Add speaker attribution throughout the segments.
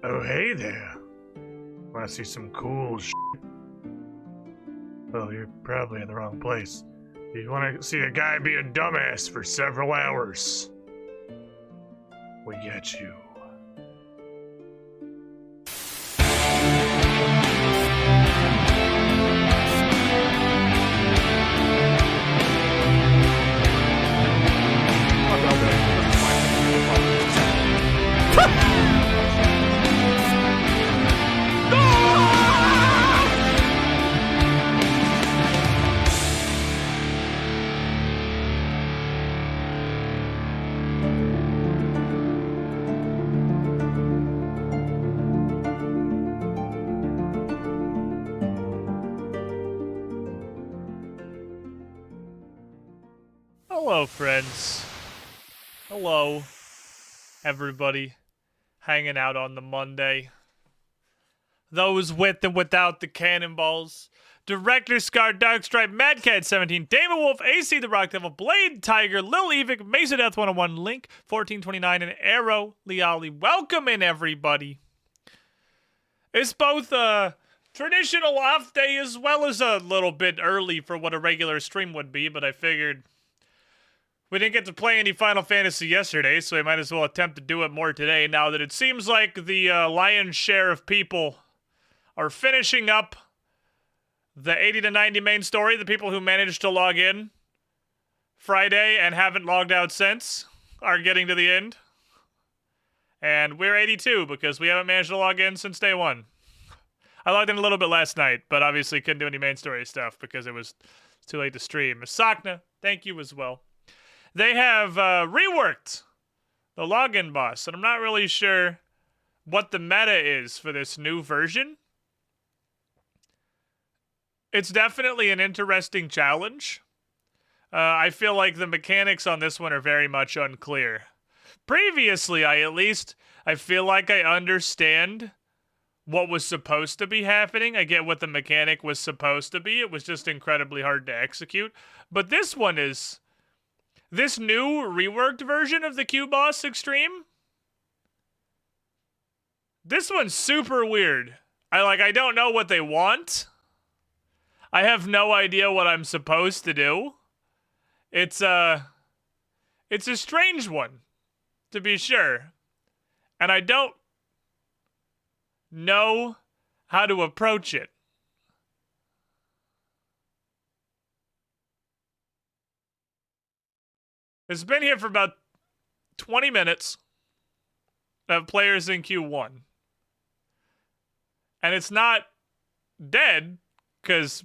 Speaker 1: Oh, hey there. Want to see some cool shit? Well, you're probably in the wrong place. You want to see a guy be a dumbass for several hours? We get you.
Speaker 2: Hello, friends. Hello, everybody hanging out on the Monday. Those with and without the cannonballs. Director Scar, Darkstripe, Madcat17, Damon Wolf, AC the Rock Devil, Blade Tiger, Lil Evic, Mesa Death 101, Link 1429, and Arrow Liali. Welcome in, everybody. It's both a traditional off day as well as a little bit early for what a regular stream would be, but I figured we didn't get to play any Final Fantasy yesterday, so we might as well attempt to do it more today, now that it seems like the lion's share of people are finishing up the 80 to 90 main story. The people who managed to log in Friday and haven't logged out since are getting to the end. And we're 82 because we haven't managed to log in since day one. I logged in a little bit last night, but obviously couldn't do any main story stuff because it was too late to stream. Sakna, thank you as well. They have reworked the login boss, and I'm not really sure what the meta is for this new version. It's definitely an interesting challenge. I feel like the mechanics on this one are very much unclear. Previously, I feel like I understand what was supposed to be happening. I get what the mechanic was supposed to be. It was just incredibly hard to execute. But this one is... This new reworked version of the Q Boss Extreme? This one's super weird. I don't know what they want. I have no idea what I'm supposed to do. It's a strange one, to be sure. And I don't know how to approach it. It's been here for about 20 minutes of players in Q1. And it's not dead, because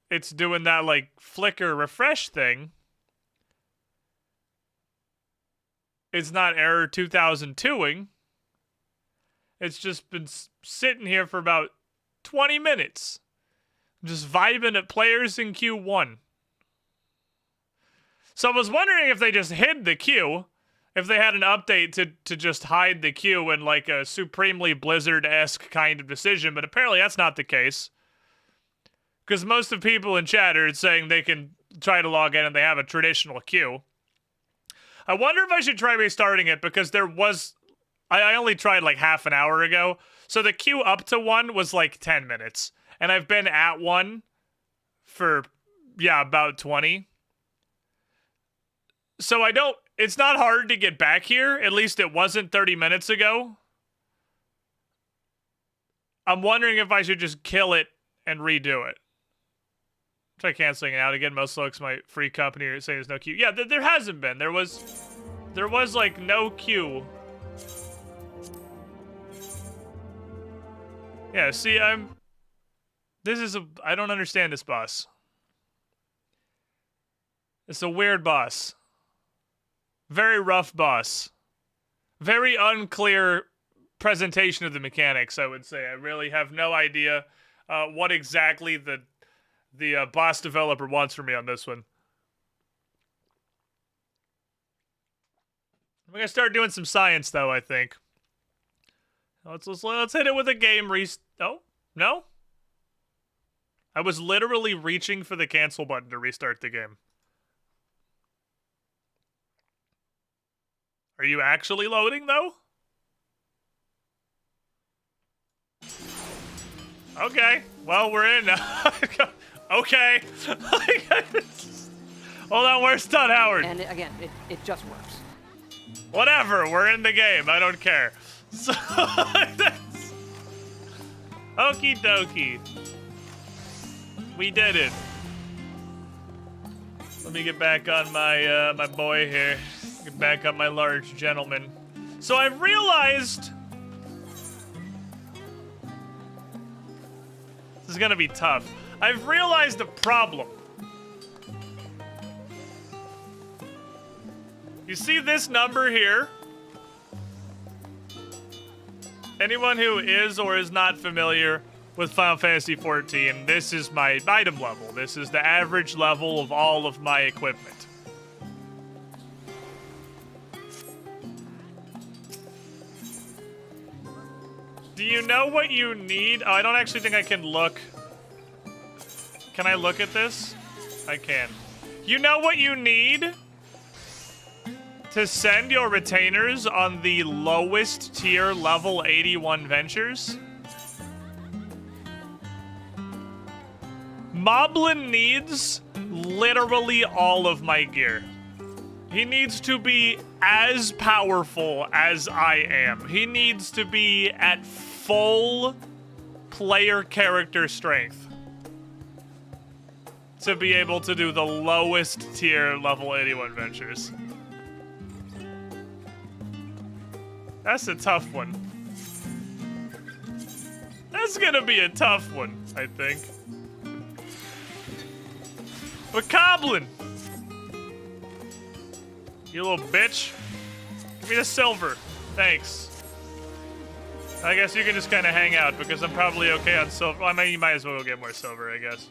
Speaker 2: it's doing that, like, flicker refresh thing. It's not error 2002ing. It's just been sitting here for about 20 minutes. Just vibing at players in Q1. So I was wondering if they just hid the queue, if they had an update to just hide the queue in like a supremely Blizzard-esque kind of decision, but apparently that's not the case. Because most of the people in chat are saying they can try to log in and they have a traditional queue. I wonder if I should try restarting it, because there was... I only tried like half an hour ago, so the queue up to 1 was like 10 minutes. And I've been at 1 for, yeah, about 20. So it's not hard to get back here. At least it wasn't 30 minutes ago. I'm wondering if I should just kill it and redo it. Try canceling it out again. Most folks, my free company, are saying there's no queue. Yeah, there hasn't been. There was like no queue. Yeah, see, I don't understand this boss. It's a weird boss. Very rough boss. Very unclear presentation of the mechanics, I would say. I really have no idea what exactly the boss developer wants from me on this one. I'm gonna start doing some science, though, I think. Let's hit it with a game Oh, no? I was literally reaching for the cancel button to restart the game. Are you actually loading, though? Okay. Well, we're in now. Okay. Hold on, where's Todd Howard?
Speaker 3: And again, it just works.
Speaker 2: Whatever, we're in the game. I don't care. So, that's... Okie dokie. We did it. Let me get back on my my boy here. Get back on my large gentleman. So I've realized this is gonna be tough. I've realized a problem. You see this number here? Anyone who is or is not familiar with Final Fantasy XIV, this is my item level. This is the average level of all of my equipment. Do you know what you need? Oh, I don't actually think I can look. Can I look at this? I can. You know what you need to send your retainers on the lowest tier level 81 ventures? Moblin needs literally all of my gear. He needs to be as powerful as I am. He needs to be at full player character strength to be able to do the lowest tier level 81 ventures. That's a tough one. That's gonna be a tough one, I think. But Coblin! You little bitch. Give me the silver. Thanks. I guess you can just kind of hang out because I'm probably okay on silver. Well, I mean, you might as well go get more silver, I guess.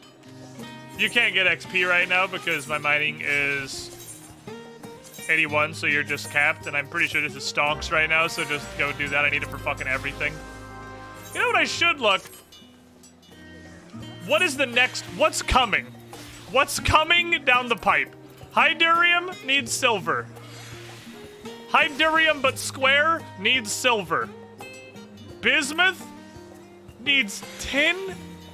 Speaker 2: You can't get XP right now because my mining is 81, so you're just capped, and I'm pretty sure this is stonks right now, so just go do that. I need it for fucking everything. You know what I should look? What is the next? What's coming? What's coming down the pipe? Hydurium needs silver. Hydurium but square needs silver. Bismuth needs tin?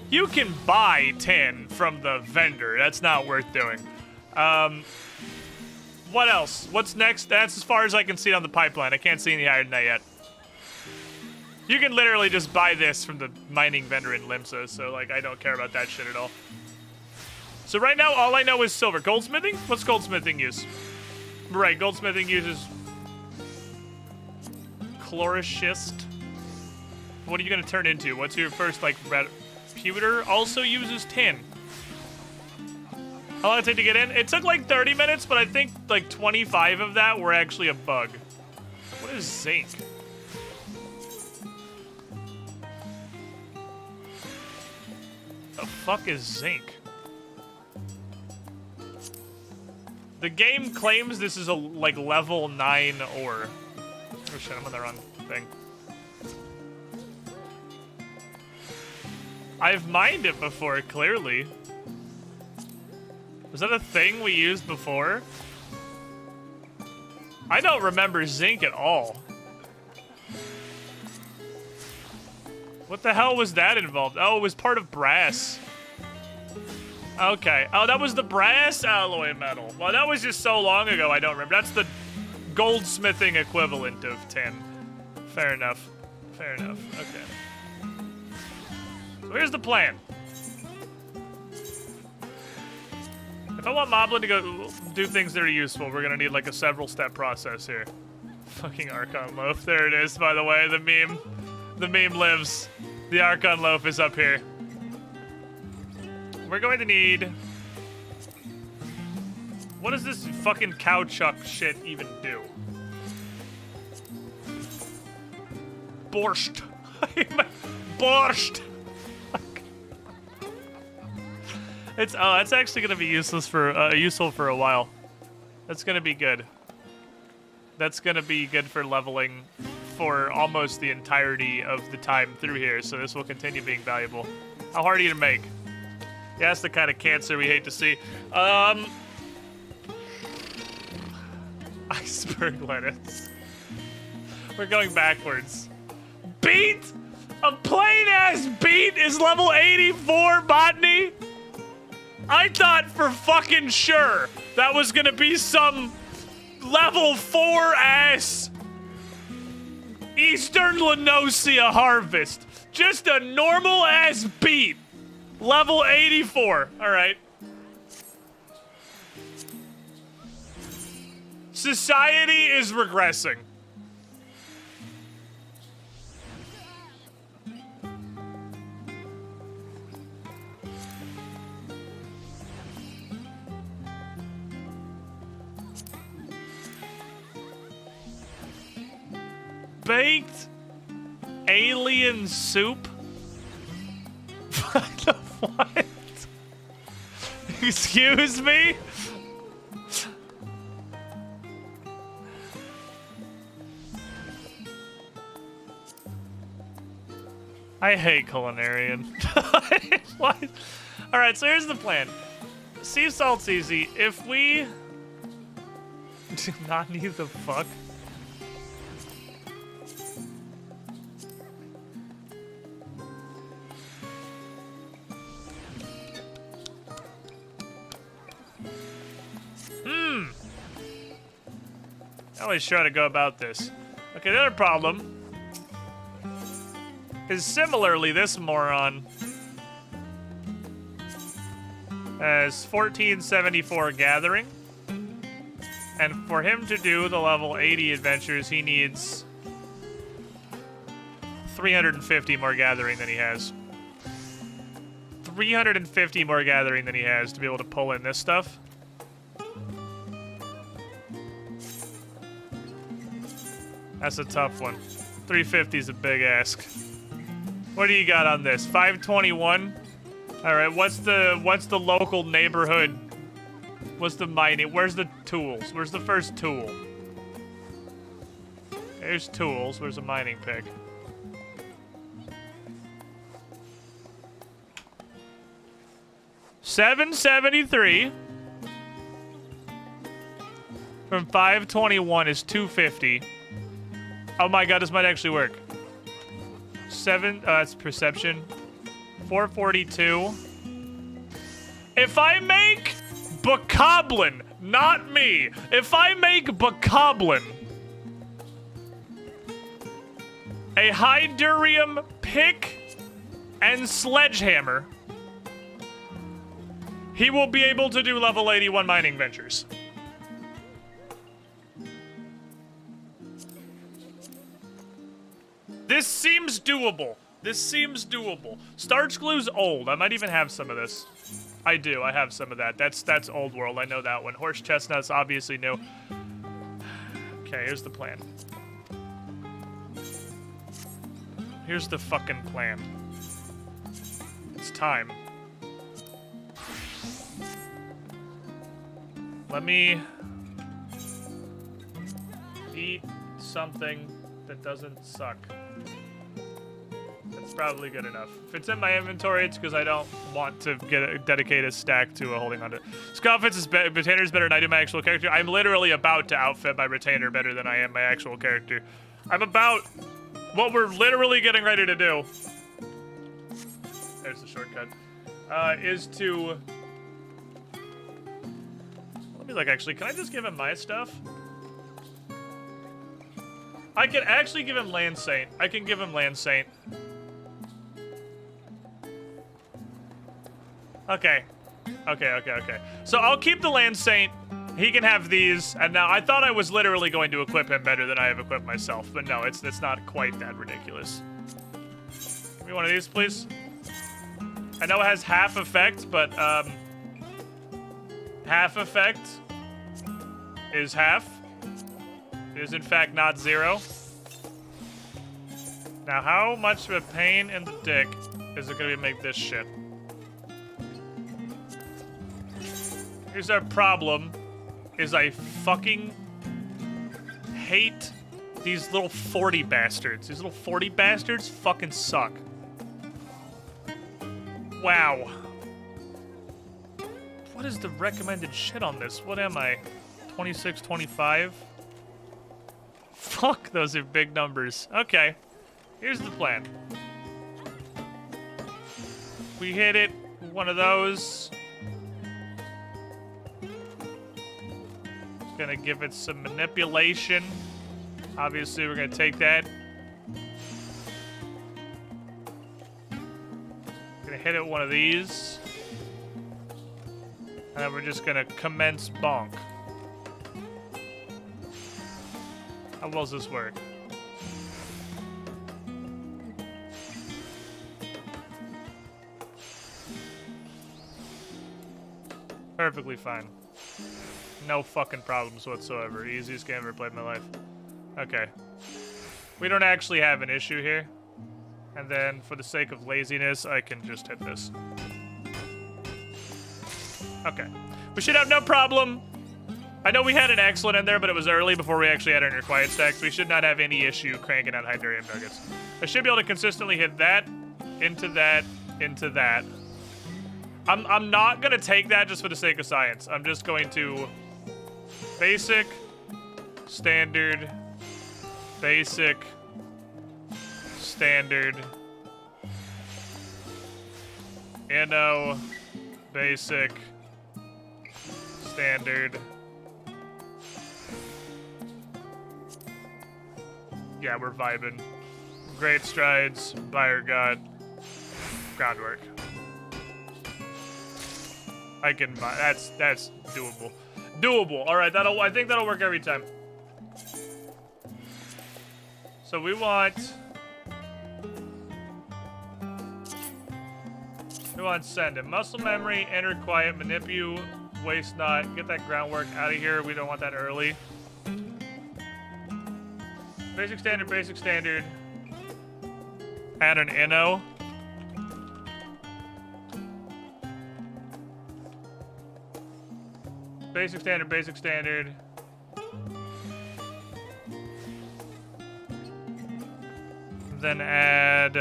Speaker 2: You can buy tin from the vendor. That's not worth doing. What else? What's next? That's as far as I can see on the pipeline. I can't see any higher than that yet. You can literally just buy this from the mining vendor in Limsa, so, like, I don't care about that shit at all. So right now, all I know is silver. Goldsmithing? What's goldsmithing use? Right, goldsmithing uses chloroschist. What are you gonna turn into? What's your first, like, pewter? Also uses tin. How long did it take to get in? It took like 30 minutes, but I think like 25 of that were actually a bug. What is zinc? The fuck is zinc? The game claims this is a like level 9 ore. Oh shit, I'm on the wrong thing. I've mined it before, clearly. Was that a thing we used before? I don't remember zinc at all. What the hell was that involved? Oh, it was part of brass. Okay. Oh, that was the brass alloy metal. Well, that was just so long ago, I don't remember. That's the goldsmithing equivalent of tin. Fair enough. Fair enough. Okay. So here's the plan. If I want Moblin to go do things that are useful, we're gonna need like a several step process here. Fucking Archon Loaf. There it is, by the way. The meme. The meme lives. The Archon Loaf is up here. We're going to need... What does this fucking cow chuck shit even do? Borscht. Borscht. It's that's actually gonna be useless for useful for a while. That's gonna be good. That's gonna be good for leveling for almost the entirety of the time through here. So this will continue being valuable. How hard are you to make? Yeah, that's the kind of cancer we hate to see. Iceberg lettuce. We're going backwards. Beet A plain-ass beat is level 84 botany? I thought for fucking sure that was gonna be some level 4-ass Eastern Linosia harvest. Just a normal-ass beat. Level 84. Alright. Society is regressing. Baked alien soup? What? Excuse me? I hate culinarian. What? Alright, so here's the plan. Sea salt's easy. If we... Not need the fuck? I always try to go about this. Okay, the other problem is similarly this moron has 1474 gathering, and for him to do the level 80 adventures, he needs 350 more gathering than he has. 350 more gathering than he has to be able to pull in this stuff. That's a tough one. 350 is a big ask. What do you got on this? 521? Alright, what's the local neighborhood? What's the mining? Where's the tools? Where's the first tool? There's tools. Where's a mining pick? $773 from 521 is 250. Oh my god, this might actually work. That's perception. 442. If I make Bokoblin, not me. If I make Bokoblin a Hydurium pick and sledgehammer, he will be able to do level 81 mining ventures. This seems doable. This seems doable. Starch glue's old. I might even have some of this. I do. I have some of that. That's old world. I know that one. Horse chestnuts, obviously new. Okay, here's the plan. Here's the fucking plan. It's time. Let me eat something that doesn't suck. That's probably good enough. If it's in my inventory, it's because I don't want to dedicate a stack to holding on to it. Scoffit's retainer is better than I do my actual character. I'm literally about to outfit my retainer better than I am my actual character. I'm about... What we're literally getting ready to do... There's the shortcut. Is to... Let me look, actually. Can I just give him my stuff? I can actually give him Land Saint. I can give him Land Saint. Okay. Okay. So I'll keep the Land Saint. He can have these. And now I thought I was literally going to equip him better than I have equipped myself. But no, it's not quite that ridiculous. Give me one of these, please. I know it has half effect, but half effect is half. It is in fact not 0. Now how much of a pain in the dick is it gonna be to make this shit? Here's our problem, is I fucking hate these little 40 bastards. These little 40 bastards fucking suck. Wow. What is the recommended shit on this? What am I? 26, 25? Fuck, those are big numbers. Okay, here's the plan. We hit it with one of those. Gonna give it some manipulation. Obviously, we're gonna take that. Gonna hit it with one of these. And then we're just gonna commence bonk. How well does this work? Perfectly fine. No fucking problems whatsoever. Easiest game I've ever played in my life. Okay. We don't actually have an issue here. And then, for the sake of laziness, I can just hit this. Okay. We should have no problem. I know we had an excellent in there, but it was early before we actually had our inner quiet stacks. We should not have any issue cranking out Hydarium nuggets. I should be able to consistently hit that, into that, into that. I'm not gonna take that just for the sake of science. I'm just going to basic, standard, basic, standard, inno, basic, standard. Yeah, we're vibing. Great strides, Fire God, groundwork. I can, that's doable. Doable. All right, I think that'll work every time. So we want send it. Muscle memory, enter quiet, manipulate, waste not, get that groundwork out of here. We don't want that early. Basic standard. Add an inno. Basic standard. Then add,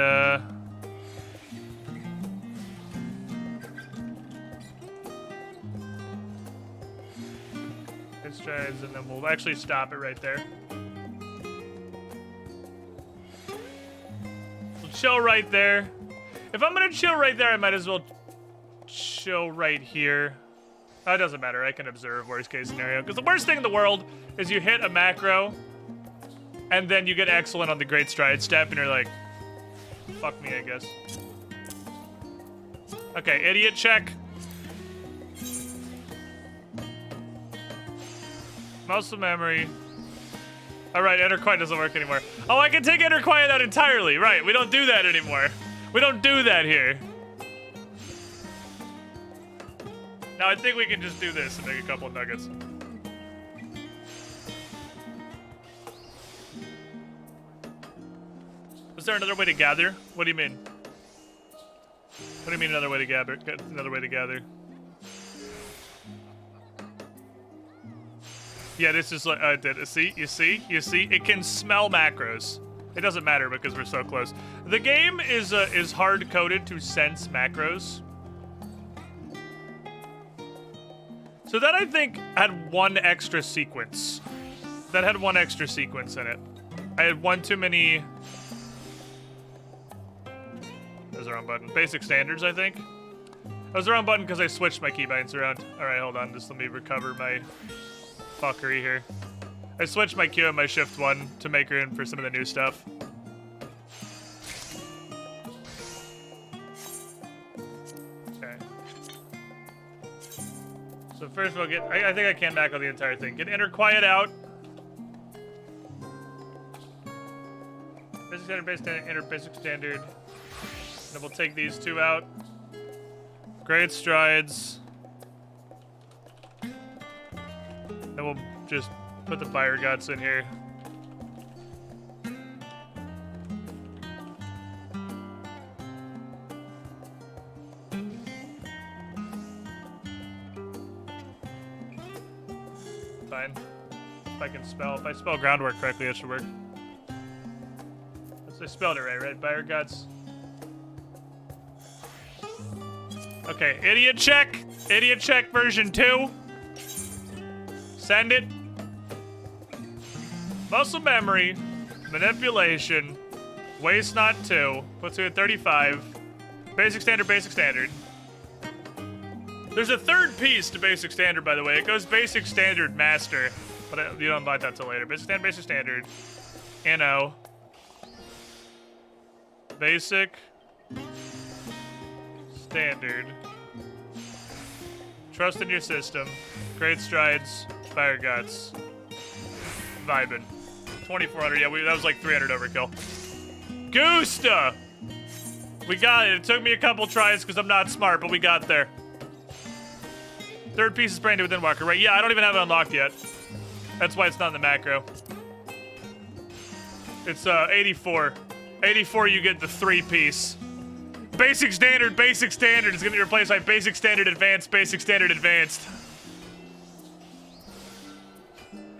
Speaker 2: hit strides, and then we'll actually stop it right there. We'll chill right there. If I'm gonna chill right there, I might as well chill right here. It doesn't matter, I can observe worst case scenario. Because the worst thing in the world is you hit a macro, and then you get excellent on the great stride step, and you're like, fuck me, I guess. Okay, idiot check. Muscle memory. Alright, enter quiet doesn't work anymore. Oh, I can take enter quiet out entirely. Right, we don't do that anymore. We don't do that here. Now I think we can just do this and make a couple of nuggets. Was there another way to gather? What do you mean? What do you mean another way to gather? Another way to gather? Yeah, this is like, see? You see? It can smell macros. It doesn't matter because we're so close. The game is hard-coded to sense macros. So that, I think, had one extra sequence. That had one extra sequence in it. I had one too many... That was the wrong button. Basic standards, I think. That was the wrong button because I switched my keybinds around. Alright, hold on. Just let me recover my fuckery here. I switched my Q and my Shift 1 to make room for some of the new stuff. Okay. So first we'll get... I think I can back on the entire thing. Get enter quiet out. Basic standard, basic standard, enter basic standard. Then we'll take these two out. Great strides. Then we'll just put the fire guts in here. Fine. If I spell groundwork correctly, that should work. I spelled it right? Fire guts. Okay, idiot check. Idiot check version 2. Send it. Muscle memory. Manipulation. Waste not 2. Puts you at 35. Basic standard, basic standard. There's a third piece to basic standard, by the way. It goes basic standard master, but you don't buy that till later. Basic standard. Inno. Basic. Standard. Trust in your system. Great strides. Fire guts. Vibin'. 2400. Yeah, that was like 300 overkill. Gusta! We got it. It took me a couple tries because I'm not smart, but we got there. Third piece is brand new within Walker, right? Yeah, I don't even have it unlocked yet. That's why it's not in the macro. It's 84. 84, you get the 3-piece. Basic standard is gonna be replaced by basic standard advanced, basic standard advanced.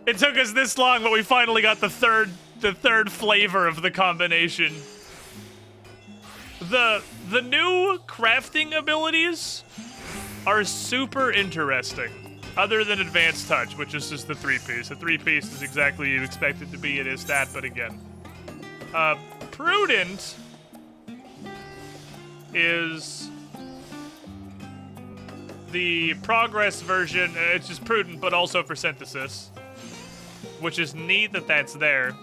Speaker 2: It took us this long, but we finally got the third flavor of the combination. The new crafting abilities are super interesting. Other than advanced touch, which is just the 3-piece. The 3-piece is exactly what you expect it to be. It is that, but again. Prudent is the progress version. It's just prudent, but also for synthesis. Which is neat that that's there.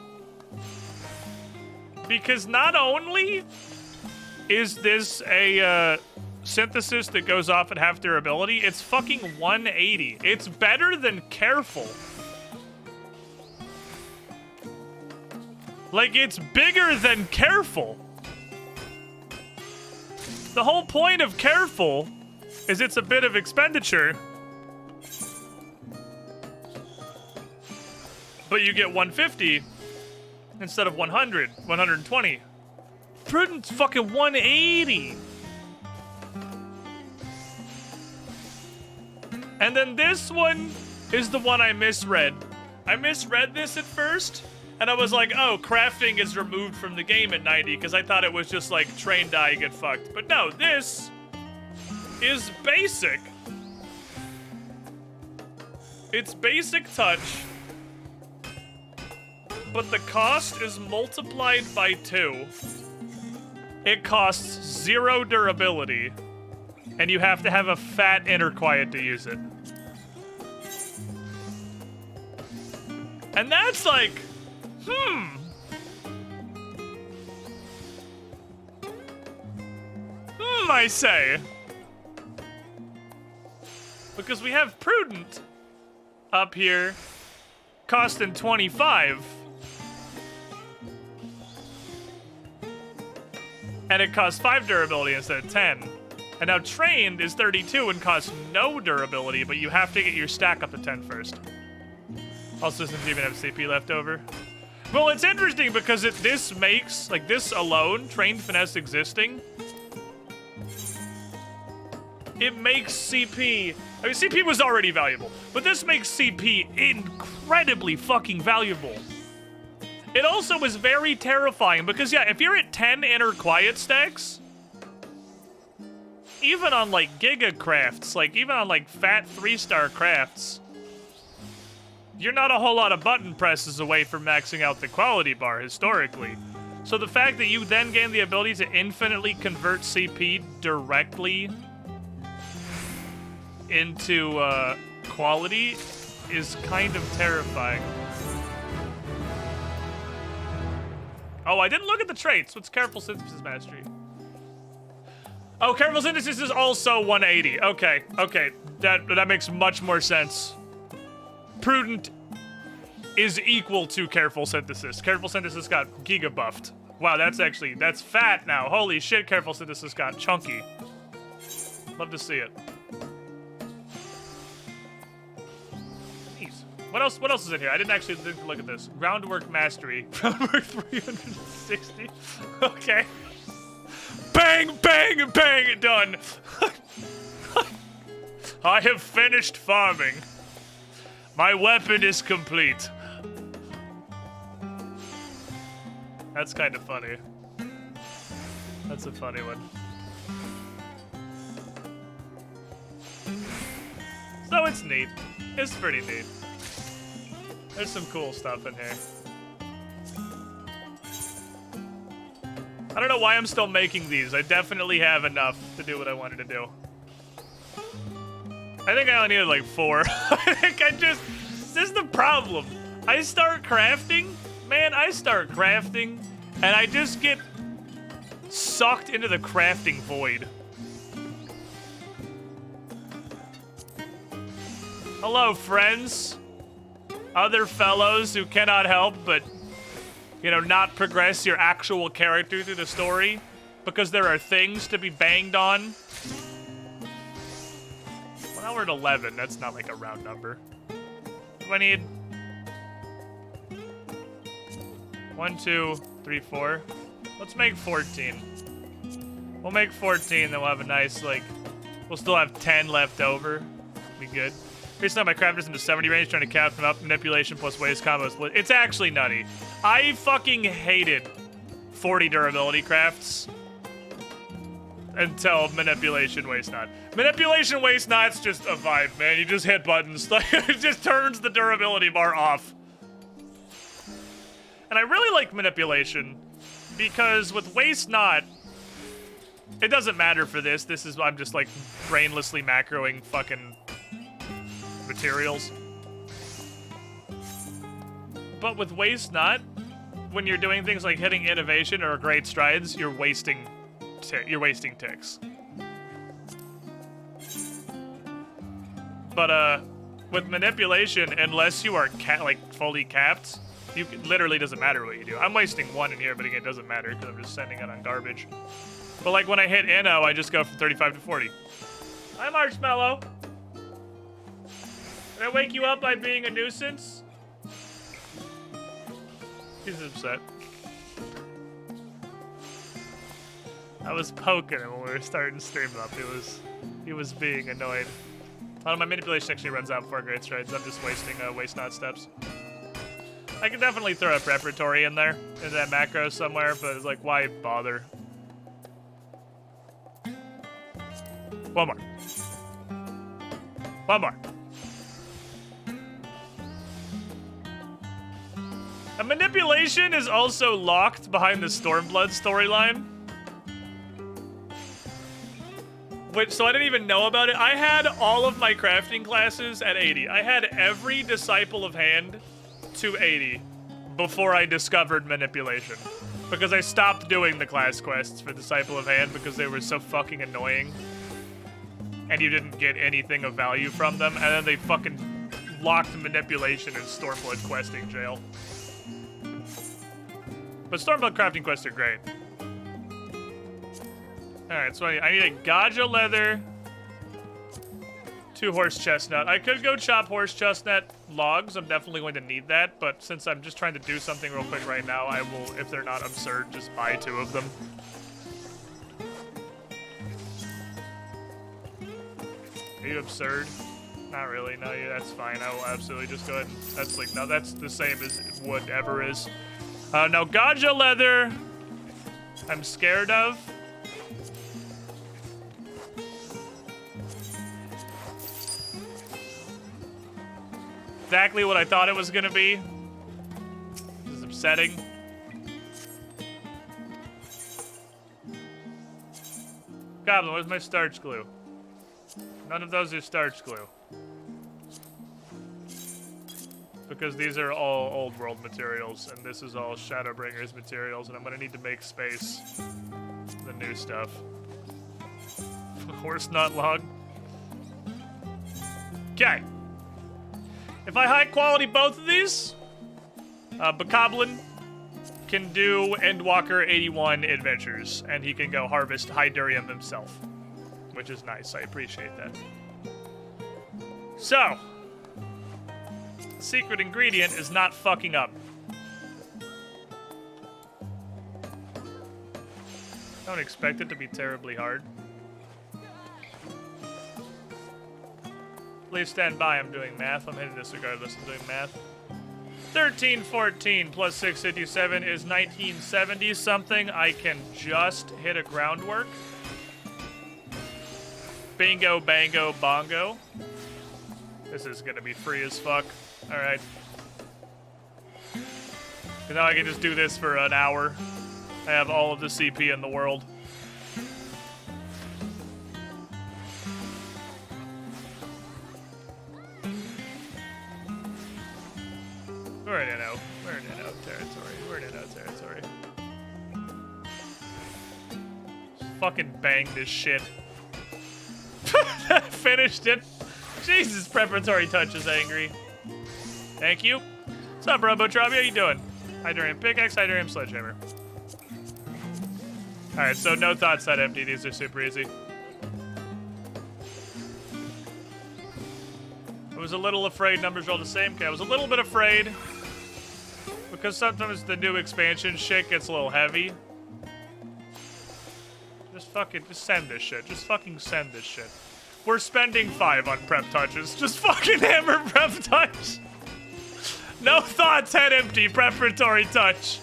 Speaker 2: Because not only is this a synthesis that goes off at half durability, it's fucking 180. It's better than careful. Like, it's bigger than careful. The whole point of careful is it's a bit of expenditure. But you get 150 instead of 100, 120. Prudent's fucking 180. And then this one is the one I misread. I misread this at first, and I was like, oh, crafting is removed from the game at 90, because I thought it was just like train die, get fucked. But no, this is basic. It's basic touch, but the cost is multiplied by 2. It costs 0 durability, and you have to have a fat inner quiet to use it. And that's like, I say. Because we have Prudent up here, costing 25. And it costs 5 durability instead of 10. And now Trained is 32 and costs no durability, but you have to get your stack up to 10 first. Also, since you even have CP left over. Well, it's interesting because this makes, like this alone, Trained Finesse existing, it makes CP, I mean, CP was already valuable, but this makes CP incredibly fucking valuable. It also is very terrifying because, yeah, if you're at 10 inner quiet stacks, even on, like, Giga crafts, like, even on, like, fat 3-star crafts, you're not a whole lot of button presses away from maxing out the quality bar, historically. So the fact that you then gain the ability to infinitely convert CP directly into, quality is kind of terrifying. Oh, I didn't look at the traits. What's Careful Synthesis Mastery? Oh, Careful Synthesis is also 180. Okay, okay. That makes much more sense. Prudent is equal to Careful Synthesis. Careful Synthesis got giga buffed. Wow, that's fat now. Holy shit, Careful Synthesis got chunky. Love to see it. Jeez. What else is in here? I didn't actually look at this. Groundwork Mastery. Groundwork 360. Okay. Bang, bang, bang, done. I have finished farming. My weapon is complete. That's kind of funny. That's a funny one. So it's neat. It's pretty neat. There's some cool stuff in here. I don't know why I'm still making these. I definitely have enough to do what I wanted to do. I think I only needed like 4. I think this is the problem. I start crafting, man, and I just get sucked into the crafting void. Hello, friends. Other fellows who cannot help but, you know, not progress your actual character through the story because there are things to be banged on. Well, now we're at 11. That's not like a round number. What do I need? 1, 2, 3, 4. Let's make 14. We'll make 14, then we'll have a nice, like, we'll still have 10 left over. Be good. Recently, my crafters into 70 range, trying to cap them up. Manipulation plus waste combos. It's actually nutty. I fucking hated 40 durability crafts until manipulation waste not. Manipulation waste not's just a vibe, man. You just hit buttons. Like, it just turns the durability bar off. And I really like manipulation because with waste not, it doesn't matter for this. This is, I'm just like brainlessly macroing fucking materials. But with waste not, when you're doing things like hitting innovation or great strides, you're wasting ticks. But with manipulation, unless you are fully capped, literally doesn't matter what you do. I'm wasting 1 in here, but again, it doesn't matter because I'm just sending it on garbage. But like when I hit Inno, I just go from 35 to 40. Hi, Marshmallow. Did I wake you up by being a nuisance? He's upset. I was poking him when we were starting stream up. He was being annoyed. My manipulation actually runs out before great strides. I'm just wasting waste not steps. I could definitely throw a preparatory in there, in that macro somewhere, but it's like, why bother? One more. One more. A manipulation is also locked behind the Stormblood storyline. So I didn't even know about it. I had all of my crafting classes at 80. I had every Disciple of Hand to 80 before I discovered manipulation. Because I stopped doing the class quests for Disciple of Hand because they were so fucking annoying. And you didn't get anything of value from them. And then they fucking locked manipulation in Stormblood questing jail. But Stormblood crafting quests are great. Alright, so I need a Gaja leather, 2 horse chestnut. I could go chop horse chestnut logs. I'm definitely going to need that, but since I'm just trying to do something real quick right now, I will, if they're not absurd, just buy 2 of them. Are you absurd? Not really. No, yeah, that's fine. I will absolutely just go ahead and... That's like... No, that's the same as wood ever is. Now, Gaja leather, I'm scared of. Exactly what I thought it was gonna be. This is upsetting. Goblin, where's my starch glue? None of those are starch glue. Because these are all old world materials, and this is all Shadowbringers materials, and I'm gonna need to make space for the new stuff. Horse nut log. Okay. If I high quality both of these, Bokoblin can do Endwalker 81 adventures, and he can go harvest Hydurium himself, which is nice. I appreciate that. So, the secret ingredient is not fucking up. Don't expect it to be terribly hard. Please stand by, I'm doing math. I'm hitting this regardless, I'm doing math. 1314 plus 657 is 1970 something. I can just hit a groundwork. Bingo, bango, bongo. This is gonna be free as fuck. Alright. Now I can just do this for an hour. I have all of the CP in the world. We're in NO. We're in NO territory. We're in NO territory. Just fucking bang this shit. Finished it. Jesus, preparatory touch is angry. Thank you. What's up, Robotrabi? How you doing? Hydurium pickaxe, Hydurium sledgehammer. Alright, so no thoughts that empty. These are super easy. I was a little afraid numbers are all the same. Okay, I was a little bit afraid. Because sometimes the new expansion shit gets a little heavy. Just send this shit. Just fucking send this shit. We're spending 5 on prep touches. Just fucking hammer prep touch. No thoughts, head empty, preparatory touch.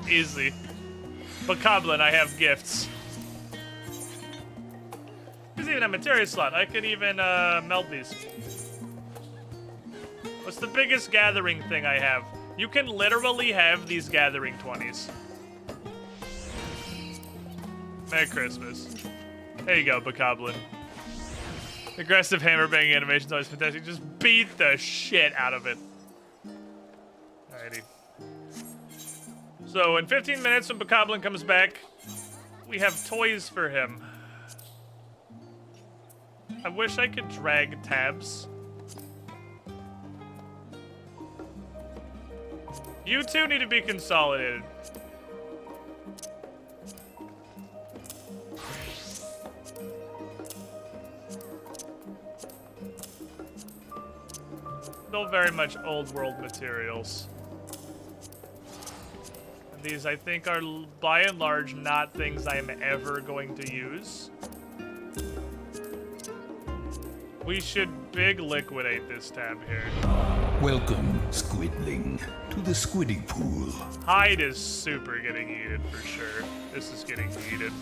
Speaker 2: Easy. But Coblin, I have gifts. There's even a materia slot. I could even melt these. What's the biggest gathering thing I have? You can literally have these gathering 20s. Merry Christmas. There you go, Bokoblin. Aggressive hammer banging animation's always fantastic. Just beat the shit out of it. Alrighty. So in 15 minutes when Bokoblin comes back, we have toys for him. I wish I could drag tabs. You two need to be consolidated. Still very much old world materials. And these, I think, are by and large not things I am ever going to use. We should big liquidate this tab here.
Speaker 4: Welcome, Squidling, to the Squiddy Pool.
Speaker 2: Hide is super getting yeeted for sure. This is getting yeeted.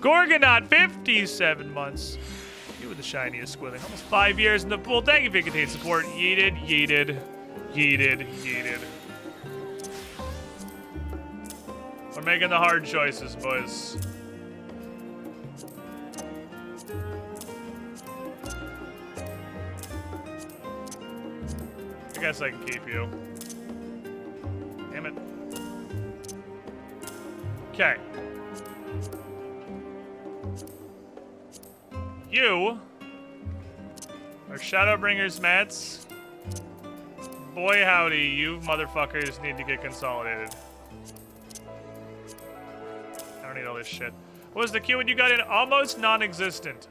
Speaker 2: Gorgonaut, 57 months. You were the shiniest Squidling. Almost 5 years in the pool. Thank you for your continued support. Yeeted, yeeted, yeeted, yeeted. We're making the hard choices, boys. I guess I can keep you. Damn it. Okay. You are Shadowbringers mats. Boy howdy, you motherfuckers need to get consolidated. I don't need all this shit. What was the keyword you got in? Almost non-existent.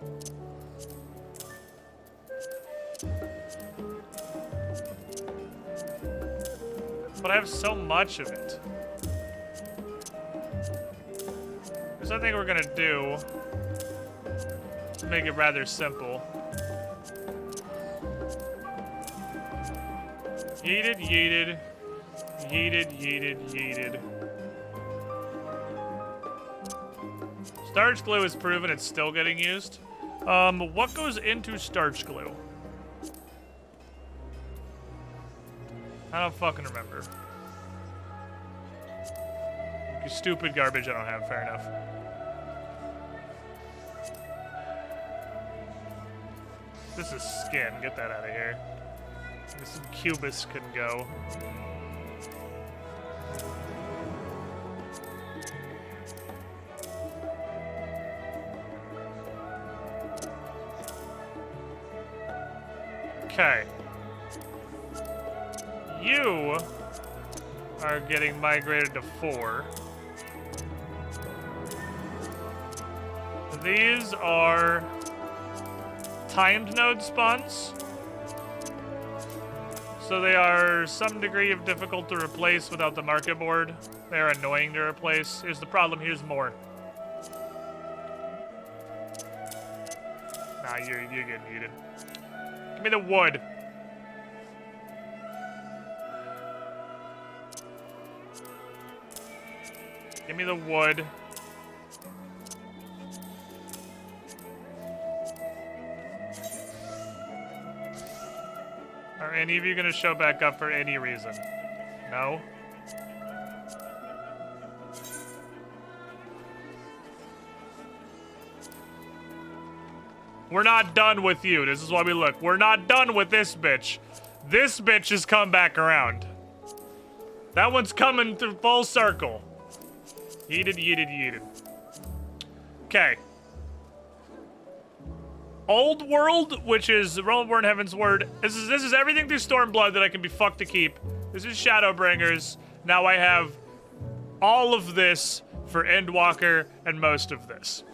Speaker 2: But I have so much of it. There's something we're gonna do to make it rather simple. Yeeted, yeeted, yeeted, yeeted, yeeted. Starch glue is proven it's still getting used. What goes into starch glue? I don't fucking remember. You stupid garbage I don't have, fair enough. This is skin, get that out of here. This cubus can go. Okay. You are getting migrated to 4. These are timed node spawns. So they are some degree of difficult to replace without the market board. They're annoying to replace. Here's the problem, here's more. Nah, you're getting muted. Give me the wood. Give me the wood. Are any of you gonna show back up for any reason? No. We're not done with you. This is why we look. We're not done with this bitch. This bitch has come back around. That one's coming through full circle. Yeeted, yeeted, yeeted. Okay. Old World, which is Realmborn Heaven's Word. This is everything through Stormblood that I can be fucked to keep. This is Shadowbringers. Now I have all of this for Endwalker and most of this.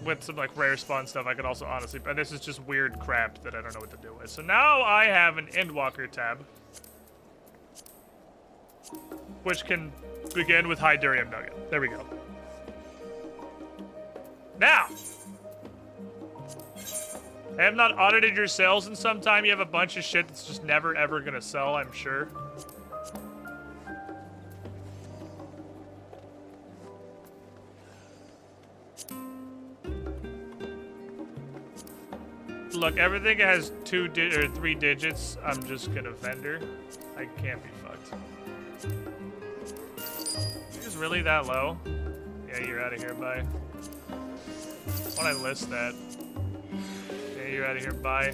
Speaker 2: With some like rare spawn stuff I could also honestly, and this is just weird crap that I don't know what to do with. So now I have an Endwalker tab, which can begin with High Durium Nugget. There we go. Now, I have not audited your sales in some time. You have a bunch of shit that's just never ever gonna sell, I'm sure. Look, everything has 2 or 3 digits. I'm just gonna vendor. I can't be fucked. Is really that low? Yeah, you're out of here, bye. Why'd I list that? Yeah, you're out of here, bye.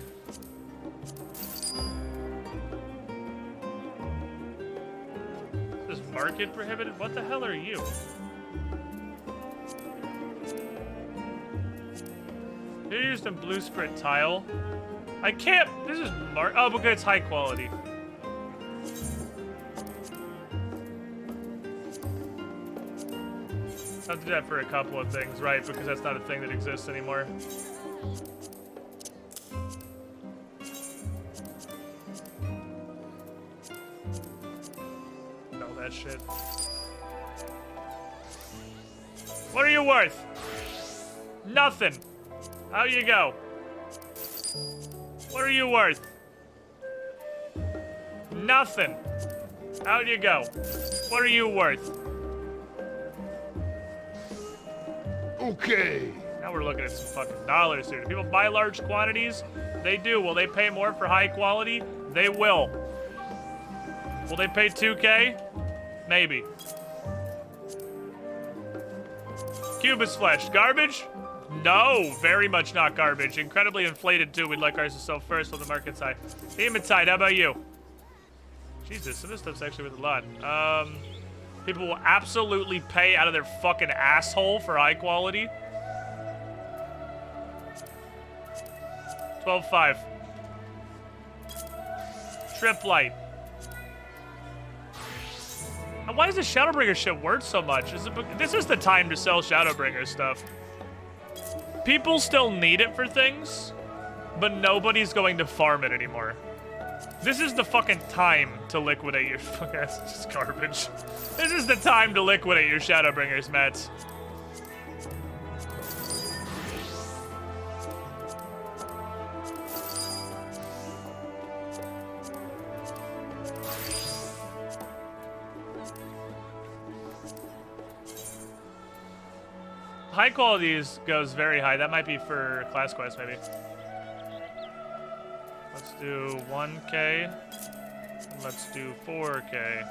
Speaker 2: Is market prohibited? What the hell are you? You used a blue sprint tile. I can't. This is oh, because it's high quality. I have to do that for a couple of things, right? Because that's not a thing that exists anymore. No, that shit. What are you worth? Nothing. How you go? What are you worth? Nothing. How'd you go? What are you worth?
Speaker 4: Okay.
Speaker 2: Now we're looking at some fucking dollars here. Do people buy large quantities? They do. Will they pay more for high quality? They will. Will they pay 2K? Maybe. Cubus flesh. Garbage? No, very much not garbage. Incredibly inflated too. We'd like ours to sell first while the market's high. Hematite, how about you? Jesus, some of this stuff's actually worth a lot. People will absolutely pay out of their fucking asshole for high quality. 12.5. Trip light. And why is the Shadowbringer shit worth so much? This is the time to sell Shadowbringer stuff. People still need it for things, but nobody's going to farm it anymore. This is the fucking time to liquidate your... That's just garbage. This is the time to liquidate your Shadowbringers, Mats. High qualities goes very high. That might be for class quest, maybe. Let's do 1K. Let's do 4K.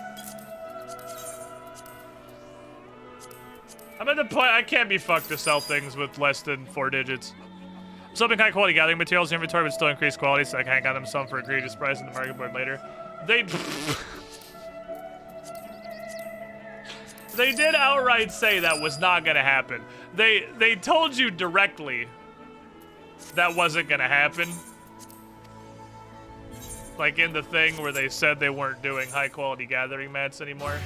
Speaker 2: I'm at the point I can't be fucked to sell things with less than 4 digits. I'm selling high quality gathering materials in inventory, but still increase quality, so I can't get them some for egregious price in the market board later. They did outright say that was not gonna happen. They told you directly that wasn't gonna happen. Like in the thing where they said they weren't doing high quality gathering mats anymore.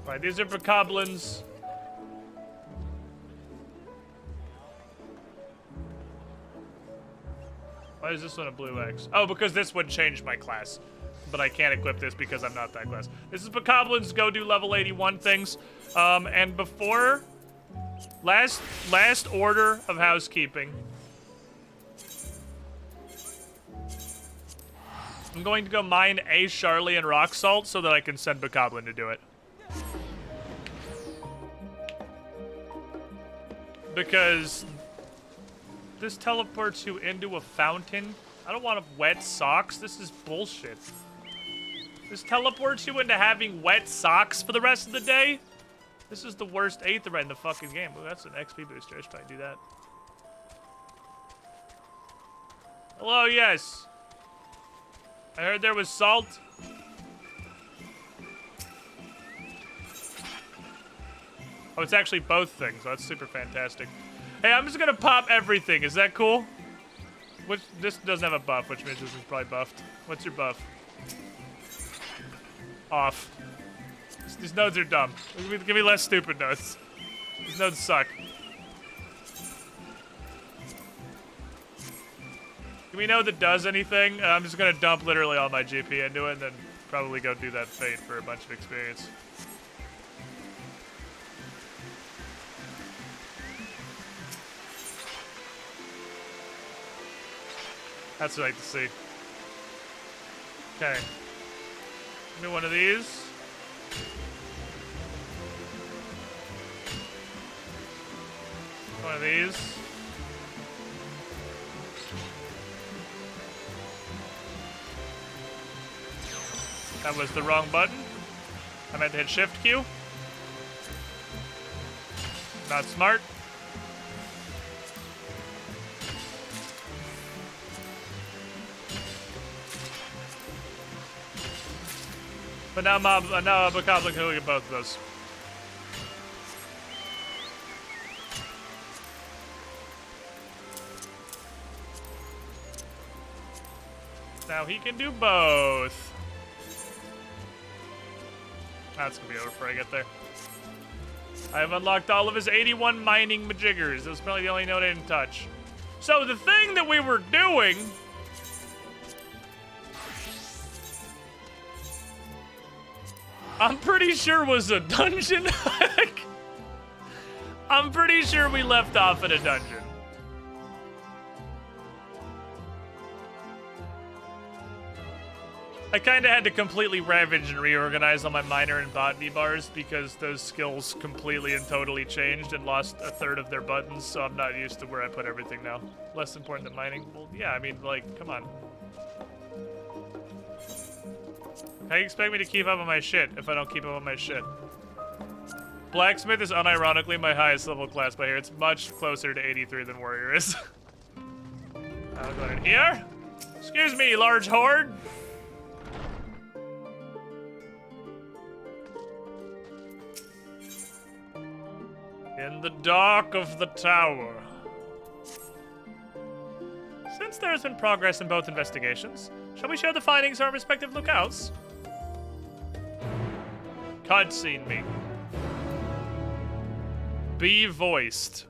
Speaker 2: Alright, these are for goblins. Why is this one a blue X? Oh, because this would change my class. But I can't equip this because I'm not that class. This is Bokoblins go do level 81 things. And before last order of housekeeping, I'm going to go mine a Charlie and rock salt so that I can send Bokoblin to do it. Because this teleports you into a fountain I don't want wet socks. This is bullshit. This teleports you into having wet socks for the rest of the day? This is the worst Aether in the fucking game. Ooh, that's an XP booster. I should probably do that. Hello, yes. I heard there was salt. Oh, it's actually both things. That's super fantastic. Hey, I'm just gonna pop everything. Is that cool? This doesn't have a buff, which means this is probably buffed. What's your buff? Off. These nodes are dumb. Give me less stupid nodes. These nodes suck. Give me a node that does anything. I'm just gonna dump literally all my GP into it and then probably go do that fate for a bunch of experience. That's what I like to see. Okay. Give me one of these. One of these. That was the wrong button. I meant to hit Shift Q. Not smart. But now Bokoblin can look at both of those. Now he can do both. That's gonna be over before I get there. I have unlocked all of his 81 mining majiggers. That was probably the only note I didn't touch. So the thing that we were doing... I'm pretty sure was a dungeon. I'm pretty sure we left off at a dungeon. I kind of had to completely ravage and reorganize all my minor and botany bars because those skills completely and totally changed and lost a third of their buttons, so I'm not used to where I put everything now. Less important than mining? Well, yeah, I mean, like, come on. How do you expect me to keep up on my shit if I don't keep up on my shit? Blacksmith is unironically my highest level class by here. It's much closer to 83 than Warrior is. I'll go in here. Excuse me, large horde. In the dark of the tower. Since there has been progress in both investigations, shall we share the findings of our respective lookouts? Cutscene me. Be voiced.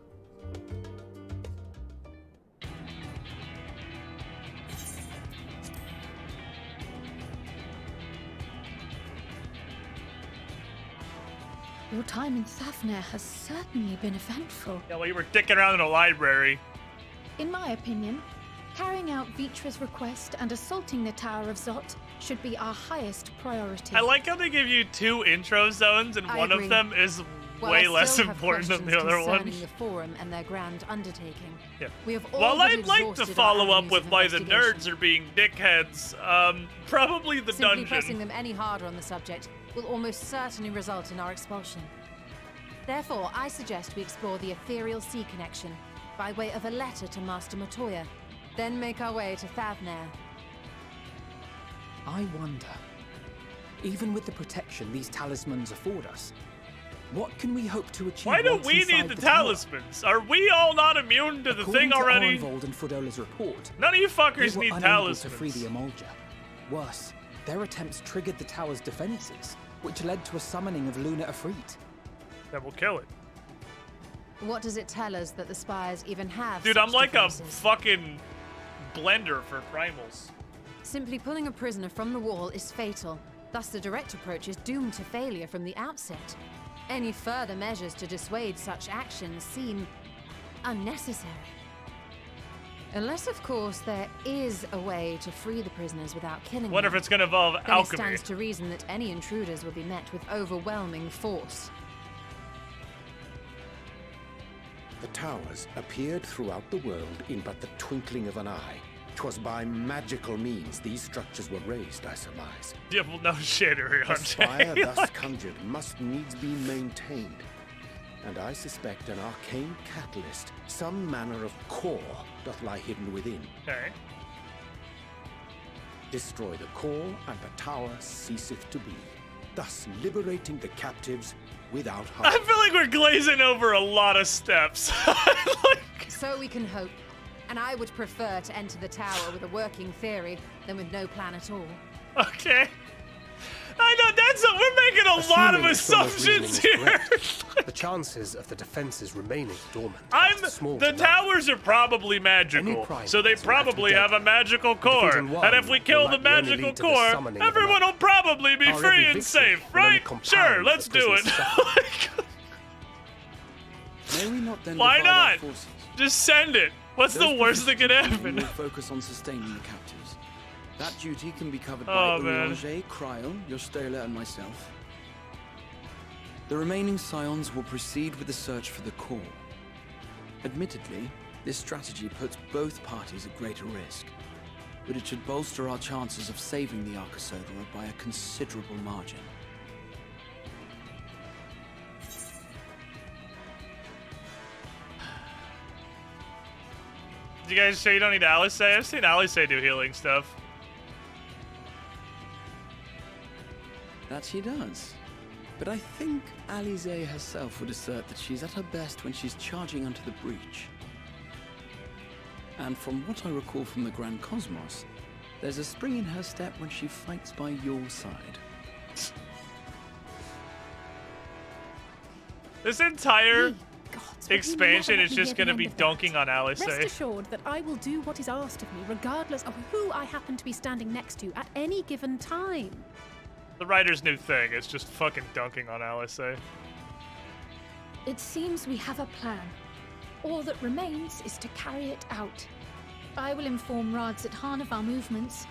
Speaker 5: Your time in Thavnair has certainly been eventful.
Speaker 2: Yeah, well, you were dicking around in a library.
Speaker 5: In my opinion, carrying out Vitra's request and assaulting the Tower of Zot should be our highest priority.
Speaker 2: I like how they give you 2 intro zones, and one of them is way less important than the other one.
Speaker 3: The forum and their grand undertaking.
Speaker 2: Yeah.
Speaker 3: We have all
Speaker 2: well, I'd like to
Speaker 3: exhausted
Speaker 2: follow
Speaker 3: our
Speaker 2: up with
Speaker 3: avenues
Speaker 2: why
Speaker 3: of
Speaker 2: the
Speaker 3: investigation.
Speaker 2: nerds are being dickheads. Probably the
Speaker 3: Simply
Speaker 2: dungeon.
Speaker 3: pressing them any harder on the subject will almost certainly result in our expulsion. Therefore, I suggest we explore the ethereal sea connection by way of a letter to Master Matoya, then make our way to Thavnair.
Speaker 6: I wonder, even with the protection these talismans afford us, what can we hope to achieve?
Speaker 2: Why do
Speaker 6: once
Speaker 2: we
Speaker 6: inside
Speaker 2: need the
Speaker 6: tower?
Speaker 2: talismans? Are we all not immune to the
Speaker 6: According
Speaker 2: thing
Speaker 6: to
Speaker 2: already?
Speaker 6: Arnvold and Frodola's report,
Speaker 2: None of you fuckers
Speaker 6: they were
Speaker 2: need
Speaker 6: unable to free
Speaker 2: talismans.
Speaker 6: the Emolja. Worse, their attempts triggered the tower's defenses, which led to a summoning of Luna Ifrit.
Speaker 2: Then we'll kill it.
Speaker 3: What does it tell us that the spies even have?
Speaker 2: Dude,
Speaker 3: such
Speaker 2: I'm like
Speaker 3: defenses?
Speaker 2: a fucking blender for primals.
Speaker 3: Simply pulling a prisoner from the wall is fatal. Thus, the direct approach is doomed to failure from the outset. Any further measures to dissuade such actions seem unnecessary. Unless, of course, there is a way to free the prisoners without killing
Speaker 2: Wonder if
Speaker 3: them.
Speaker 2: it's gonna involve
Speaker 3: Then it
Speaker 2: alchemy.
Speaker 3: stands to reason that any intruders will be met with overwhelming force.
Speaker 7: The towers appeared throughout the world in but the twinkling of an eye, 'Twas by magical means these structures were raised, I surmise.
Speaker 2: Yeah, well, no shit,
Speaker 7: The
Speaker 2: aren't
Speaker 7: spire
Speaker 2: they?
Speaker 7: thus conjured must needs be maintained, and I suspect an arcane catalyst, some manner of core, doth lie hidden within.
Speaker 2: Okay.
Speaker 7: Destroy the core, and the tower ceaseth to be, thus liberating the captives without harm.
Speaker 2: I feel like we're glazing over a lot of steps. Like,
Speaker 3: So we can hope. And I would prefer to enter the tower with a working theory than with no plan at all.
Speaker 2: okay. I know, we're making a lot of assumptions here.
Speaker 8: The chances of the defenses remaining dormant
Speaker 2: I'm
Speaker 8: are small.
Speaker 2: the towers are probably magical, so they probably have a magical core. And if we kill the magical core, everyone will probably be free and safe, right? Sure, let's do it.
Speaker 9: May we not then
Speaker 2: Why
Speaker 9: divide our
Speaker 2: not?
Speaker 9: forces?
Speaker 2: Just send it. What's the
Speaker 9: Those
Speaker 2: worst that could
Speaker 9: proficiencies
Speaker 2: happen?
Speaker 9: will focus on sustaining the captives. That duty can be covered
Speaker 2: Oh,
Speaker 9: by
Speaker 2: man.
Speaker 9: Ulange, Cryo, Yostola, and myself. The remaining scions will proceed with the search for the core. Admittedly, this strategy puts both parties at greater risk, but it should bolster our chances of saving the Arcosodora by a considerable margin.
Speaker 2: Did you guys say you don't need Alice? I've seen Alice do healing stuff.
Speaker 9: That she does. But I think Alize herself would assert that she's at her best when she's charging onto the breach. And from what I recall from the Grand Cosmos, there's a spring in her step when she fights by your side.
Speaker 2: This entire
Speaker 5: Ye gods, will you
Speaker 2: expansion
Speaker 5: never
Speaker 2: is
Speaker 5: let me
Speaker 2: just
Speaker 5: hear
Speaker 2: gonna
Speaker 5: the
Speaker 2: be
Speaker 5: end of
Speaker 2: dunking
Speaker 5: that?
Speaker 2: on Alice.
Speaker 10: Rest assured that I will do what is asked of me, regardless of who I happen to be standing next to at any given time.
Speaker 2: The writer's new thing is just fucking dunking on Alice.
Speaker 5: It seems we have a plan. All that remains is to carry it out. I will inform Rads at Han of our movements,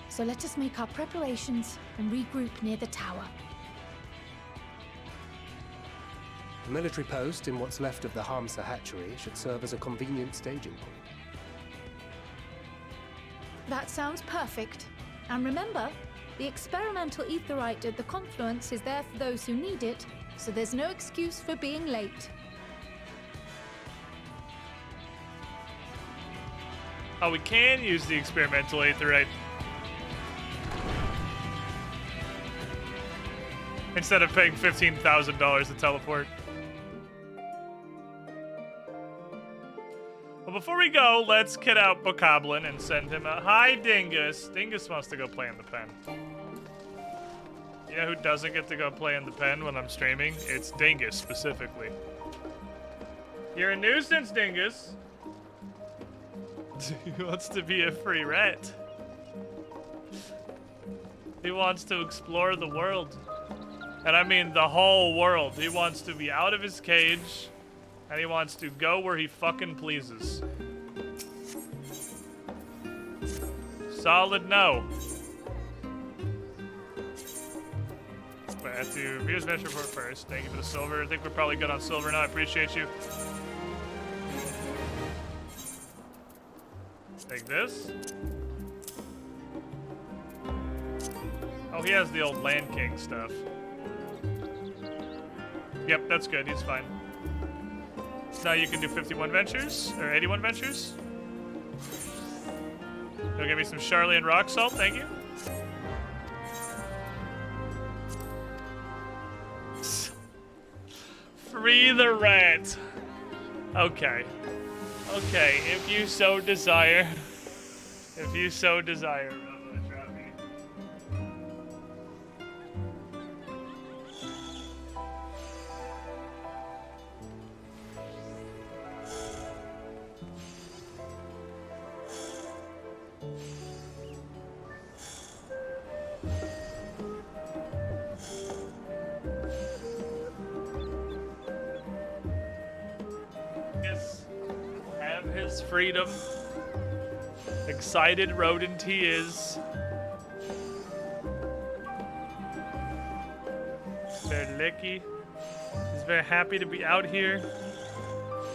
Speaker 5: so let us make our preparations and regroup near the tower.
Speaker 8: The military post in what's left of the Hamsa hatchery should serve as a convenient staging point.
Speaker 5: That sounds perfect. And remember, the experimental aetherite at the confluence is there for those who need it, so there's no excuse for being late.
Speaker 2: Oh, we can use the experimental aetherite. Instead of paying $15,000 to teleport. Well, before we go, let's kit out Bokoblin and send him a... Hi, Dingus. Dingus wants to go play in the pen. You know who doesn't get to go play in the pen when I'm streaming? It's Dingus, specifically. You're a nuisance, Dingus. He wants to be a free rat. He wants to explore the world. And I mean the whole world. He wants to be out of his cage, and he wants to go where he fucking pleases. Solid no. But I have to review his venture report first. Thank you for the silver. I think we're probably good on silver now. I appreciate you. Take this. Oh, he has the old Land King stuff. Yep, that's good. He's fine. Now you can do 51 ventures, or 81 ventures. You'll give me some Charlian rock salt, thank you. Free the rat. Okay. Okay, if you so desire. If you so desire. I'm gonna drop me. Yes. Have his freedom. Excited rodent he is. Very licky. He's very happy to be out here.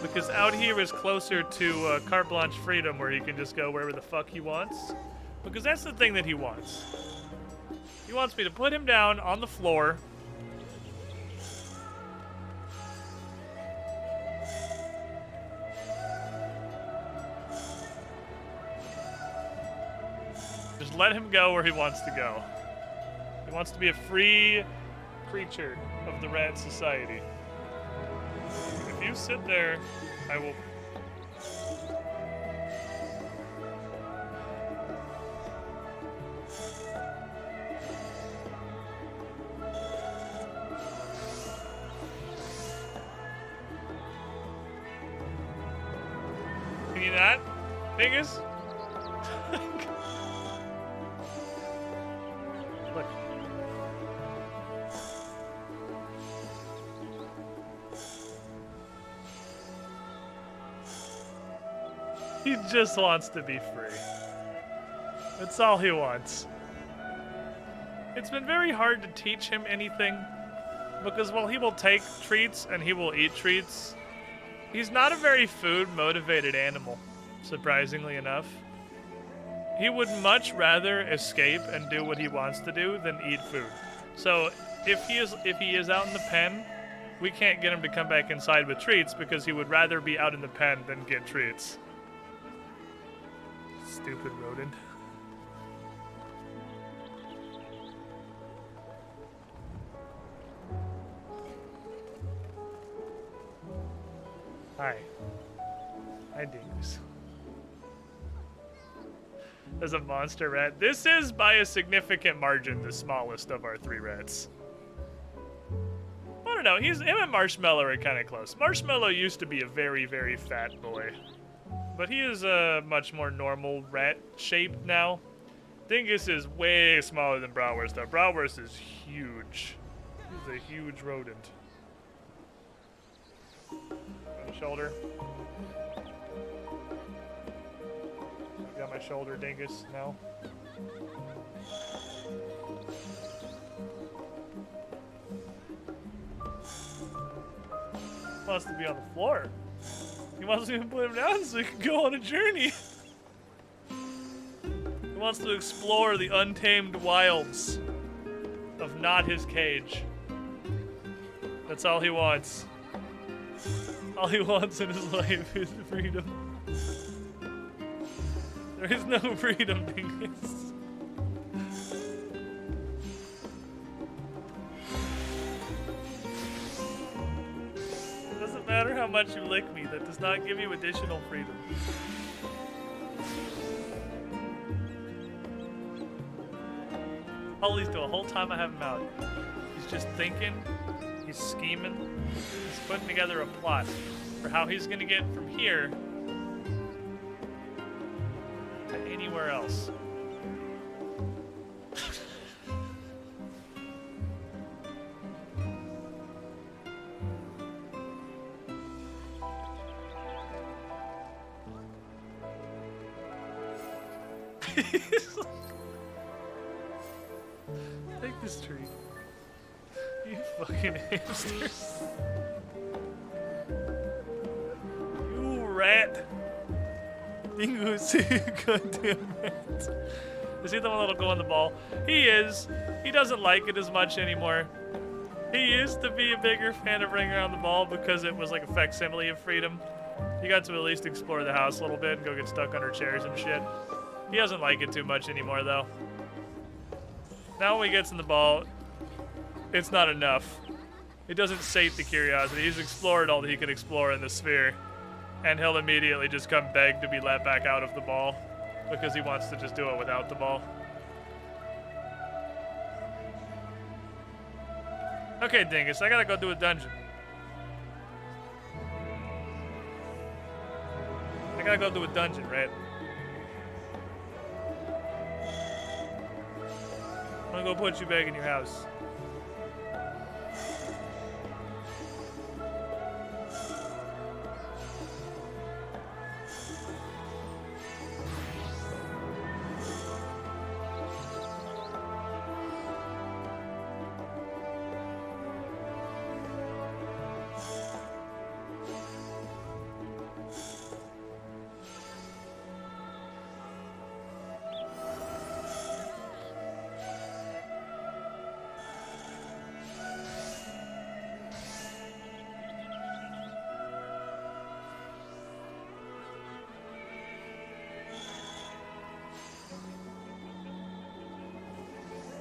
Speaker 2: Because out here is closer to carte blanche freedom where he can just go wherever the fuck he wants. Because that's the thing that he wants. He wants me to put him down on the floor. Just let him go where he wants to go. He wants to be a free creature of the rat society. If you sit there, I will... Can you not? Dingus? Look. He just wants to be free. That's all he wants. It's been very hard to teach him anything because while he will take treats and he will eat treats, he's not a very food-motivated animal, surprisingly enough. He would much rather escape and do what he wants to do than eat food. So if he is out in the pen, we can't get him to come back inside with treats because he would rather be out in the pen than get treats. Stupid rodent. Hi. Hi, Dingus. As a monster rat, this is by a significant margin the smallest of our 3 rats. I don't know, him and Marshmallow are kind of close. Marshmallow used to be a very, very fat boy. But he is a much more normal rat shape now. Dingus is way smaller than Bratwurst though. Bratwurst is huge. He's a huge rodent. On the shoulder. Got my shoulder, Dingus, now. Wants to be on the floor. He wants me to put him down so he can go on a journey. He wants to explore the untamed wilds of not his cage. That's all he wants. All he wants in his life is freedom. There is no freedom, Dingus. It doesn't matter how much you lick me, that does not give you additional freedom. All he's doing the whole time I have him out, he's just thinking, he's scheming, he's putting together a plot for how he's gonna get from here to anywhere else. Take this tree. You fucking hamsters. You rat. Dingus, you goddamn rat. Is he the one that'll go on the ball? He is. He doesn't like it as much anymore. He used to be a bigger fan of Ring Around the Ball because it was like a facsimile of freedom. He got to at least explore the house a little bit and go get stuck under chairs and shit. He doesn't like it too much anymore, though. Now when he gets in the ball, it's not enough. It doesn't sate the curiosity. He's explored all that he can explore in the sphere. And he'll immediately just come beg to be let back out of the ball because he wants to just do it without the ball. Okay, Dingus, I gotta go do a dungeon. I gotta go do a dungeon, right? I'm gonna go put you back in your house.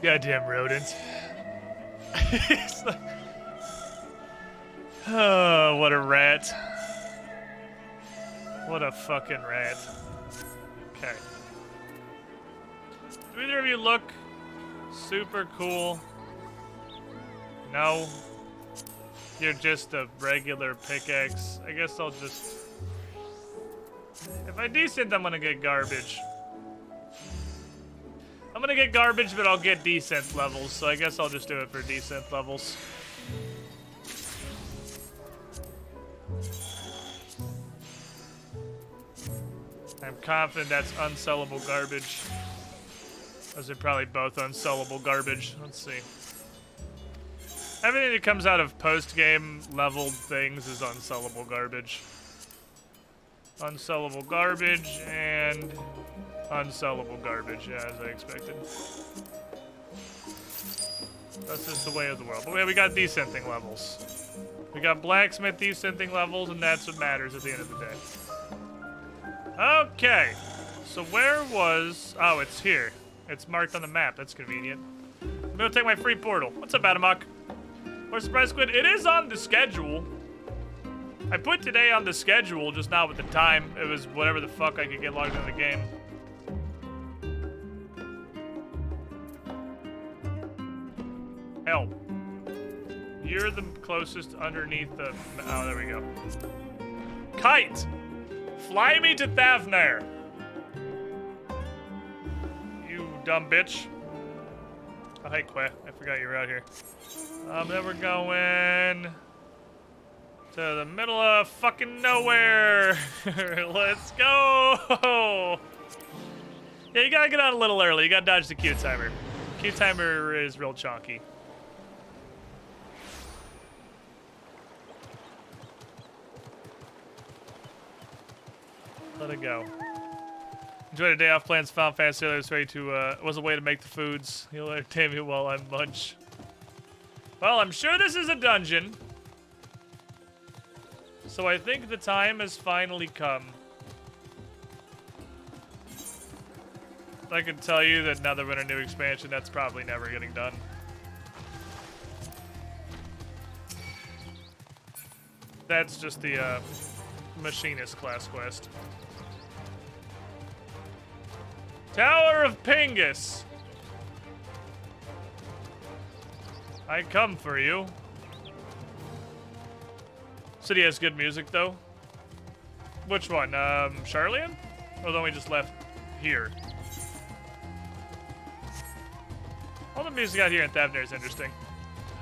Speaker 2: Goddamn rodent. It's like, oh, what a rat. What a fucking rat. Okay. Do either of you look super cool? No. You're just a regular pickaxe. I guess I'll just... If I decent, I'm gonna get garbage. I'm gonna get garbage, but I'll get decent levels, so I guess I'll just do it for decent levels. I'm confident that's unsellable garbage. Those are probably both unsellable garbage. Let's see. Everything that comes out of post-game leveled things is unsellable garbage. Unsellable garbage and unsellable garbage, yeah, as I expected. That's just the way of the world. But we got descenting levels. We got blacksmith descenting levels, and that's what matters at the end of the day. Okay. So where was... Oh, it's here. It's marked on the map. That's convenient. I'm gonna take my free portal. What's up, Adamok? Or Surprise Squid? It is on the schedule. I put today on the schedule, just not with the time. It was whatever the fuck I could get logged into the game. Help. You're the closest underneath the... Oh, there we go. Kite! Fly me to Thavnair! You dumb bitch. Oh, hey, Queh. I forgot you were out here. Then we're going... to the middle of fucking nowhere. Let's go. Yeah, you gotta get out a little early. You gotta dodge the Q timer. Q timer is real chonky. Let it go. Enjoyed a day off. Plans found fast earlier. Was a way to make the foods. You'll entertain me while I munch. Well, I'm sure this is a dungeon. So I think the time has finally come. I can tell you that now that we're in a new expansion, that's probably never getting done. That's just the machinist class quest. Tower of Pingus. I come for you. City has good music, though. Which one? Charlian? Or the one we just left here? All the music out here in Thavnair is interesting.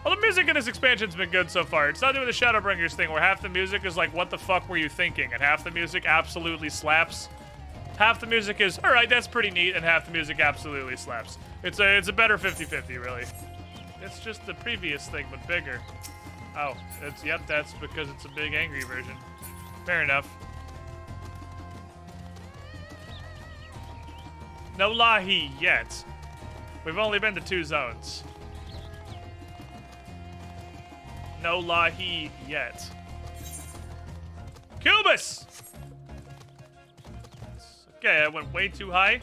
Speaker 2: All the music in this expansion's been good so far. It's not doing the Shadowbringers thing where half the music is like, what the fuck were you thinking? And half the music absolutely slaps. Half the music is, alright, that's pretty neat, and half the music absolutely slaps. It's a better 50-50, really. It's just the previous thing, but bigger. Oh, yep, that's because it's a big angry version. Fair enough. No Lahi yet. We've only been to 2 zones. No Lahi yet. Cubus! Okay, I went way too high.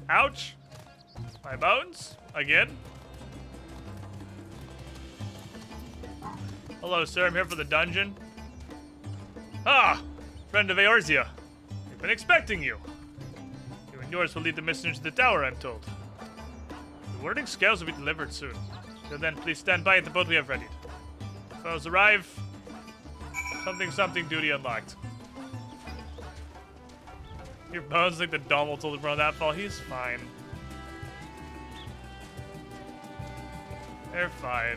Speaker 2: Ouch. My bones. Again. Hello, sir. I'm here for the dungeon. Ah! Friend of Eorzea. We've been expecting you. You and yours will lead the messenger to the tower, I'm told. The wording scales will be delivered soon. Till then, please stand by at the boat we have readied. Foes arrive. Something duty unlocked. Your bones like the Dommel told him around that fall. He's fine. They're fine.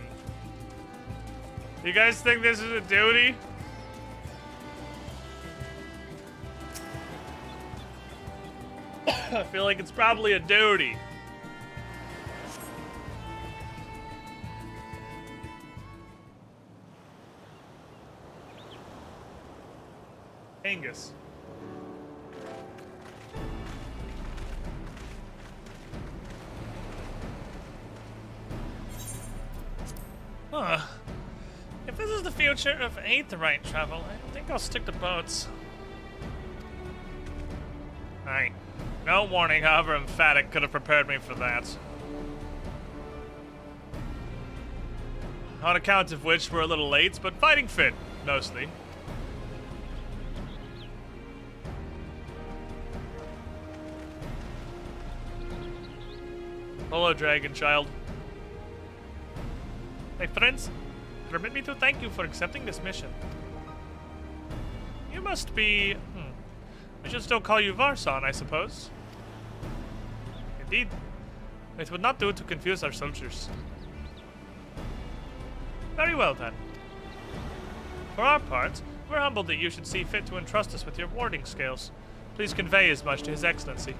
Speaker 2: You guys think this is a duty? I feel like it's probably a duty. Angus. Huh. If this is the future of aetheryte travel, I think I'll stick to boats. Alright. No warning, however emphatic, could have prepared me for that. On account of which, we're a little late, but fighting fit, mostly. Hello, Dragon Child. My friends, permit me to thank you for accepting this mission. You must be... I should still call you Varson, I suppose. Indeed. It would not do to confuse our soldiers. Very well, then. For our part, we're humbled that you should see fit to entrust us with your warding skills. Please convey as much to His Excellency.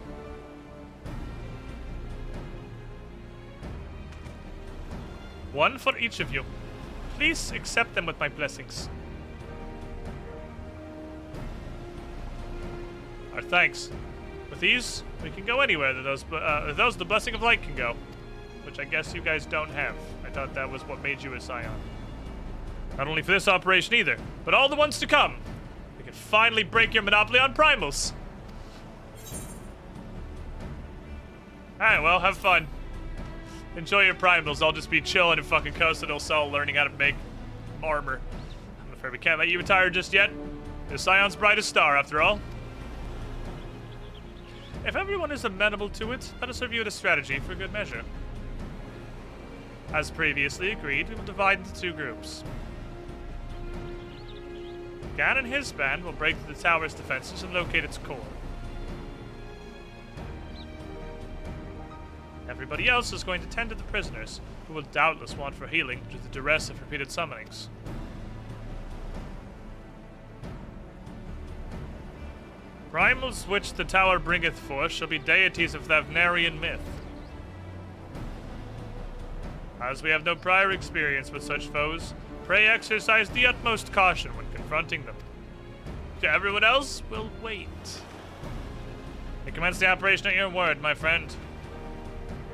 Speaker 2: One for each of you. Please accept them with my blessings. Our thanks. With these, we can go anywhere that those the blessing of light can go. Which I guess you guys don't have. I thought that was what made you a scion. Not only for this operation either, but all the ones to come. We can finally break your monopoly on primals. Alright, well, have fun. Enjoy your primals. I'll just be chilling in fucking Costa del Sol learning how to make armor. I'm afraid we can't let you retire just yet. You're Scion's brightest star, after all. If everyone is amenable to it, let us review the strategy for good measure. As previously agreed, we will divide into two groups. Gan and his band will break through the tower's defenses and locate its core. Everybody else is going to tend to the prisoners, who will doubtless want for healing due to the duress of repeated summonings. Primals which the tower bringeth forth shall be deities of Thavnarian myth. As we have no prior experience with such foes, pray exercise the utmost caution when confronting them. To everyone else, we'll wait. We commence the operation at your word, my friend.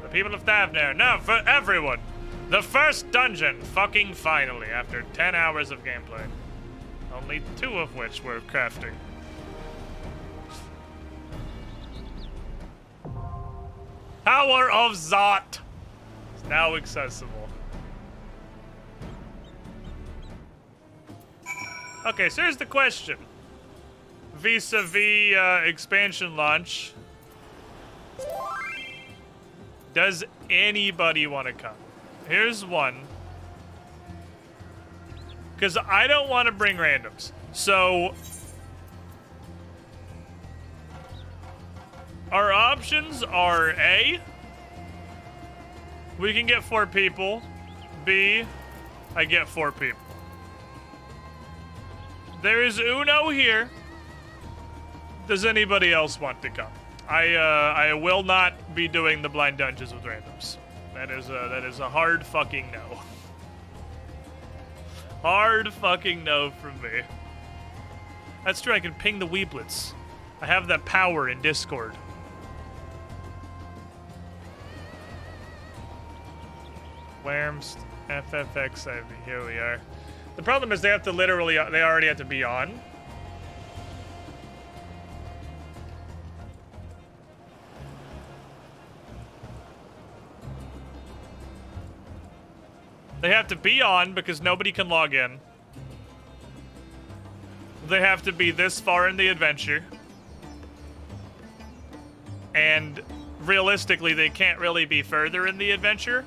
Speaker 2: The people of Thavnar, no, for everyone! The first dungeon, fucking finally, after 10 hours of gameplay. Only 2 of which were crafting. Tower of Zot is now accessible. Okay, so here's the question. Vis-a-vis expansion launch. Does anybody want to come? Here's one. Because I don't want to bring randoms. So our options are A, we can get 4 people. B, I get 4 people. There is Uno here. Does anybody else want to come? I will not be doing the blind dungeons with randoms. That is a hard fucking no. Hard fucking no from me. That's true, I can ping the Weeblets. I have that power in Discord. Worms, FFXIV, here we are. The problem is they have to literally, they already have to be on. They have to be on because nobody can log in. They have to be this far in the adventure. And realistically, they can't really be further in the adventure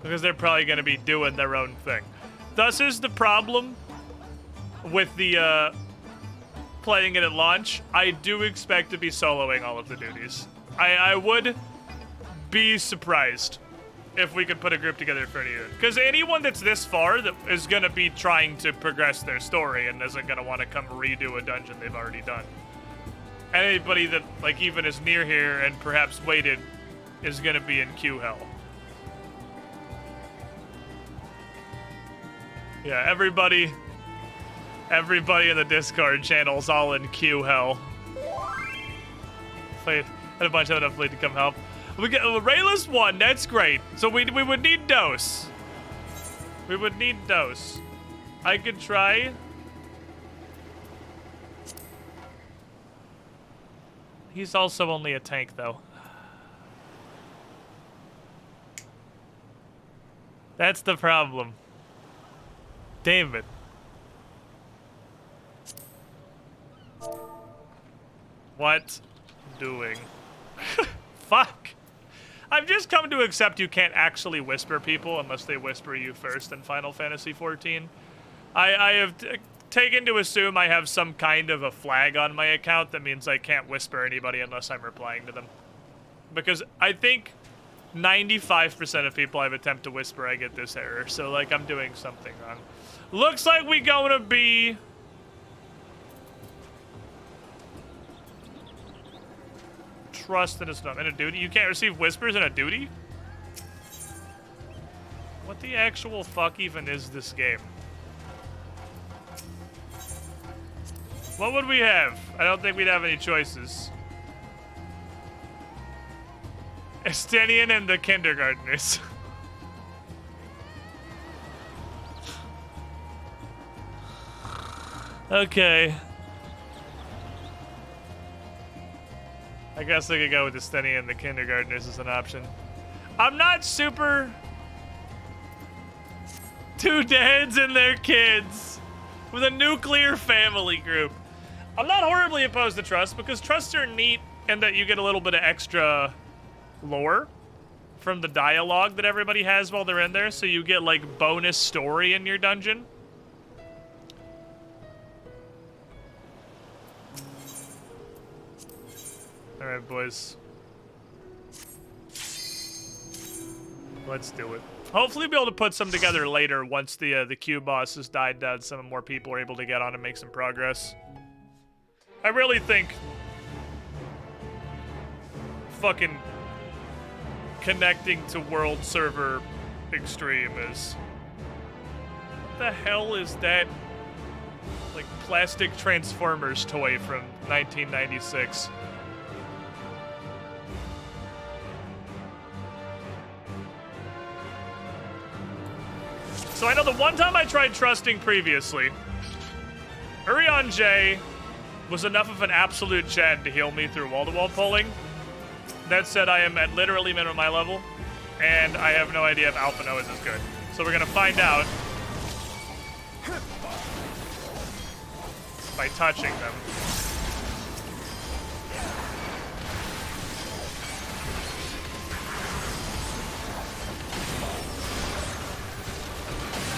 Speaker 2: because they're probably going to be doing their own thing. Thus is the problem with the playing it at launch. I do expect to be soloing all of the duties. I would be surprised if we could put a group together for any of it. Because anyone that's this far that is going to be trying to progress their story and isn't going to want to come redo a dungeon they've already done. Anybody that, like, even is near here and perhaps waited is going to be in queue hell. Yeah, everybody in the Discord channel's all in queue hell. Had a bunch of enough fleet to come help. We get Rayless 1, that's great. So we would need Dose. We would need Dose. I could try. He's also only a tank, though. That's the problem. Damn it. What? Doing? Fuck. I've just come to accept you can't actually whisper people unless they whisper you first in Final Fantasy XIV. I have taken to assume I have some kind of a flag on my account that means I can't whisper anybody unless I'm replying to them. Because I think 95% of people I've attempted to whisper, I get this error. So, like, I'm doing something wrong. Looks like we gonna be... Trust in a duty? You can't receive whispers in a duty? What the actual fuck even is this game? What would we have? I don't think we'd have any choices. Estenian and the kindergartners. Okay. I guess I could go with Estenian and the kindergartners as an option. I'm not super... Two dads and their kids with a nuclear family group. I'm not horribly opposed to trusts because trusts are neat and that you get a little bit of extra lore from the dialogue that everybody has while they're in there, so you get like bonus story in your dungeon. Alright, boys. Let's do it. Hopefully we'll be able to put some together later once the Q boss has died down, some more people are able to get on and make some progress. I really think fucking connecting to World Server Extreme is... What the hell is that, like, plastic Transformers toy from 1996? So I know the one time I tried trusting previously, Urion J was enough of an absolute Chad to heal me through wall-to-wall pulling. That said, I am at literally minimum my level, and I have no idea if Alpha Noah is as good. So we're gonna find out by touching them.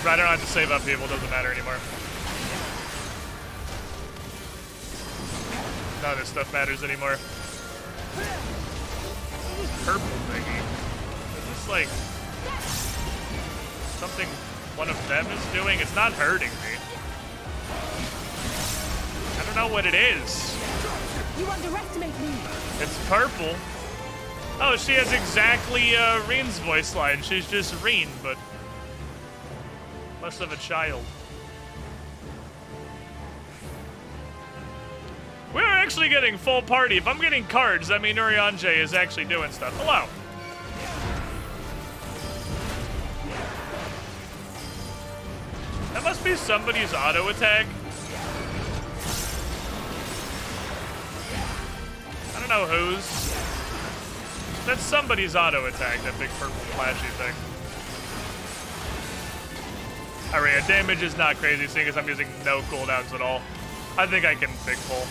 Speaker 2: I don't have to save up people, doesn't matter anymore. None of this stuff matters anymore. This purple thingy. Is this like something one of them is doing? It's not hurting me. I don't know what it is.
Speaker 10: You underestimate me.
Speaker 2: It's purple. Oh, she has exactly Reen's voice line. She's just Reen, but less of a child. We're actually getting full party. If I'm getting cards, that means Urion J is actually doing stuff. Hello. That must be somebody's auto attack. I don't know whose. That's somebody's auto attack, that big purple flashy thing. Alright, damage is not crazy, seeing as I'm using no cooldowns at all. I think I can big pull.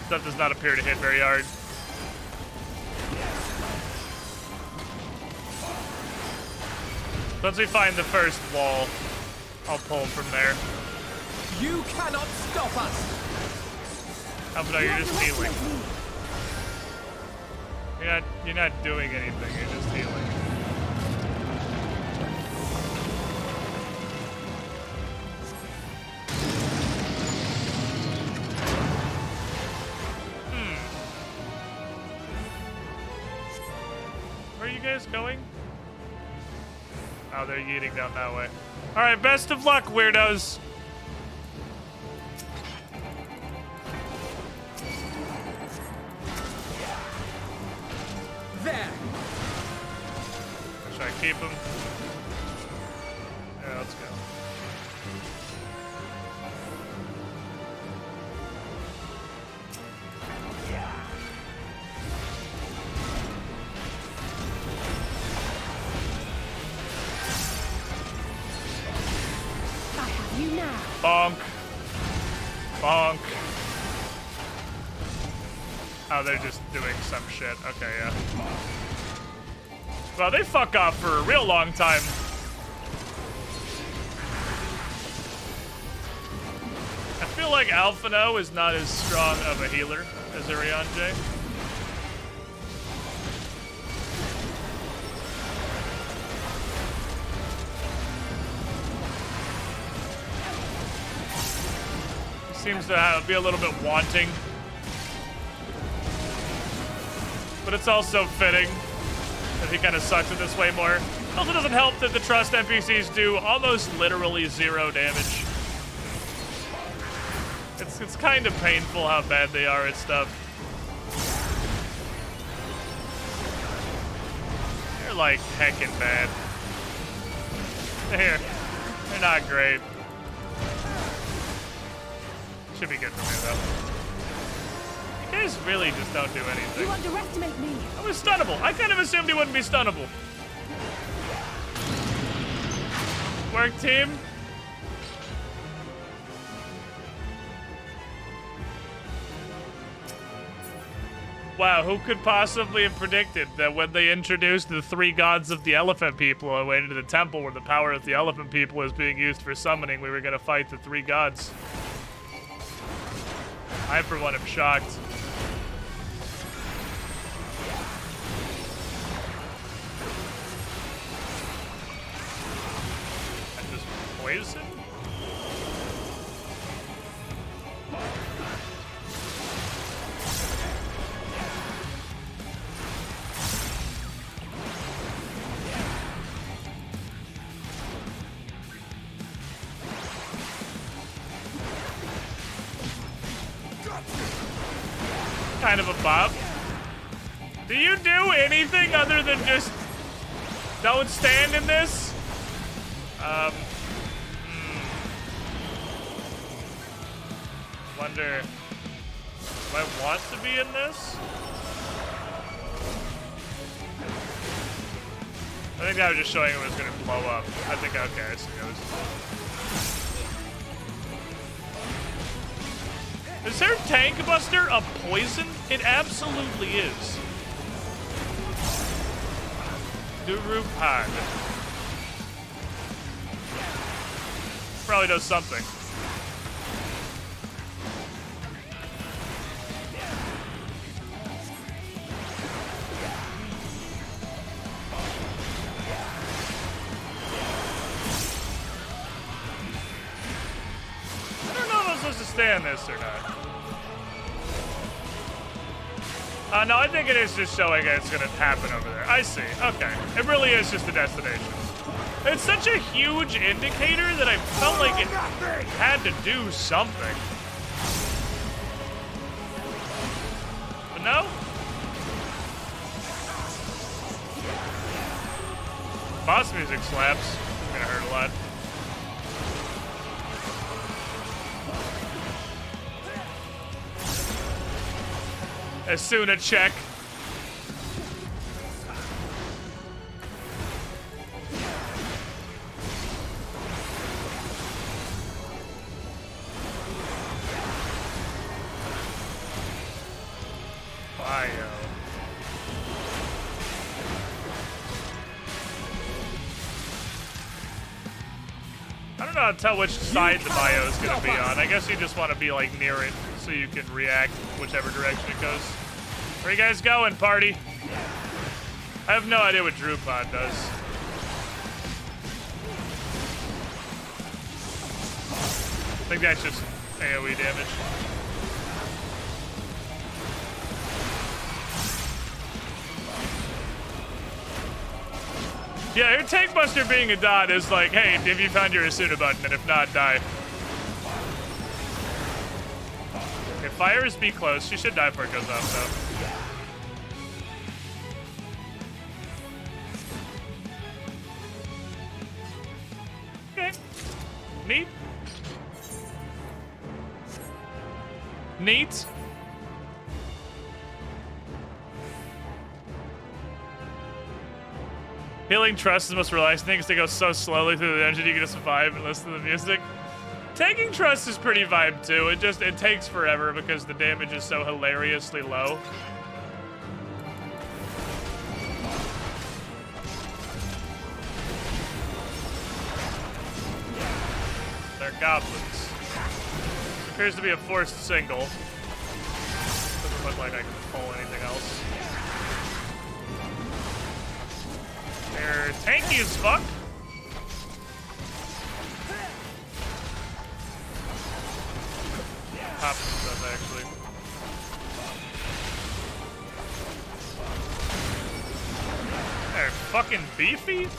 Speaker 2: Stuff does not appear to hit very hard. Once we find the first wall, I'll pull from there.
Speaker 6: You cannot stop us!
Speaker 2: Oh, no, you're just healing. You're not doing anything, you're just healing. Where are you guys going? Oh, they're yeeting down that way. Alright, best of luck, weirdos!
Speaker 6: There!
Speaker 2: Should I keep him? Yeah, let's go. Bonk. Bonk. Oh, they're just doing some shit. Okay, yeah. Well, they fuck off for a real long time. I feel like Alphino is not as strong of a healer as Urianger. He seems to be a little bit wanting. But it's also fitting that he kind of sucks it this way more. It also doesn't help that the trust NPCs do almost literally 0 damage. It's kind of painful how bad they are at stuff. They're like heckin' bad. They're not great. Should be good for me though. You guys really just don't do anything.
Speaker 10: You underestimate me.
Speaker 2: I was stunnable. I kind of assumed he wouldn't be stunnable. Work, team. Wow, who could possibly have predicted that when they introduced the 3 gods of the elephant people and went into the temple where the power of the elephant people was being used for summoning, we were going to fight the 3 gods? I, for one, am shocked. And just poison? Kind of a bob. Do you do anything other than just don't stand in this? Wonder, do I want to be in this? I think I was just showing it was going to blow up. I think, okay, I see those. Is their tank buster a poison? It absolutely is. Durupad. Probably does something. I don't know if I'm supposed to stay on this or not. No, I think it is just showing it's going to happen over there. I see. Okay. It really is just a destination. It's such a huge indicator that I felt like it had to do something. But no? Boss music slaps. It's going to hurt a lot. Asuna check. Bio. I don't know how to tell which side the bio is going to be on. I guess you just want to be like near it so you can react whichever direction it goes. Where you guys going, party? I have no idea what Drupod does. I think that's just AoE damage. Yeah, your Tank Buster being a dot is like, hey, if you found your Asuna button, and if not, die. Okay, fires be close. She should die before it goes off, though. Okay. Neat. Neat. Healing Trust is the most relaxing thing because they go so slowly through the dungeon you can just survive and listen to the music. Taking trust is pretty vibe too. It takes forever because the damage is so hilariously low. They're goblins. Appears to be a forced single. Doesn't look like I can pull anything else. They're tanky as fuck. Pop some stuff, actually. They're fucking beefy?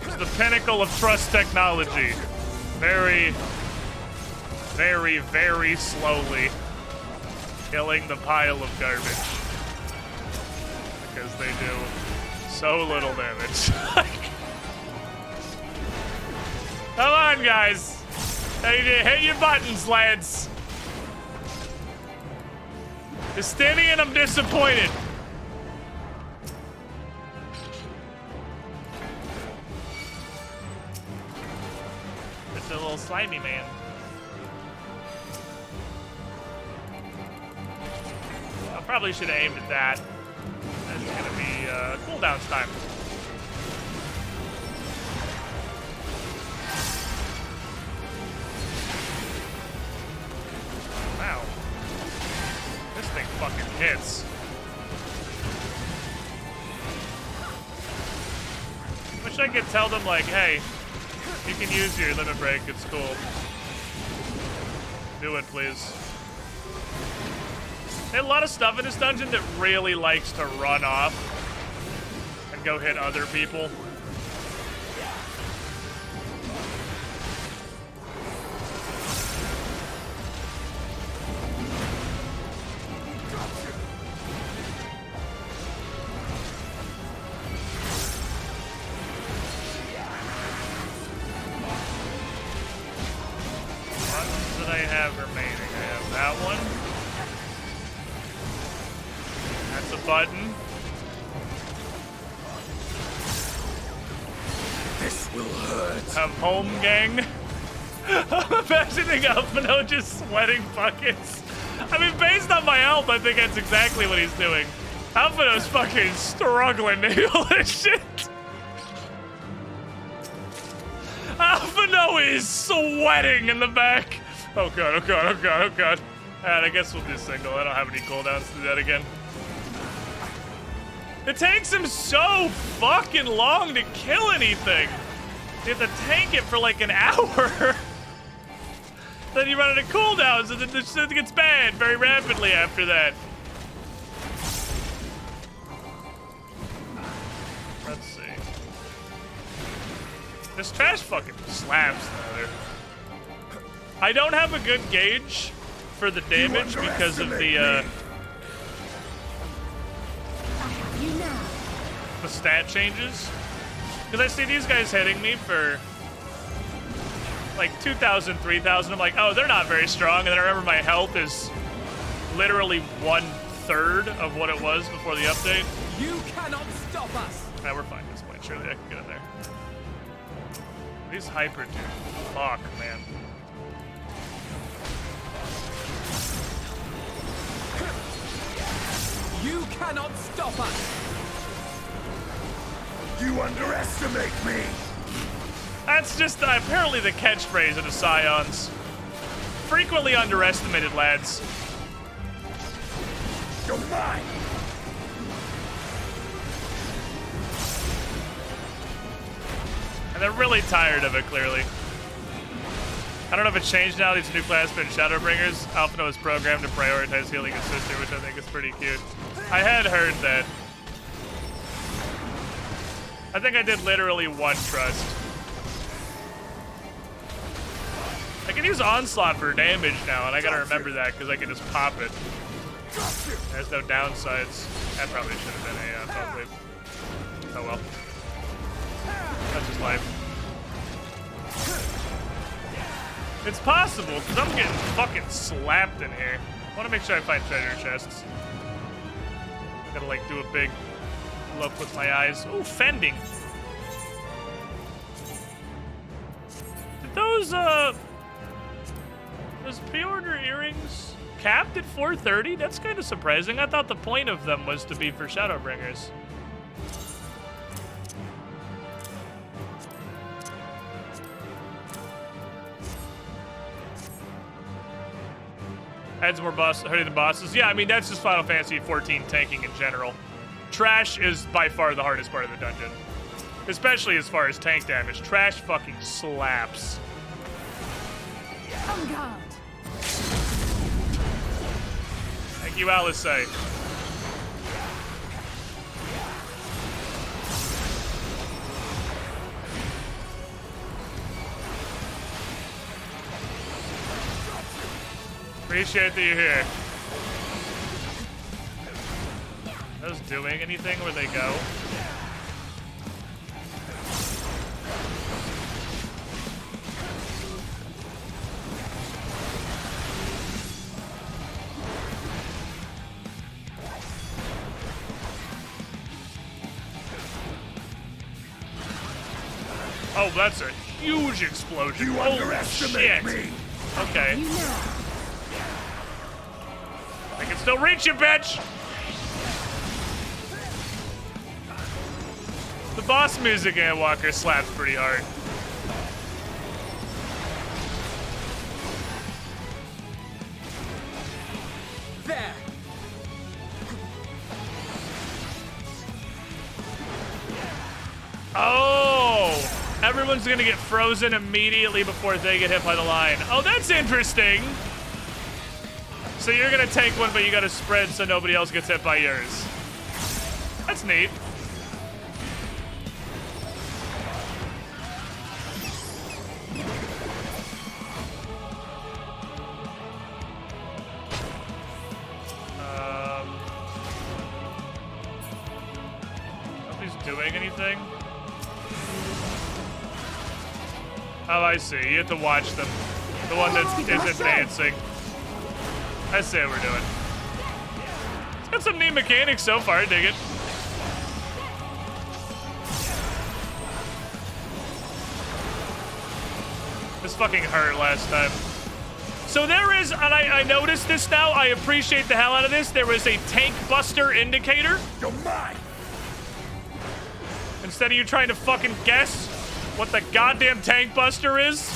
Speaker 2: It's the pinnacle of trust technology. Very, very, very slowly killing the pile of garbage. Because they do so little damage. Come on, guys. Hit your buttons, lads. Justinian, I'm disappointed. It's a little slimy man. I probably should have aimed at that. That's gonna be cooldown time. Wow. This thing fucking hits. Wish I could tell them, like, hey, you can use your limit break, it's cool. Do it, please. There's a lot of stuff in this dungeon that really likes to run off and go hit other people. Button.
Speaker 7: This will hurt.
Speaker 2: Have home gang. I'm imagining Alphino just sweating buckets. I mean, based on my health, I think that's exactly what he's doing. Alphino's fucking struggling to heal this shit. Alphino is sweating in the back. Oh god, oh god, oh god, oh god. Alright, I guess we'll do single. I don't have any cooldowns to do that again. It takes him so fucking long to kill anything. You have to tank it for like an hour. Then you run into cooldowns and then the shit gets bad very rapidly after that. Let's see. This trash fucking slaps though. I don't have a good gauge for the damage because of the stat changes. Because I see these guys hitting me for like 2,000, 3,000. I'm like, oh, they're not very strong. And then I remember my health is literally 1/3 of what it was before the update.
Speaker 6: You cannot stop us.
Speaker 2: Nah, we're fine at this point. Surely I can get in there. These hyper dude. Fuck, man.
Speaker 6: You cannot stop us.
Speaker 7: You underestimate me.
Speaker 2: That's just apparently the catchphrase of the Scions. Frequently underestimated, lads.
Speaker 7: You're mine.
Speaker 2: And they're really tired of it, clearly. I don't know if it's changed now. These new class been Shadowbringers. Alphino is programmed to prioritize healing his sister, which I think is pretty cute. I had heard that. I think I did literally one trust. I can use Onslaught for damage now, and I gotta remember that because I can just pop it. There's no downsides. That probably should have been a top leap. Oh well. That's just life. It's possible, because I'm getting fucking slapped in here. I want to make sure I find treasure chests. Gotta like do a big look with my eyes. Ooh, fending. those pre-order earrings capped at 430? That's kind of surprising. I thought the point of them was to be for Shadowbringers. Adds more hurting the bosses. Yeah, I mean, that's just Final Fantasy XIV tanking in general. Trash is by far the hardest part of the dungeon. Especially as far as tank damage. Trash fucking slaps.
Speaker 10: On guard.
Speaker 2: Thank you, Alice. Appreciate that you're here. Are those doing anything where they go? Oh, that's a huge explosion.
Speaker 4: You underestimate me.
Speaker 2: Okay. I can still reach you, bitch! The boss music in Walker slaps pretty hard.
Speaker 6: There!
Speaker 2: Oh! Everyone's gonna get frozen immediately before they get hit by the line. Oh, that's interesting! So you're gonna take one, but you gotta spread so nobody else gets hit by yours. That's neat. Nobody's doing anything. Oh, I see. You have to watch them. The one that isn't dancing. I see what we're doing. It's got some neat mechanics so far, dig it. This fucking hurt last time. So there is, and I noticed this now, I appreciate the hell out of this, there is a tank buster indicator.
Speaker 4: You're mine.
Speaker 2: Instead of you trying to fucking guess what the goddamn tank buster is.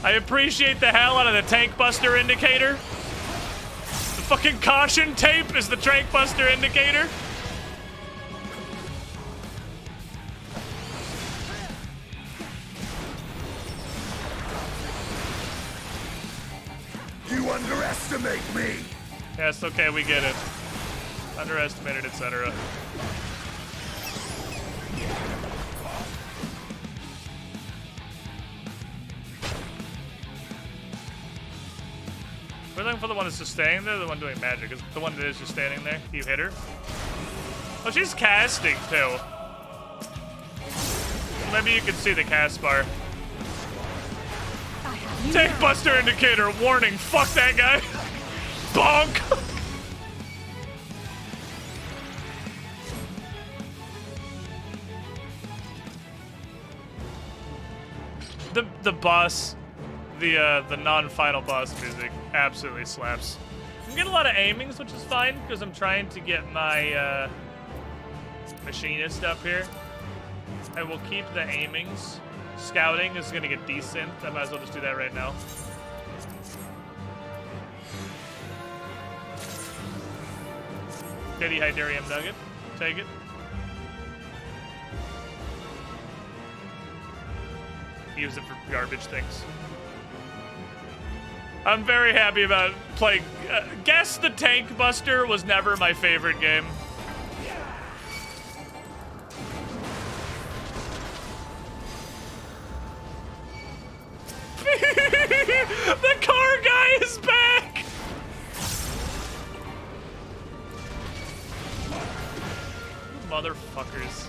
Speaker 2: I appreciate the hell out of the tank buster indicator. The fucking caution tape is the tank buster indicator.
Speaker 4: You underestimate me.
Speaker 2: Yes, okay, we get it. Underestimated, etc. We're looking for the one that's just standing there, the one doing magic. Is the one that is just standing there? You hit her? Oh, she's casting too. Maybe you can see the cast bar. Tank buster indicator, warning, fuck that guy. Bonk! The boss, the non-final boss music absolutely slaps. I'm getting a lot of aimings, which is fine, because I'm trying to get my machinist up here. I will keep the aimings. Scouting is gonna get decent. I might as well just do that right now. Kitty Hyderium Nugget. Take it. Use it for garbage things. I'm very happy about playing. Guess the Tank Buster was never my favorite game. The car guy is back! Motherfuckers.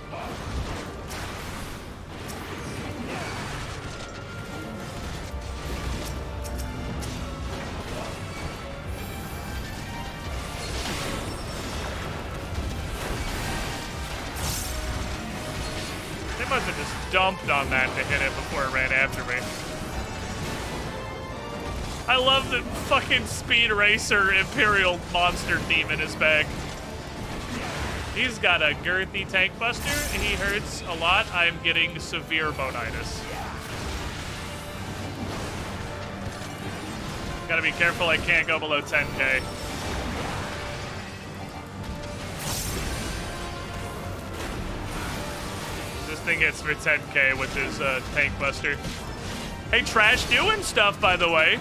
Speaker 2: They must have just dumped on that to hit it before it ran after me. I love the fucking Speed Racer Imperial monster theme in his bag. He's got a girthy tank buster. He hurts a lot. I'm getting severe bonitis. Gotta be careful, I can't go below 10k. This thing hits for 10k with his tank buster. Hey, Trash doing stuff, by the way.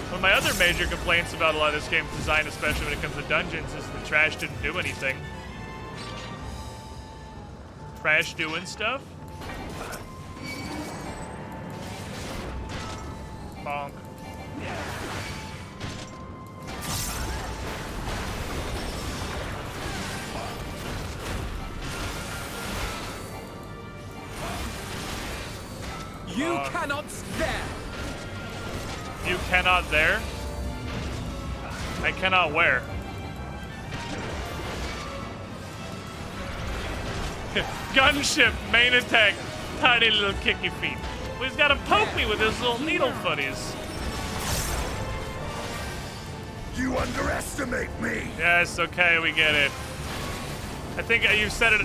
Speaker 2: One of my other major complaints about a lot of this game's design, especially when it comes to dungeons, is that Trash didn't do anything. Trash doing stuff? Bonk.
Speaker 6: You cannot there.
Speaker 2: You cannot there? I cannot where? Gunship, main attack, tiny little kicky feet. Well, he's gotta poke me with his little needle footies.
Speaker 11: You underestimate me!
Speaker 2: Yes, okay, we get it. I think you said it.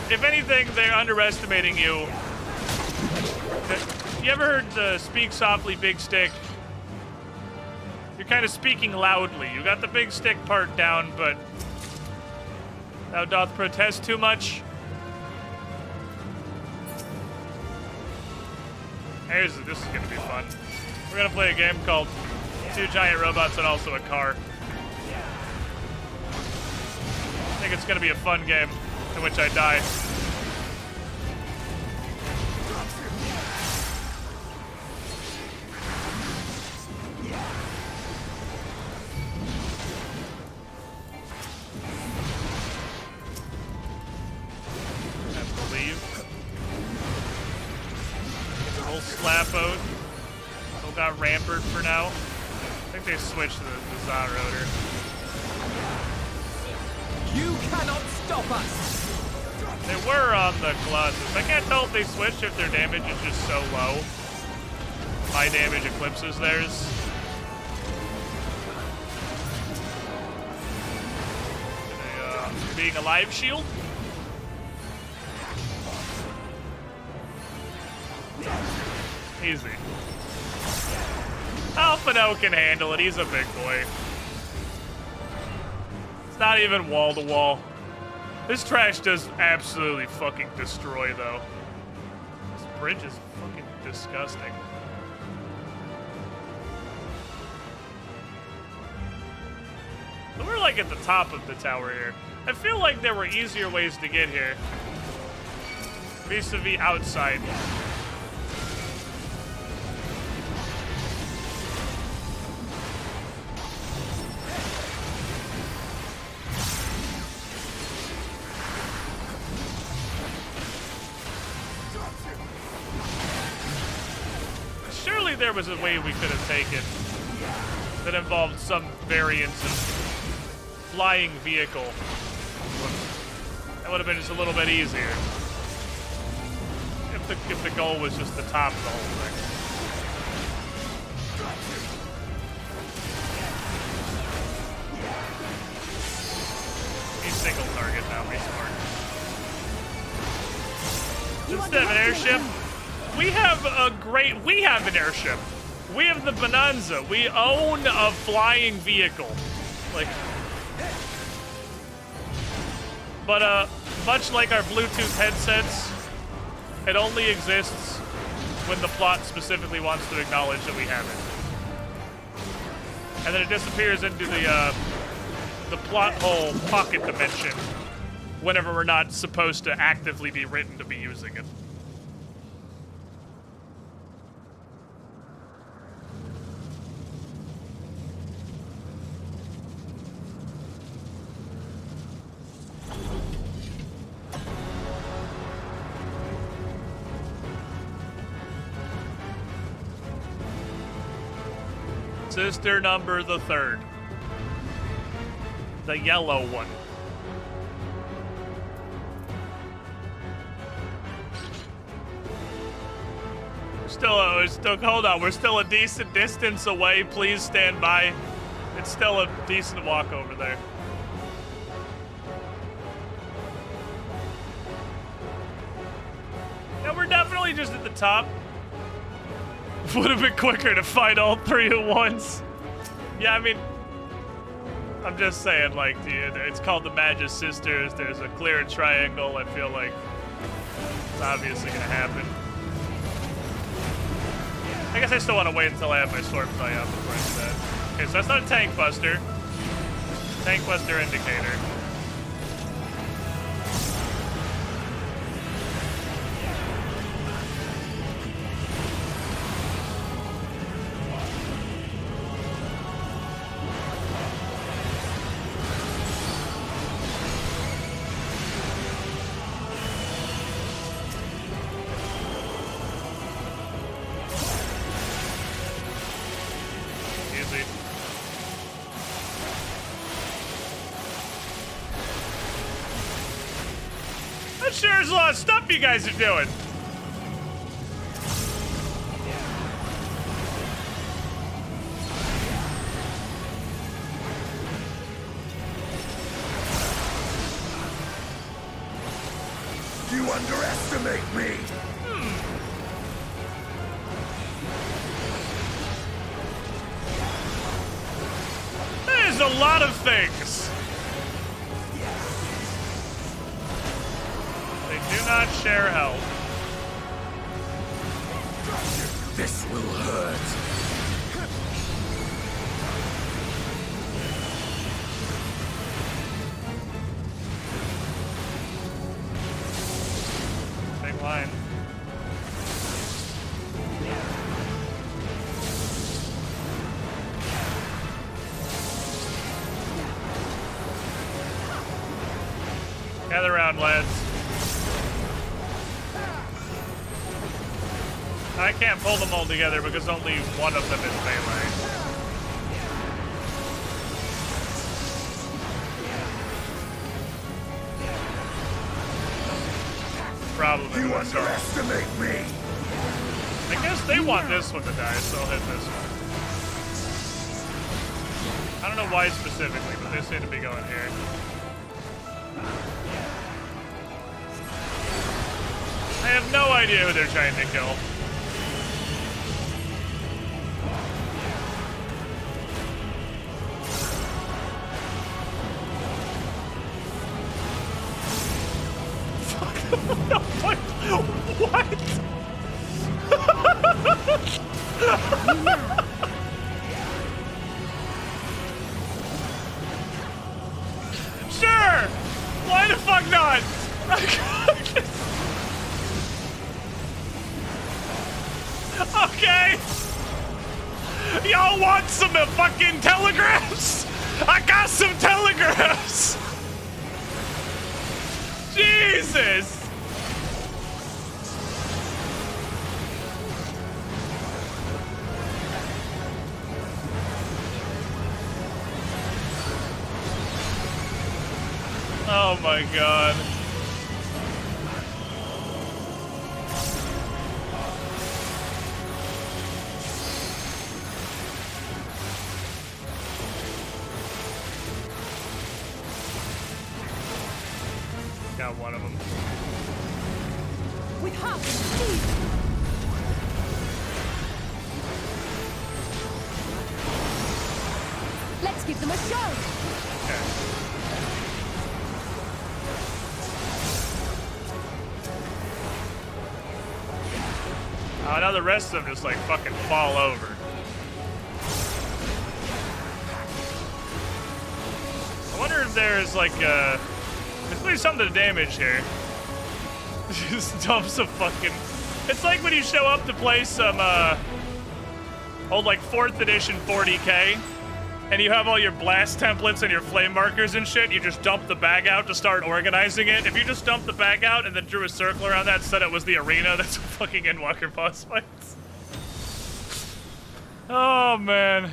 Speaker 2: If anything, they're underestimating you. You ever heard the speak softly, big stick? You're kind of speaking loudly. You got the big stick part down, but thou doth protest too much. This is gonna be fun. We're gonna play a game called Two Giant Robots and also a Car. I think it's gonna be a fun game in which I die. Slap-out. Still got Rampart for now. I think they switched to the Zah rotor.
Speaker 6: You cannot stop us!
Speaker 2: They were on the Colossus. I can't tell if they switched, if their damage is just so low. My damage eclipses theirs. Being a live shield? Easy. Alphino can handle it. He's a big boy. It's not even wall to wall. This Trash does absolutely fucking destroy, though. This bridge is fucking disgusting. So we're like at the top of the tower here. I feel like there were easier ways to get here. Vis-a-vis outside. Surely there was a way we could have taken that involved some variant of flying vehicle. That would have been just a little bit easier. If the goal was just the top of the whole thing. He's single target now, be smart. Instead of an airship, we have an airship. We have the Bonanza. We own a flying vehicle. But much like our Bluetooth headsets, it only exists when the plot specifically wants to acknowledge that we have it. And then it disappears into the plot hole pocket dimension whenever we're not supposed to actively be written to be using it. Sister number the third. The yellow one. we're still, hold on, we're still a decent distance away. Please stand by. It's still a decent walk over there. Yeah, we're definitely just at the top. Would have been quicker to fight all three at once. Yeah, I mean, I'm just saying, like, it's called the Magus Sisters. There's a clear triangle. I feel like it's obviously gonna happen. I guess I still want to wait until I have my sword play up before I do that. Okay, so that's not a tank buster. Tank buster indicator. Sure, there's a lot of stuff you guys are doing.
Speaker 11: You underestimate me.
Speaker 2: There's a lot of things. Do not share health.
Speaker 11: This will hurt.
Speaker 2: Big line. Gather around, lads. I can't pull them all together because only one of them is melee. Probably.
Speaker 11: You underestimate me.
Speaker 2: I guess they want this one to die, so I'll hit this one. I don't know why specifically, but they seem to be going here. I have no idea who they're trying to kill. What? Sure! Why the fuck not? Okay! Y'all want some fucking telegrams? I got some telegrams! Jesus! Oh my god. Got one of them.
Speaker 10: With half speed. Let's give them a show.
Speaker 2: Okay. Oh, now the rest of them just like fucking fall over. I wonder if there's like there's maybe something to damage here. Just dumps a fucking. It's like when you show up to play some old like 4th edition 40K, and you have all your blast templates and your flame markers and shit. You just dump the bag out to start organizing it. If you just dumped the bag out and then drew a circle around that, said it was the arena, that's what fucking Endwalker boss fights. Oh man.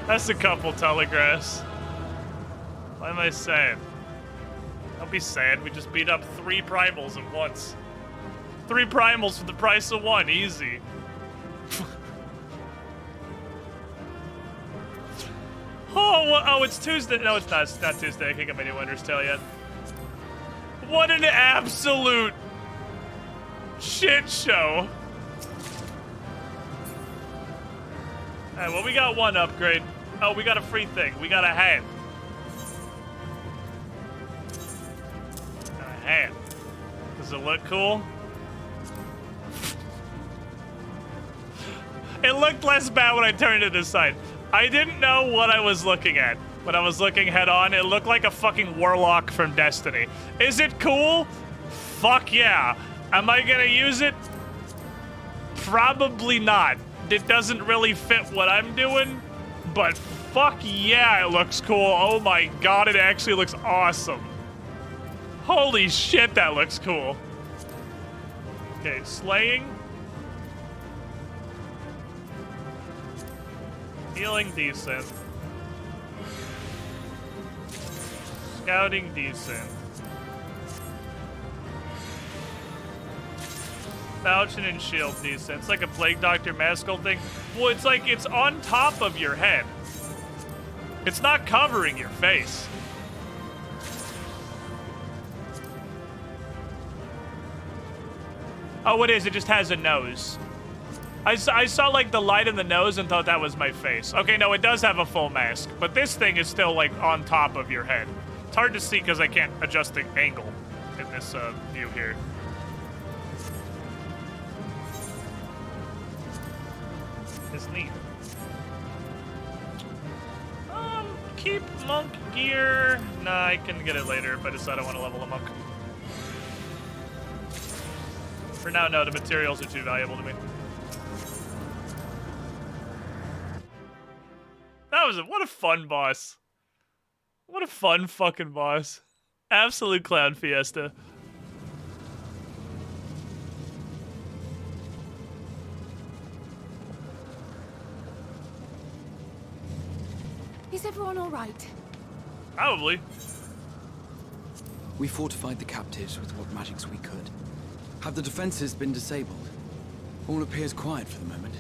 Speaker 2: That's a couple telegraphs. What am I saying? Don't be sad, we just beat up 3 primals at once. 3 primals for the price of 1, easy. Oh, it's Tuesday. No, it's not. It's not Tuesday. I can't get my new Winter's Tale yet. What an absolute shit show. Alright, well, we got 1 upgrade. Oh, we got a free thing. We got a hat. A hat. Does it look cool? It looked less bad when I turned it aside. I didn't know what I was looking at. When I was looking head on, it looked like a fucking warlock from Destiny. Is it cool? Fuck yeah. Am I gonna use it? Probably not. It doesn't really fit what I'm doing, but fuck yeah, it looks cool. Oh my god, it actually looks awesome. Holy shit, that looks cool. Okay, slaying. Healing decent. Scouting decent. Falchion and shield decent. It's like a Plague Doctor Maskell thing. Well, it's like it's on top of your head. It's not covering your face. Oh, it is. It just has a nose. I saw like the light in the nose and thought that was my face. Okay, no, it does have a full mask, but this thing is still like on top of your head. It's hard to see because I can't adjust the angle in this view here. It's neat. Keep monk gear. Nah, I can get it later if I decide I want to level a monk. For now, no, the materials are too valuable to me. What a fun boss. What a fun fucking boss. Absolute clown fiesta.
Speaker 5: Is everyone all right?
Speaker 2: Probably.
Speaker 9: We fortified the captives with what magics we could. Have the defenses been disabled? All appears quiet for the moment.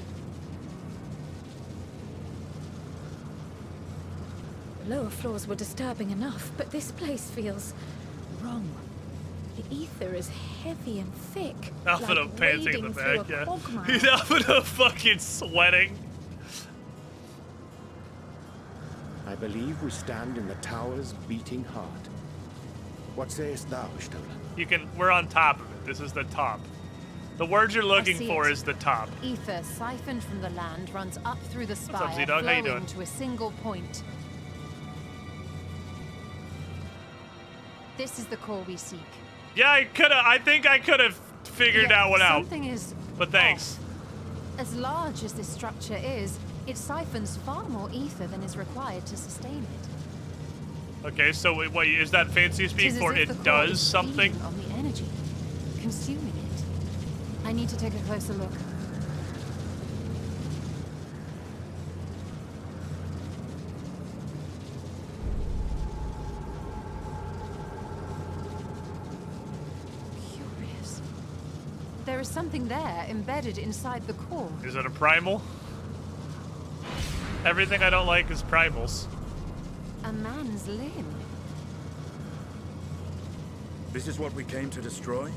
Speaker 5: Lower floors were disturbing enough, but this place feels wrong. The ether is heavy and thick.
Speaker 2: Alpha
Speaker 5: like
Speaker 2: panting in the
Speaker 5: wading
Speaker 2: back,
Speaker 5: through a
Speaker 2: yeah.
Speaker 5: quagmire.
Speaker 2: He's Alpha fucking sweating.
Speaker 7: I believe we stand in the tower's beating heart. What sayest thou, Stola?
Speaker 2: We're on top of it. This is the top. The word you're looking for is the top.
Speaker 3: Ether siphoned from the land runs up through the spire,
Speaker 2: What's up, Z-Dog? How you doing?
Speaker 3: flowing to a single point. This is the core we seek.
Speaker 2: Yeah, I think I could have figured that one out.
Speaker 3: Something is
Speaker 2: But thanks.
Speaker 3: off. As large as this structure is, it siphons far more ether than is required to sustain it.
Speaker 2: Okay, so what is that fancy speak for? It does something?
Speaker 3: On the energy, consuming it. I need to take a closer look. Curious. There is something there embedded inside the core.
Speaker 2: Is it a primal? Everything I don't like is primals.
Speaker 3: A man's limb.
Speaker 11: This is what we came to destroy?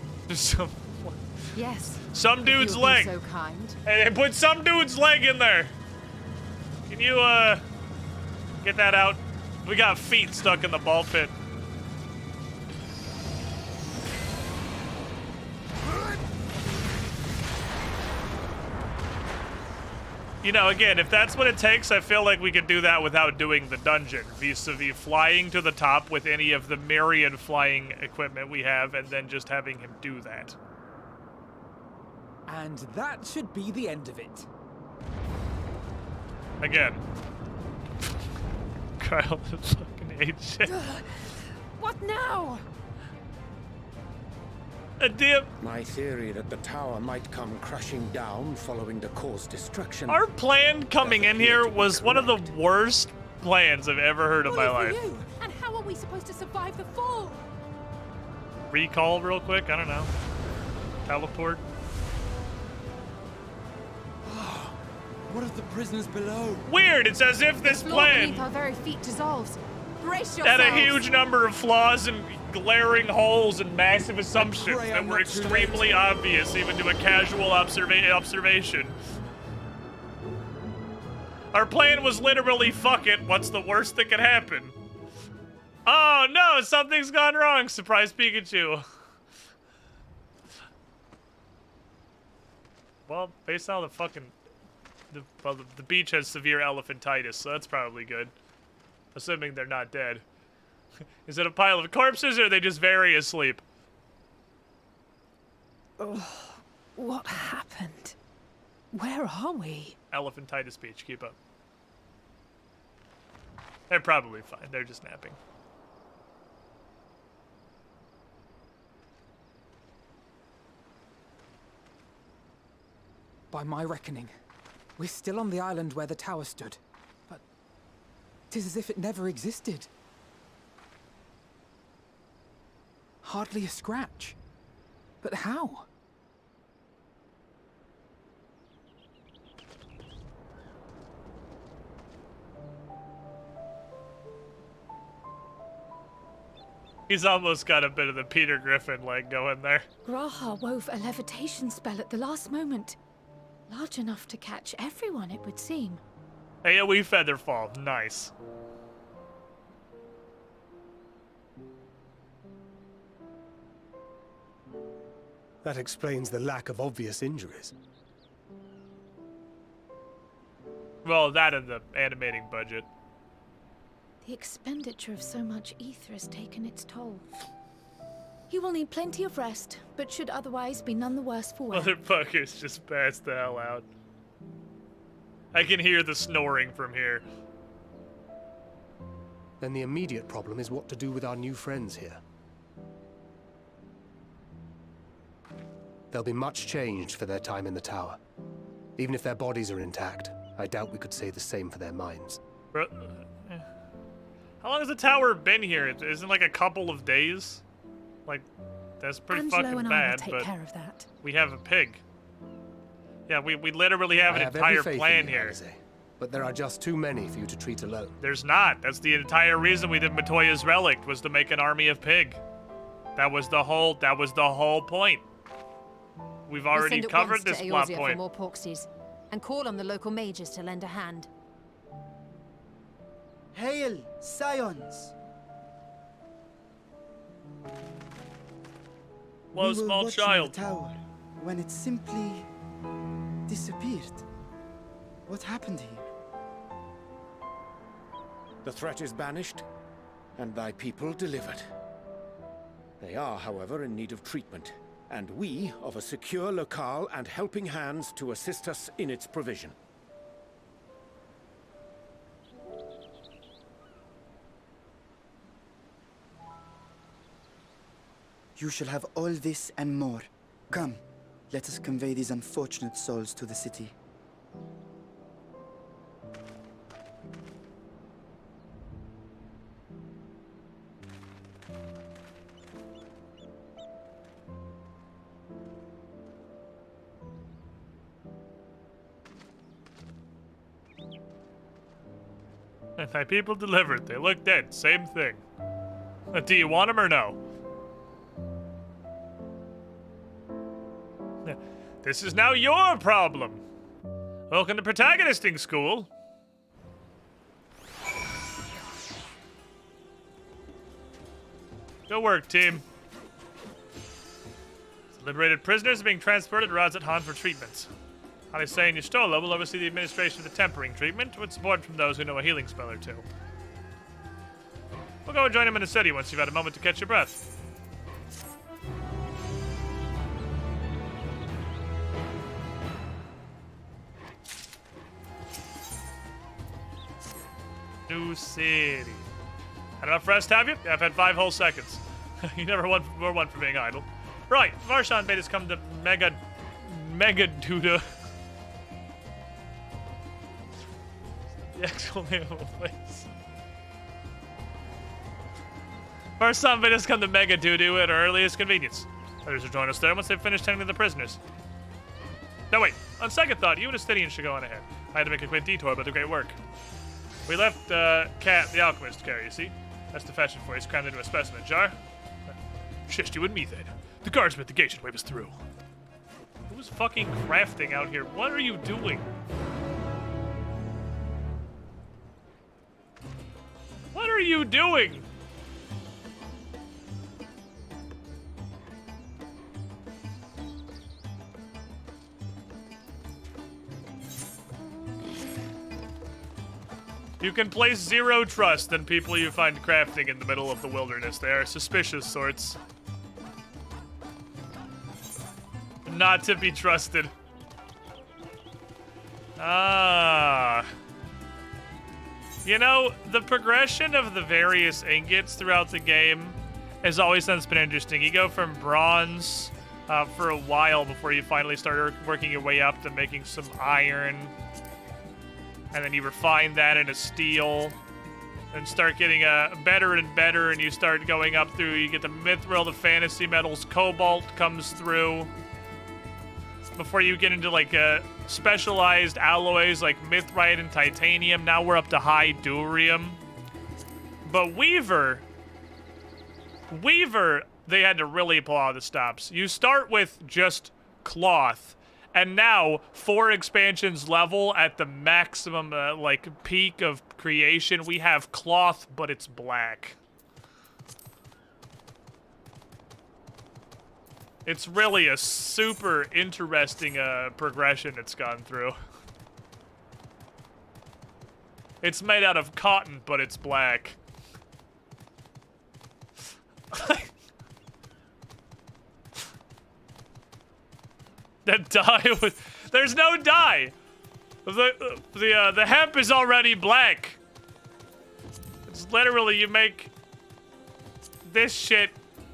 Speaker 3: Yes.
Speaker 2: Some dude's
Speaker 3: if you'll be
Speaker 2: leg.
Speaker 3: so kind.
Speaker 2: Hey, they put some dude's leg in there. Can you, get that out? We got feet stuck in the ball pit. You know, again, if that's what it takes, I feel like we could do that without doing the dungeon, vis-a-vis flying to the top with any of the myriad flying equipment we have, and then just having him do that.
Speaker 6: And that should be the end of it.
Speaker 2: Again. Kyle, that's fucking ate shit.
Speaker 5: What now?
Speaker 2: A dip.
Speaker 7: My theory that the tower might come crashing down following the core's destruction.
Speaker 2: Our plan coming in here was one of the worst plans I've ever heard in my life.
Speaker 10: You. And how are we supposed to survive the fall?
Speaker 2: Recall real quick? I don't know. teleport.
Speaker 9: What of the prisoners below?
Speaker 2: Weird, it's as if this
Speaker 3: The floor
Speaker 2: plan
Speaker 3: beneath our very feet dissolves. Brace
Speaker 2: had
Speaker 3: yourselves.
Speaker 2: a huge number of flaws and glaring holes and massive assumptions
Speaker 9: pray
Speaker 2: that
Speaker 9: I'm
Speaker 2: were
Speaker 9: not too
Speaker 2: extremely obvious even to a casual observation. Our plan was literally, fuck it, what's the worst that could happen? Oh no, something's gone wrong, surprise Pikachu. Well, based on the fucking... the beach has severe elephantitis, so that's probably good. Assuming they're not dead. Is it a pile of corpses, or are they just very asleep?
Speaker 10: Oh, what happened? Where are we?
Speaker 2: Elephantitis beach, keep up. They're probably fine, they're just napping.
Speaker 6: By my reckoning, we're still on the island where the tower stood. But 'tis as if it never existed. Hardly a scratch. But how?
Speaker 2: He's almost got a bit of the Peter Griffin leg going there.
Speaker 5: Graha wove a levitation spell at the last moment. Large enough to catch everyone, it would seem.
Speaker 2: AoE Featherfall, nice.
Speaker 8: That explains the lack of obvious injuries.
Speaker 2: Well, that and the animating budget.
Speaker 5: The expenditure of so much ether has taken its toll. He will need plenty of rest, but should otherwise be none the worse for wear.
Speaker 2: Motherfuckers just passed the hell out. I can hear the snoring from here.
Speaker 8: Then the immediate problem is what to do with our new friends here. They'll be much changed for their time in the tower. Even if their bodies are intact, I doubt we could say the same for their minds.
Speaker 2: How long has the tower been here? Isn't it like a couple of days? Like, that's pretty
Speaker 10: Angelo
Speaker 2: fucking
Speaker 10: and I
Speaker 2: bad,
Speaker 10: will take
Speaker 2: but
Speaker 10: care of that.
Speaker 2: we have a pig. Yeah, we literally have an
Speaker 8: I have
Speaker 2: entire
Speaker 8: every faith
Speaker 2: plan
Speaker 8: in you,
Speaker 2: here.
Speaker 8: Alize, but there are just too many for you to treat alone.
Speaker 2: There's not. That's the entire reason we did Matoya's Relic, was to make an army of pig. That was the whole point. We've already covered this plot
Speaker 3: for
Speaker 2: point.
Speaker 3: more Porksies, and call on the local mages to lend a hand.
Speaker 12: Hail, Scions!
Speaker 2: Hello,
Speaker 12: We were
Speaker 2: small
Speaker 12: watching
Speaker 2: child.
Speaker 12: the tower when it simply disappeared. What happened here?
Speaker 7: The threat is banished, and thy people delivered. They are, however, in need of treatment, and we of a secure locale and helping hands to assist us in its provision.
Speaker 12: You shall have all this and more. Come, let us convey these unfortunate souls to the city.
Speaker 2: My people delivered. They look dead. Same thing. Do you want them or no? This is now your problem. Welcome to protagonisting school. Good work, team. Liberated prisoners are being transported to Razat Han for treatment. Alise and Yustola will oversee the administration of the tempering treatment, with support from those who know a healing spell or two. We'll go and join him in the city once you've had a moment to catch your breath. New city. Had enough rest, have you? Yeah, I've had 5 whole seconds. You never were one for being idle. Right, Varshan bade us come to Megaduda. The actual name of the place. Varshan bade us come to Megadudu at our earliest convenience. Others will join us there once they've finished tending to the prisoners. No, wait. On second thought, you and Astidian should go on ahead. I had to make a quick detour, but the great work. We left Cat, the alchemist, to carry, you see? That's to fetch it for you. He's crammed into a specimen jar. Just you and me, then. The guardsmen at the gate should wave us through. Who's fucking crafting out here? What are you doing? What are you doing? You can place zero trust in people you find crafting in the middle of the wilderness. They are suspicious sorts. Not to be trusted. Ah. You know, the progression of the various ingots throughout the game has always been interesting. You go from bronze for a while before you finally start working your way up to making some iron. And then you refine that into steel. And start getting better and better, and you start going up through, you get the mithril, the fantasy metals, cobalt comes through. Before you get into like specialized alloys like mithrite and titanium. Now we're up to high durium. But Weaver, they had to really pull out the stops. You start with just cloth, and now 4 expansions level at the maximum like peak of creation, we have cloth, but it's black. It's really a super interesting progression it's gone through. It's made out of cotton, but it's black. That dye was... There's no dye! The hemp is already black. It's literally, you make this shit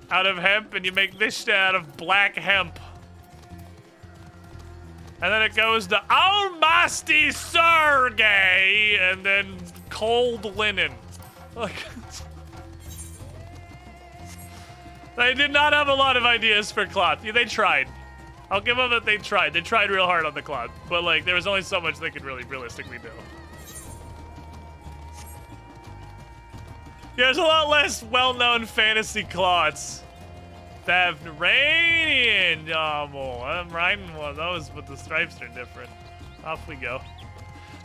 Speaker 2: out of hemp, and you make this shit out of black hemp. And then it goes to Almasty Sergey, and then cold linen. Like, they did not have a lot of ideas for cloth. Yeah, they tried. I'll give them that they tried. They tried real hard on the cloth. But, like, there was only so much they could really realistically do. There's a lot less well-known fantasy cloths. Thavnaranian Dommel. I'm riding one of those, but the stripes are different. Off we go.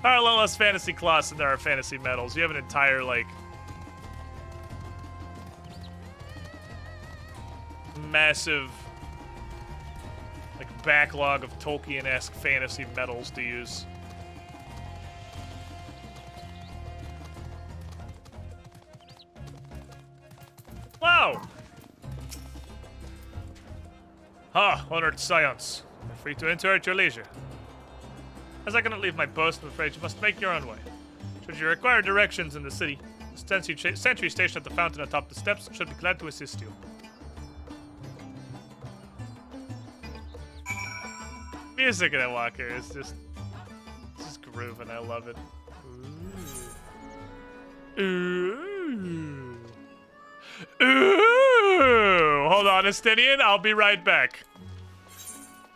Speaker 2: There are a lot less fantasy cloths than there are fantasy metals. You have an entire, like, massive, like, backlog of Tolkien-esque fantasy metals to use. Wow! Honored Scions. You're free to enter at your leisure. As I cannot leave my post, I'm afraid you must make your own way. Should you require directions in the city, the sentry stationed at the fountain atop the steps should be glad to assist you. Music in that walker is just grooving. I love it. Ooh. Ooh. Ooh! Hold on, Astidian. I'll be right back.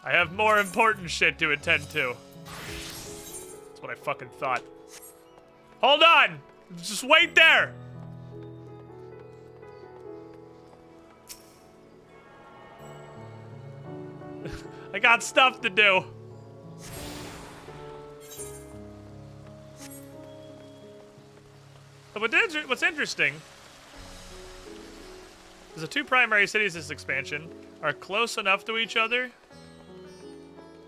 Speaker 2: I have more important shit to attend to. That's what I fucking thought. Hold on! Just wait there! I got stuff to do. But what's interesting is the 2 primary cities in this expansion are close enough to each other.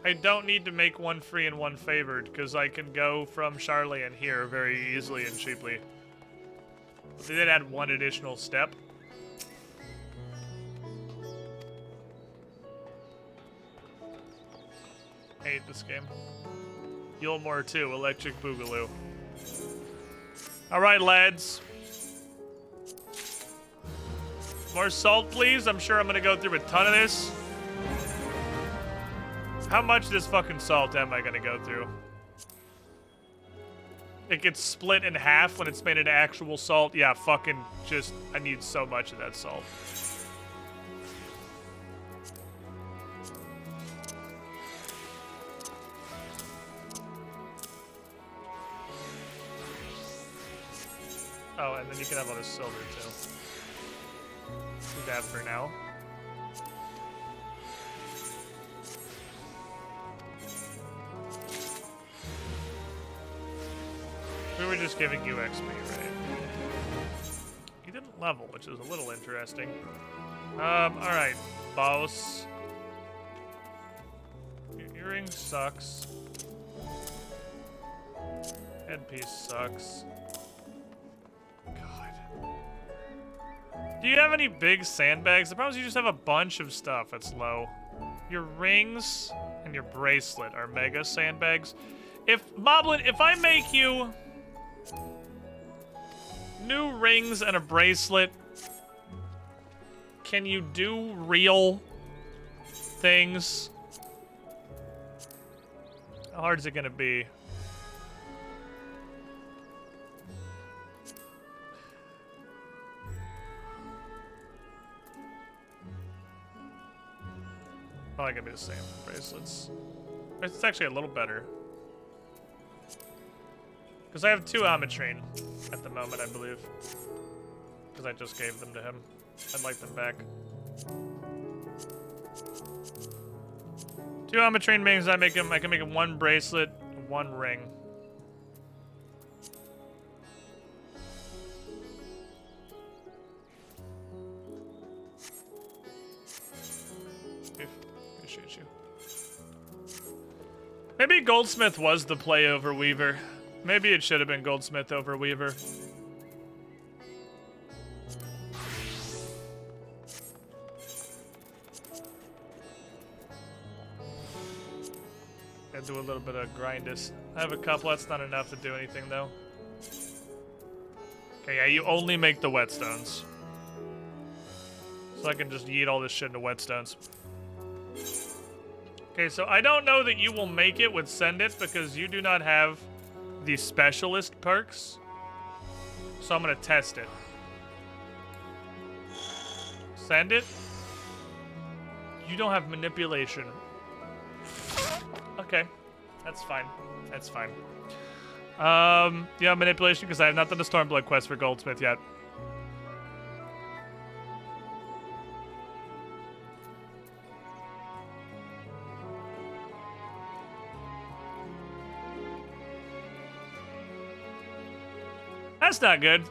Speaker 2: I don't need to make one free and one favored, because I can go from Charlian here very easily and cheaply. But they did add 1 additional step. I hate this game. Yulmore 2, Electric Boogaloo. Alright, lads. More salt, please. I'm sure I'm gonna go through a ton of this. How much of this fucking salt am I gonna go through? It gets split in half when it's made into actual salt. Yeah, fucking just, I need so much of that salt. Oh, and then you can have all this silver too. Do that for now. We were just giving you XP, right? You didn't level, which is a little interesting. Alright, boss. Your earring sucks. Headpiece sucks. God. Do you have any big sandbags? The problem is you just have a bunch of stuff that's low. Your rings and your bracelet are mega sandbags. If, Moblin, if I make you new rings and a bracelet, can you do real things? How hard is it gonna be? Probably gonna be the same bracelets. It's actually a little better. Because I have 2 Omnitrine at the moment, I believe. Because I just gave them to him. I'd like them back. 2 Omnitrine means I can make him 1 bracelet, 1 ring. Appreciate you. Maybe Goldsmith was the play over Weaver. Maybe it should have been Goldsmith over Weaver. Gotta do a little bit of grindus. I have a couple, that's not enough to do anything though. Okay, yeah, you only make the whetstones. So I can just yeet all this shit into whetstones. Okay, so I don't know that you will make it with Send It because you do not have the specialist perks. So I'm gonna test it. Send It. You don't have manipulation. Okay, that's fine. That's fine. Yeah, manipulation because I have not done the Stormblood quest for Goldsmith yet. That's not good.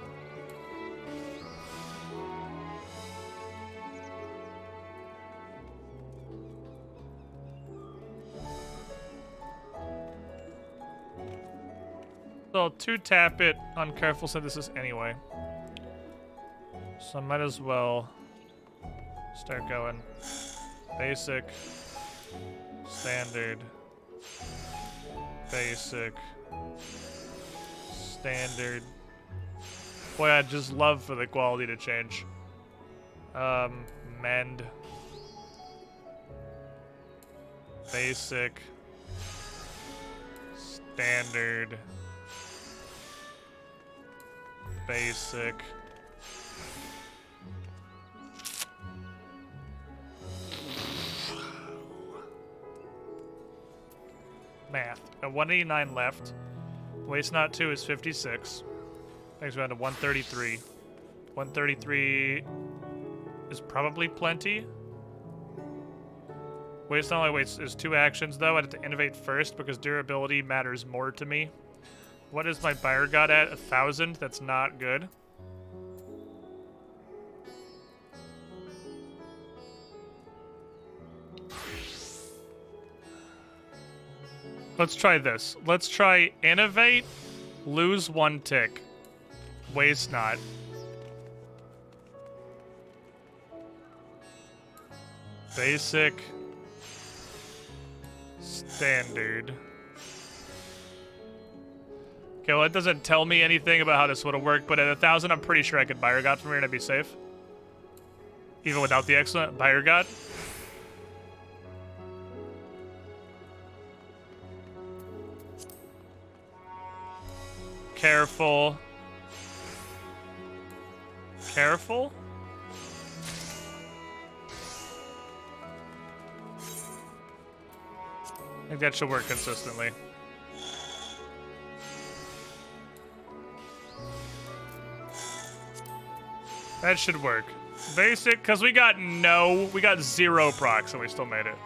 Speaker 2: So I'll 2-tap it on Careful Synthesis anyway. So I might as well start going. Basic. Standard. Basic. Standard. Boy, I'd just love for the quality to change. Mend. Basic. Standard. Basic. Math. At 189 left. Waste not 2 is 56. Thanks, we're down to 133. 133 is probably plenty. Waste not only waits is 2 actions though. I have to innovate first because durability matters more to me. What is my Buyer God at? 1,000? That's not good. Let's try this. Let's try Innovate, lose 1 tick. Waste not. Basic. Standard. Okay, well, it doesn't tell me anything about how this would have worked, but at 1,000, I'm pretty sure I could Buyer God from here and I'd be safe. Even without the excellent Buyer God. Careful. Careful? I think that should work consistently. That should work. Basic, because we got 0 procs and we still made it.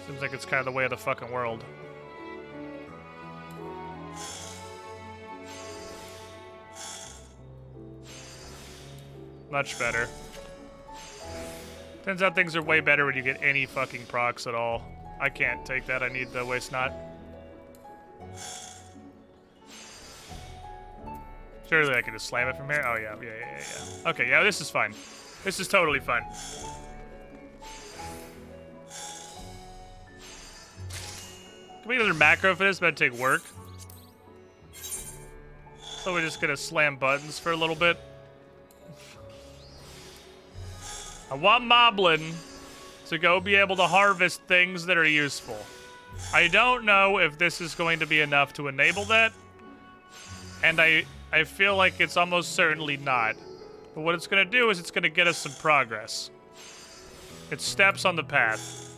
Speaker 2: Seems like it's kind of the way of the fucking world. Much better. Turns out things are way better when you get any fucking procs at all. I can't take that, I need the waste not. Surely I can just slam it from here? Oh yeah. Okay, yeah, this is fine. This is totally fine. Can we get another macro for this? That'd take work. So we're just gonna slam buttons for a little bit. I want Moblin to go be able to harvest things that are useful. I don't know if this is going to be enough to enable that. And I feel like it's almost certainly not. But what it's going to do is it's going to get us some progress. It's steps on the path.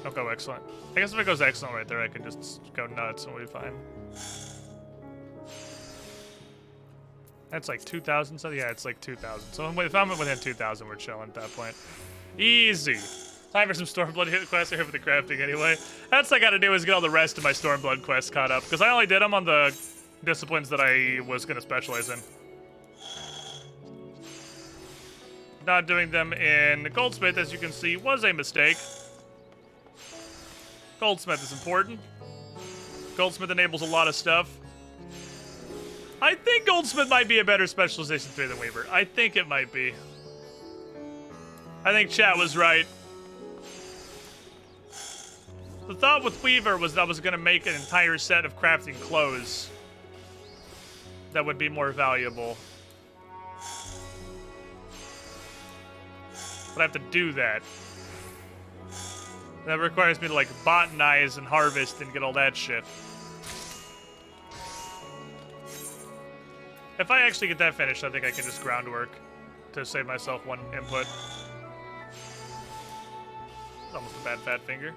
Speaker 2: Oh, go excellent. I guess if it goes excellent right there, I can just go nuts and we'll be fine. That's like 2,000, so yeah, it's like 2,000. So if I'm within 2,000, we're chilling at that point. Easy. Time for some Stormblood quests. Are here for the crafting anyway. That's all I gotta do is get all the rest of my Stormblood quests caught up, because I only did them on the disciplines that I was gonna specialize in. Not doing them in Goldsmith, as you can see, was a mistake. Goldsmith is important. Goldsmith enables a lot of stuff. I think Goldsmith might be a better specialization 3 than Weaver. I think it might be. I think chat was right. The thought with Weaver was that I was going to make an entire set of crafting clothes that would be more valuable. But I have to do that. That requires me to, like, botanize and harvest and get all that shit. If I actually get that finished, I think I can just groundwork to save myself 1 input. It's almost a bad fat finger.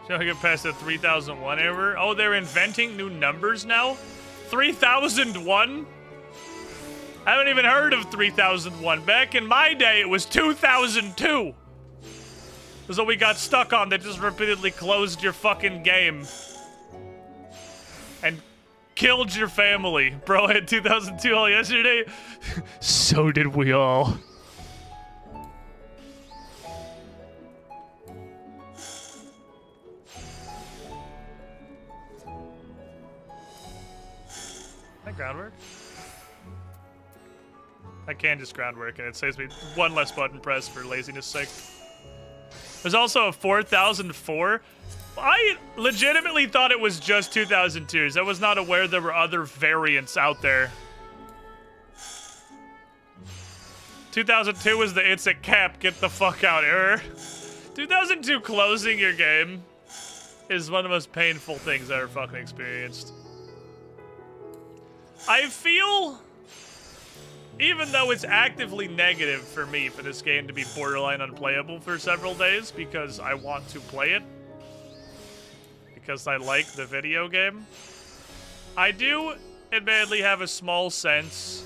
Speaker 2: Shall I get past the 3001 error? Oh, they're inventing new numbers now? 3001? I haven't even heard of 3001. Back in my day, it was 2002. That's what we got stuck on. That just repeatedly closed your fucking game. And killed your family. Bro had 2002 all yesterday. So did we all. That groundwork? I can just groundwork and it saves me 1 less button press for laziness sake. There's also a 4004. I legitimately thought it was just 2002s. I was not aware there were other variants out there. 2002 was the it's a cap, get the fuck out error. 2002 closing your game is one of the most painful things I ever fucking experienced. I feel, even though it's actively negative for me for this game to be borderline unplayable for several days because I want to play it, because I like the video game, I do admittedly have a small sense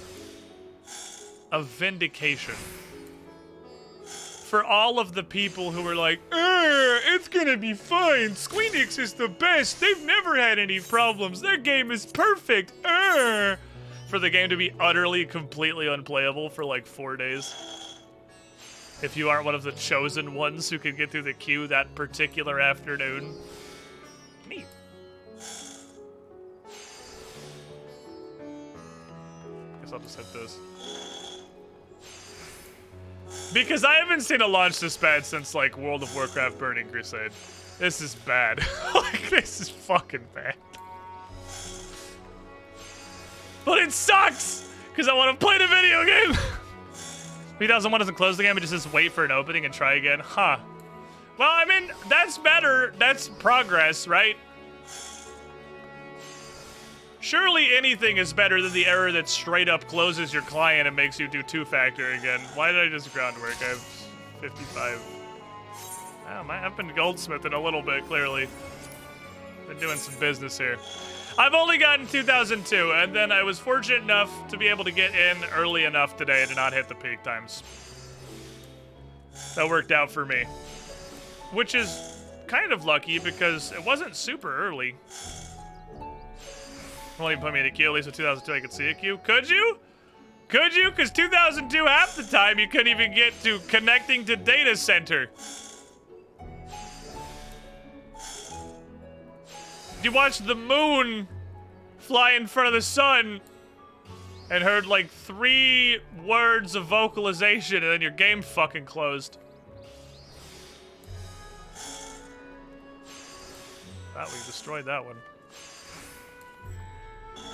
Speaker 2: of vindication for all of the people who were like, it's gonna be fine, Squeenix is the best, they've never had any problems, their game is perfect, for the game to be utterly, completely unplayable for like 4 days. If you aren't one of the chosen ones who can get through the queue that particular afternoon. Neat. Guess I'll just hit this. Because I haven't seen a launch this bad since, like, World of Warcraft Burning Crusade. This is bad. Like, this is fucking bad. But it sucks! Because I want to play the video game! 3001 doesn't close the game, it just says wait for an opening and try again. Huh. Well, I mean, that's better. That's progress, right? Surely anything is better than the error that straight up closes your client and makes you do 2-factor again. Why did I just groundwork? I have 55. Wow, I've been goldsmithing a little bit, clearly. Been doing some business here. I've only gotten 2002, and then I was fortunate enough to be able to get in early enough today to not hit the peak times. That worked out for me. Which is kind of lucky because it wasn't super early. Won't even put me in a queue. At least with 2002 I could see a queue. Could you? Could you? Because 2002, half the time, you couldn't even get to connecting to data center. You watched the moon fly in front of the sun and heard like 3 words of vocalization and then your game fucking closed. Thought we destroyed that one.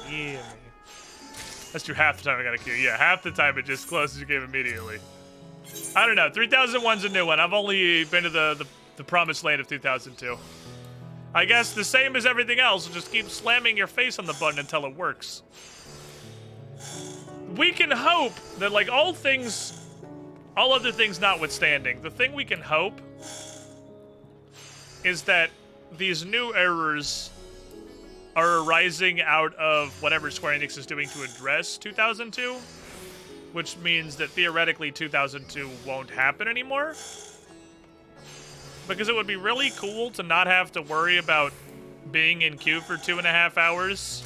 Speaker 2: Yeah. That's true, half the time I got a queue. Yeah, half the time it just closes your game immediately. I don't know, 3001's a new one. I've only been to the promised land of 2002. I guess the same as everything else, just keep slamming your face on the button until it works. We can hope that, like, all other things notwithstanding, the thing we can hope is that these new errors are arising out of whatever Square Enix is doing to address 2002, which means that theoretically 2002 won't happen anymore. Because it would be really cool to not have to worry about being in queue for 2.5 hours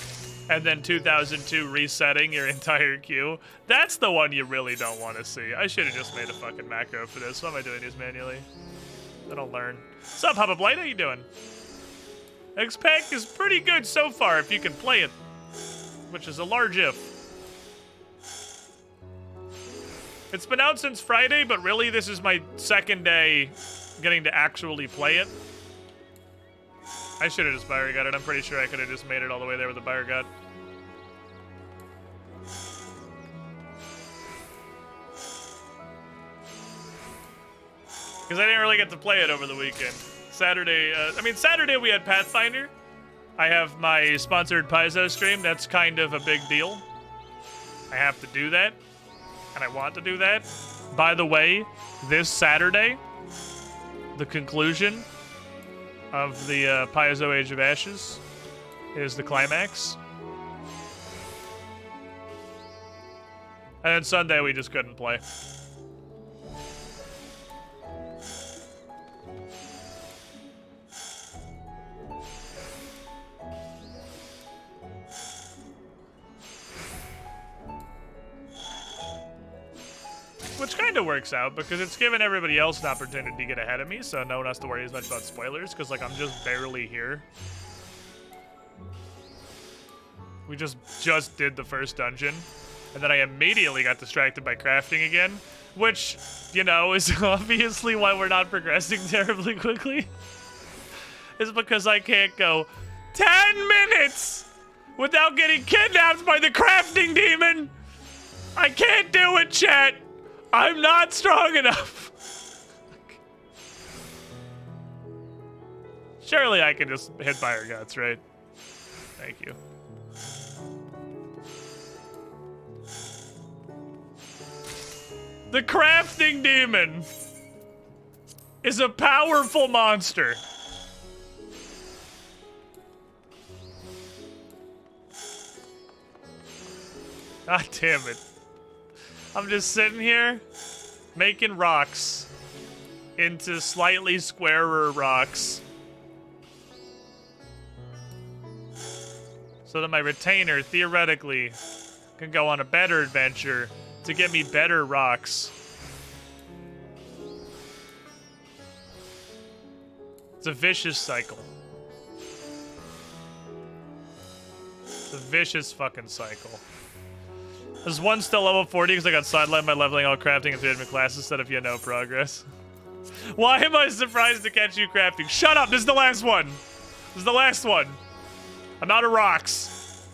Speaker 2: and then 2002 resetting your entire queue. That's the one you really don't want to see. I should have just made a fucking macro for this. Why am I doing these manually? I don't learn. What's up, Papa Blight? How you doing? XPEC is pretty good so far if you can play it, which is a large if. It's been out since Friday, but really this is my second day getting to actually play it. I should have just buyer got it. I'm pretty sure I could have just made it all the way there with the buyer gut. Because I didn't really get to play it over the weekend. Saturday we had Pathfinder. I have my sponsored Paizo stream. That's kind of a big deal. I have to do that. And I want to do that. By the way, this Saturday, the conclusion of the Paizo Age of Ashes is the climax. And then Sunday we just couldn't play. Which kind of works out, because it's given everybody else an opportunity to get ahead of me, so no one has to worry as much about spoilers, because, like, I'm just barely here. We just did the first dungeon, and then I immediately got distracted by crafting again, which, you know, is obviously why we're not progressing terribly quickly. Is because I can't go 10 minutes without getting kidnapped by the crafting demon! I can't do it, chat! I'm not strong enough. Surely I can just hit fire guts, right? Thank you. The crafting demon is a powerful monster. God damn it. I'm just sitting here making rocks into slightly squarer rocks so that my retainer theoretically can go on a better adventure to get me better rocks. It's a vicious cycle. It's a vicious fucking cycle. There's one still level 40 because I got sidelined by leveling all crafting and 3 admin classes instead of no progress. Why am I surprised to catch you crafting? Shut up! This is the last one! This is the last one! I'm out of rocks.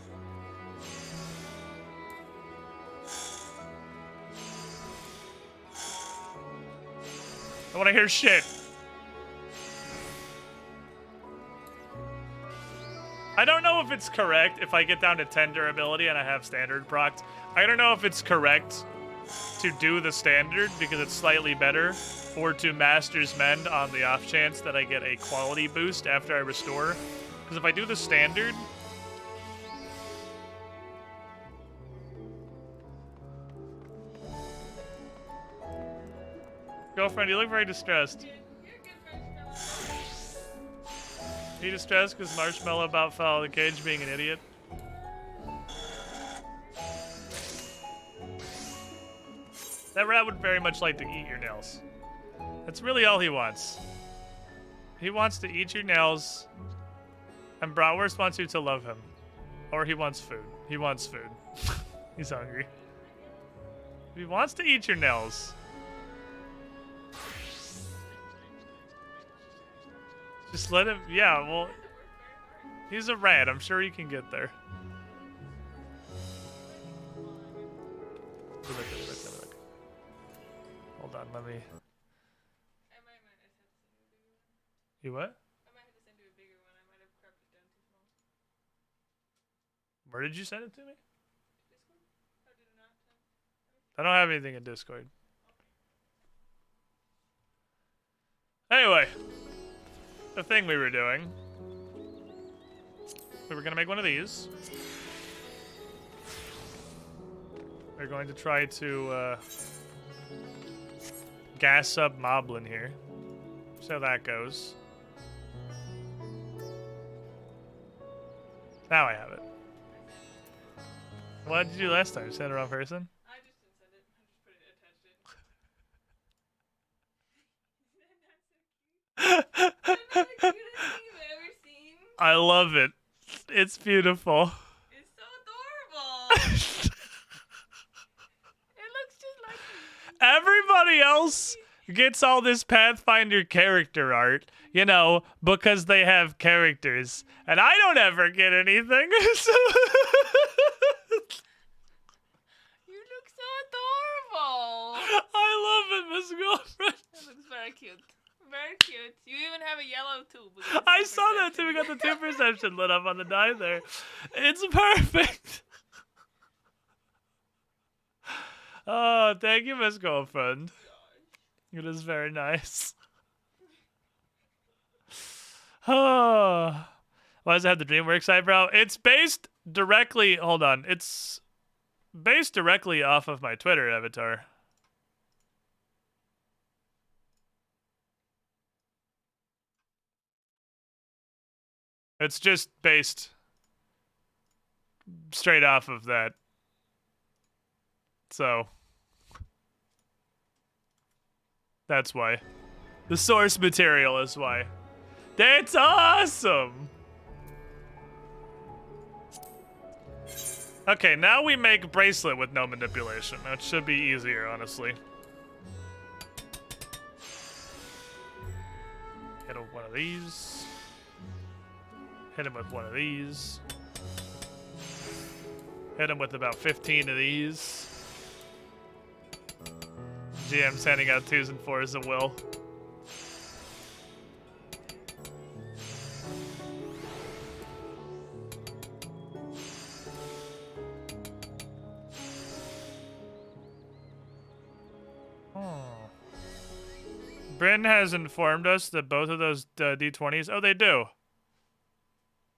Speaker 2: I want to hear shit. I don't know if it's correct if I get down to 10 durability and I have standard procs. I don't know if it's correct to do the standard because it's slightly better, or to Master's Mend on the off chance that I get a quality boost after I restore. Because if I do the standard... Girlfriend, you look very distressed. Are you distressed because Marshmallow about fell out of the cage being an idiot? That rat would very much like to eat your nails. That's really all he wants. He wants to eat your nails, and Bratwurst wants you to love him. Or he wants food. He wants food. He's hungry. He wants to eat your nails. Just let him, yeah, well, he's a rat. I'm sure he can get there. Look. Hold on, let me. You what? Where did you send it to me? I don't have anything in Discord. Anyway. The thing we were doing. We were gonna make one of these. We're going to try to gas up Moblin here. See how that goes. Now I have it. What did you do last time? Send the wrong person?
Speaker 13: I just didn't send it. I just put it attached it.
Speaker 2: I love it. It's beautiful.
Speaker 13: It's so adorable. It looks just like me.
Speaker 2: Everybody else gets all this Pathfinder character art, you know, because they have characters. And I don't ever get anything. So
Speaker 13: You look so adorable.
Speaker 2: I love it, Miss Girlfriend.
Speaker 13: It looks very cute. Very cute. You even have a yellow tube.
Speaker 2: I saw that too. We got the 2 perception lit up on the die there. It's perfect. Oh, thank you, Miss Girlfriend. It is very nice. Oh. Why does it have the DreamWorks eyebrow? It's based directly... Hold on. It's based directly off of my Twitter avatar. It's just based straight off of that. So that's why. The source material is why. That's awesome! Okay, now we make bracelet with no manipulation. That should be easier, honestly. Hit him with one of these. Hit him with one of these. Hit him with about 15 of these. GM's handing out 2s and 4s at will. Bryn has informed us that both of those D20s... Oh, they do.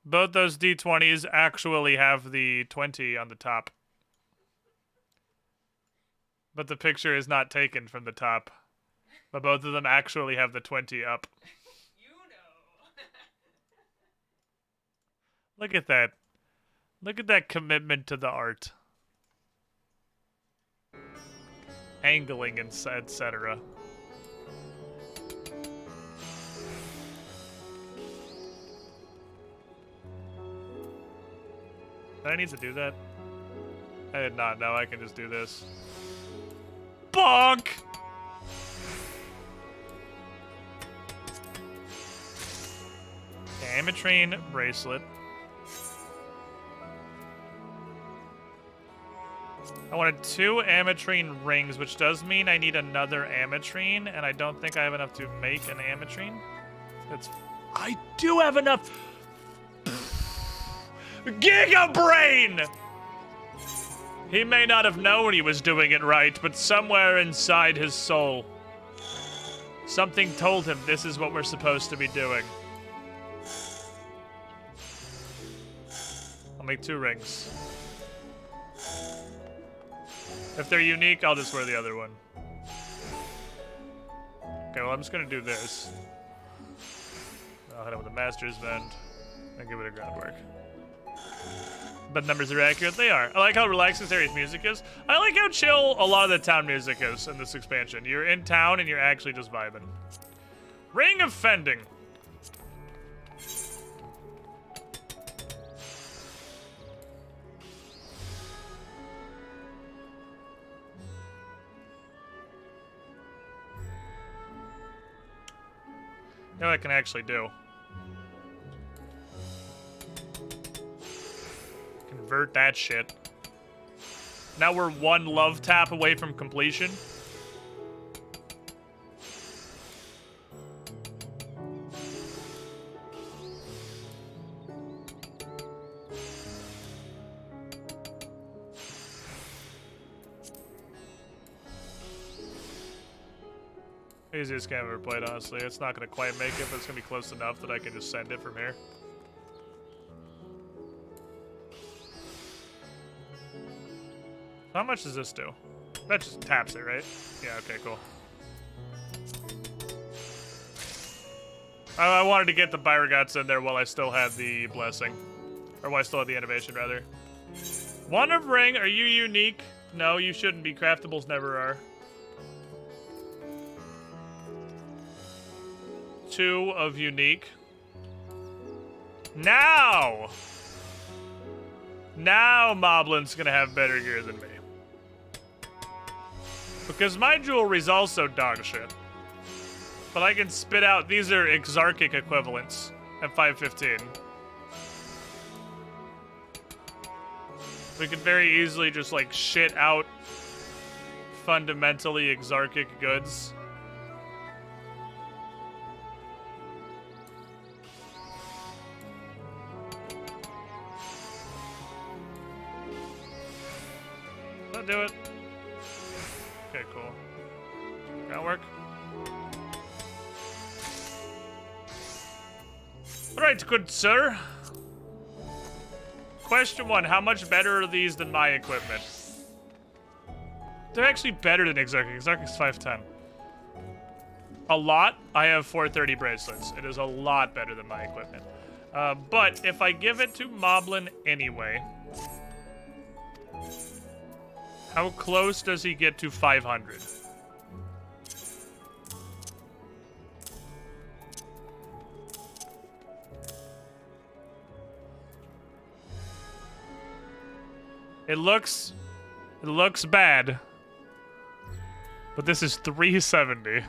Speaker 2: Both those D20s actually have the 20 on the top. But the picture is not taken from the top. But both of them actually have the 20 up.
Speaker 13: You know.
Speaker 2: Look at that. Look at that commitment to the art. Angling and etc. Did I need to do that? I did not know I can just do this. Bonk! Ametrine bracelet. I wanted 2 Ametrine rings, which does mean I need another Ametrine, and I don't think I have enough to make an Ametrine. I do have enough! Giga Brain! He may not have known he was doing it right, but somewhere inside his soul, something told him this is what we're supposed to be doing. I'll make 2 rings. If they're unique, I'll just wear the other one. Okay, well, I'm just gonna do this. I'll hit him with a Master's Bend and give it a groundwork. But numbers are accurate. They are. I like how relaxing this area's music is. I like how chill a lot of the town music is in this expansion. You're in town and you're actually just vibing. Ring of Fending. You know what I can actually do? Convert that shit. Now we're 1 love tap away from completion. Easiest game I've ever played, honestly. It's not going to quite make it, but it's going to be close enough that I can just send it from here. How much does this do? That just taps it, right? Yeah, okay, cool. I wanted to get the Byregots in there while I still had the Blessing. Or while I still had the Innovation, rather. 1 of Ring, are you unique? No, you shouldn't be. Craftables never are. 2 of Unique. Now Moblin's gonna have better gear than me. Because my jewelry's also dog shit. But I can spit out, these are Exarchic equivalents at 515. We could very easily just like shit out fundamentally Exarchic goods. That'll do it. Okay, cool. Groundwork. Alright, good sir. Question 1, how much better are these than my equipment? They're actually better than Exarchic. Exarchic's 510. A lot? I have 430 bracelets. It is a lot better than my equipment. But if I give it to Moblin anyway, how close does he get to 500? It looks bad. But this is 370.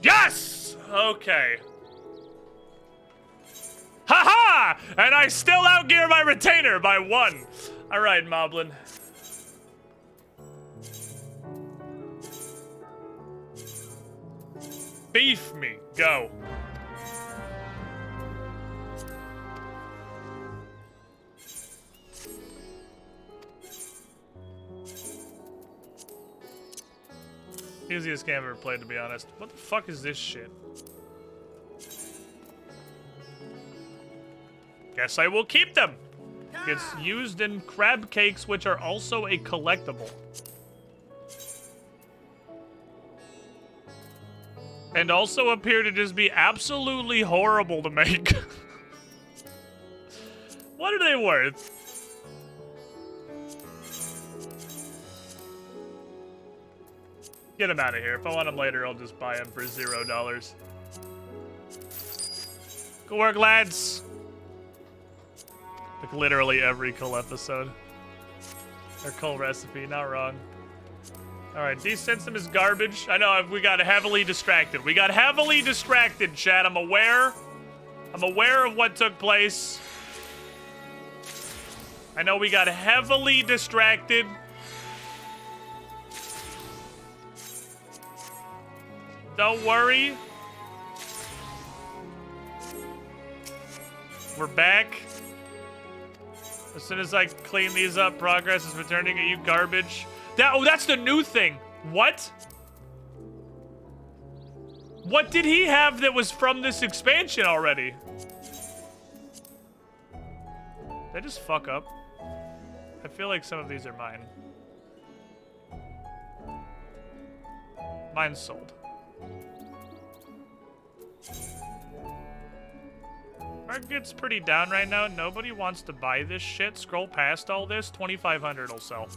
Speaker 2: Yes! Okay. Ha-ha! And I still outgear my retainer by 1. All right, Moblin. Beef me. Go. Easiest game I've ever played, to be honest. What the fuck is this shit? Guess I will keep them. It's used in crab cakes, which are also a collectible. And also appear to just be absolutely horrible to make. What are they worth? Get him out of here. If I want him later, I'll just buy him for $0. Good work, lads. Like literally every Cull episode. Or Cull recipe, not wrong. Alright, desensum is garbage. I know, we got heavily distracted. We got heavily distracted, chat. I'm aware. I'm aware of what took place. I know we got heavily distracted. Don't worry. We're back. As soon as I clean these up, progress is returning at you, garbage. That's the new thing. What? What did he have that was from this expansion already? Did I just fuck up? I feel like some of these are mine. Mine's sold. Market's pretty down right now. Nobody wants to buy this shit. Scroll past all this. 2,500 will sell.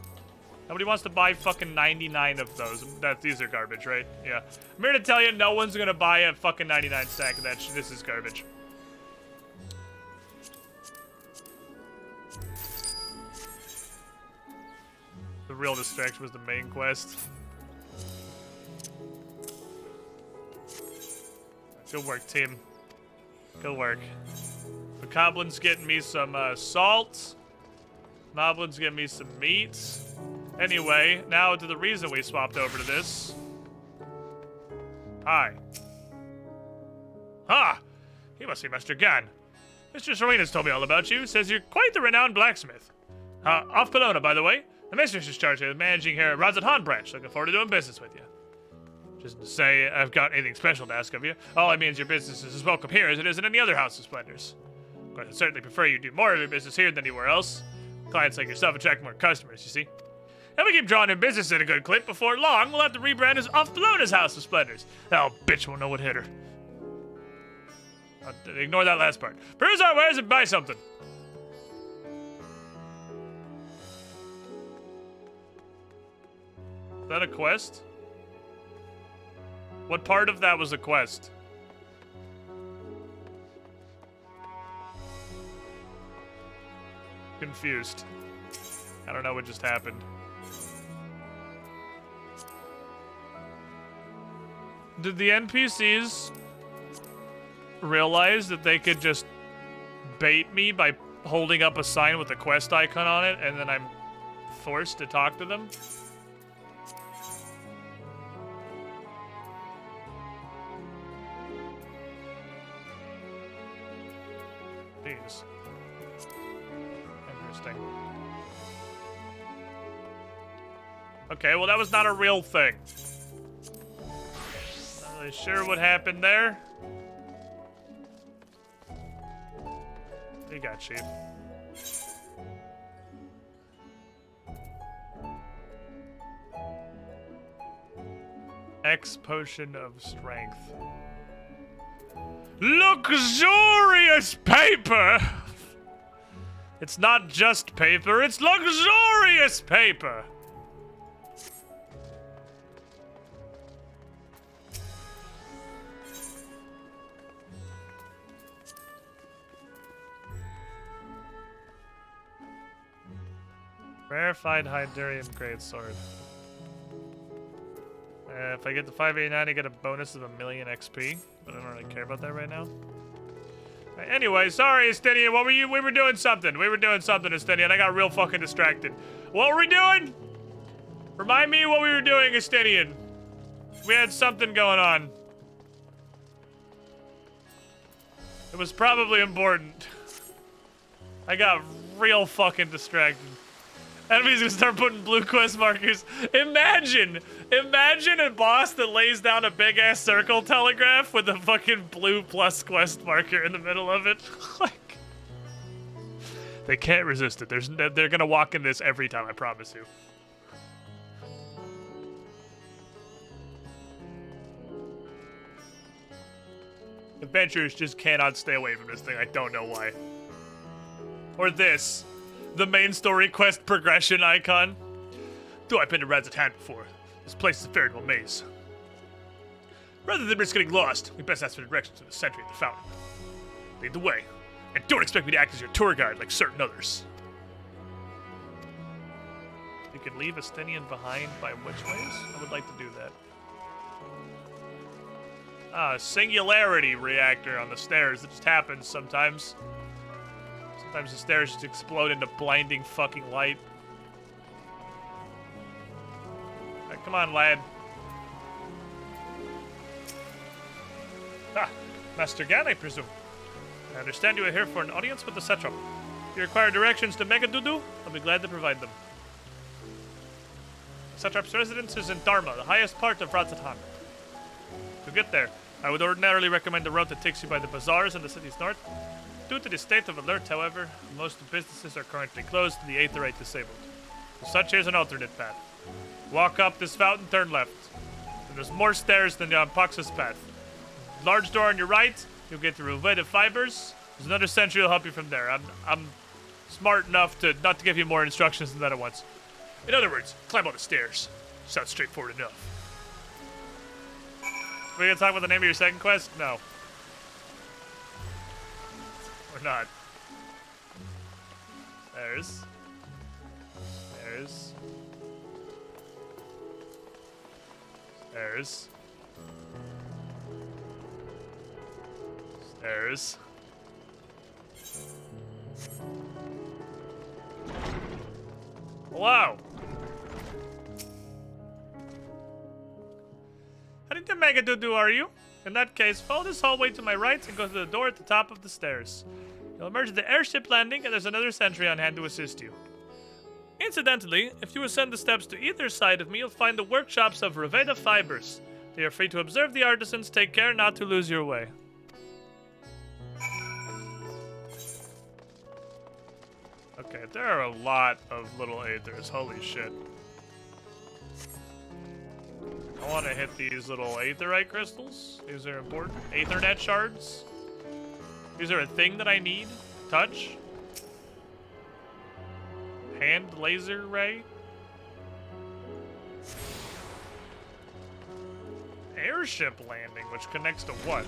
Speaker 2: Nobody wants to buy fucking 99 of those. These are garbage, right? Yeah. I'm here to tell you, no one's gonna buy a fucking 99 stack of that shit. This is garbage. The real distraction was the main quest. Good work, team. Good work. The Goblin's getting me some salt. Moblin's getting me some meat. Anyway, now to the reason we swapped over to this. Hi. Ah! He must be Master Gan. Mr. Serena's told me all about you. Says you're quite the renowned blacksmith. Off Pelona, by the way. The mistress is charged with managing here at Radz-at-Han branch. Looking forward to doing business with you. Just to say I've got anything special to ask of you. All I mean is your business is as welcome here as it is in any other House of Splendors. Of course, I'd certainly prefer you do more of your business here than anywhere else. Clients like yourself attract more customers, you see. If we keep drawing in business at a good clip, before long, we'll have to rebrand as Off Pelona's House of Splendors. That old bitch won't know what hit her. Ignore that last part. Peruse our wares and buy something. Is that a quest? What part of that was a quest? Confused. I don't know what just happened. Did the NPCs realize that they could just bait me by holding up a sign with a quest icon on it, and then I'm forced to talk to them? Jeez. Interesting. Okay, well that was not a real thing. Not really sure what happened there. What do you got, Chief? X potion of strength. Luxurious paper! It's not just paper, it's luxurious paper! Rarefied Hyderium Greatsword. If I get the 589, I get a bonus of 1,000,000 XP, but I don't really care about that right now. Anyway, sorry, Estinian, what were you? We were doing something. We were doing something, Estinian. I got real fucking distracted. What were we doing? Remind me what we were doing, Estinian. We had something going on. It was probably important. I got real fucking distracted. Enemies gonna start putting blue quest markers. Imagine a boss that lays down a big ass circle telegraph with a fucking blue plus quest marker in the middle of it. Like, they can't resist it. They're gonna walk in this every time, I promise you. Adventurers just cannot stay away from this thing. I don't know why. Or this. The main story quest progression icon. Though I've been to Radz-at-Han before, this place is a veritable maze. Rather than risk getting lost, we best ask for directions to the sentry at the fountain. Lead the way, and don't expect me to act as your tour guide like certain others. You can leave Estinian behind by which ways? I would like to do that. Singularity reactor on the stairs. It just happens sometimes. Sometimes the stairs just explode into blinding fucking light. Alright, come on, lad. Ah, Master Gan, I presume. I understand you are here for an audience with the Satrap. you require directions to Megadudu, I'll be glad to provide them. Satrap's residence is in Dharma, the highest part of Ratzatan. To get there, I would ordinarily recommend a route that takes you by the bazaars in the city's north. Due to the state of alert, however, most businesses are currently closed and the Aetherite disabled. As such, here's an alternate path. Walk up this fountain, turn left. And there's more stairs than on Pox's path. Large door on your right, you'll get the Ruveda fibers. There's another sentry will help you from there. I'm smart enough to not to give you more instructions than that at once. In other words, climb all the stairs. Sounds straightforward enough. We gonna talk about the name of your second quest? No. Or not. Stairs. Stairs. Stairs. Stairs. Hello. Heading to Megadudu, are you? In that case, follow this hallway to my right and go to the door at the top of the stairs. You'll emerge at the airship landing and there's another sentry on hand to assist you. Incidentally, if you ascend the steps to either side of me, you'll find the workshops of Ruveda fibers. They are free to observe the artisans. Take care not to lose your way. Okay, there are a lot of little aethers. Holy shit. I want to hit these little aetherite crystals. These are important. Aethernet shards. These are a thing that I need. Touch. Hand laser ray. Airship landing, which connects to what?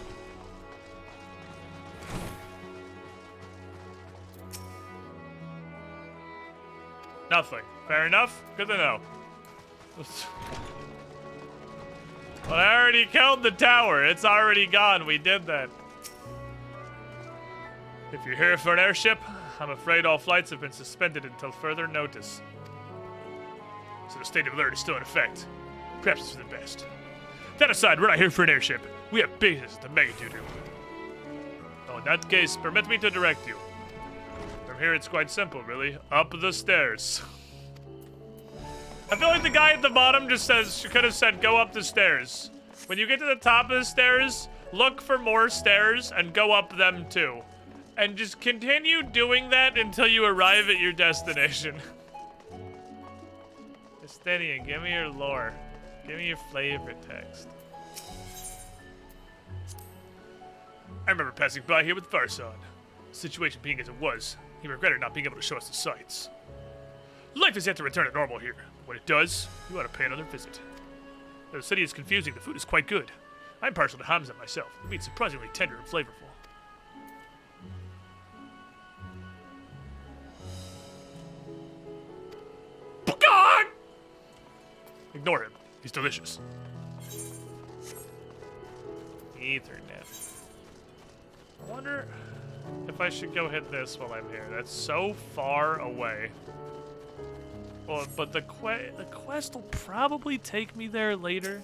Speaker 2: Nothing. Fair enough. Good to know. Well, I already killed the tower. It's already gone. We did that. If you're here for an airship, I'm afraid all flights have been suspended until further notice. So the state of alert is still in effect. Perhaps it's for the best. That aside, we're not here for an airship. We have business at the Megadudu. Oh, in that case, permit me to direct you. From here, it's quite simple, really. Up the stairs. I feel like the guy at the bottom just says, she could have said, go up the stairs. When you get to the top of the stairs, look for more stairs and go up them too. And just continue doing that until you arrive at your destination. Justinian, give me your lore. Give me your flavor text. I remember passing by here with Farson. The situation being as it was, he regretted not being able to show us the sights. Life is yet to return to normal here. When it does, you ought to pay another visit. The city is confusing, the food is quite good. I'm partial to Hamza myself. The meat's surprisingly tender and flavorful. God! Ignore him. He's delicious. Ethernet. I wonder if I should go hit this while I'm here. That's so far away. Well, but the quest will probably take me there later.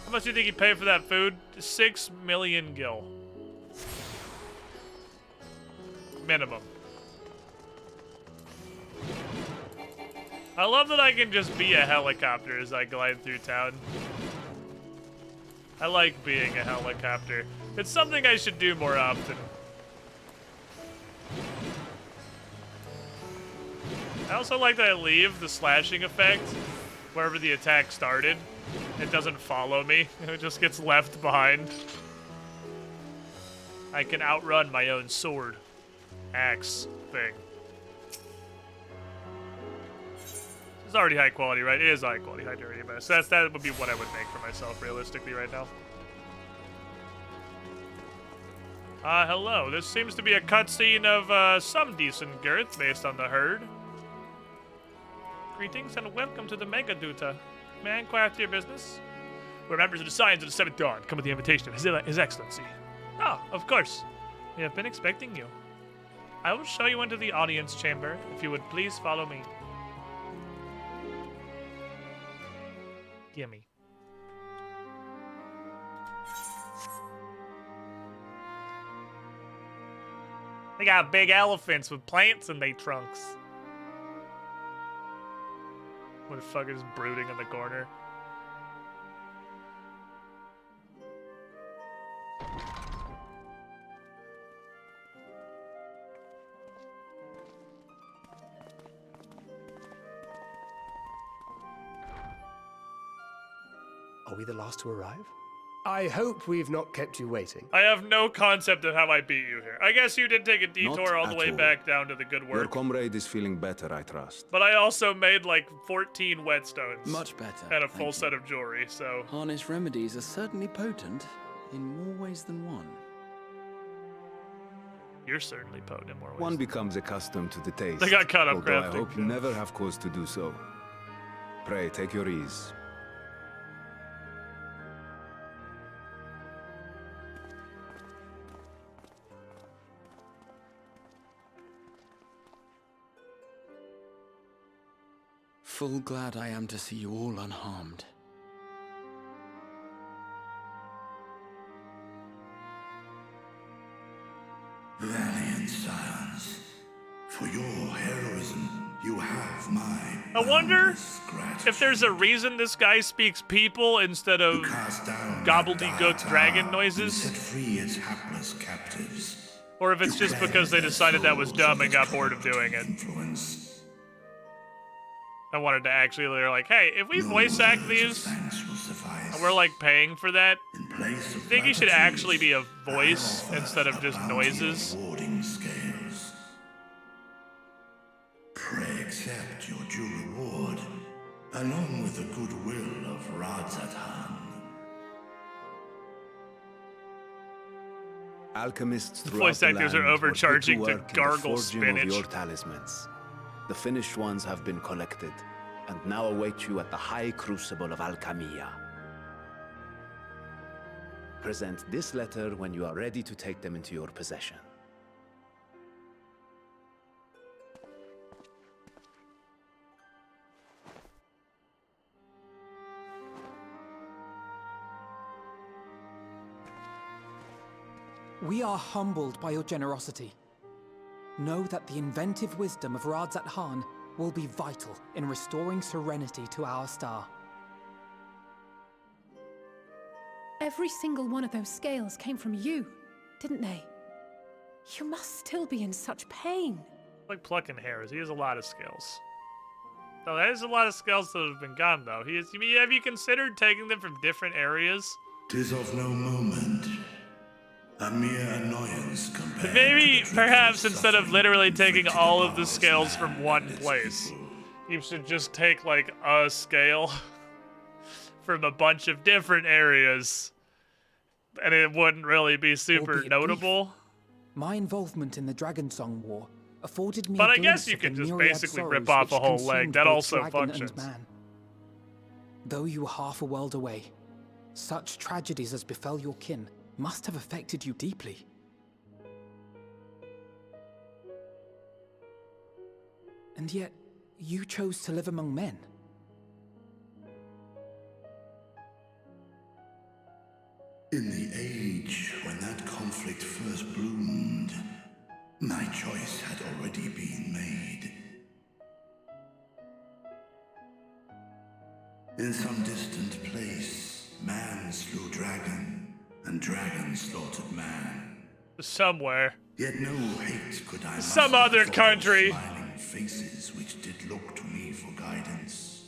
Speaker 2: How much do you think you pay for that food? 6 million gil. Minimum. I love that I can just be a helicopter as I glide through town. I like being a helicopter. It's something I should do more often. I also like that I leave the slashing effect wherever the attack started. It doesn't follow me. It just gets left behind. I can outrun my own sword. Axe thing. It's already high quality, right? It is high quality, high durity, but so that would be what I would make for myself realistically right now. Hello. This seems to be a cutscene of some decent girth based on the herd. Greetings and welcome to the Megaduta. May I inquire after your business? We're members of the Scions of the Seventh Dawn, come with the invitation of His Excellency. Ah, of course. We have been expecting you. I will show you into the audience chamber, if you would please follow me. Gimme. They got big elephants with plants in their trunks. Motherfuckers brooding in the corner.
Speaker 8: Are we the last to arrive? I hope we've not kept you waiting.
Speaker 2: I have no concept of how I beat you here. I guess you did take a detour
Speaker 11: Not
Speaker 2: all the way
Speaker 11: at all.
Speaker 2: back down to the good
Speaker 11: Your
Speaker 2: work.
Speaker 11: comrade is feeling better, I trust.
Speaker 2: But I also made like 14 whetstones.
Speaker 9: Much better.
Speaker 2: And a
Speaker 9: thank
Speaker 2: full
Speaker 9: you.
Speaker 2: set of jewelry, so.
Speaker 9: Harness remedies are certainly potent in more ways than one.
Speaker 2: You're certainly potent in more ways.
Speaker 11: One becomes accustomed to the taste.
Speaker 2: They got caught up
Speaker 11: although I
Speaker 2: crafting.
Speaker 11: hope you never have cause to do so. Pray, take your ease.
Speaker 9: Full glad I am to see you all unharmed.
Speaker 14: Valiant scions, for your heroism, you have my
Speaker 2: I wonder
Speaker 14: boundless gratitude.
Speaker 2: if there's a reason this guy speaks people instead of gobbledygook dragon noises.
Speaker 14: Set free its hapless captives.
Speaker 2: Or if it's just because they decided that was dumb and got bored of doing it. I wanted to actually, they're like, hey, if we voice act these, and we're like paying for that, I think he should actually be a voice instead of just noises.
Speaker 14: Scales. Pray accept your due reward, along with the goodwill of Radzatan.
Speaker 11: Alchemists
Speaker 2: The
Speaker 11: throughout
Speaker 2: voice
Speaker 11: the
Speaker 2: actors are
Speaker 11: land were put
Speaker 2: overcharging to
Speaker 11: work in the
Speaker 2: gargle
Speaker 11: forging
Speaker 2: spinach.
Speaker 11: of your talismans. The finished ones have been collected, and now await you at the High Crucible of Alchemia. Present this letter when you are ready to take them into your possession.
Speaker 6: We are humbled by your generosity. Know that the inventive wisdom of Radzat will be vital in restoring serenity to our star.
Speaker 10: Every single one of those scales came from you, didn't they? You must still be in such pain.
Speaker 2: Like plucking hairs. He has a lot of skills. Oh, that is a lot of skills that have been gone, though. Have you considered taking them from different areas?
Speaker 14: 'Tis of no moment. A mere annoyance compared
Speaker 2: Maybe,
Speaker 14: to the
Speaker 2: perhaps,
Speaker 14: dreadful
Speaker 2: instead of
Speaker 14: suffering
Speaker 2: literally taking
Speaker 14: inflicted
Speaker 2: all
Speaker 14: upon
Speaker 2: of the
Speaker 14: this
Speaker 2: scales
Speaker 14: land
Speaker 2: from one
Speaker 14: and its
Speaker 2: place,
Speaker 14: people.
Speaker 2: you should just take, like, a scale from a bunch of different areas, and it wouldn't really be super
Speaker 6: Albeit
Speaker 2: notable.
Speaker 6: brief, my involvement in the Dragonsong War afforded me
Speaker 2: But
Speaker 6: a
Speaker 2: I guess
Speaker 6: glimpse
Speaker 2: you
Speaker 6: of
Speaker 2: could
Speaker 6: the
Speaker 2: just
Speaker 6: myriad
Speaker 2: basically
Speaker 6: sorrows
Speaker 2: rip off
Speaker 6: which
Speaker 2: a whole leg.
Speaker 6: consumed
Speaker 2: That
Speaker 6: both
Speaker 2: also
Speaker 6: dragon and
Speaker 2: functions.
Speaker 6: man. Though you were half a world away, such tragedies as befell your kin must have affected you deeply. And yet, you chose to live among men.
Speaker 14: In the age when that conflict first bloomed, my choice had already been made. In some distant place, man slew dragon, and dragon slaughtered man.
Speaker 2: Somewhere.
Speaker 14: Yet no hate could I
Speaker 2: Some
Speaker 14: muster
Speaker 2: other
Speaker 14: for
Speaker 2: country.
Speaker 14: those smiling faces which did look to me for guidance.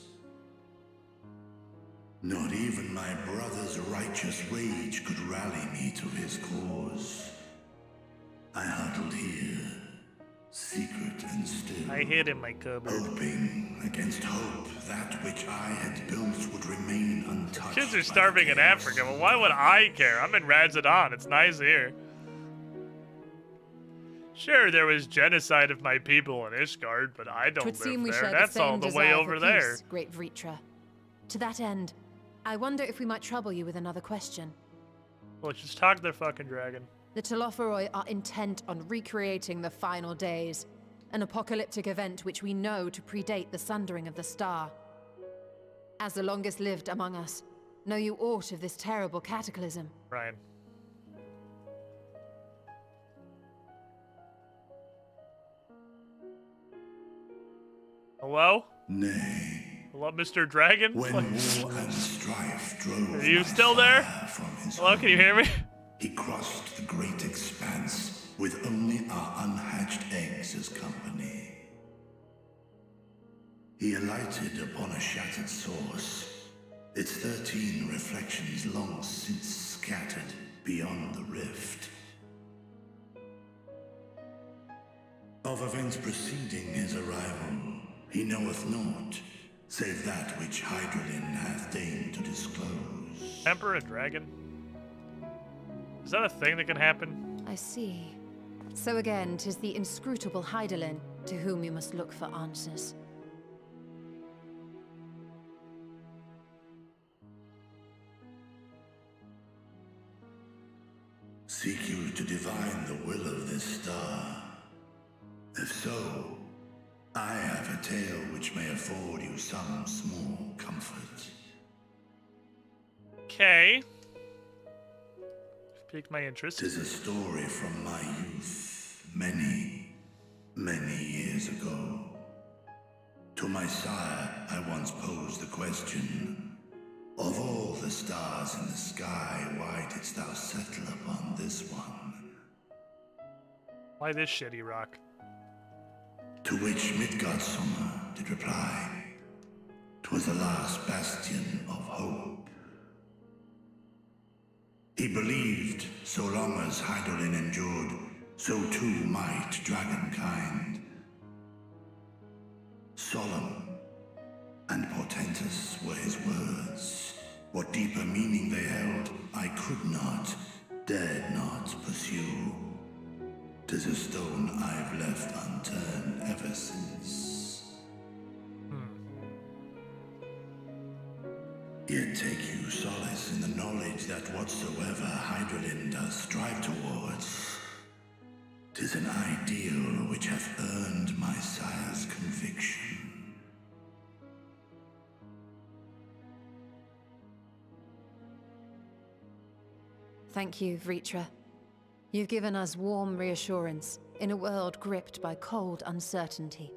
Speaker 14: Not even my brother's righteous rage could rally me to his cause. I huddled here, secret and still.
Speaker 2: I hid in my cupboard.
Speaker 14: Hoping against hope that which I had built would remain untouched.
Speaker 2: Kids are starving in Africa. Well, why would I care? I'm in Radzat. It's nice here. Sure, there was genocide of my people in Ishgard, but I don't
Speaker 3: Twould seem we
Speaker 2: live
Speaker 3: share
Speaker 2: there. That's
Speaker 3: the same
Speaker 2: all the
Speaker 3: desire
Speaker 2: way
Speaker 3: for
Speaker 2: over
Speaker 3: peace,
Speaker 2: there.
Speaker 3: Great Vritra. To that end, I wonder if we might trouble you with another question.
Speaker 2: Well, just talk to their fucking dragon.
Speaker 3: The Telophoroi are intent on recreating the final days, an apocalyptic event which we know to predate the sundering of the star. As the longest lived among us, know you aught of this terrible cataclysm?
Speaker 2: Ryan. Hello?
Speaker 14: Nay.
Speaker 2: Hello, Mr. Dragon?
Speaker 14: When war and strife drove
Speaker 2: Are you
Speaker 14: my
Speaker 2: still there?
Speaker 14: sire from his
Speaker 2: Hello, can you hear me?
Speaker 14: He crossed the great expanse with only our unhatched eggs as company. He alighted upon a shattered source, its 13 reflections long since scattered beyond the rift. Of events preceding his arrival, he knoweth naught, save that which Hydralin hath deigned to disclose.
Speaker 2: Emperor and Dragon? Is that a thing that can happen?
Speaker 3: I see. So again, 'tis the inscrutable Hydaelyn to whom you must look for answers.
Speaker 14: Seek you to divine the will of this star? If so, I have a tale which may afford you some small comfort.
Speaker 2: Okay. Piqued my interest.
Speaker 14: 'Tis a story from my youth, many, many years ago. To my sire, I once posed the question, of all the stars in the sky, why didst thou settle upon this one?
Speaker 2: Why this shitty rock?
Speaker 14: To which Midgardsummer did reply, 'twas the last bastion of hope. He believed so long as Hydaelyn endured, so too might dragonkind. Solemn and portentous were his words. What deeper meaning they held, I could not, dared not pursue. 'Tis a stone I've left unturned ever since. Yet take you solace in the knowledge that whatsoever Hydralyn does strive towards, 'tis an ideal which hath earned my sire's conviction.
Speaker 3: Thank you, Vritra. You've given us warm reassurance in a world gripped by cold uncertainty.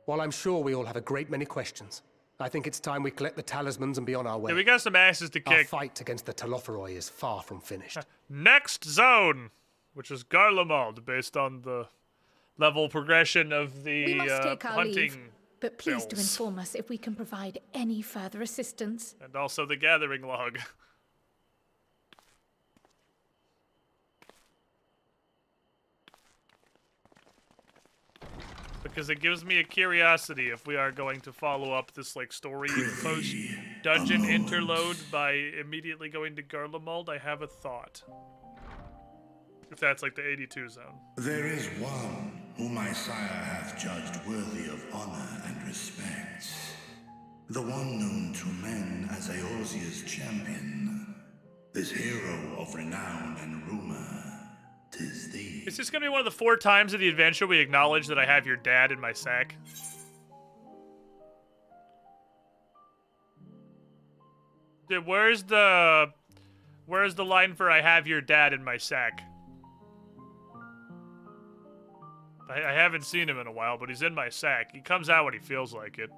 Speaker 8: While I'm sure we all have a great many questions, I think it's time we collect the talismans and be on our way.
Speaker 2: Yeah, we got some asses to
Speaker 8: Our
Speaker 2: kick.
Speaker 8: fight against the Telotheroi is far from finished.
Speaker 2: Next zone, which is Garlemald, based on the level progression of the
Speaker 5: We must take our
Speaker 2: hunting
Speaker 5: leave, but please do
Speaker 2: bills.
Speaker 5: inform us if we can provide any further assistance.
Speaker 2: And also the gathering log. Because it gives me a curiosity if we are going to follow up this like story post dungeon interlude by immediately going to Garlemald. I have a thought. If that's like the 82 zone.
Speaker 14: There is one whom my sire hath judged worthy of honor and respect. The one known to men as Eorzea's champion. This hero of renown and rumor. 'Tis thee.
Speaker 2: Is this gonna be one of the 4 times of the adventure we acknowledge that I have your dad in my sack? Dude, where's the line for I have your dad in my sack? I haven't seen him in a while, but he's in my sack. He comes out when he feels like it.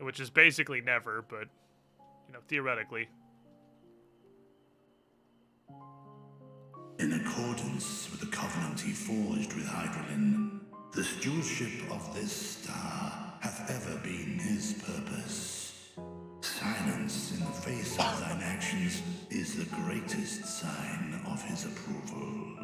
Speaker 2: Which is basically never, but, you know, theoretically.
Speaker 14: In accordance with the covenant he forged with Hydralyn, the stewardship of this star hath ever been his purpose. Silence in the face of thine actions is the greatest sign of his approval.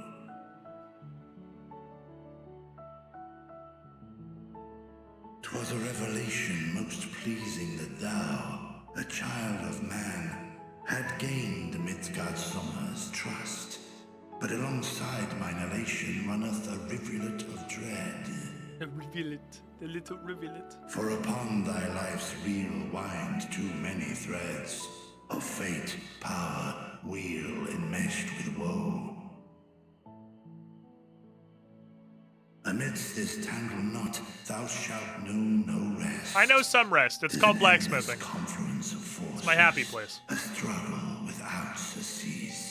Speaker 14: 'Twas a revelation most pleasing that thou, a child of man, had gained Midgardsummer's trust. But alongside mine elation runneth a rivulet of dread.
Speaker 2: A rivulet, the little rivulet.
Speaker 14: For upon thy life's reel wind too many threads of fate, power, weal enmeshed with woe. Amidst this tangled knot, thou shalt know no rest.
Speaker 2: I know some rest. It's called blacksmithing.
Speaker 14: Confluence of forces,
Speaker 2: it's my happy place.
Speaker 14: A struggle without a cease.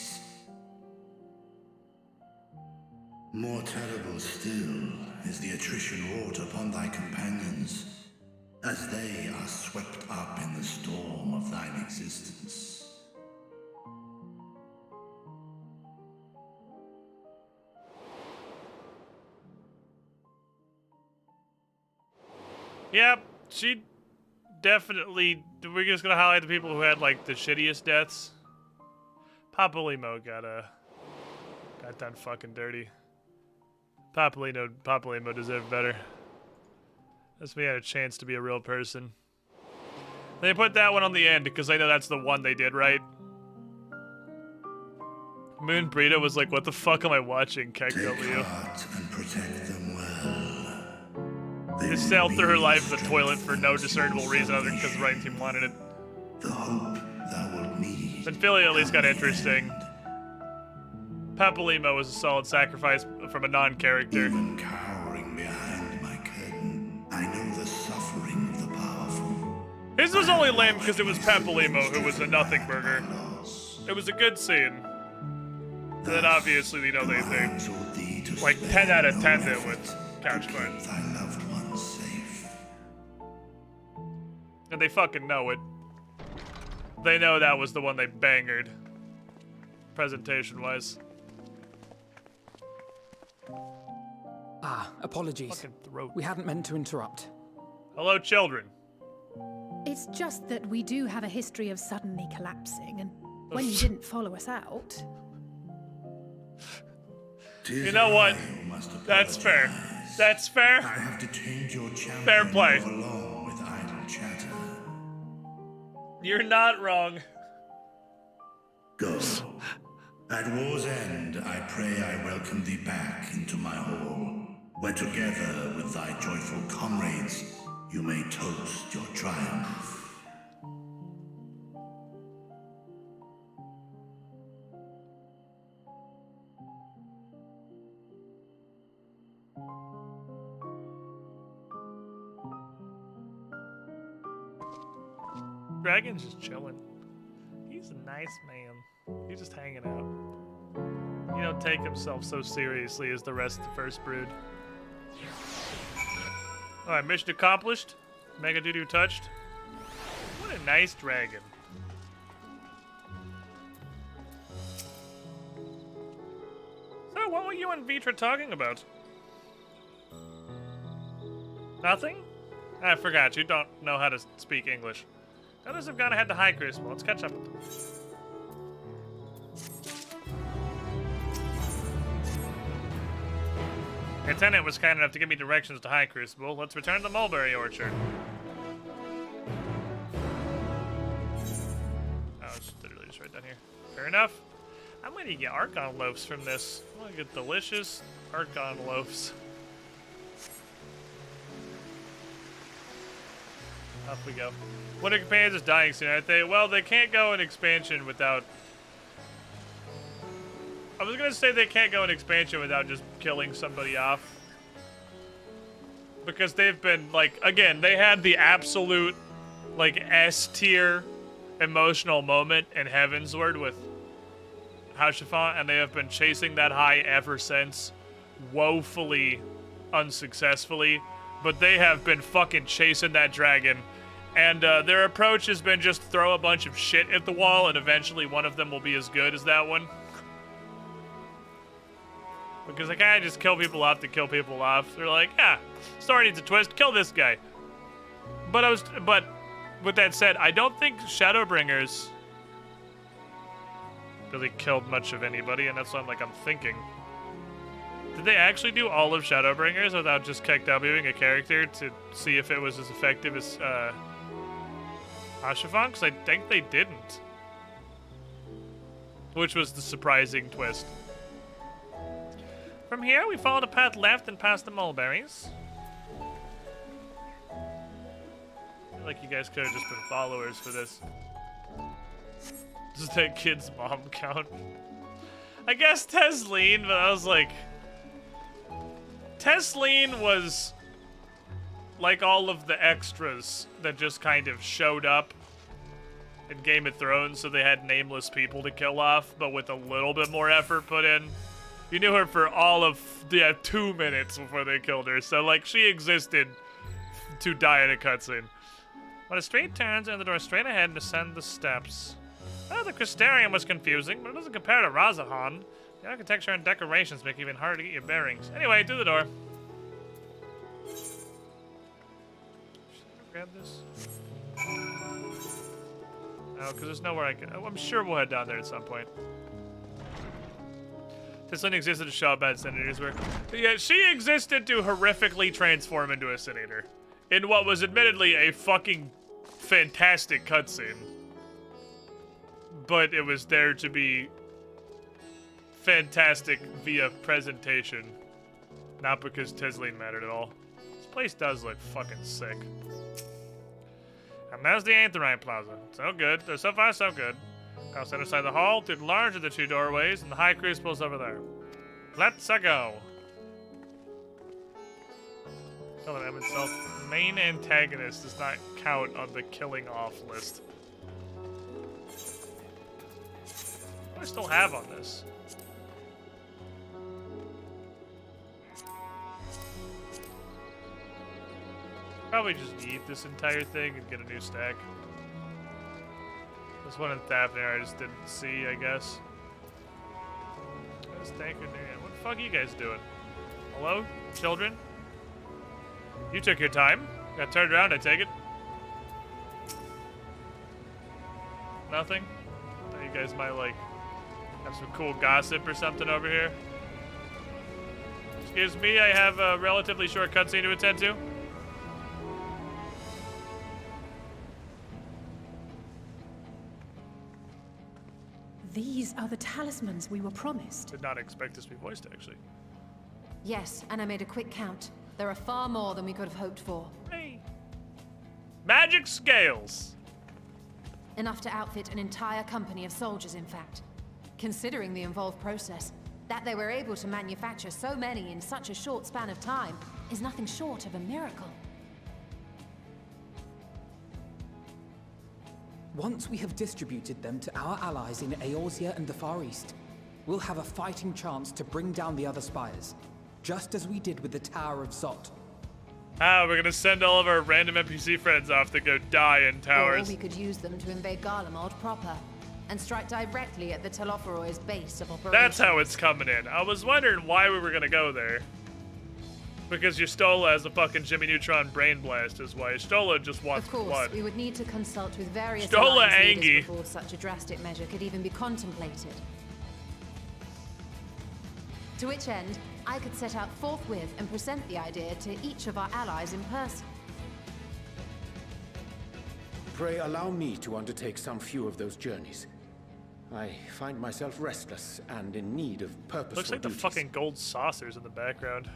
Speaker 14: More terrible still is the attrition wrought upon thy companions, as they are swept up in the storm of thine existence.
Speaker 2: Yep, she definitely... We're just gonna highlight the people who had, like, the shittiest deaths. Papalymo got done fucking dirty. Papalymo deserved better. That's me had a chance to be a real person. They put that one on the end because I know that's the one they did, right? Moon Brita was like, what the fuck am I watching, Keg W?
Speaker 14: And protect them well.
Speaker 2: They sailed through her life in the toilet for no discernible reason other than because the writing team wanted it.
Speaker 14: The hope thou wilt need.
Speaker 2: Symphilia at least got interesting. Papalymo was a solid sacrifice from a non-character.
Speaker 14: Even cowering behind my curtain, I know the suffering of the powerful.
Speaker 2: His was only lame because it was Papalymo who was a nothing burger. It was a good scene. And then obviously, you know, they like 10 out of 10 it with couch fights.
Speaker 14: Thy loved ones safe.
Speaker 2: And they fucking know it. They know that was the one they bangered. Presentation-wise.
Speaker 6: Ah, apologies.
Speaker 2: Fucking throat.
Speaker 6: We hadn't meant to interrupt.
Speaker 2: Hello, children.
Speaker 10: It's just that we do have a history of suddenly collapsing, and when you didn't follow us out...
Speaker 2: You know what? That's fair. That's fair.
Speaker 14: I have detained your champion
Speaker 2: Fair play.
Speaker 14: along with idle chatter.
Speaker 2: You're not wrong.
Speaker 14: Go. At war's end, I pray I welcome thee back into my hall, where together with thy joyful comrades, you may toast your triumph.
Speaker 2: Dragon's just chilling. He's a nice man. He's just hanging out. He don't take himself so seriously as the rest of the First Brood. Alright, mission accomplished. Mega Doodoo touched. What a nice dragon. So, what were you and Vitra talking about? Nothing? I forgot, you don't know how to speak English. Others have gone ahead to High Crucible. Let's catch up with them. The attendant was kind enough to give me directions to High Crucible. Let's return to the Mulberry Orchard. Oh, it's literally just right down here. Fair enough. I'm gonna get Archon loaves from this. I'm gonna get delicious Archon loaves. Up we go. Winter Companions is dying soon, aren't they? Well, they can't go in expansion without... I was gonna say they can't go in expansion without just killing somebody off. Because they've been, like, again, they had the absolute, like, S-tier emotional moment in Heavensward with Hauschiffant, and they have been chasing that high ever since, woefully unsuccessfully. But they have been fucking chasing that dragon. And their approach has been just throw a bunch of shit at the wall, and eventually one of them will be as good as that one. Because they kind of just kill people off to kill people off. They're like, yeah, story needs a twist, kill this guy. But with that said, I don't think Shadowbringers really killed much of anybody, and that's what I'm thinking. Did they actually do all of Shadowbringers without just KEKWing a character to see if it was as effective as Hauschiffant? Because I think they didn't. Which was the surprising twist. From here, we followed a path left and past the mulberries. I feel like you guys could have just been followers for this. Does that kid's mom count? I guess Tesleen, but I was like... Tesleen was like all of the extras that just kind of showed up in Game of Thrones, so they had nameless people to kill off, but with a little bit more effort put in. You knew her for all of 2 minutes before they killed her, so like she existed to die in a cutscene. When a street turns and the door straight ahead and descend the steps. Oh, the Crystarium was confusing, but it doesn't compare to Razahan. The architecture and decorations make it even harder to get your bearings. Anyway, through the door. Should I grab this? No, because there's nowhere I can. Oh, I'm sure we'll head down there at some point. This one existed to show how bad Sin Eaters were. Yeah, she existed to horrifically transform into a Sin Eater. In what was admittedly a fucking fantastic cutscene. But it was there to be fantastic via presentation. Not because Tisleen mattered at all. This place does look fucking sick. And there's the Aetheryne Plaza. So good. So far, so good. I'll stand inside the hall, through the larger of the 2 doorways, and the High Crucible's over there. Let's-a go. Tell him himself. Main antagonist does not count on the killing off list. What do I still have on this? Probably just eat this entire thing and get a new stack. This one in Thapnir I just didn't see, I guess. What the fuck are you guys doing? Hello? Children? You took your time. Got turned around, I take it. Nothing? I thought you guys might, like, have some cool gossip or something over here. Excuse me, I have a relatively short cutscene to attend to.
Speaker 10: These are the talismans we were promised.
Speaker 2: Did not expect this to be voiced, actually.
Speaker 3: Yes, and I made a quick count. There are far more than we could have hoped for.
Speaker 2: Hey. Magic scales!
Speaker 3: Enough to outfit an entire company of soldiers, in fact. Considering the involved process, that they were able to manufacture so many in such a short span of time is nothing short of a miracle.
Speaker 6: Once we have distributed them to our allies in Eorzea and the Far East, we'll have a fighting chance to bring down the other spires, just as we did with the Tower of Zot.
Speaker 2: Ah, we're gonna send all of our random NPC friends off to go die in towers.
Speaker 3: Or we could use them to invade Garlemald proper, and strike directly at the Telophoroid's base of operations.
Speaker 2: That's how it's coming in. I was wondering why we were gonna go there. Because Y'shtola has a fucking Jimmy Neutron brain blast is why. Y'shtola just wants blood.
Speaker 3: Of course, we would need to consult with various
Speaker 2: Y'shtola
Speaker 3: alliance leaders
Speaker 2: Angie.
Speaker 3: before such a drastic measure could even be contemplated. To which end, I could set out forthwith and present the idea to each of our allies in person.
Speaker 7: Pray allow me to undertake some few of those journeys. I find myself restless and in need of purposeful
Speaker 2: Looks like the
Speaker 7: duties.
Speaker 2: fucking gold saucers in the background.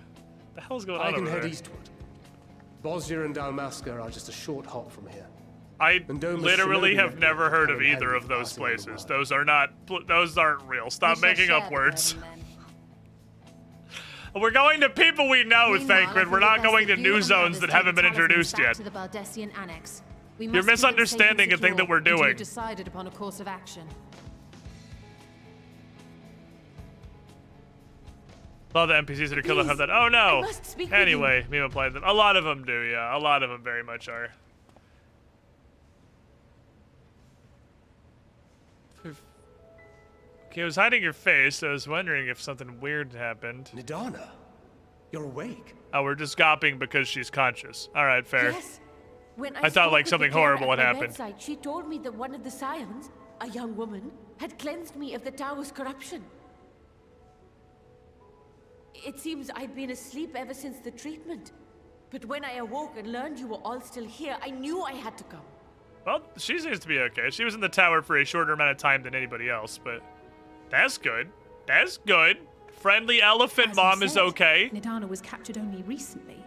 Speaker 2: The hell's going on
Speaker 8: I can
Speaker 2: over
Speaker 8: head
Speaker 2: there?
Speaker 8: eastward. Bosnia and Dalmasca are just a short hop from here.
Speaker 2: I
Speaker 8: Doma
Speaker 2: literally
Speaker 8: Shinobi
Speaker 2: have never heard of
Speaker 8: haven't
Speaker 2: either
Speaker 8: had
Speaker 2: of those
Speaker 8: passing on the
Speaker 2: places.
Speaker 8: word.
Speaker 2: Those are not. Those aren't real. Stop making up words. We're going to people we know,
Speaker 3: Meanwhile,
Speaker 2: Thancred. We're not going to new zones that haven't been introduced yet.
Speaker 3: To the Baldessian Annex. We
Speaker 2: You're
Speaker 3: must keep them
Speaker 2: misunderstanding
Speaker 3: safe
Speaker 2: a
Speaker 3: and
Speaker 2: thing that we're
Speaker 3: secure until
Speaker 2: doing.
Speaker 3: we've decided upon a course of action.
Speaker 2: A lot of the NPCs that are killed have that. Oh no!
Speaker 3: I must speak with
Speaker 2: Anyway, Mima played them. A lot of them do, yeah. A lot of them very much are. Okay, I was hiding your face, so I was wondering if something weird happened.
Speaker 8: Nidana, you're awake.
Speaker 2: Oh, we're just gawping because she's conscious. Alright, fair.
Speaker 15: Yes. When
Speaker 2: I
Speaker 15: I
Speaker 2: thought
Speaker 15: spoke
Speaker 2: like
Speaker 15: with
Speaker 2: something
Speaker 15: the carer
Speaker 2: horrible
Speaker 15: at
Speaker 2: had
Speaker 15: my
Speaker 2: happened.
Speaker 15: bedside, she told me that one of the scions, a young woman, had cleansed me of the tower's corruption. It seems I'd been asleep ever since the treatment. But when I awoke and learned you were all still here, I knew I had to come.
Speaker 2: Well, she seems to be okay. She was in the tower for a shorter amount of time than anybody else, but that's good. That's good. Friendly elephant
Speaker 10: As you
Speaker 2: mom is
Speaker 10: said,
Speaker 2: okay.
Speaker 10: Nidana was captured only recently.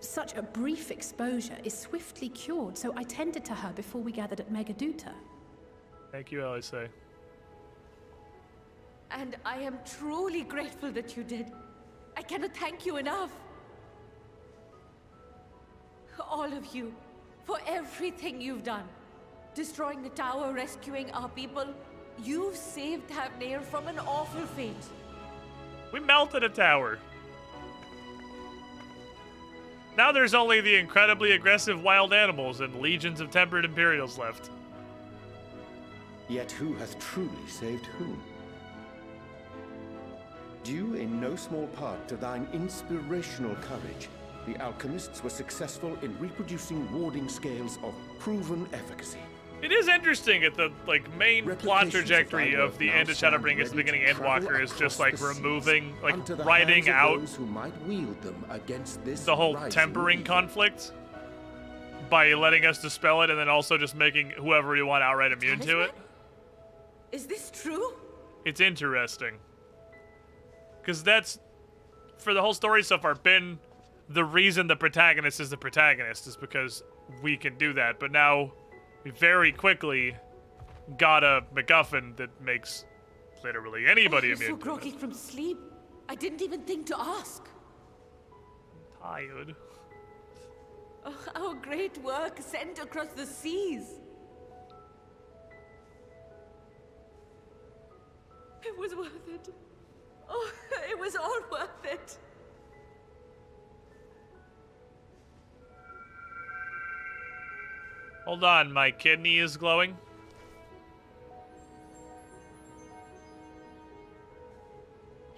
Speaker 10: Such a brief exposure is swiftly cured, so I tended to her before we gathered at Megaduta.
Speaker 2: Thank you, Elise.
Speaker 15: And I am truly grateful that you did. I cannot thank you enough. All of you, for everything you've done. Destroying the tower, rescuing our people, You've saved Havnair from an awful fate.
Speaker 2: We melted a tower. Now there's only the incredibly aggressive wild animals and legions of tempered Imperials left.
Speaker 7: Yet who hath truly saved whom? Due in no small part to thine inspirational courage, the alchemists were successful in reproducing warding scales of proven efficacy.
Speaker 2: It is interesting that the main plot trajectory of the End of Shadowbring is the beginning Endwalker is just removing, writing out
Speaker 7: who might wield them against this
Speaker 2: the whole tempering conflict by letting us dispel it, and then also just making whoever we want outright immune to it.
Speaker 15: Is this true?
Speaker 2: It's interesting. Because that's, for the whole story so far, been the reason the protagonist is the protagonist, is because we can do that. But now, we very quickly got a MacGuffin that makes literally anybody immune.
Speaker 15: I'm so groggy from sleep. I didn't even think to ask.
Speaker 2: Tired.
Speaker 15: Oh, our great work sent across the seas. It was worth it. Oh, it was all worth it.
Speaker 2: Hold on, my kidney is glowing.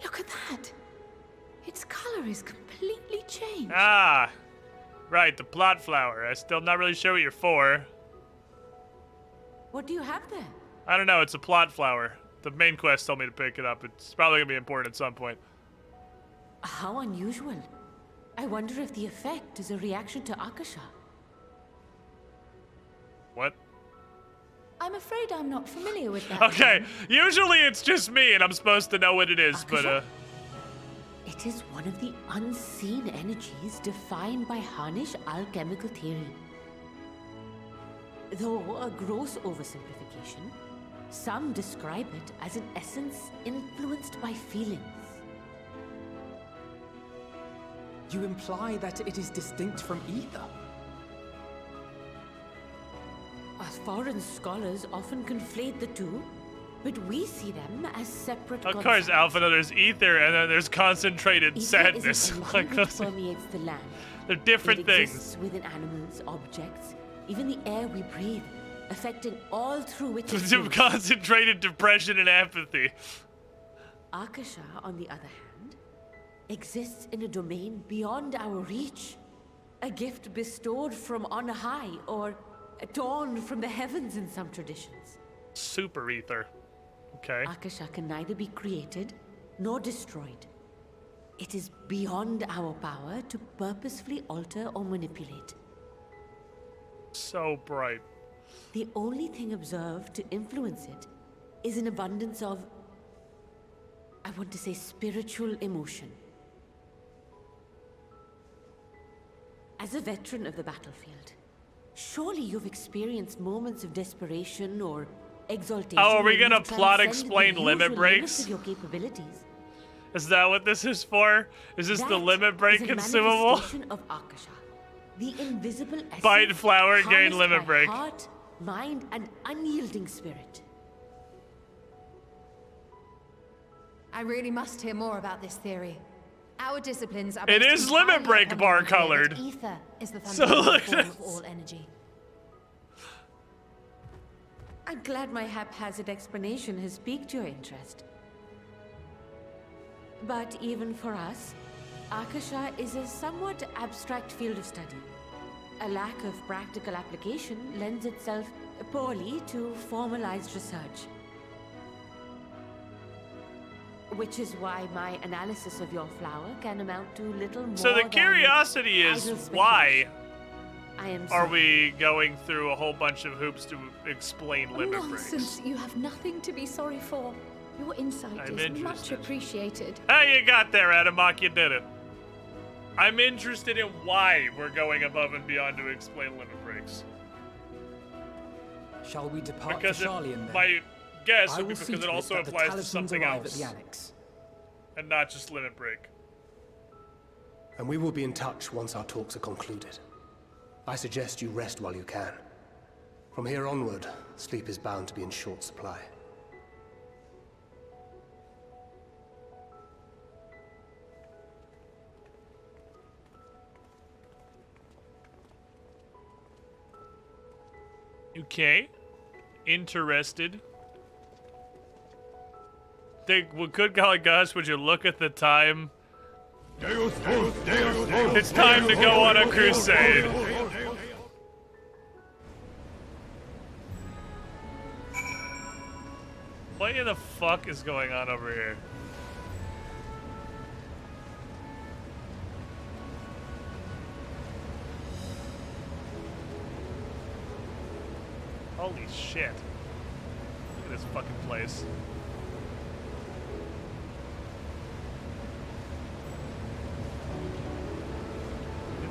Speaker 10: Look at that. Its color is completely changed.
Speaker 2: Ah, right, the plot flower. I'm still not really sure what you're for.
Speaker 15: What do you have there?
Speaker 2: I don't know, it's a plot flower. The main quest told me to pick it up. It's probably gonna be important at some point.
Speaker 15: How unusual. I wonder if the effect is a reaction to Akasha.
Speaker 2: What?
Speaker 5: I'm afraid I'm not familiar with that.
Speaker 2: Okay, usually it's just me and I'm supposed to know what it is,
Speaker 15: Akasha? But It is one of the unseen energies defined by Harnish alchemical theory. Though a gross oversimplification, some describe it as an essence influenced by feelings.
Speaker 6: You imply that it is distinct from ether?
Speaker 15: Foreign scholars often conflate the two, but we see them as separate
Speaker 2: Of course, Alpha, there's ether and then there's concentrated
Speaker 15: ether
Speaker 2: sadness.
Speaker 15: Is an element that permeates the land.
Speaker 2: They're different
Speaker 15: it
Speaker 2: things.
Speaker 15: Exists within animals, objects, even the air we breathe, affecting all through its
Speaker 2: Concentrated depression and apathy.
Speaker 15: Akasha, on the other hand, exists in a domain beyond our reach. A gift bestowed from on high, or torn from the heavens in some traditions.
Speaker 2: Super ether. Okay.
Speaker 15: Akasha can neither be created nor destroyed. It is beyond our power to purposefully alter or manipulate.
Speaker 2: So bright.
Speaker 15: The only thing observed to influence it is an abundance of, I want to say, spiritual emotion. As a veteran of the battlefield, surely you've experienced moments of desperation or exaltation.
Speaker 2: Oh, are we
Speaker 15: where
Speaker 2: gonna
Speaker 15: you've
Speaker 2: plot
Speaker 15: transcended
Speaker 2: explain
Speaker 15: the
Speaker 2: limit
Speaker 15: usual
Speaker 2: breaks?
Speaker 15: limits of your capabilities.
Speaker 2: Is that what this is for? Is this the
Speaker 15: That
Speaker 2: limit break
Speaker 15: is a
Speaker 2: consumable?
Speaker 15: manifestation of Akasha, the invisible essence
Speaker 2: Bite flower and gain
Speaker 15: harnessed
Speaker 2: limit
Speaker 15: by
Speaker 2: break.
Speaker 15: Heart, mind, and unyielding spirit.
Speaker 3: I really must hear more about this theory. Our disciplines are
Speaker 2: It
Speaker 3: based
Speaker 2: is limit
Speaker 3: entirely
Speaker 2: break
Speaker 3: upon
Speaker 2: bar
Speaker 3: the idea that
Speaker 2: colored.
Speaker 3: Ether is the
Speaker 2: So
Speaker 3: fundamental
Speaker 2: look
Speaker 3: form
Speaker 2: at
Speaker 3: of all energy.
Speaker 15: I'm glad my haphazard explanation has piqued your interest. But even for us, Akasha is a somewhat abstract field of study. A lack of practical application lends itself poorly to formalized research. Which is why my analysis of your flower can amount to little more
Speaker 2: So the
Speaker 15: than
Speaker 2: curiosity is
Speaker 15: idle
Speaker 2: why
Speaker 15: I am
Speaker 2: are
Speaker 15: sorry.
Speaker 2: we going through a whole bunch of hoops to explain limit breaks?
Speaker 5: Nonsense. You have nothing to be sorry for. Your insight
Speaker 2: I'm
Speaker 5: is
Speaker 2: interested.
Speaker 5: much appreciated.
Speaker 2: Hey, you got there, Adamok, you did it. I'm interested in why we're going above and beyond to explain limit breaks.
Speaker 6: Shall we depart
Speaker 2: Because
Speaker 6: to Sharlayan then?
Speaker 2: my guess
Speaker 6: I
Speaker 2: would be
Speaker 6: will see
Speaker 2: because it
Speaker 6: to
Speaker 2: also
Speaker 6: that the
Speaker 2: applies to
Speaker 6: talismans
Speaker 2: something
Speaker 6: arrive
Speaker 2: else.
Speaker 6: at the annex.
Speaker 2: And not just limit break.
Speaker 8: And we will be in touch once our talks are concluded. I suggest you rest while you can. From here onward, sleep is bound to be in short supply.
Speaker 2: Okay. Interested. Think what could call it, Gus? Would you look at the time? It's time to go on a crusade. What the fuck is going on over here? Holy shit. Look at this fucking place.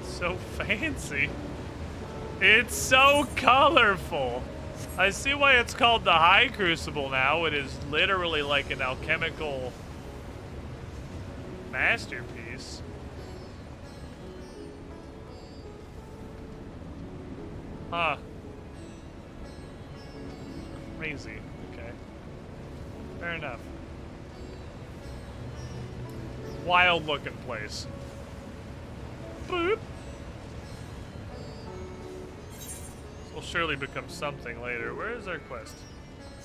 Speaker 2: It's so fancy. It's so colorful. I see why it's called the High Crucible now. It is literally like an alchemical masterpiece. Huh. Crazy. Okay. Fair enough. Wild looking place. Boop. This will surely become something later. Where is our quest?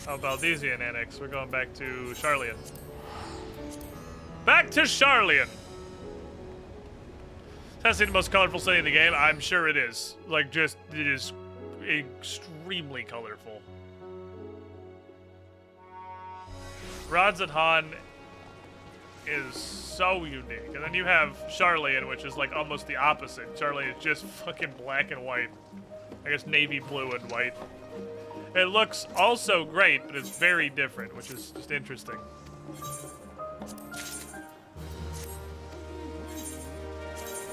Speaker 2: Oh, Baldesian Annex. We're going back to Charlian. Back to Charlian! That's the most colorful city in the game. I'm sure it is. Like, just, it is extremely colorful. Rods at Han is so unique. And then you have Charlian, which is like almost the opposite. Charlian is just fucking black and white. I guess navy blue and white. It looks also great, but it's very different, which is just interesting.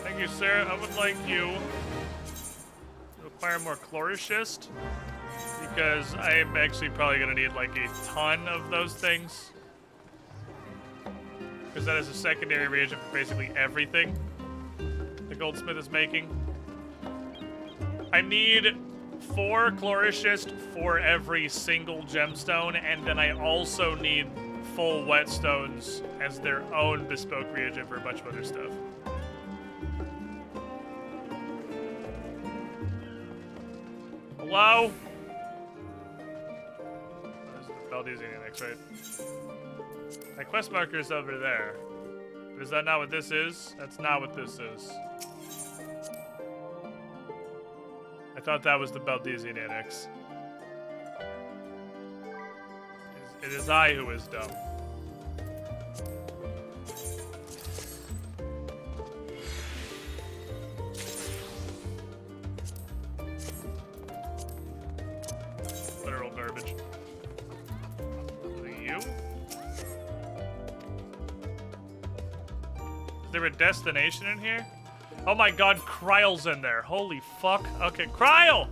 Speaker 2: Thank you, sir. I would like you to acquire more Chloroschist, because I am actually probably going to need like a ton of those things. Because that is a secondary reagent for basically everything the goldsmith is making. I need 4 Chloroschist for every single gemstone, and then I also need full whetstones as their own bespoke reagent for a bunch of other stuff. Hello? This is the Baldesian Annex, right? My quest marker is over there. But is that not what this is? That's not what this is. I thought that was the Baldesian Annex. It is I who is dumb. Literal garbage. You? Is there a destination in here? Oh my god, Kryle's in there. Holy fuck. Okay, Kryle!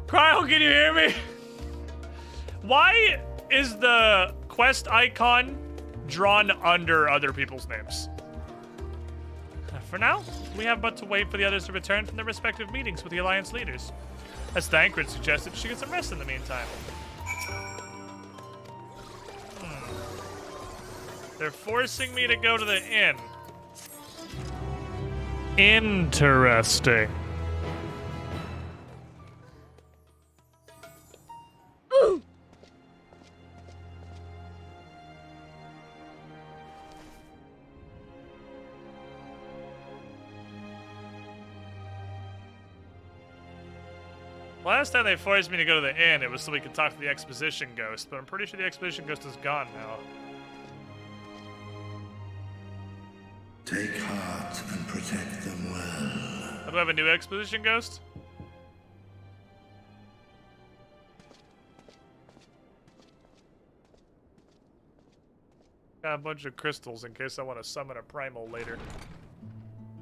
Speaker 2: Kryle, can you hear me? Why is the quest icon drawn under other people's names? For now, we have but to wait for the others to return from their respective meetings with the Alliance leaders. As Thancred suggested, she gets some rest in the meantime. They're forcing me to go to the inn. Interesting.
Speaker 10: Ooh.
Speaker 2: Last time they forced me to go to the inn, it was so we could talk to the exposition ghost, but I'm pretty sure the exposition ghost is gone now.
Speaker 14: Take heart and protect them well.
Speaker 2: Do I have a new exposition ghost? Got a bunch of crystals in case I want to summon a primal later.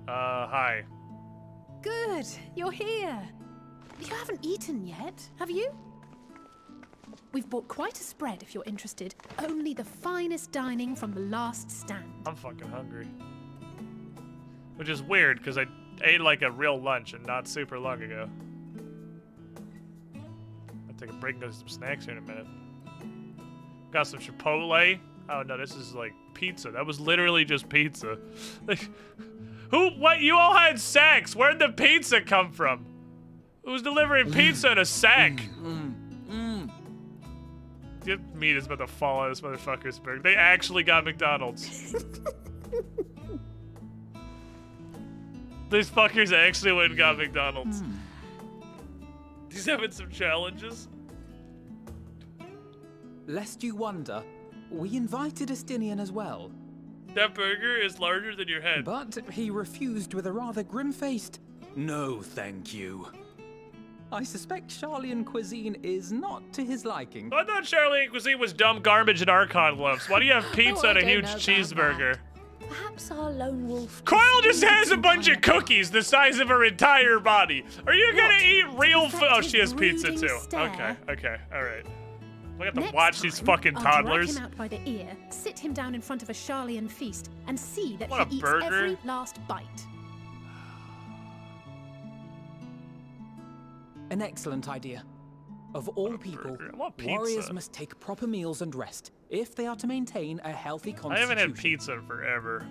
Speaker 2: Hi.
Speaker 10: Good, you're here. You haven't eaten yet, have you? We've bought quite a spread if you're interested. Only the finest dining from the last stand.
Speaker 2: I'm fucking hungry. Which is weird, because I ate like a real lunch and not super long ago. I'll take a break and go to some snacks here in a minute. Got some Chipotle. Oh no, this is like pizza. That was literally just pizza. Like, what? You all had sacks. Where'd the pizza come from? Who's delivering pizza in a sack? meat is about to fall out of this motherfucker's burger. They actually got McDonald's. These fuckers actually went and got McDonald's. He's having some challenges.
Speaker 6: Lest you wonder, we invited Estinian as well.
Speaker 2: That burger is larger than your head.
Speaker 6: But he refused with a rather grim-faced, "No, thank you." I suspect Charlian cuisine is not to his liking.
Speaker 2: I thought Charlian cuisine was dumb garbage and Archon loves. Why do you have pizza and a huge cheeseburger?
Speaker 5: Perhaps our lone wolf.
Speaker 2: Coil just has a bunch of cookies the size of her entire body. Are you gonna eat real food? Oh, she has pizza too. Okay, all right. I got to watch these fucking toddlers.
Speaker 10: I'll drag him out by the ear, sit him down in front of a Charlian feast, and see that
Speaker 2: What,
Speaker 10: he
Speaker 2: a
Speaker 10: eats
Speaker 2: burger?
Speaker 10: every last bite.
Speaker 6: An excellent idea. Of all people, warriors must take proper meals and rest if they are to maintain a healthy constitution.
Speaker 2: I haven't had pizza in forever.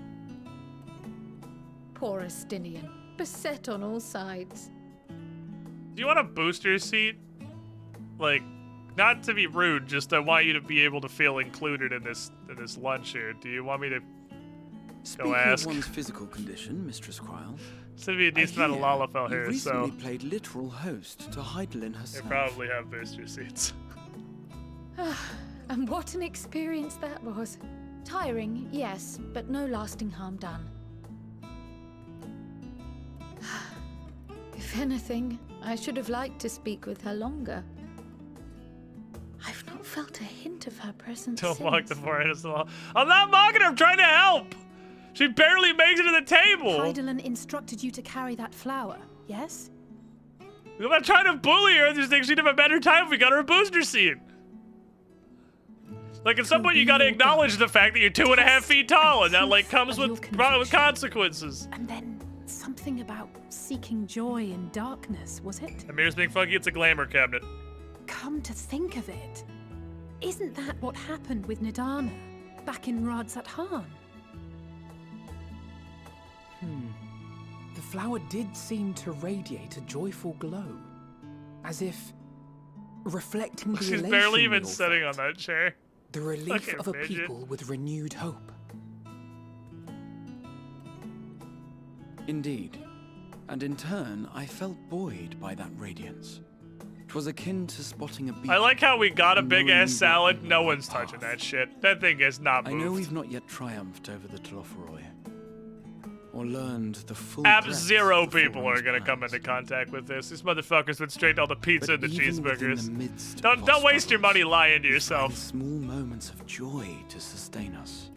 Speaker 5: Poor Estinian, beset on all sides.
Speaker 2: Do you want a booster seat? Like, not to be rude, just I want you to be able to feel included in this lunch here. Do you want me to
Speaker 9: Speaking
Speaker 2: go ask?
Speaker 9: of one's physical condition, Mistress Cryle,
Speaker 2: It's gonna be a decent amount of Lalafell here,
Speaker 9: you recently
Speaker 2: so
Speaker 9: played literal host to Heidelin
Speaker 2: they
Speaker 9: herself.
Speaker 2: probably have booster seats.
Speaker 5: And what an experience that was. Tiring, yes, but no lasting harm done. If anything, I should have liked to speak with her longer. I've not felt a hint of her presence
Speaker 2: Don't
Speaker 5: since.
Speaker 2: mock the forehead of the wall. I'm not mocking her, I'm trying to help! She barely makes it to the table!
Speaker 10: Heidelin instructed you to carry that flower, yes?
Speaker 2: I'm not trying to bully her, I just think she'd have a better time if we got her a booster seat. Like, at some point you gotta acknowledge the fact that you're 2.5 feet tall, and that, like, comes with consequences.
Speaker 10: And then something about seeking joy in darkness, was it?
Speaker 2: Amir's being funky, it's a glamour cabinet.
Speaker 10: Come to think of it, isn't that what happened with Nidana back in Radsat Han?
Speaker 6: The flower did seem to radiate a joyful glow, as if reflecting the
Speaker 2: She's
Speaker 6: elation
Speaker 2: barely
Speaker 6: we
Speaker 2: even
Speaker 6: all
Speaker 2: sitting
Speaker 6: felt,
Speaker 2: on that chair.
Speaker 6: the relief
Speaker 2: Fucking
Speaker 6: of a
Speaker 2: midget.
Speaker 6: people with renewed hope.
Speaker 9: Indeed. And in turn, I felt buoyed by that radiance. It was akin to spotting a beacon.
Speaker 2: I like how we got a
Speaker 9: and
Speaker 2: big
Speaker 9: knowing
Speaker 2: ass
Speaker 9: we
Speaker 2: salad,
Speaker 9: were
Speaker 2: no
Speaker 9: on
Speaker 2: one's
Speaker 9: the
Speaker 2: touching
Speaker 9: path.
Speaker 2: that shit. That thing is not
Speaker 9: I
Speaker 2: moved.
Speaker 9: know we've not yet triumphed over the Telophoroi, or learned the full
Speaker 2: Zero
Speaker 9: breadth of the
Speaker 2: people are
Speaker 9: Foreign's
Speaker 2: gonna come
Speaker 9: plans.
Speaker 2: into contact with this. These motherfuckers went straight to all the pizza and the
Speaker 9: even within
Speaker 2: cheeseburgers.
Speaker 9: the midst
Speaker 2: Don't
Speaker 9: of our
Speaker 2: waste your money lying to
Speaker 9: we
Speaker 2: yourself.
Speaker 9: find small moments of joy to sustain us.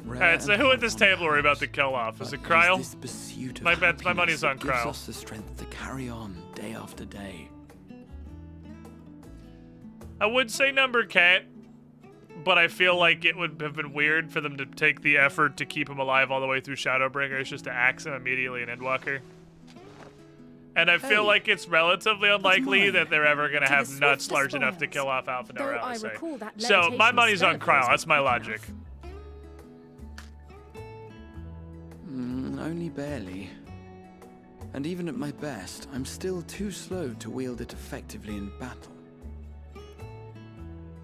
Speaker 2: Alright, so who at this table are we about to kill off? Is it Cryle?
Speaker 9: This pursuit of
Speaker 2: My
Speaker 9: happiness
Speaker 2: money's on
Speaker 9: that gives
Speaker 2: Cryle.
Speaker 9: us the strength to carry on day after day.
Speaker 2: I would say number cat, but I feel like it would have been weird for them to take the effort to keep him alive all the way through Shadowbringers just to axe him immediately in Endwalker. And I feel like it's relatively unlikely that they're ever going to have nuts large enough to kill off Alpha
Speaker 10: Though I
Speaker 2: Noralisei.
Speaker 10: recall that
Speaker 2: So my
Speaker 10: levitation
Speaker 2: money's on
Speaker 10: spell
Speaker 2: Cryle, that's my logic.
Speaker 9: Only barely. And even at my best, I'm still too slow to wield it effectively in battle.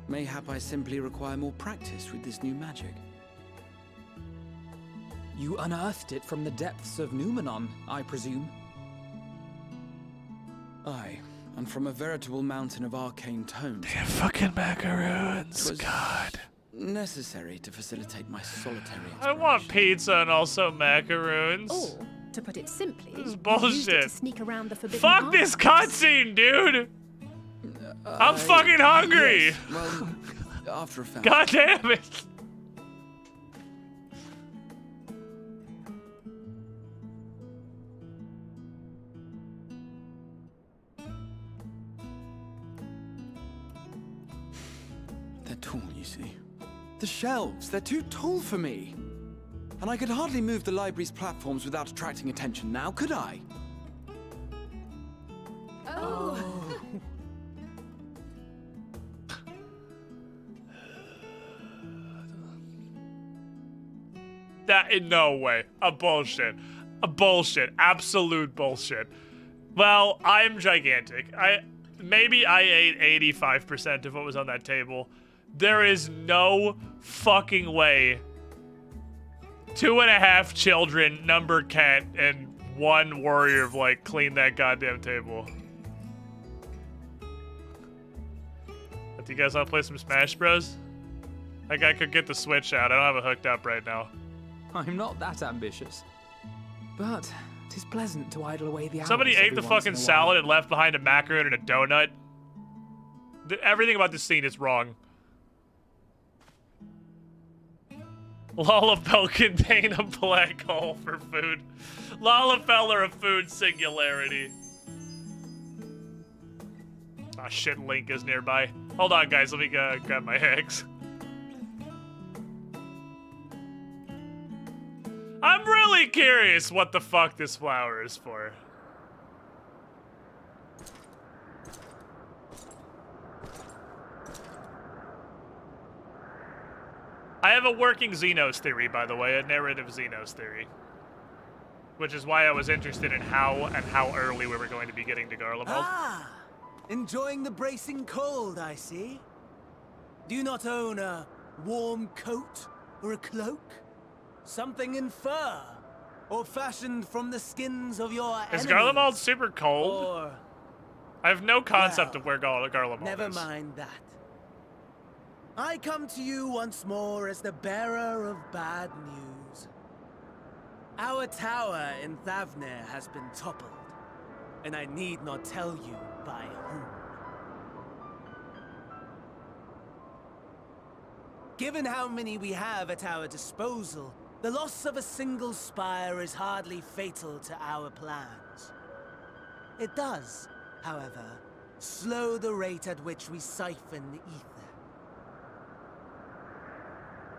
Speaker 9: Mayhap I simply require more practice with this new magic.
Speaker 6: You unearthed it from the depths of Numenon, I presume.
Speaker 9: Aye, and from a veritable mountain of arcane tomes.
Speaker 2: Damn fucking macaroons, God.
Speaker 9: Necessary to facilitate my solitary
Speaker 2: I want pizza and also macaroons.
Speaker 10: Or, to put it simply,
Speaker 2: This is
Speaker 10: you used it
Speaker 2: bullshit.
Speaker 10: to sneak around the forbidden
Speaker 2: Fuck this
Speaker 10: archives.
Speaker 2: cutscene, dude! I'm fucking hungry!
Speaker 9: Yes, well, after a fact.
Speaker 2: God damn it!
Speaker 9: They're tall, you see. The shelves, they're too tall for me. And I could hardly move the library's platforms without attracting attention now, could I?
Speaker 10: Oh.
Speaker 2: That in no way. A bullshit. A bullshit. Absolute bullshit. Well, I'm gigantic. maybe I ate 85% of what was on that table. There is no fucking way 2.5 children, number cat, and 1 warrior of light clean that goddamn table. Do you guys want to play some Smash Bros? That guy could get the Switch out. I don't have it hooked up right now.
Speaker 6: I'm not that ambitious. But it is pleasant to idle away the hours.
Speaker 2: Somebody ate the fucking salad and left behind a macaroon and a donut. Everything about this scene is wrong. Lalafell contain a black hole for food. Lalafell are a food singularity. Ah, shit, Link is nearby. Hold on, guys, let me grab my eggs. I'm really curious what the fuck this flower is for. I have a working Xenos theory, by the way, a narrative Xenos theory. Which is why I was interested in how early we were going to be getting to Garlemald.
Speaker 16: Ah! Enjoying the bracing cold, I see. Do you not own a warm coat or a cloak? Something in fur? Or fashioned from the skins of your enemies?
Speaker 2: Is Garlemald super cold?
Speaker 16: Or...
Speaker 2: I have no concept of where Garlemald
Speaker 16: Never
Speaker 2: is.
Speaker 16: mind that. I come to you once more as the bearer of bad news. Our tower in Thavnir has been toppled, and I need not tell you by whom. Given how many we have at our disposal, the loss of a single spire is hardly fatal to our plans. It does, however, slow the rate at which we siphon the ether.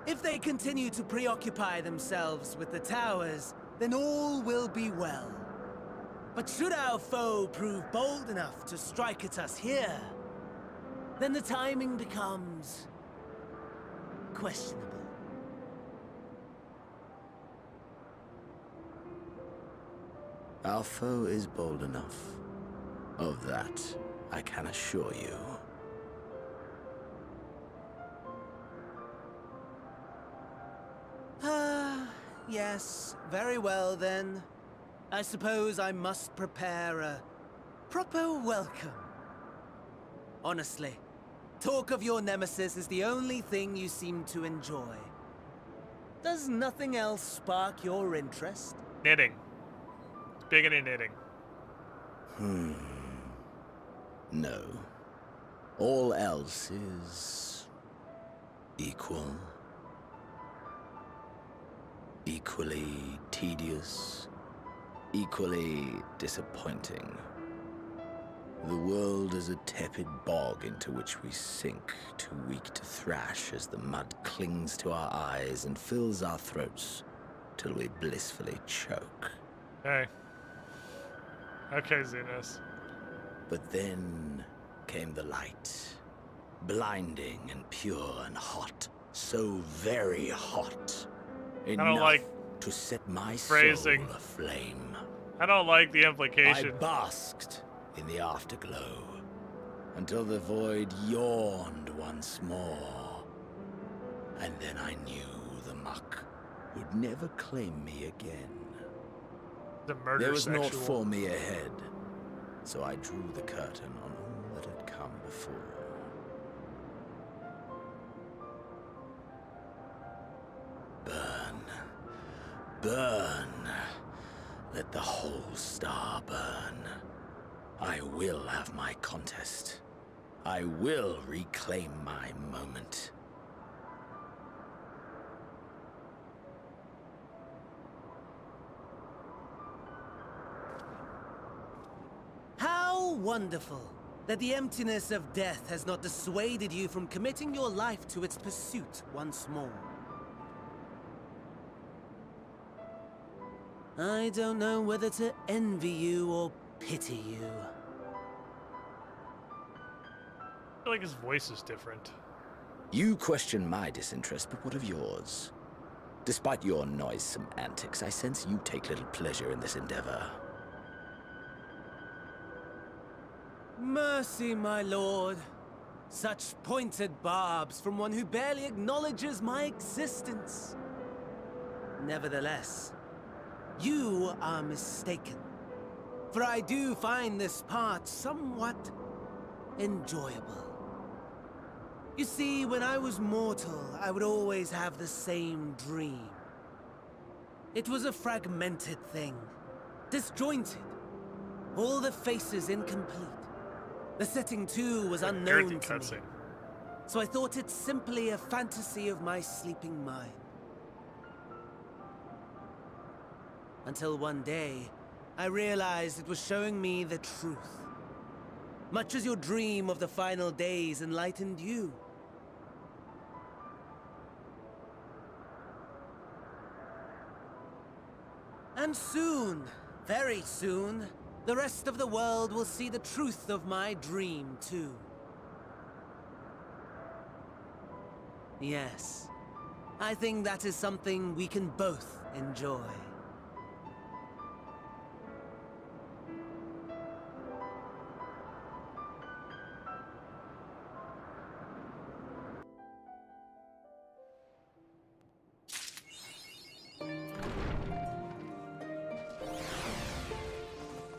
Speaker 16: If they continue to preoccupy themselves with the towers, then all will be well. But should our foe prove bold enough to strike at us here, then the timing becomes questionable.
Speaker 11: Our foe is bold enough. Of that, I can assure you.
Speaker 16: Yes, very well then. I suppose I must prepare a proper welcome. Honestly, talk of your nemesis is the only thing you seem to enjoy. Does nothing else spark your interest?
Speaker 2: Knitting. Big into knitting.
Speaker 11: No. All else is equal. Equally tedious, equally disappointing. The world is a tepid bog into which we sink, too weak to thrash as the mud clings to our eyes and fills our throats till we blissfully choke.
Speaker 2: Hey. Okay, Xenos.
Speaker 11: But then came the light, blinding and pure and hot, so very hot.
Speaker 2: I don't like
Speaker 11: to set my
Speaker 2: phrasing.
Speaker 11: soul aflame.
Speaker 2: I don't like the implication.
Speaker 11: I basked in the afterglow until the void yawned once more. And then I knew the muck would never claim me again.
Speaker 2: The murder
Speaker 11: There was
Speaker 2: sexual.
Speaker 11: naught for me ahead, so I drew the curtain on all that had come before. Burn. Let the whole star burn. I will have my contest. I will reclaim my moment.
Speaker 16: How wonderful that the emptiness of death has not dissuaded you from committing your life to its pursuit once more. I don't know whether to envy you or pity you.
Speaker 2: I feel like his voice is different.
Speaker 11: You question my disinterest, but what of yours? Despite your noisome antics, I sense you take little pleasure in this endeavor.
Speaker 16: Mercy, my lord. Such pointed barbs from one who barely acknowledges my existence. Nevertheless, you are mistaken. For I do find this part somewhat enjoyable. You see, when I was mortal, I would always have the same dream. It was a fragmented thing, disjointed, all the faces incomplete. The setting, too, was unknown to me. So I thought it simply a fantasy of my sleeping mind. Until one day, I realized it was showing me the truth. Much as your dream of the final days enlightened you. And soon, very soon, the rest of the world will see the truth of my dream, too. Yes, I think that is something we can both enjoy.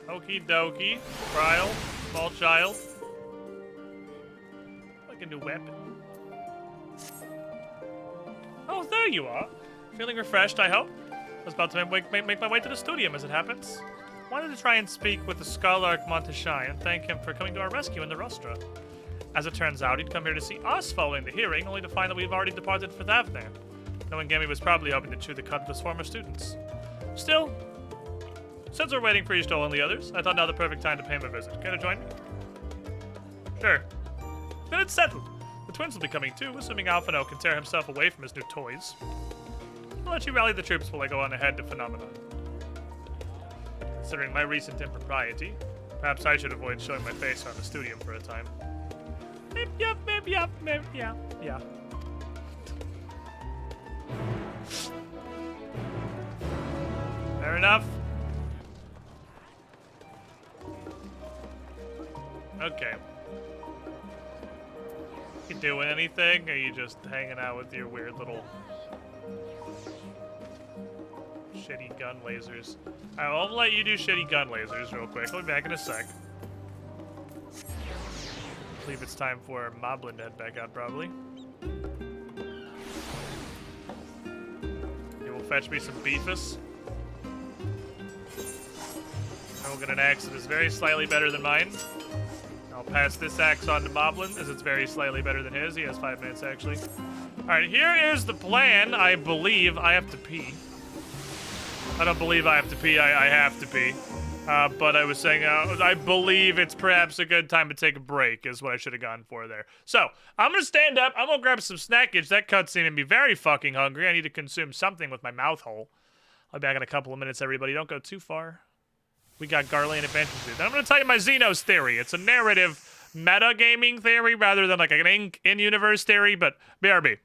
Speaker 2: Okie dokie. Trial. Small child. Like a new weapon. Oh, there you are. Feeling refreshed, I hope? I was about to make my way to the studium as it happens. Wanted to try and speak with the Scholarch Monteshai and thank him for coming to our rescue in the Rostra. As it turns out, he'd come here to see us following the hearing, only to find that we've already departed for Thavner. Knowing Gammy was probably hoping to chew the cud of his former students. Still, since we're waiting for Ishto and the others, I thought now the perfect time to pay him a visit. Care to join me? Sure. Then it's settled. The twins will be coming too, assuming Alphino can tear himself away from his new toys. I'll let you rally the troops while I go on ahead to Phenomenon. Considering my recent impropriety, perhaps I should avoid showing my face around the studium for a time. Maybe yeah. Fair enough. Okay. You doing anything, or are you just hanging out with your weird little shitty gun lasers? Alright, well, I'll let you do shitty gun lasers real quick. I'll be back in a sec. I believe it's time for Moblin to head back out, probably. You will fetch me some beefus. I will get an axe that is very slightly better than mine. I'll pass this axe on to Moblin, as it's very slightly better than his. He has 5 minutes, actually. Alright, here is the plan. I believe I have to pee. I don't believe I have to pee. I have to pee. But I was saying, I believe it's perhaps a good time to take a break, is what I should have gone for there. So, I'm gonna stand up. I'm gonna grab some snackage. That cutscene made me very fucking hungry. I need to consume something with my mouth hole. I'll be back in a couple of minutes, everybody. Don't go too far. We got Garland adventures to do. Then I'm going to tell you my Xenos theory. It's a narrative metagaming theory rather than like an in-universe theory, but BRB.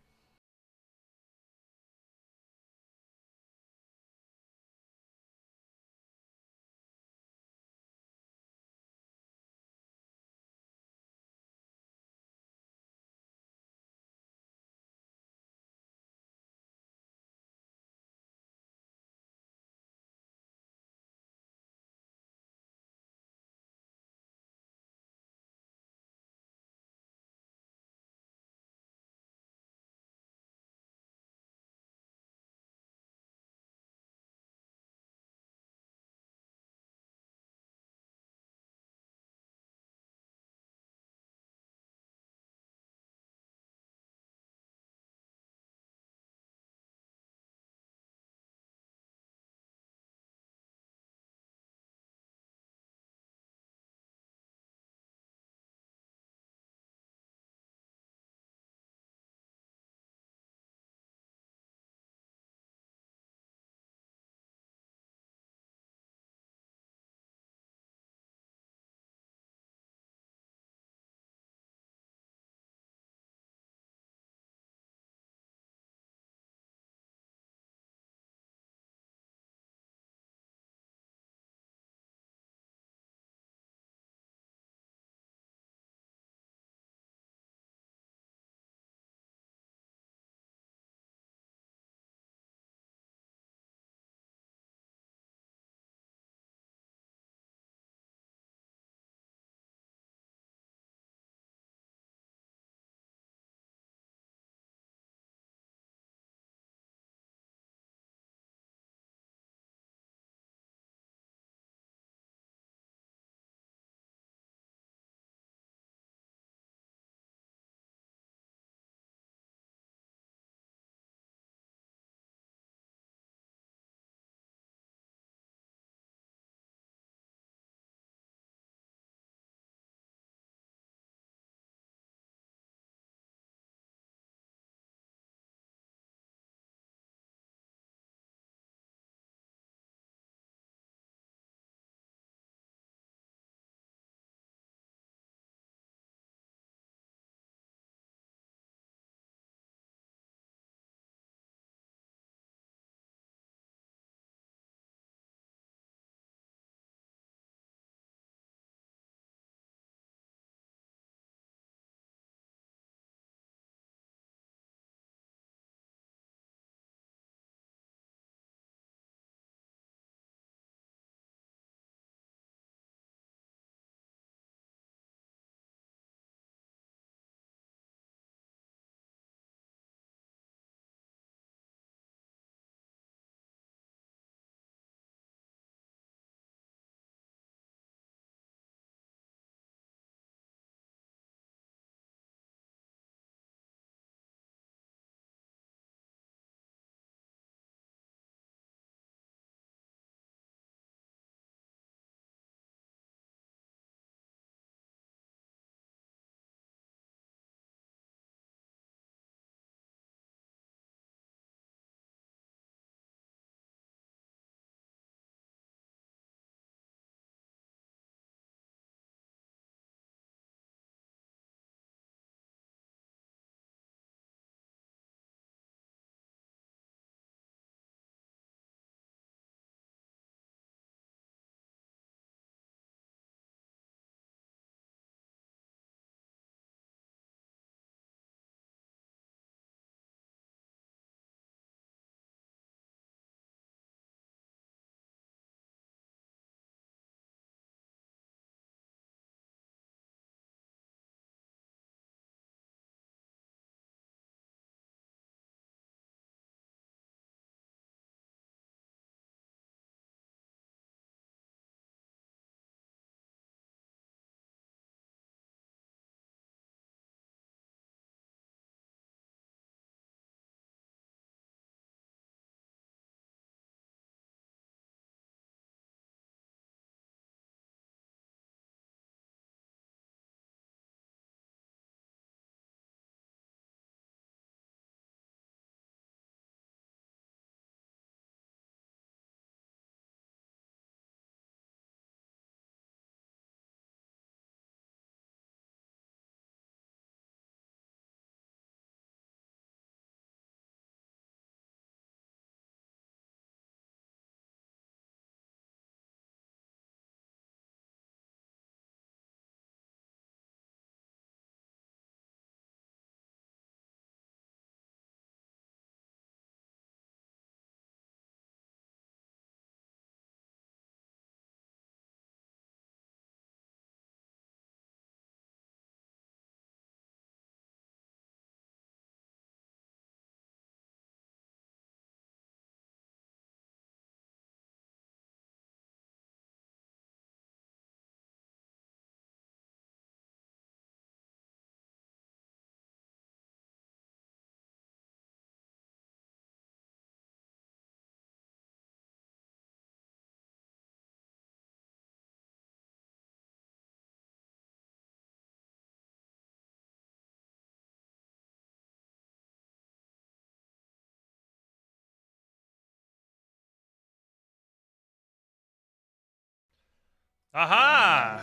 Speaker 2: Aha!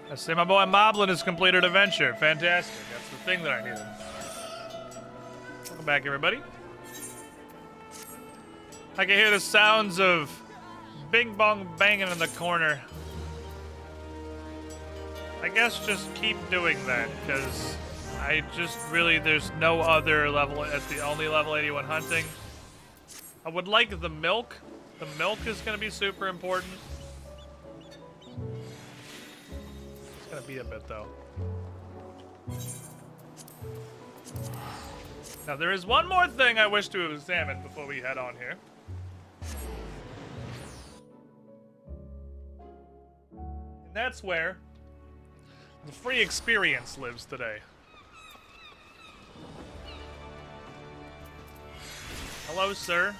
Speaker 2: I say my boy Moblin has completed adventure. Fantastic. That's the thing that I needed. Welcome back, everybody. I can hear the sounds of bing bong banging in the corner. I guess just keep doing that, because I just really, there's no other level, it's the only level 81 hunting. I would like the milk. The milk is going to be super important. It's going to be a bit, though. Now, there is one more thing I wish to examine before we head on here. And that's where the free experience lives today. Hello, sir.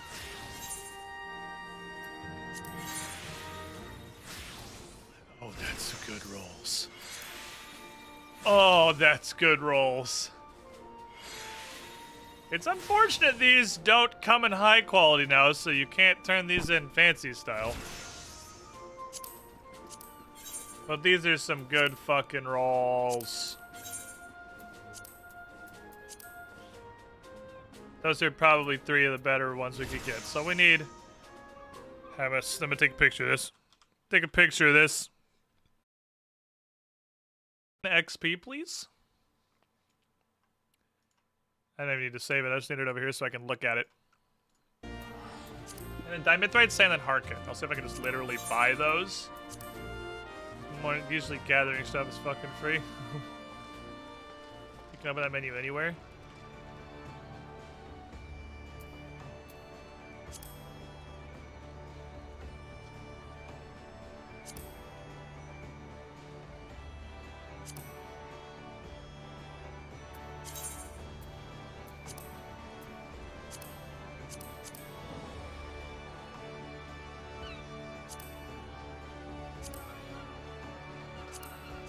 Speaker 2: Oh, that's good rolls. Oh, that's good rolls. It's unfortunate these don't come in high quality now, so you can't turn these in fancy style. But these are some good fucking rolls. Those are probably 3 of the better ones we could get. So we need... let me take a picture of this. Take a picture of this. XP, please. I don't even need to save it. I just need it over here so I can look at it. And then Dimethrite Sand and Harkin. I'll see if I can just literally buy those. Usually gathering stuff is fucking free. You can open that menu anywhere.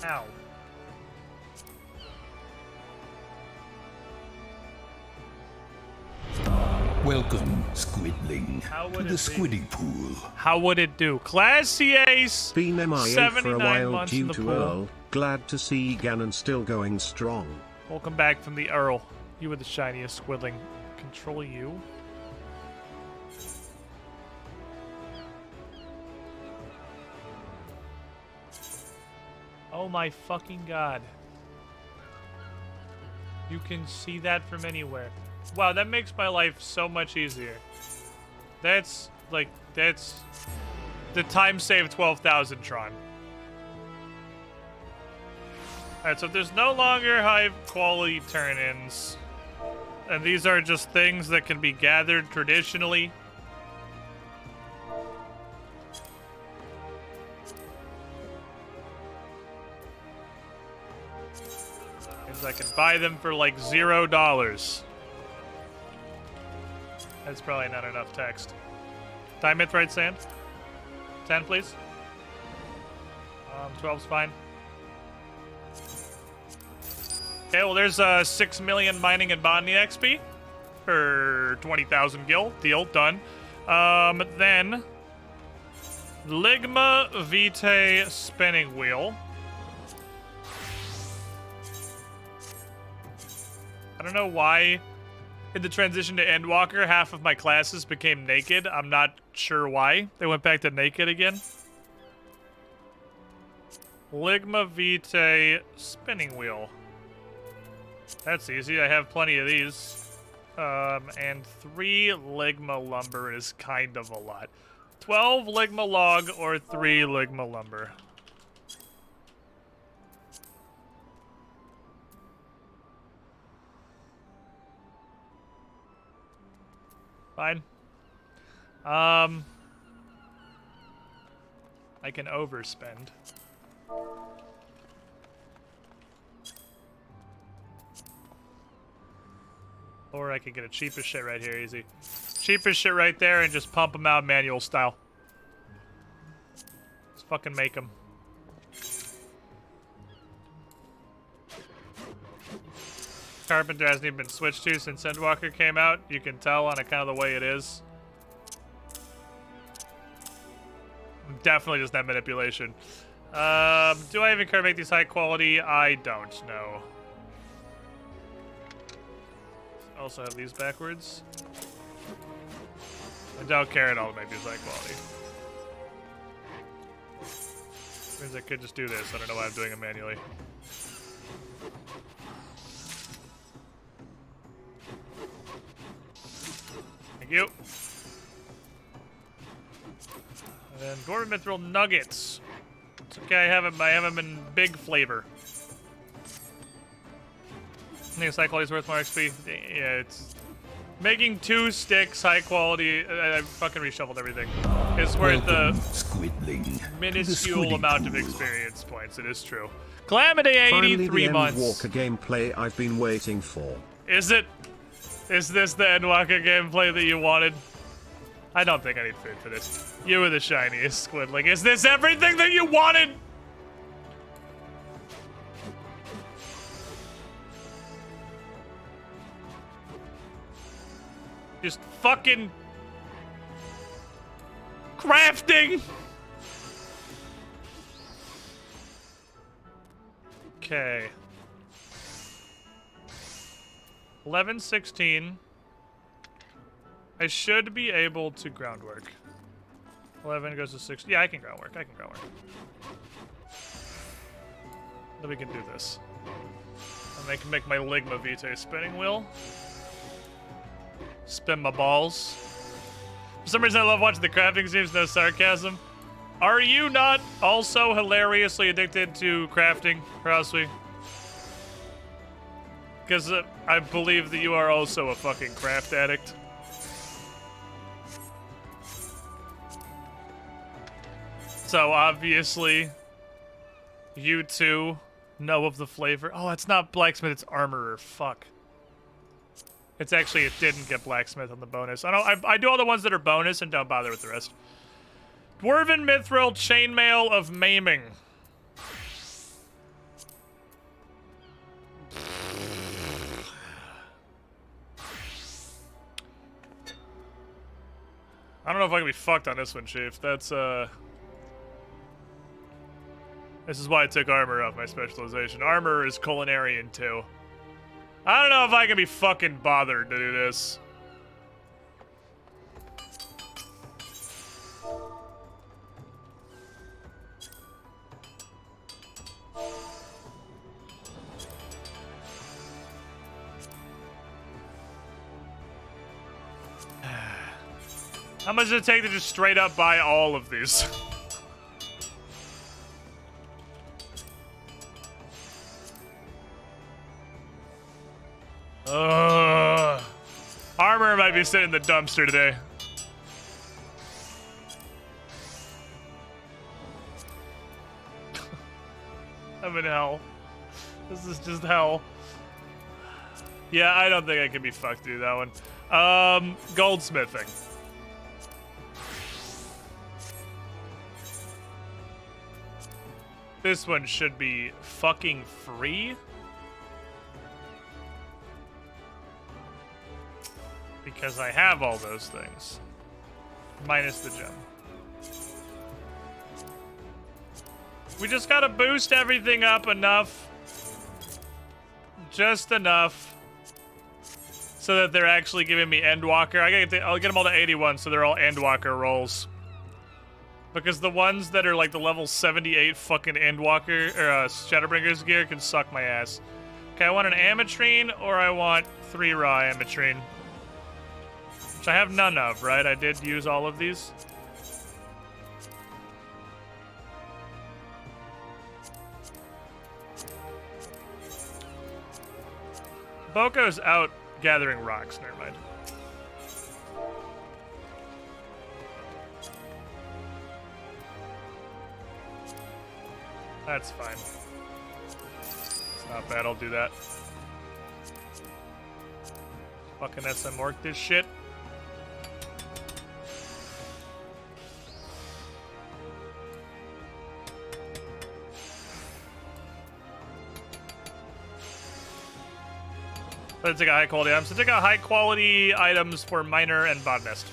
Speaker 2: Ow.
Speaker 4: Welcome, Squidling, to the Squiddy Pool.
Speaker 2: How would it do? Classy Ace!
Speaker 17: Been MIA for a
Speaker 2: 79
Speaker 17: while
Speaker 2: months in
Speaker 17: due
Speaker 2: the
Speaker 17: to
Speaker 2: pool.
Speaker 17: Earl. Glad to see Ganon still going strong.
Speaker 2: Welcome back from the Earl. You were the shiniest Squidling. Control you. Oh my fucking god. You can see that from anywhere. Wow, that makes my life so much easier. That's, like, that's the time save 12,000 Tron. Alright, so there's no longer high quality turn-ins. And these are just things that can be gathered traditionally. Because I can buy them for like $0. That's probably not enough text. Dimethrite Sand? 10, please. 12's fine. Okay, well, there's 6 million mining and bonding XP for 20,000 gil. Deal, done. Then Ligma Vitae spinning wheel. I don't know why in the transition to Endwalker, half of my classes became naked. I'm not sure why. They went back to naked again. Ligma Vitae spinning wheel. That's easy. I have plenty of these. And 3 Ligma lumber is kind of a lot. 12 Ligma log or 3 Ligma lumber. Fine. I can overspend. Or I could get a cheapest shit right here, easy. Cheapest shit right there and just pump them out manual style. Let's fucking make them. Carpenter hasn't even been switched to since Endwalker came out. You can tell on account of the way it is. Definitely just that manipulation. Do I even care to make these high quality? I don't know. Also have these backwards. I don't care at all to make these high quality. Means I could just do this. I don't know why I'm doing it manually. Thank you. And then Dwarven Mithril Nuggets. It's okay, I have them in big flavor. I think high quality is worth more XP. Yeah, it's... Making 2 sticks high quality, I fucking reshuffled everything. It's worth a minuscule amount of experience points, it is true. Calamity 83 months.
Speaker 17: Walker gameplay I've been waiting for.
Speaker 2: Is it? Is this the Endwalker gameplay that you wanted? I don't think I need food for this. You were the shiniest, Squidling. Is this everything that you wanted? Just fucking crafting. Okay. 11:16. I should be able to groundwork. 11 goes to 6. Yeah, I can groundwork. I can groundwork. Then we can do this. And I can make my Ligma Vitae spinning wheel. Spin my balls. For some reason, I love watching the crafting streams. No sarcasm. Are you not also hilariously addicted to crafting, Crossway? Because I believe that you are also a fucking craft addict. So obviously, you two know of the flavor. Oh, it's not blacksmith, it's armorer. Fuck. It's actually, it didn't get blacksmith on the bonus. I do all the ones that are bonus and don't bother with the rest. Dwarven Mithril Chainmail of Maiming. I don't know if I can be fucked on this one, Chief. That's, This is why I took armor off my specialization. Armor is culinarian, too. I don't know if I can be fucking bothered to do this. How much does it take to just straight up buy all of these? Armor might be sitting in the dumpster today. I'm in hell. This is just hell. Yeah, I don't think I can be fucked through that one. Goldsmithing. This one should be fucking free. Because I have all those things. Minus the gem. We just gotta boost everything up enough. Just enough. So that they're actually giving me Endwalker. I'll get them all to 81 so they're all Endwalker rolls. Because the ones that are like the level 78 fucking Endwalker, or Shadowbringer's gear can suck my ass. Okay, I want an Ametrine or I want 3 raw Ametrine. Which I have none of, right? I did use all of these. Boko's out gathering rocks, never mind. That's fine. It's not bad, I'll do that. Fucking SM Orc this shit. Let's take a high quality item. So take out high quality items for miner and botanist.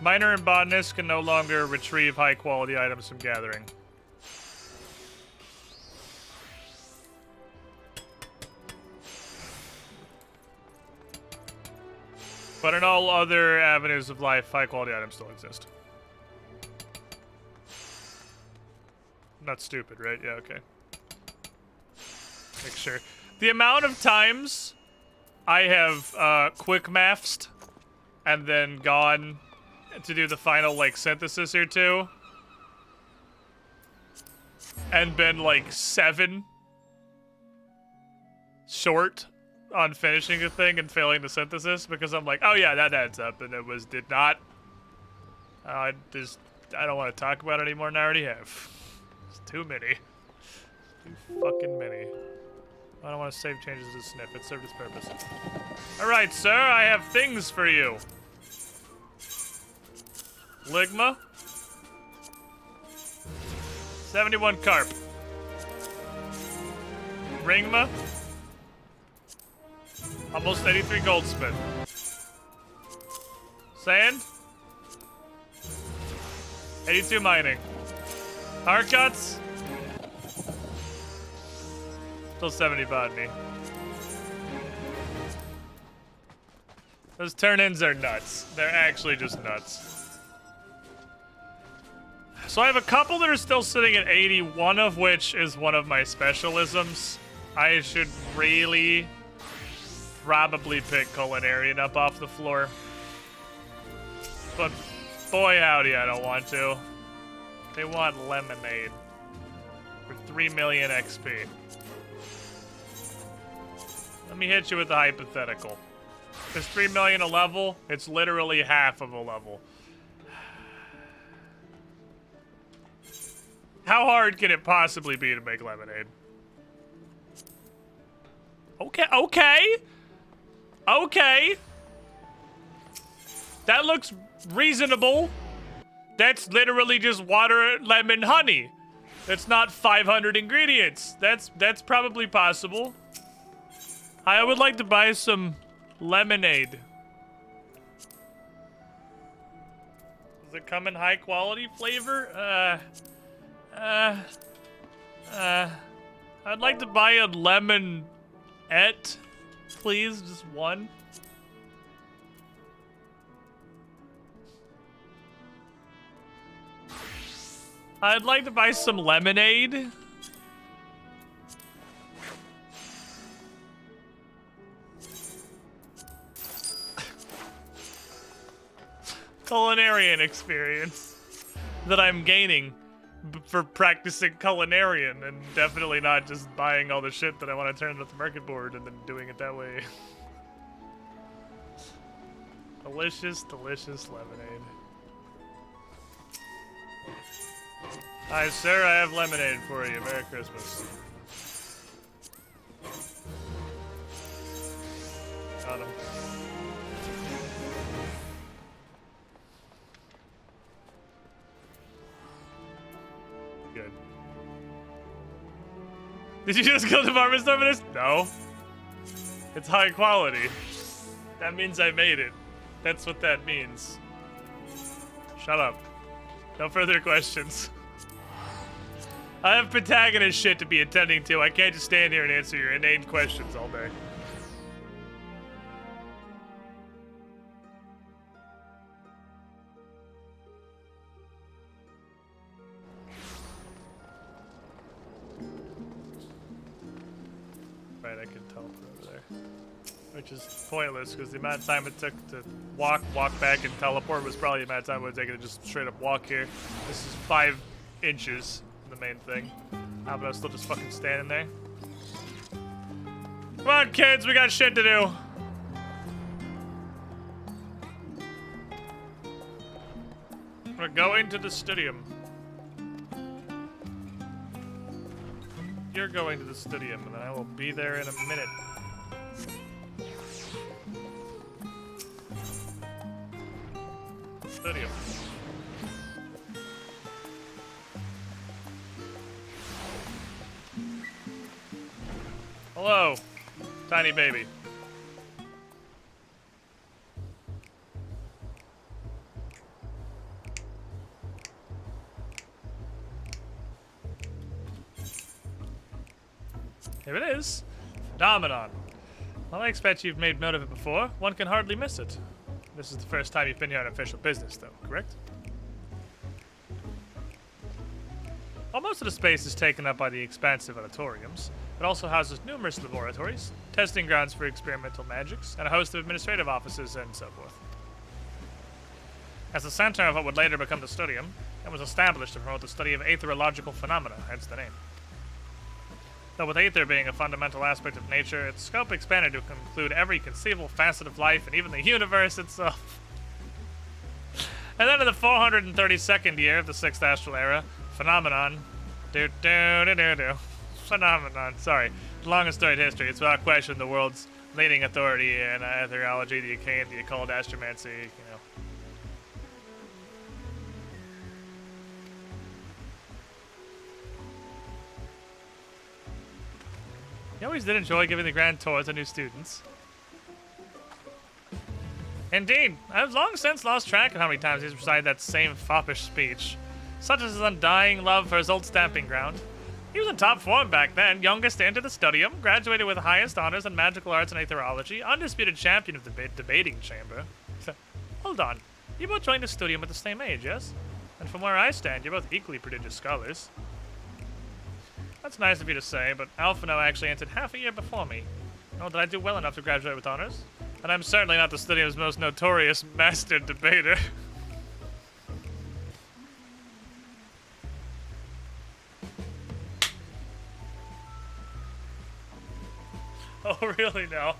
Speaker 2: Miner and botanist can no longer retrieve high-quality items from gathering. But in all other avenues of life, high-quality items still exist. Not stupid, right? Yeah, okay. Make sure. The amount of times I have quick mathed and then gone to do the final, like, synthesis or two and been, like, 7 short on finishing a thing and failing the synthesis because I'm like, oh yeah, that adds up, and it did not. I don't want to talk about it anymore, and I already have. It's too many. Too fucking many. I don't want to save changes to snip. It served its purpose. Alright, sir, I have things for you. Ligma. 71 carp. Ringma. Almost 83 goldsmith. Sand. 82 mining. Haircuts. Still 70 botany. Those turn-ins are nuts. They're actually just nuts. So I have a couple that are still sitting at 80, one of which is one of my specialisms. I should really probably pick Culinarian up off the floor. But boy howdy, I don't want to. They want lemonade for 3 million XP. Let me hit you with a hypothetical. Is 3 million a level? It's literally half of a level. How hard can it possibly be to make lemonade? Okay. That looks reasonable. That's literally just water, lemon, honey. That's not 500 ingredients. That's probably possible. I would like to buy some lemonade. Does it come in high quality flavor? I'd like to buy a lemon-et, please, just one. I'd like to buy some lemonade. Culinarian experience that I'm gaining for practicing Culinarian, and definitely not just buying all the shit that I want to turn at the market board and then doing it that way. Delicious, delicious lemonade. Hi, sir, I have lemonade for you. Merry Christmas. Got him. Good. Did you just kill the department store for this? No. It's high quality. That means I made it. That's what that means. Shut up. No further questions. I have protagonist shit to be attending to. I can't just stand here and answer your inane questions all day. Right, I can teleport over there. Which is pointless, because the amount of time it took to walk back, and teleport was probably the amount of time it would take to just straight up walk here. This is 5 inches. The main thing. But I'm still just fucking standing there. Come on, kids, we got shit to do. We're going to the stadium. You're going to the stadium, and then I will be there in a minute. Stadium. Hello, tiny baby. Here it is. Phenomenon. Well, I expect you've made note of it before. One can hardly miss it. This is the first time you've been here on official business, though, correct? While most of the space is taken up by the expansive auditoriums, it also houses numerous laboratories, testing grounds for experimental magics, and a host of administrative offices and so forth. As the center of what would later become the studium, it was established to promote the study of aetherological phenomena, hence the name. Though with aether being a fundamental aspect of nature, its scope expanded to include every conceivable facet of life and even the universe itself. And then in the 432nd year of the 6th astral era, Phenomenon. Phenomenon, sorry. The longest storied history. It's without question the world's leading authority in aetherology, the arcane, the occult, astromancy, you know. You always did enjoy giving the grand tours to new students. Indeed, I've long since lost track of how many times he's recited that same foppish speech. Such as his undying love for his old stamping ground. He was in top form back then, youngest into the studium, graduated with highest honors in magical arts and aetherology, undisputed champion of the debating chamber. Hold on, you both joined the studium at the same age, yes? And from where I stand, you're both equally prodigious scholars. That's nice of you to say, but Alphino actually entered half a year before me. Nor did I do well enough to graduate with honors. And I'm certainly not the studium's most notorious master debater. Oh, really now?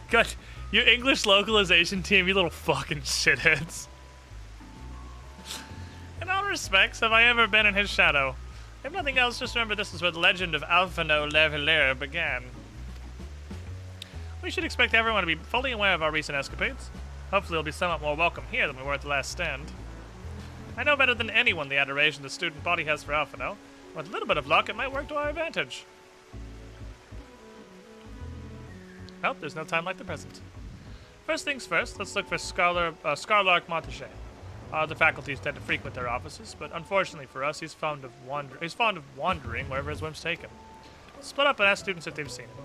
Speaker 2: God, your English localization team, you little fucking shitheads. In all respects, have I ever been in his shadow? If nothing else, just remember this is where the legend of Alphino Lavalier began. We should expect everyone to be fully aware of our recent escapades. Hopefully we'll be somewhat more welcome here than we were at the last stand. I know better than anyone the adoration the student body has for Alphino. With a little bit of luck, it might work to our advantage. Well, there's no time like the present. First things first, let's look for Scarlark Montache. The faculties tend to frequent their offices, but unfortunately for us, he's fond of wandering wherever his whims take him. Split up and ask students if they've seen him.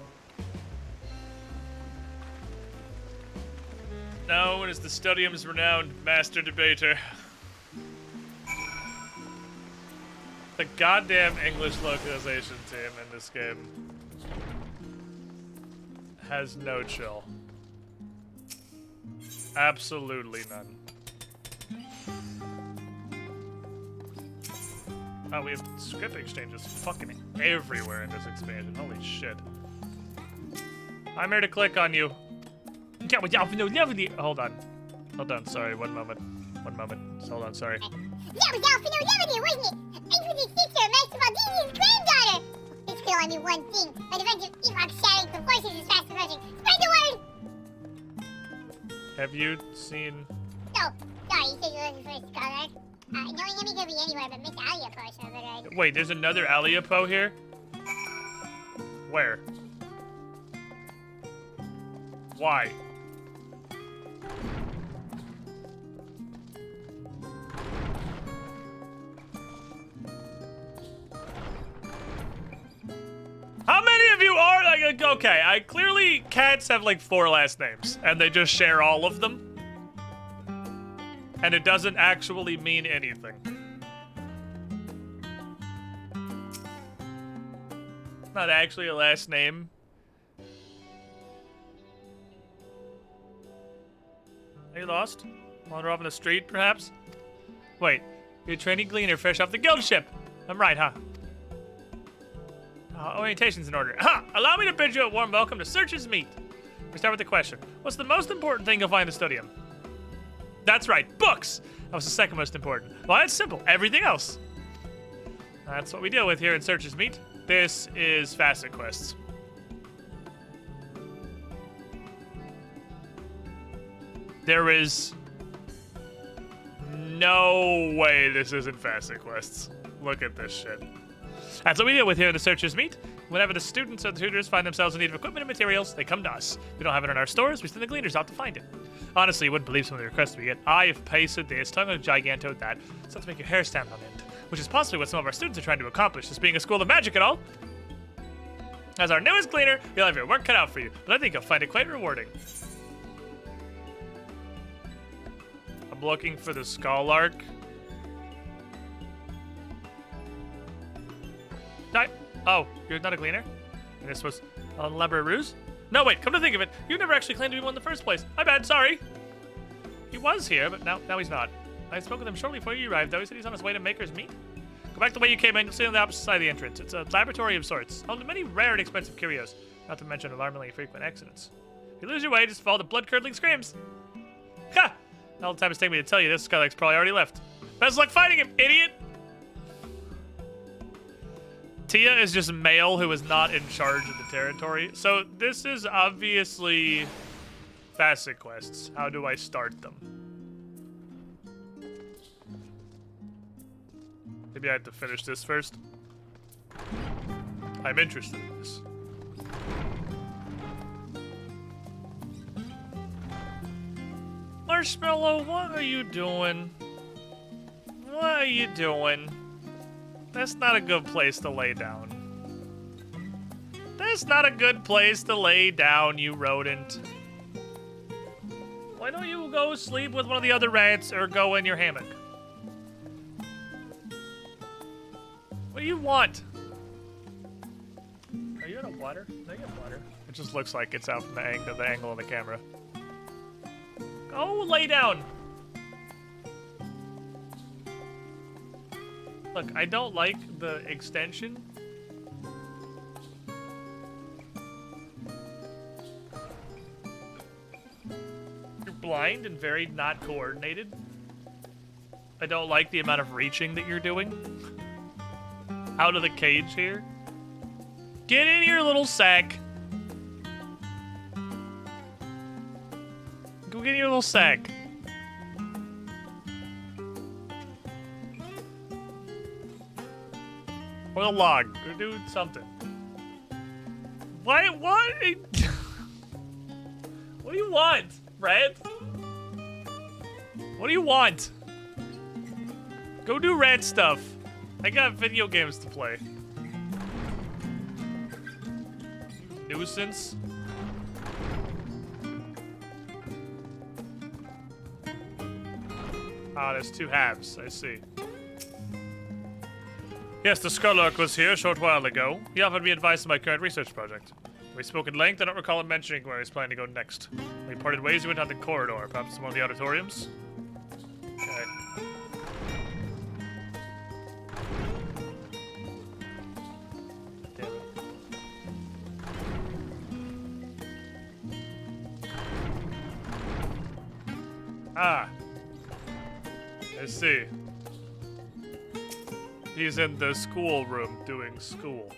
Speaker 2: Known as the studium's renowned master debater. The goddamn English localization team in this game has no chill. Absolutely none. Oh, we have script exchanges fucking everywhere in this expansion. Holy shit. I'm here to click on you. Hold on. Hold on, sorry, one moment. Hold on, sorry.
Speaker 18: That was Alphino, wasn't it? I was his sister, Master Valdini's granddaughter! There's still only one thing. An event of Ewok shattering the forces is fast approaching. Spread the word!
Speaker 2: Have you seen...
Speaker 18: Oh, sorry, you said you're looking for a scholar. Knowing him, he could be anywhere but Miss Aliapo, so that
Speaker 2: Wait, there's another Aliapo here? Where? Why? How many of you are like, okay, clearly cats have like 4 last names and they just share all of them. And it doesn't actually mean anything. It's not actually a last name. Are you lost? Wander off in the street, perhaps? Wait, you're a trainee gleaner fresh off the guild ship. I'm right, huh? Orientation's in order. Ha! Allow me to bid you a warm welcome to Search's Meet. We start with the question. What's the most important thing you'll find in the studium? That's right, books! That was the second most important. Well, it's simple. Everything else. That's what we deal with here in Search's Meet. This is Facet Quests. There is no way this isn't Facet Quests. Look at this shit. That's what we deal with here in the Searchers Meet. Whenever the students or the tutors find themselves in need of equipment and materials, they come to us. We don't have it in our stores, we send the gleaners out to find it. Honestly, you wouldn't believe some of the requests we get. Eye of Pace this, tongue of Giganto that. It's not to make your hair stand on end. which is possibly what some of our students are trying to accomplish, this being a school of magic and all. As our newest cleaner, you'll have your work cut out for you, but I think you'll find it quite rewarding. I'm looking for the Skull-Arc. Oh, you're not a cleaner? And this was an elaborate ruse? No, wait, come to think of it, you never actually claimed to be one in the first place. My bad, sorry. He was here, but now he's not. I spoke with him shortly before you arrived, though. He said he's on his way to Maker's Meet. Go back the way you came in, you'll see on the opposite side of the entrance. It's a laboratory of sorts, home to many rare and expensive curios, not to mention alarmingly frequent accidents. If you lose your way, just follow the blood-curdling screams. Ha! All the time it's taken me to tell you this, Skylark's probably already left. Best luck fighting him, idiot! Tia is just a male who is not in charge of the territory. So this is obviously facet quests. How do I start them? Maybe I have to finish this first. I'm interested in this. Marshmallow, what are you doing? What are you doing? That's not a good place to lay down. That's not a good place to lay down, you rodent. Why don't you go sleep with one of the other rats or go in your hammock? What do you want? Are you out of water? Can I get water? It just looks like it's out from the angle of the camera. Go lay down. Look, I don't like the extension. You're blind and very not coordinated. I don't like the amount of reaching that you're doing. Out of the cage here. Get in your little sack. Go get in your little sack. Or a log. Or do something. What? What? What do you want, Red? What do you want? Go do red stuff. I got video games to play. Nuisance. Ah, there's two halves. I see. Yes, the Skull-Arc was here a short while ago. He offered me advice on my current research project. We spoke at length. I don't recall him mentioning where he's planning to go next. We parted ways. He went down the corridor, perhaps to one of the auditoriums. Okay. Damn it. Ah. I see. He's in the school room doing school.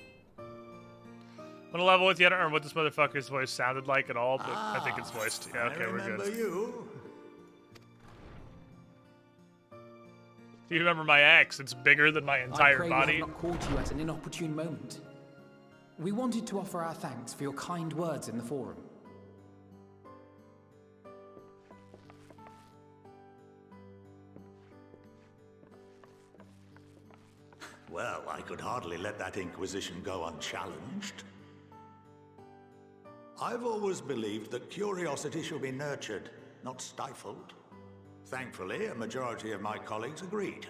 Speaker 2: On a level with you, I don't remember what this motherfucker's voice sounded like at all, but I think it's voiced. Yeah, okay, we're good.
Speaker 14: You.
Speaker 2: Do you remember my axe? It's bigger than my entire
Speaker 6: I pray
Speaker 2: body.
Speaker 6: we have not called you at an inopportune moment. We wanted to offer our thanks for your kind words in the forum.
Speaker 14: Well, I could hardly let that inquisition go unchallenged. I've always believed that curiosity should be nurtured, not stifled. Thankfully, a majority of my colleagues agreed.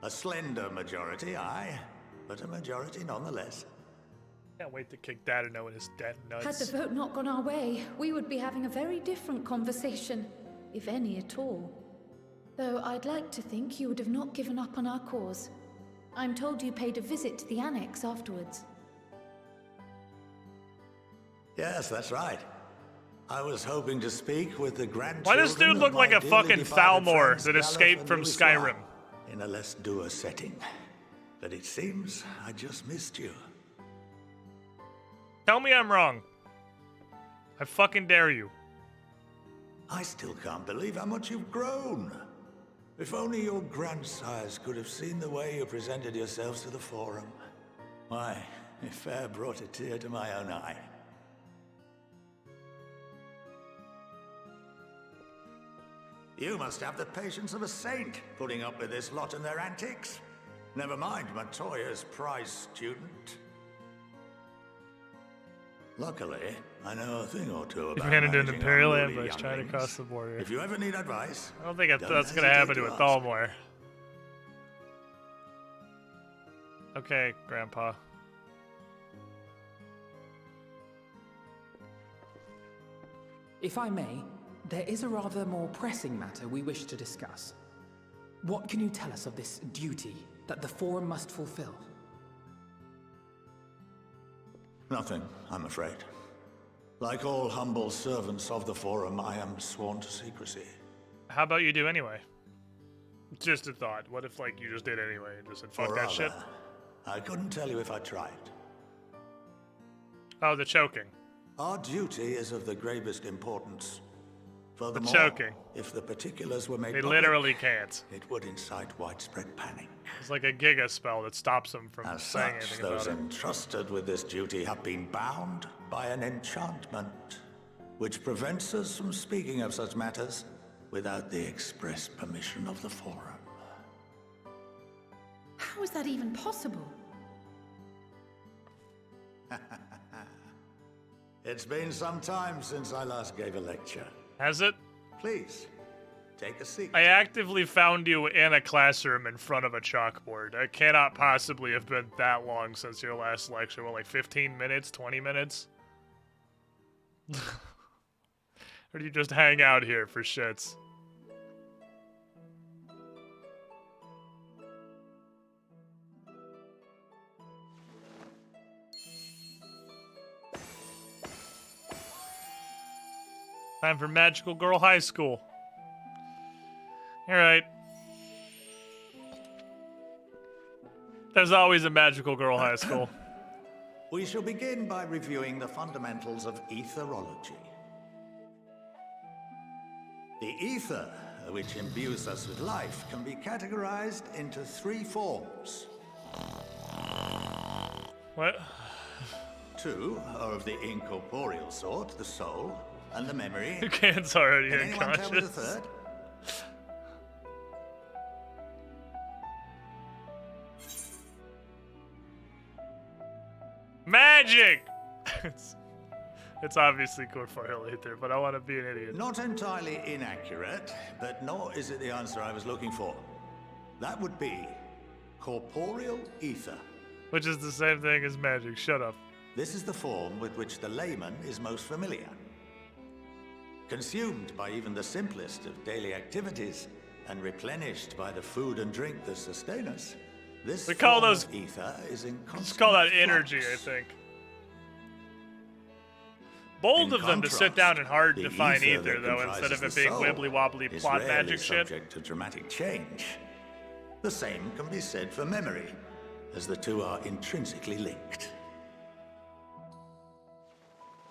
Speaker 14: A slender majority, aye, but a majority nonetheless.
Speaker 2: Can't wait to kick Dadano in his dead nuts.
Speaker 5: Had the vote not gone our way, we would be having a very different conversation, if any at all. Though I'd like to think you would have not given up on our cause. I'm told you paid a visit to the annex afterwards.
Speaker 14: Yes, that's right. I was hoping to speak with the grandchildren.
Speaker 2: Why does dude look like a fucking Thalmor that escaped from Skyrim?
Speaker 14: In a less dour setting. But it seems I just missed you.
Speaker 2: Tell me I'm wrong. I fucking dare you.
Speaker 14: I still can't believe how much you've grown. If only your grandsires could have seen the way you presented yourselves to the forum. Why, it fair brought a tear to my own eye. You must have the patience of a saint, putting up with this lot and their antics. Never mind Matoya's prize student. Luckily, I know a thing or two
Speaker 2: He
Speaker 14: about
Speaker 2: ran into an
Speaker 14: managing
Speaker 2: Imperial
Speaker 14: unruly
Speaker 2: ambush trying to
Speaker 14: younglings.
Speaker 2: cross the border.
Speaker 14: If you ever need advice,
Speaker 2: I don't think that's
Speaker 14: don't
Speaker 2: going to happen
Speaker 14: hesitate
Speaker 2: to a
Speaker 14: ask.
Speaker 2: Thalmor. Okay, Grandpa.
Speaker 6: If I may, there is a rather more pressing matter we wish to discuss. What can you tell us of this duty that the Forum must fulfill?
Speaker 14: Nothing, I'm afraid. Like all humble servants of the Forum, I am sworn to secrecy.
Speaker 2: How about you do anyway? Just a thought. What if, like, you just did anyway and just said, fuck
Speaker 14: Or
Speaker 2: that shit?
Speaker 14: rather, I couldn't tell you if I tried.
Speaker 2: Oh, the choking.
Speaker 14: Our duty is of the gravest importance. Furthermore,
Speaker 2: choking.
Speaker 14: if the particulars were made
Speaker 2: They
Speaker 14: public,
Speaker 2: literally can't.
Speaker 14: it would incite widespread panic.
Speaker 2: It's like a Giga spell that stops them from
Speaker 14: As
Speaker 2: saying
Speaker 14: such,
Speaker 2: anything
Speaker 14: those
Speaker 2: about it.
Speaker 14: entrusted with this duty have been bound by an enchantment, which prevents us from speaking of such matters without the express permission of the Forum.
Speaker 10: How is that even possible?
Speaker 14: It's been some time since I last gave a lecture.
Speaker 2: Has it?
Speaker 14: Please, take a seat.
Speaker 2: I actively found you in a classroom in front of a chalkboard. It cannot possibly have been that long since your last lecture. What, like 15 minutes, 20 minutes? Or do you just hang out here for shits? Time for Magical Girl High School. Alright. There's always a Magical Girl High School.
Speaker 14: We shall begin by reviewing the fundamentals of etherology. The ether, which imbues us with life, can be categorized into 3 forms.
Speaker 2: What?
Speaker 14: 2 are of the incorporeal sort, the soul, and the memory.
Speaker 2: Can's already
Speaker 14: Can anyone tell me the
Speaker 2: unconscious.
Speaker 14: 3rd?
Speaker 2: Magic! it's obviously corporeal ether, but I want to be an idiot.
Speaker 14: Not entirely inaccurate, but nor is it the answer I was looking for. That would be corporeal ether.
Speaker 2: Which is the same thing as magic. Shut up.
Speaker 14: This is the form with which the layman is most familiar. Consumed by even the simplest of daily activities, and replenished by the food and drink that sustain us, this
Speaker 2: We call
Speaker 14: form
Speaker 2: those-
Speaker 14: of ether is in constant
Speaker 2: Let's call that
Speaker 14: flux.
Speaker 2: energy, I think. Bold
Speaker 14: In
Speaker 2: of them to sit
Speaker 14: contrast,
Speaker 2: down and hard
Speaker 14: the
Speaker 2: define
Speaker 14: ether
Speaker 2: ether,
Speaker 14: that
Speaker 2: though,
Speaker 14: comprises
Speaker 2: instead of it
Speaker 14: the
Speaker 2: being
Speaker 14: soul
Speaker 2: wibbly-wobbly
Speaker 14: is
Speaker 2: plot
Speaker 14: rarely
Speaker 2: magic shit.
Speaker 14: subject to dramatic change. The same can be said for memory, as the two are intrinsically linked.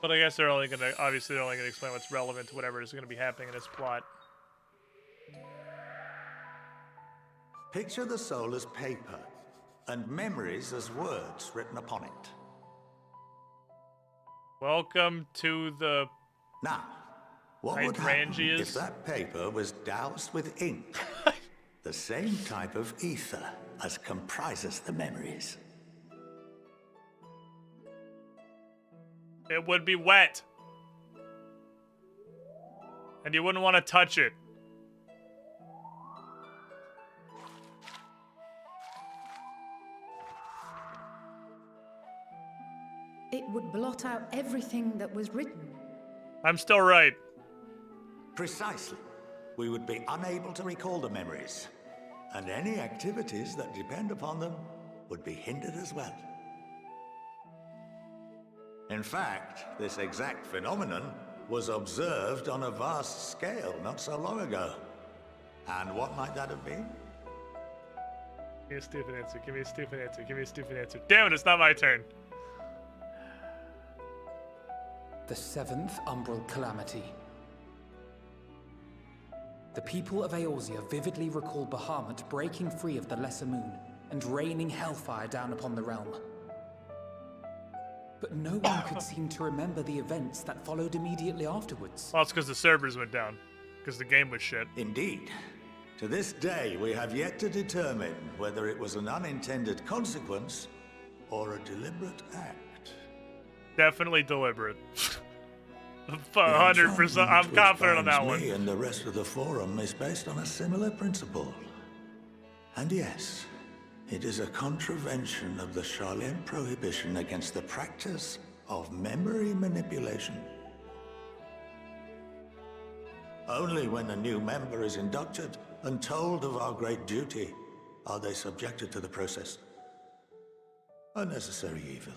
Speaker 2: But I guess they're only gonna, obviously they're only gonna explain what's relevant to whatever is gonna be happening in this plot.
Speaker 14: Picture the soul as paper, and memories as words written upon it.
Speaker 2: Welcome to the...
Speaker 14: Now, what would happen
Speaker 2: Hydrangeas?
Speaker 14: if that paper was doused with ink? The same type of ether as comprises the memories.
Speaker 2: It would be wet. And you wouldn't want to touch it.
Speaker 10: It would blot out everything that was written.
Speaker 2: I'm still right.
Speaker 14: Precisely. We would be unable to recall the memories, and any activities that depend upon them would be hindered as well. In fact, this exact phenomenon was observed on a vast scale not so long ago. And what might that have been?
Speaker 2: Give me a stupid answer. Give me a stupid answer. Give me a stupid answer. Damn it, it's not my turn.
Speaker 6: The 7th Umbral Calamity. The people of Eorzea vividly recall Bahamut breaking free of the Lesser Moon and raining hellfire down upon the realm. But no one could seem to remember the events that followed immediately afterwards.
Speaker 2: Well, it's because the servers went down. Because the game was shit.
Speaker 14: Indeed. To this day, we have yet to determine whether it was an unintended consequence or a deliberate act.
Speaker 2: Definitely deliberate. 100%. I'm confident on that one.
Speaker 14: Me and the rest of the forum is based on a similar principle. And yes, it is a contravention of the Sharlayan prohibition against the practice of memory manipulation. Only when a new member is inducted and told of our great duty are they subjected to the process. A necessary evil.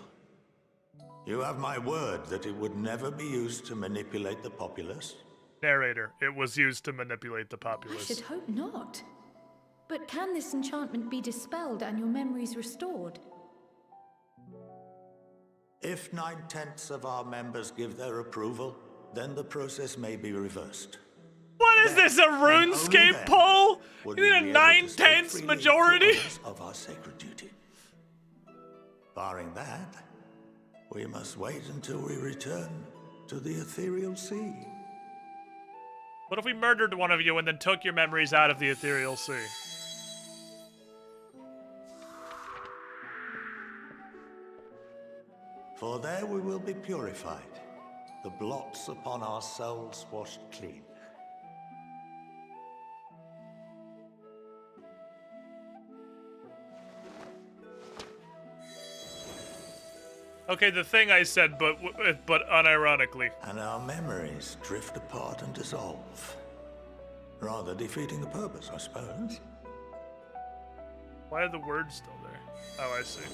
Speaker 14: You have my word that it would never be used to manipulate the populace?
Speaker 2: Narrator, it was used to manipulate the
Speaker 5: I
Speaker 2: populace.
Speaker 5: should hope not. But can this enchantment be dispelled and your memories restored?
Speaker 14: If 9/10 of our members give their approval, then the process may be reversed.
Speaker 2: What is this, a RuneScape poll? You need a 9/10 majority?
Speaker 14: Of our sacred duty. Barring that, we must wait until we return to the ethereal sea.
Speaker 2: What if we murdered one of you and then took your memories out of the ethereal sea?
Speaker 14: For there we will be purified, the blots upon our souls washed clean.
Speaker 2: Okay, the thing I said, but unironically.
Speaker 14: And our memories drift apart and dissolve. Rather defeating the purpose, I suppose.
Speaker 2: Why are the words still there? Oh, I see.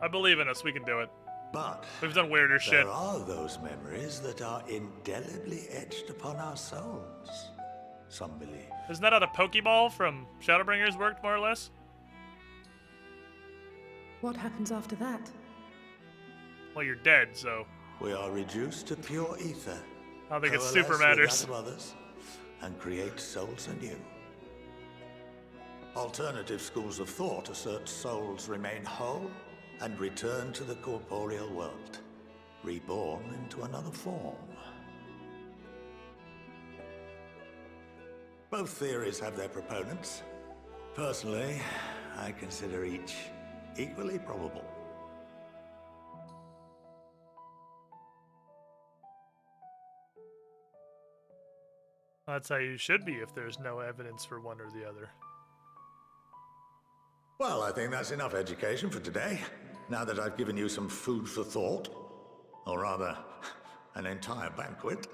Speaker 2: I believe in us, we can do it.
Speaker 14: But
Speaker 2: we've done weirder shit.
Speaker 14: There are those memories that are indelibly etched upon our souls, some believe.
Speaker 2: Isn't that how the Pokeball from Shadowbringers worked, more or less?
Speaker 10: What happens after that?
Speaker 2: Well, you're dead, so...
Speaker 14: We are reduced to pure ether.
Speaker 2: I don't think it
Speaker 14: coalesce
Speaker 2: super
Speaker 14: with
Speaker 2: matters.
Speaker 14: that of others, and create souls anew. Alternative schools of thought assert souls remain whole and return to the corporeal world, reborn into another form. Both theories have their proponents. Personally, I consider each equally probable.
Speaker 2: That's how you should be if there's no evidence for one or the other.
Speaker 14: Well, I think that's enough education for today, now that I've given you some food for thought. Or rather, an entire banquet.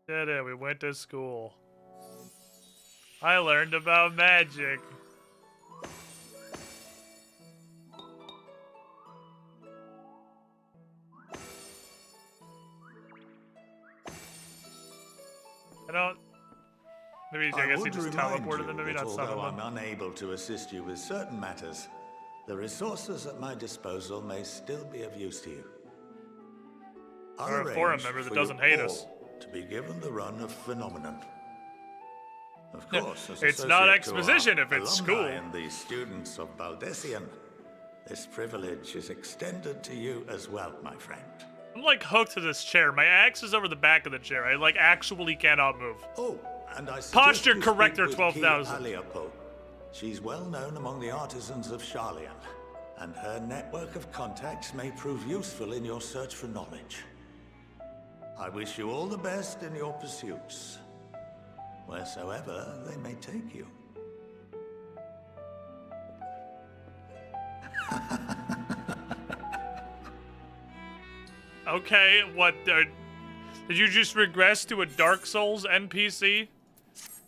Speaker 2: Did it, we went to school. I learned about magic. I don't... Maybe I guess he just teleported them, maybe not some of
Speaker 14: although
Speaker 2: them.
Speaker 14: I'm unable to assist you with certain matters, the resources at my disposal may still be of use to you.
Speaker 2: Or a forum member that doesn't hate us.
Speaker 14: To be given the run of Phenomenon. Of course, as
Speaker 2: It's not
Speaker 14: associate
Speaker 2: exposition
Speaker 14: to our
Speaker 2: if it's
Speaker 14: alumni
Speaker 2: school.
Speaker 14: And the students of Baldessian, this privilege is extended to you as well, my friend.
Speaker 2: I'm like hooked to this chair. My axe is over the back of the chair. I like actually cannot move.
Speaker 14: Oh, and I
Speaker 2: Posture corrector 12,000.
Speaker 14: Aliapo. She's well known among the artisans of Sharlayan, and her network of contacts may prove useful in your search for knowledge. I wish you all the best in your pursuits, wheresoever they may take you.
Speaker 2: Okay, what, did you just regress to a Dark Souls NPC?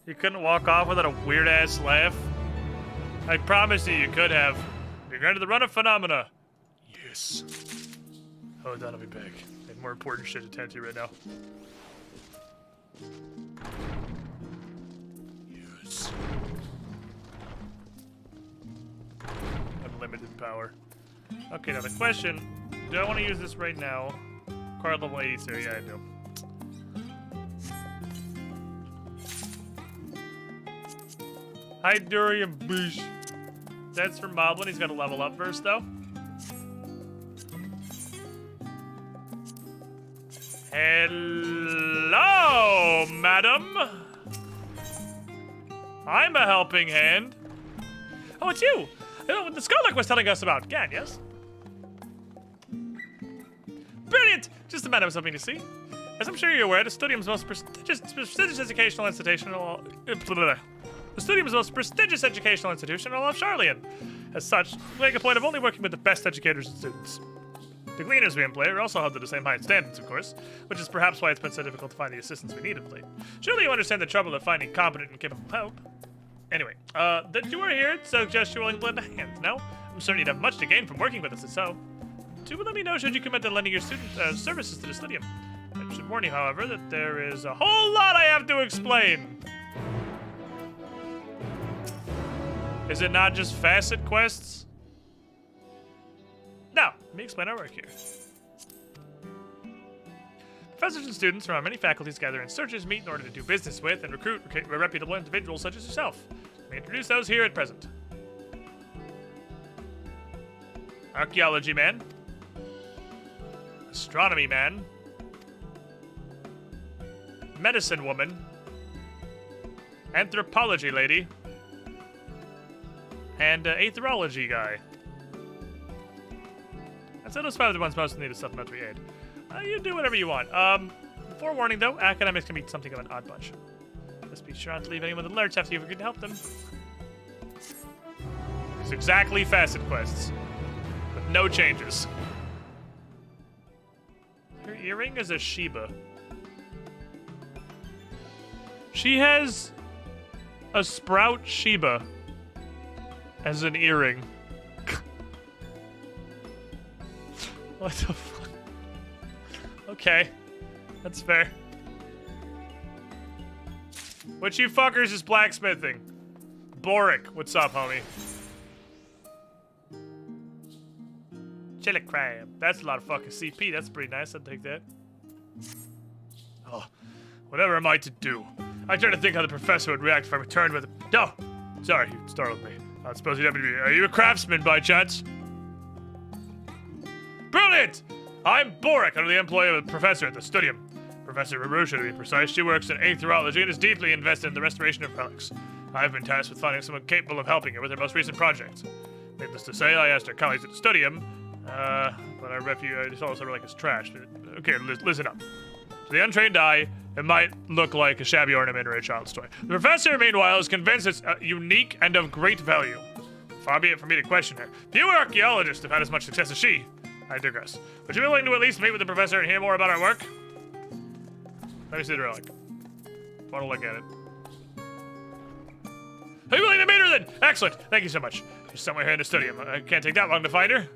Speaker 2: You couldn't walk off without a weird-ass laugh? I promise you could have. You're granted the run of Phenomena. Yes. Hold on, I'll be back. I have more important shit to tend to right now. Yes. Unlimited power. Okay, now the question, do I want to use this right now? Card level 83, yeah I do. Hi, Durian Bush. That's for Moblin. He's got to level up first, though. Hello, madam. I'm a helping hand. Oh, it's you. The Scarlet was telling us about. Gan, yes? Brilliant! Just the man I was hoping to see. As I'm sure you're aware, the Studium's most prestigious educational institution in all of Charlian. As such, we make a point of only working with the best educators and students. The Gleaners we employ are also held to the same high standards, of course, which is perhaps why it's been so difficult to find the assistance we need of late. Surely you understand the trouble of finding competent and capable help. Anyway, that you are here suggests you're willing to lend a hand, no? I'm certain you'd have much to gain from working with us, if so. Do let me know should you commit to lending your student services to the Studium. I should warn you, however, that there is a whole lot I have to explain. Is it not just facet quests? Now, let me explain our work here. Professors and students from our many faculties gather in searches, meet in order to do business with, and recruit reputable individuals such as yourself. Let me introduce those here at present. Archaeology man. Astronomy man. Medicine woman. Anthropology lady. And aetherology guy. I'd say those 5 are the ones most needed supplementary aid. You do whatever you want. Forewarning though, academics can be something of an odd bunch. Just be sure not to leave anyone in the lurch after you've agreed to help them. It's exactly facet quests. With no changes. Her earring is a Sheba. She has a sprout Sheba as an earring. What the fuck? Okay. That's fair. What you fuckers is blacksmithing? Boric, what's up, homie? Chili crab. That's a lot of fucking CP. That's pretty nice. I'll take that. Oh, whatever am I to do? I try to think how the professor would react if I returned with... Oh! Sorry, you startled me. I suppose you'd have to be... Are you a craftsman by chance? Brilliant! I'm Boric, under the employ of a professor at the Studium. Professor Marusha, to be precise. She works in aetherology and is deeply invested in the restoration of relics. I've been tasked with finding someone capable of helping her with her most recent project. Needless to say, I asked her colleagues at the Studium, but our refuge told us her relic is trash. Okay, listen up. To the untrained eye, it might look like a shabby ornament or a child's toy. The professor, meanwhile, is convinced it's unique and of great value. Far be it for me to question her. Few archaeologists have had as much success as she. I digress. Would you be willing to at least meet with the professor and hear more about our work? Let me see the relic. I want to look at it. Are you willing to meet her then? Excellent. Thank you so much. She's somewhere here in the Studium. I can't take that long to find her.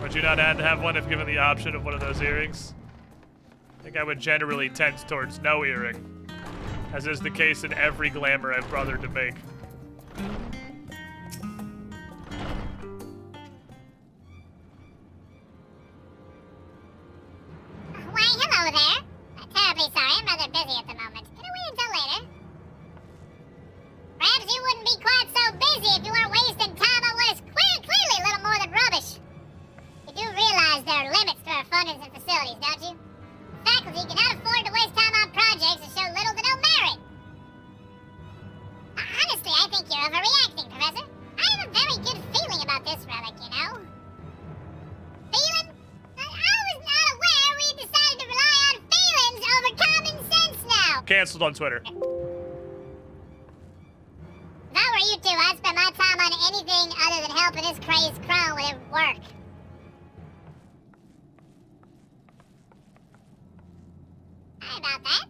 Speaker 2: Would you not have one if given the option of one of those earrings? I think I would generally tend towards no earring, as is the case in every glamour I've bothered to make.
Speaker 18: Why, hello there. Terribly sorry, I'm rather busy at the moment. Can I wait until later? Perhaps you wouldn't be quite so busy if you weren't wasting time on what is clearly little more than rubbish. You do realize there are limits to our fundings and facilities, don't you? Faculty cannot afford to waste time on projects that show little to no merit. Honestly, I think you're overreacting, Professor. I have a very good feeling about this relic, you know. Feeling? I was not aware we had decided to rely on feelings over common sense now.
Speaker 2: Cancelled on Twitter.
Speaker 18: If I were you two, I'd spend my time on anything other than helping this crazed crone with her work. Sorry about that.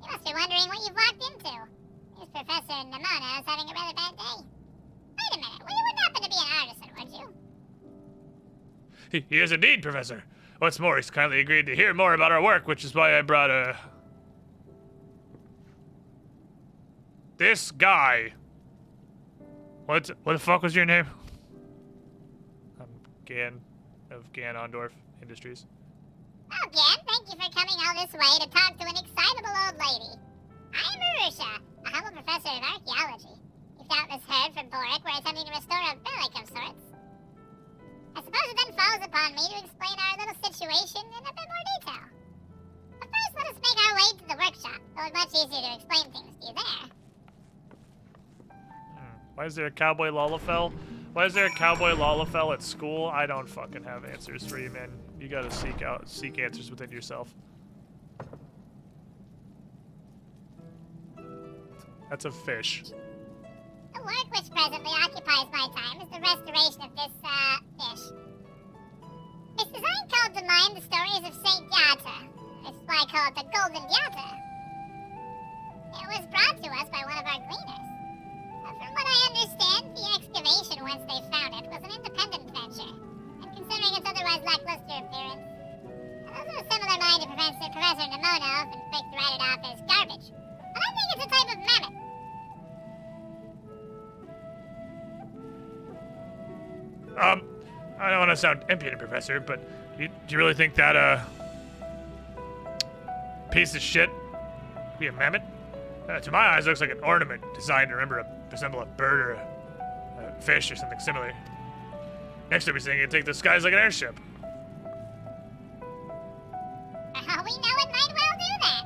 Speaker 18: You must be wondering what you've walked into. This Professor Nemona is having a rather bad day. Wait a minute, well, you wouldn't happen to be an artisan, would you?
Speaker 2: He is indeed, Professor. What's more, he's kindly agreed to hear more about our work, which is why I brought this guy. What the fuck was your name? I'm Gan of Gan Ondorf Industries.
Speaker 18: Well, Gan, thank you for coming all this way to talk to an excitable old lady. I'm Marusha, a humble professor of archaeology. You've doubtless heard from Boric we're attempting to restore a relic of sorts. I suppose it then falls upon on me to explain our little situation in a bit more detail. But first, let us make our way to the workshop, though it's much easier to explain things to you there.
Speaker 2: Why is there a cowboy Lalafell? Why is there a cowboy Lalafell at school? I don't fucking have answers for you, man. You gotta seek answers within yourself. That's a fish.
Speaker 18: The work which presently occupies my time is the restoration of this, fish. Its design called to mind the stories of Saint Yata. This is why I call it the Golden Yata. It was brought to us by one of our gleaners. From what I understand, the excavation, once they found it, was an independent venture. And considering its otherwise lackluster appearance, those of a similar mind to Professor Nemono have been quick to write it off as garbage. But I think it's a type of mammoth.
Speaker 2: I don't want to sound impudent, Professor, but do you really think that, piece of shit could be a mammoth? To my eyes, it looks like an ornament designed to resemble a bird or a fish or something similar. Next time we're saying it take the skies like an airship.
Speaker 18: We know it might well do that.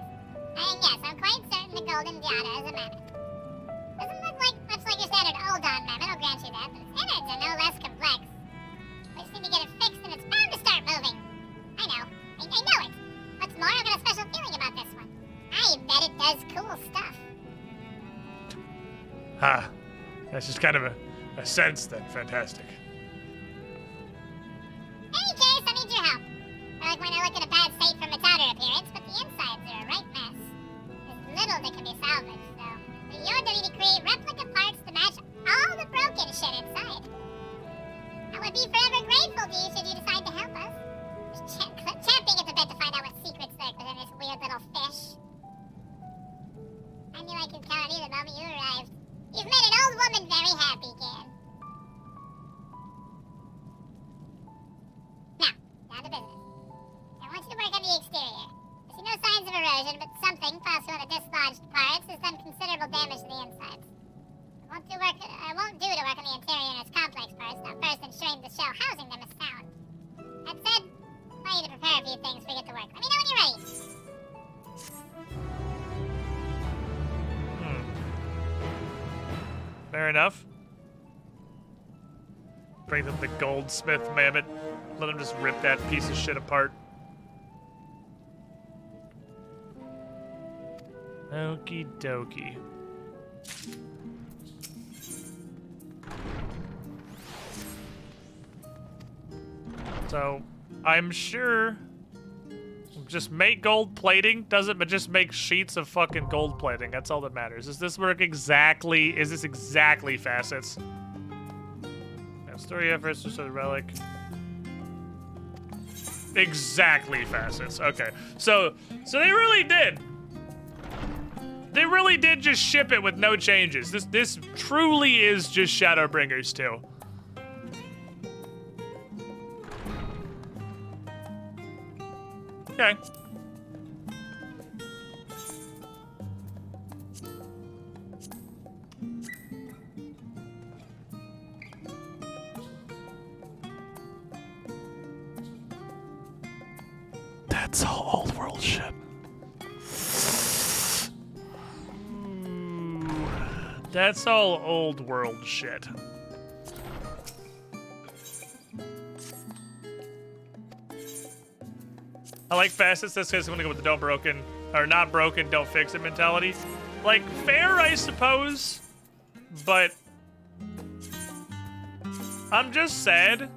Speaker 18: And yes, I'm quite certain the Golden Diata is a mammoth. Doesn't look much like your standard Oldon mammoth, I'll grant you that, but its innards are no less complex. We just need to get it fixed and it's bound to start moving. I know. I know it. What's more, I've got a special feeling about this one. I bet it does cool stuff.
Speaker 2: Ha. That's just kind of a sense then. Fantastic.
Speaker 18: In any case, I need your help. I like when I look at a bad state from its outer appearance, but the insides are a right mess. There's little that can be salvaged, so you're to create replica parts to match all the broken shit inside. I would be forever grateful to you should you decide to help us. Just champing at the bit to find out what secrets lurk within this weird little fish. I knew I could count on you the moment you arrived. You've made an old woman very happy, Gan. Now, down to business. I want you to work on the exterior. I see no signs of erosion, but something, possibly one of the dislodged parts, has done considerable damage to the insides. It won't do to work on the interior and its complex parts, not first ensuring the shell housing them is sound. That said, I want you to prepare a few things before we get to work. Let me know when you're ready.
Speaker 2: Fair enough. Bring them the goldsmith mammoth. Let him just rip that piece of shit apart. Okie dokie. So, I'm sure just make gold plating, but just make sheets of fucking gold plating. That's all that matters. Does this work exactly? Is this exactly facets? Yeah, story efforts, just a relic. Exactly facets. Okay. So they really did. They really did just ship it with no changes. This truly is just Shadowbringers 2. Okay. That's all old world shit. That's all old world shit. I like facets. That's because I'm gonna go with the don't broken, or not broken, don't fix it mentality. Like, fair, I suppose, but I'm just sad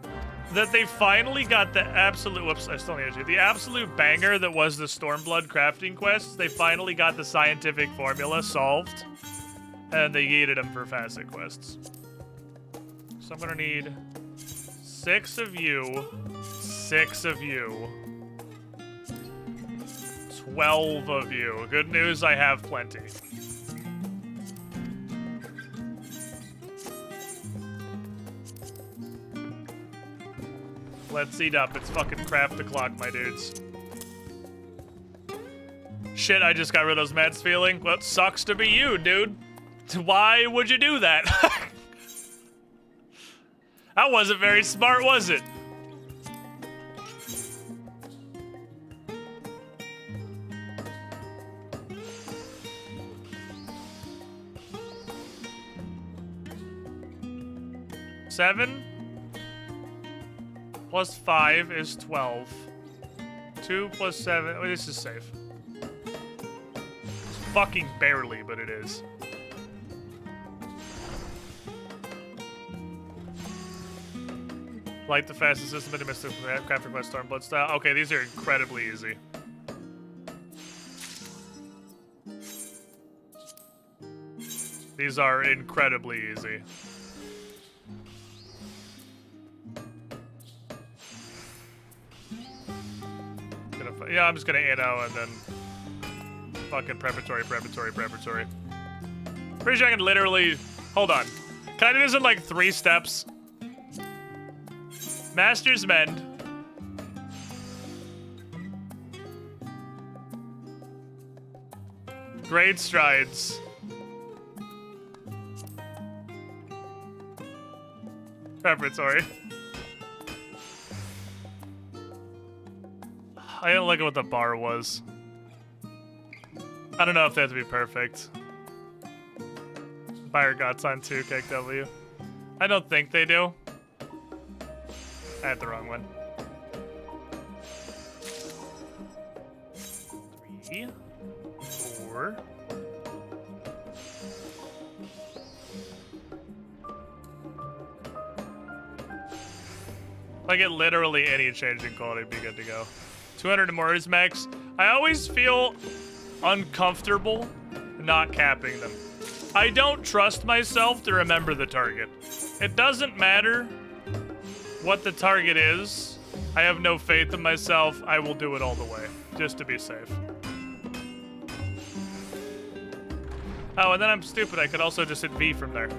Speaker 2: that they finally got the absolute, whoops, I still need to do, the absolute banger that was the Stormblood crafting quests. They finally got the scientific formula solved, and they yeeted them for facet quests. So I'm gonna need 6 of you, 6 of you, 12 of you. Good news, I have plenty. Let's eat up. It's fucking craft o'clock, my dudes. Shit, I just got rid of those Matt's feeling. Well, it sucks to be you, dude. Why would you do that? That wasn't very smart, was it? 7 plus 5 is 12. 2 plus 7. Oh, this is safe. Fucking barely, but it is. Light the fastest system in the midst of crafting by Stormblood style. Okay, these are incredibly easy. These are incredibly easy. Yeah, I'm just gonna Anno and then fucking preparatory. Pretty sure I can literally... Hold on. Can I do this in like 3 steps? Master's Mend. Great Strides. Preparatory. I didn't look at what the bar was. I don't know if they have to be perfect. Fire Gods on 2, KW. I don't think they do. I had the wrong one. 3, 4. If I get literally any change in quality, it'd be good to go. 200 more is max. I always feel uncomfortable not capping them. I don't trust myself to remember the target. It doesn't matter what the target is. I have no faith in myself. I will do it all the way, just to be safe. Oh, and then I'm stupid. I could also just hit V from there.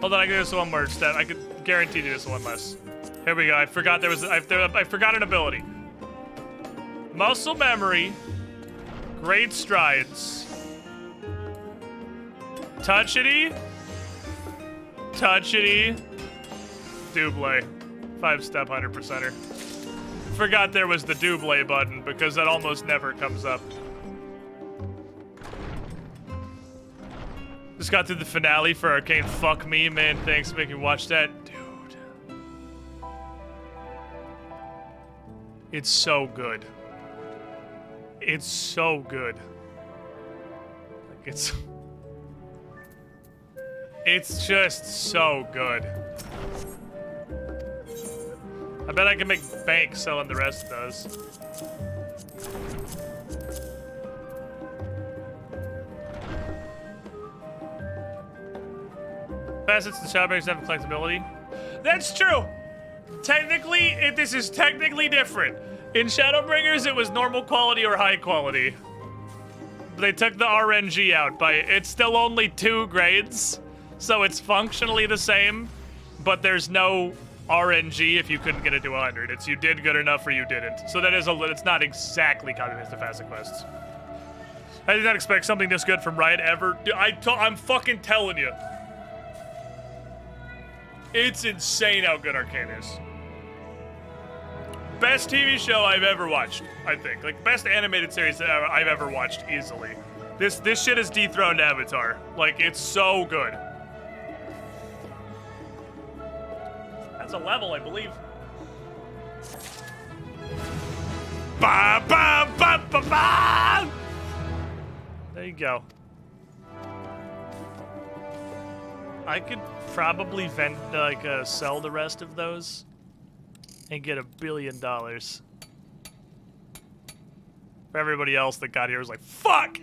Speaker 2: Hold on, I can do this one more step. I could guarantee do this one less. Here we go. I forgot there was. I forgot an ability. Muscle memory, great strides, touchity, double, 5-step 100%er. Forgot there was the double button because that almost never comes up. Just got through the finale for Arcane. Fuck me, man. Thanks for making me watch that. Dude. It's so good. It's so good. Like, it's just so good. I bet I can make bank selling the rest of those. Facets and Shadowbringers have collectability. That's true. Technically, this is technically different. In Shadowbringers, it was normal quality or high quality. They took the RNG out by it's still only 2 grades, so it's functionally the same, but there's no RNG if you couldn't get it to 100. It's you did good enough or you didn't. So that is it's not exactly counted as the facet quests. I did not expect something this good from Riot ever. Dude, I'm fucking telling you. It's insane how good Arcane is. Best TV show I've ever watched, I think. Like, best animated series that I've ever watched, easily. This shit has dethroned Avatar. Like, it's so good. That's a level, I believe. Ba ba ba ba ba! There you go. I could probably sell the rest of those and get $1 billion. For everybody else that got here was like, fuck!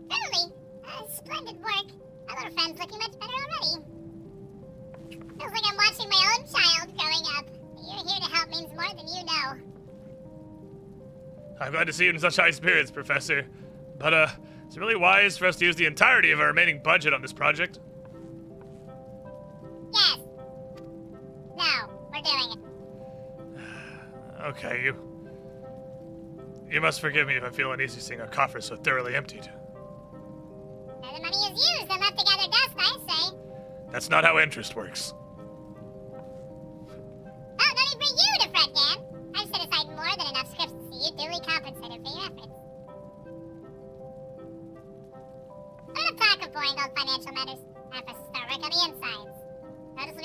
Speaker 18: Really? Splendid work. My little friend's looking much better already. Feels like I'm watching my own child growing up. You're here to help means more than you know.
Speaker 2: I'm glad to see you in such high spirits, Professor. But, it's really wise for us to use the entirety of our remaining budget on this project.
Speaker 18: Yes. No, we're doing it.
Speaker 2: Okay, you must forgive me if I feel uneasy seeing our coffers so thoroughly emptied.
Speaker 18: Now the money is used and left to gather dust, I say.
Speaker 2: That's not how interest works.
Speaker 18: Oh, no need for you to fret, Dan. I've set aside more than enough scripts to see you duly compensated for your efforts. We're gonna talk of boring old financial matters. Time for us to start work on the inside.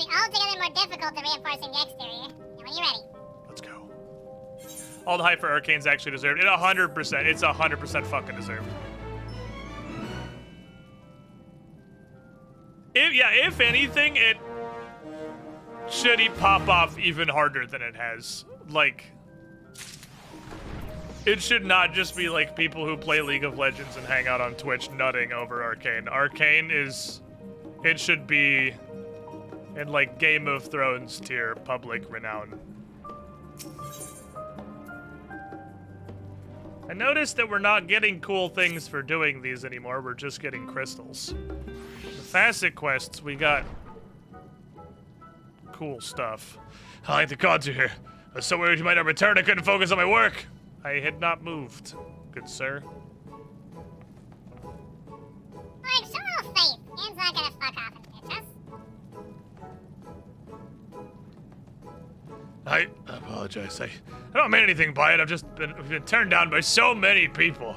Speaker 18: it altogether more difficult than reinforcing the exterior. Now, when you're ready.
Speaker 2: Let's go. All the hype for Arcane's actually deserved. It 100%. It's 100% fucking deserved. If anything, it should pop off even harder than it has. Like, it should not just be like people who play League of Legends and hang out on Twitch nutting over Arcane. Arcane is, it should be in like Game of Thrones tier public renown. I noticed that we're not getting cool things for doing these anymore. We're just getting crystals. The facet quests, we got cool stuff. Hi, the gods are here. I was so worried you might not return, I couldn't focus on my work. I had not moved, good sir.
Speaker 18: Alright, show a little faith. Ian's not gonna fuck off and ditch us.
Speaker 2: I apologize. I don't mean anything by it. I've been turned down by so many people.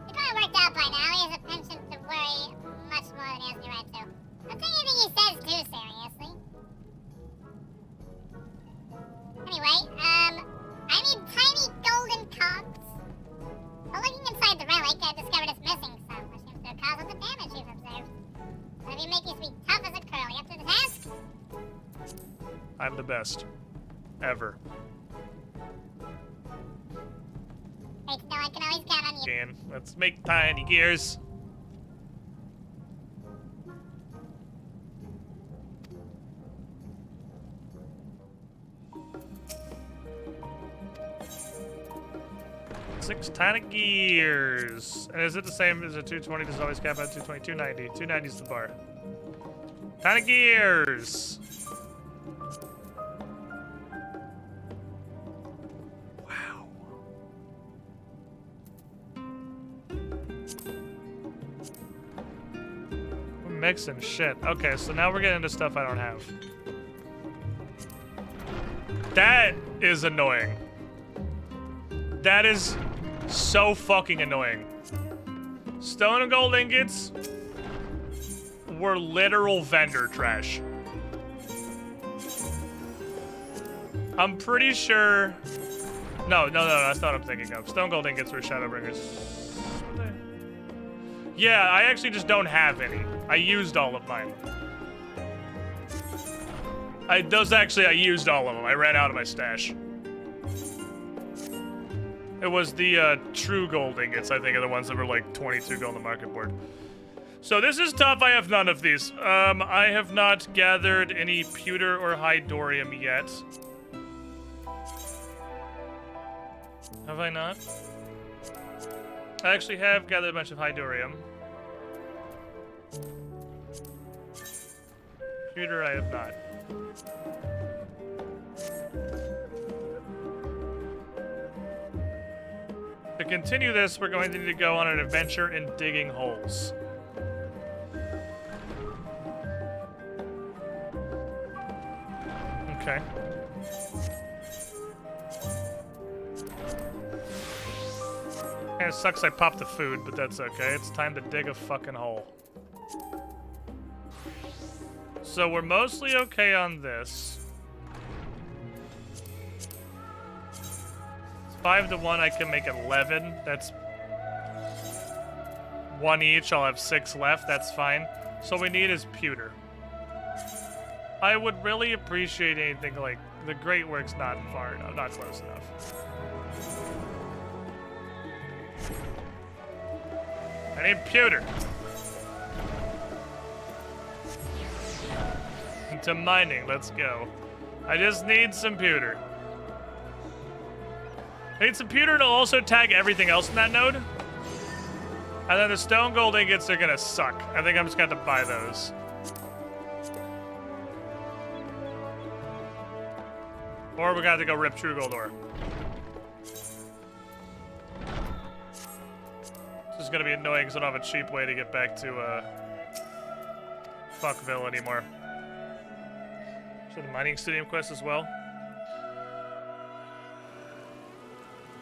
Speaker 18: It probably worked out by now. He has a penchant to worry much more than he has the right to. Don't take anything he says too seriously. Anyway, I need tiny golden cogs. While looking inside the relic, I discovered it's missing some, which seems to have caused all the damage you've observed. But if you make this be tough as a curl, you up to the task?
Speaker 2: I'm the best. Ever.
Speaker 18: Great to know I can always count on you.
Speaker 2: Dan, let's make tiny gears. Six tiny gears. And is it the same as a 220? Does it always cap out 220? 290. 290 is the bar. Tiny gears. Wow. We're mixing shit. Okay, so now we're getting into stuff I don't have. That is annoying. That is so fucking annoying. Stone and gold ingots were literal vendor trash. I'm pretty sure... No, that's not what I'm thinking of. Stone gold ingots were Shadowbringers. Yeah, I actually just don't have any. I used all of mine. I used all of them. I ran out of my stash. It was the true gold ingots, I think, are the ones that were like 22 gold on the market board. So this is tough. I have none of these. I have not gathered any pewter or hydorium yet. Have I not? I actually have gathered a bunch of hydorium. Pewter I have not. To continue this, we're going to need to go on an adventure in digging holes. Okay. And it sucks I popped the food, but that's okay. It's time to dig a fucking hole. So we're mostly okay on this. 5 to 1, I can make 11. That's 1 each. I'll have 6 left. That's fine. So we need is pewter. I would really appreciate anything like the great work's not far enough, not close enough. I need pewter. Into mining. Let's go. I just need some pewter. I need some pewter to also tag everything else in that node. And then the stone gold ingots are gonna suck. I think I'm just gonna have to buy those. Or we're gonna have to go rip true gold ore. This is gonna be annoying because I don't have a cheap way to get back to Fuckville anymore. So the mining stadium quest as well.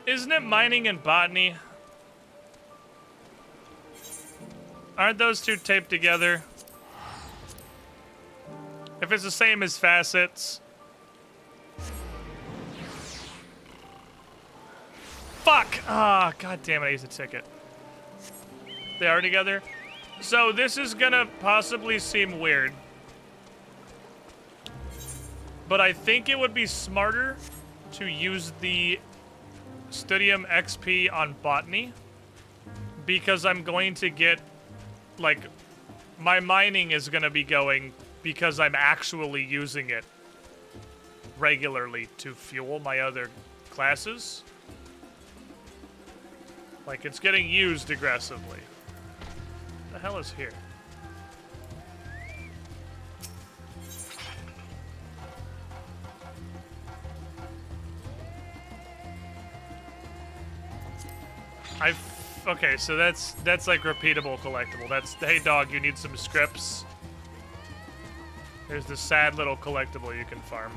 Speaker 2: Isn't it mining and botany? Aren't those two taped together? if it's the same as facets. Fuck! Ah, god damn it, I used a ticket. They are together? So this is gonna possibly seem weird. But I think it would be smarter to use the Studium XP on Botany. Because I'm going to get, like, my mining is gonna be going because I'm actually using it regularly to fuel my other classes. Like, it's getting used aggressively. What the hell is here? Okay, so that's like repeatable collectible. That's, hey dog, you need some scripts. There's this sad little collectible you can farm.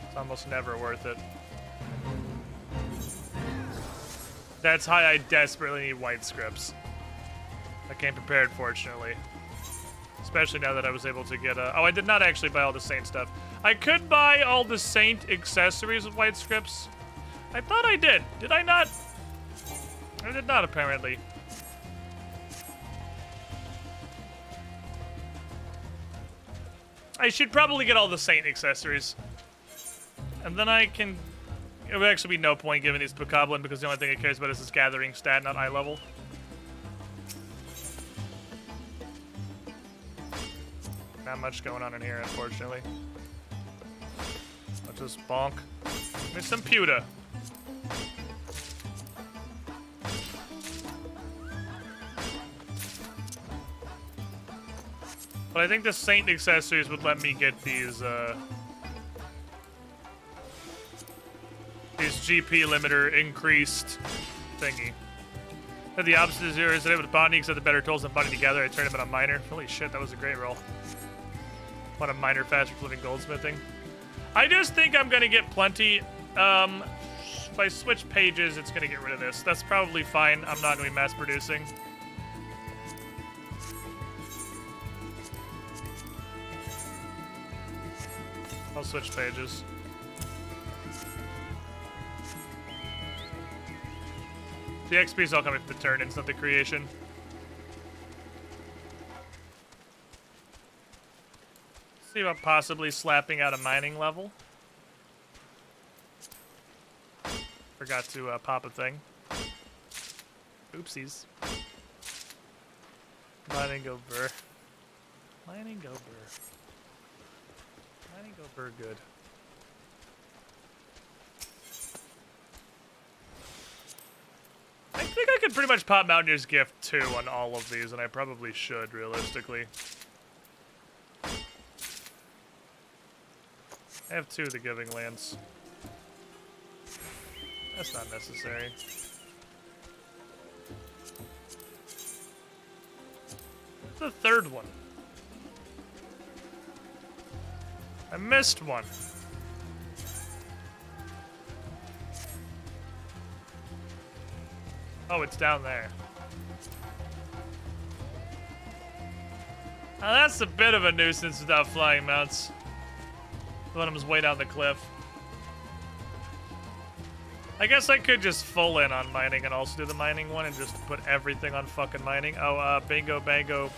Speaker 2: It's almost never worth it. That's how I desperately need white scripts. I came prepared, fortunately. Especially now that I was able to get a... Oh, I did not actually buy all the Saint stuff. I could buy all the Saint accessories with white scripts. I thought I did. Did I not? I did not, apparently. I should probably get all the Saint accessories. And then I can... It would actually be no point giving these to Bokoblin because the only thing it cares about is his gathering stat, not eye level. Not much going on in here, unfortunately. Let's just bonk. Give me some pewter. But I think the Saint accessories would let me get these GP limiter increased thingy. But the opposite is here. Instead of with Botany, except the better tools than Botany together, I turned him in on Miner. Holy shit, that was a great roll. Want a Miner fast for living goldsmithing. I just think I'm gonna get plenty. If I switch pages, it's gonna get rid of this. That's probably fine. I'm not gonna be mass producing. I'll switch pages. The XP is all coming from the turn-ins, not the creation. See about possibly slapping out a mining level. Forgot to pop a thing. Oopsies. Mining go burr. Mining go burr. Mining go burr good. I think I could pretty much pop Mountaineer's Gift too on all of these, and I probably should, realistically. I have 2 of the Giving Lands. That's not necessary. What's the 3rd one? I missed one. Oh, it's down there. Now that's a bit of a nuisance without flying mounts. One of them's way down the cliff. I guess I could just full in on mining and also do the mining one and just put everything on fucking mining. Oh, bingo, bango,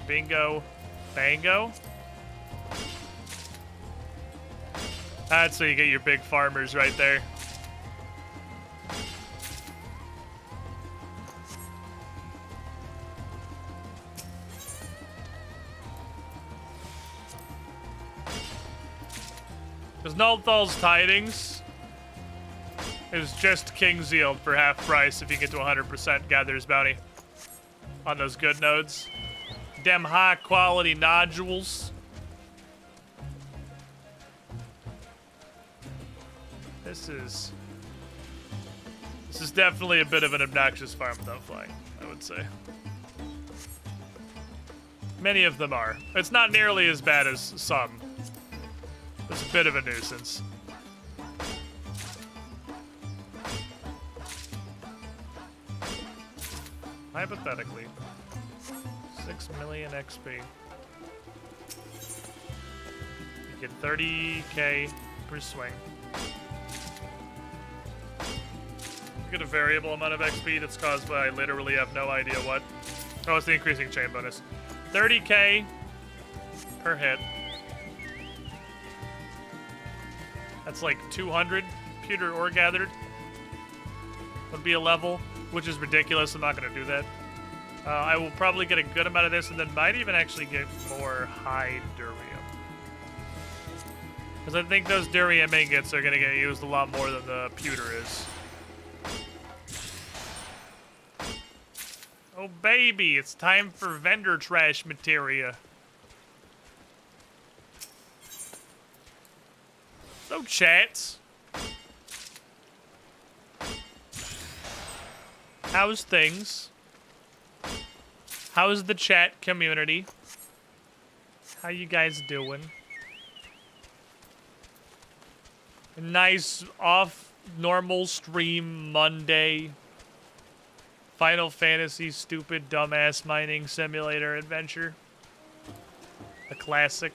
Speaker 2: bingo, bango. That's so you get your big farmers right there. Because Nulthal's Tidings is just King's Yield for half price if you get to 100% Gatherer's Bounty on those good nodes. Dem high quality nodules. This is definitely a bit of an obnoxious farm without flying, I would say. Many of them are. It's not nearly as bad as some. It's a bit of a nuisance. Hypothetically. 6 million XP. You get 30k per swing. You get a variable amount of XP that's caused by I literally have no idea what. Oh, it's the increasing chain bonus. 30k per hit. That's like 200 pewter ore gathered. Would be a level, which is ridiculous. I'm not going to do that. I will probably get a good amount of this and then might even actually get more high durium. Because I think those durium ingots are going to get used a lot more than the pewter is. Oh baby, it's time for vendor trash materia. So chats. How's things? How's the chat community? How you guys doing? A nice off normal stream Monday. Final Fantasy stupid dumbass mining simulator adventure. A classic.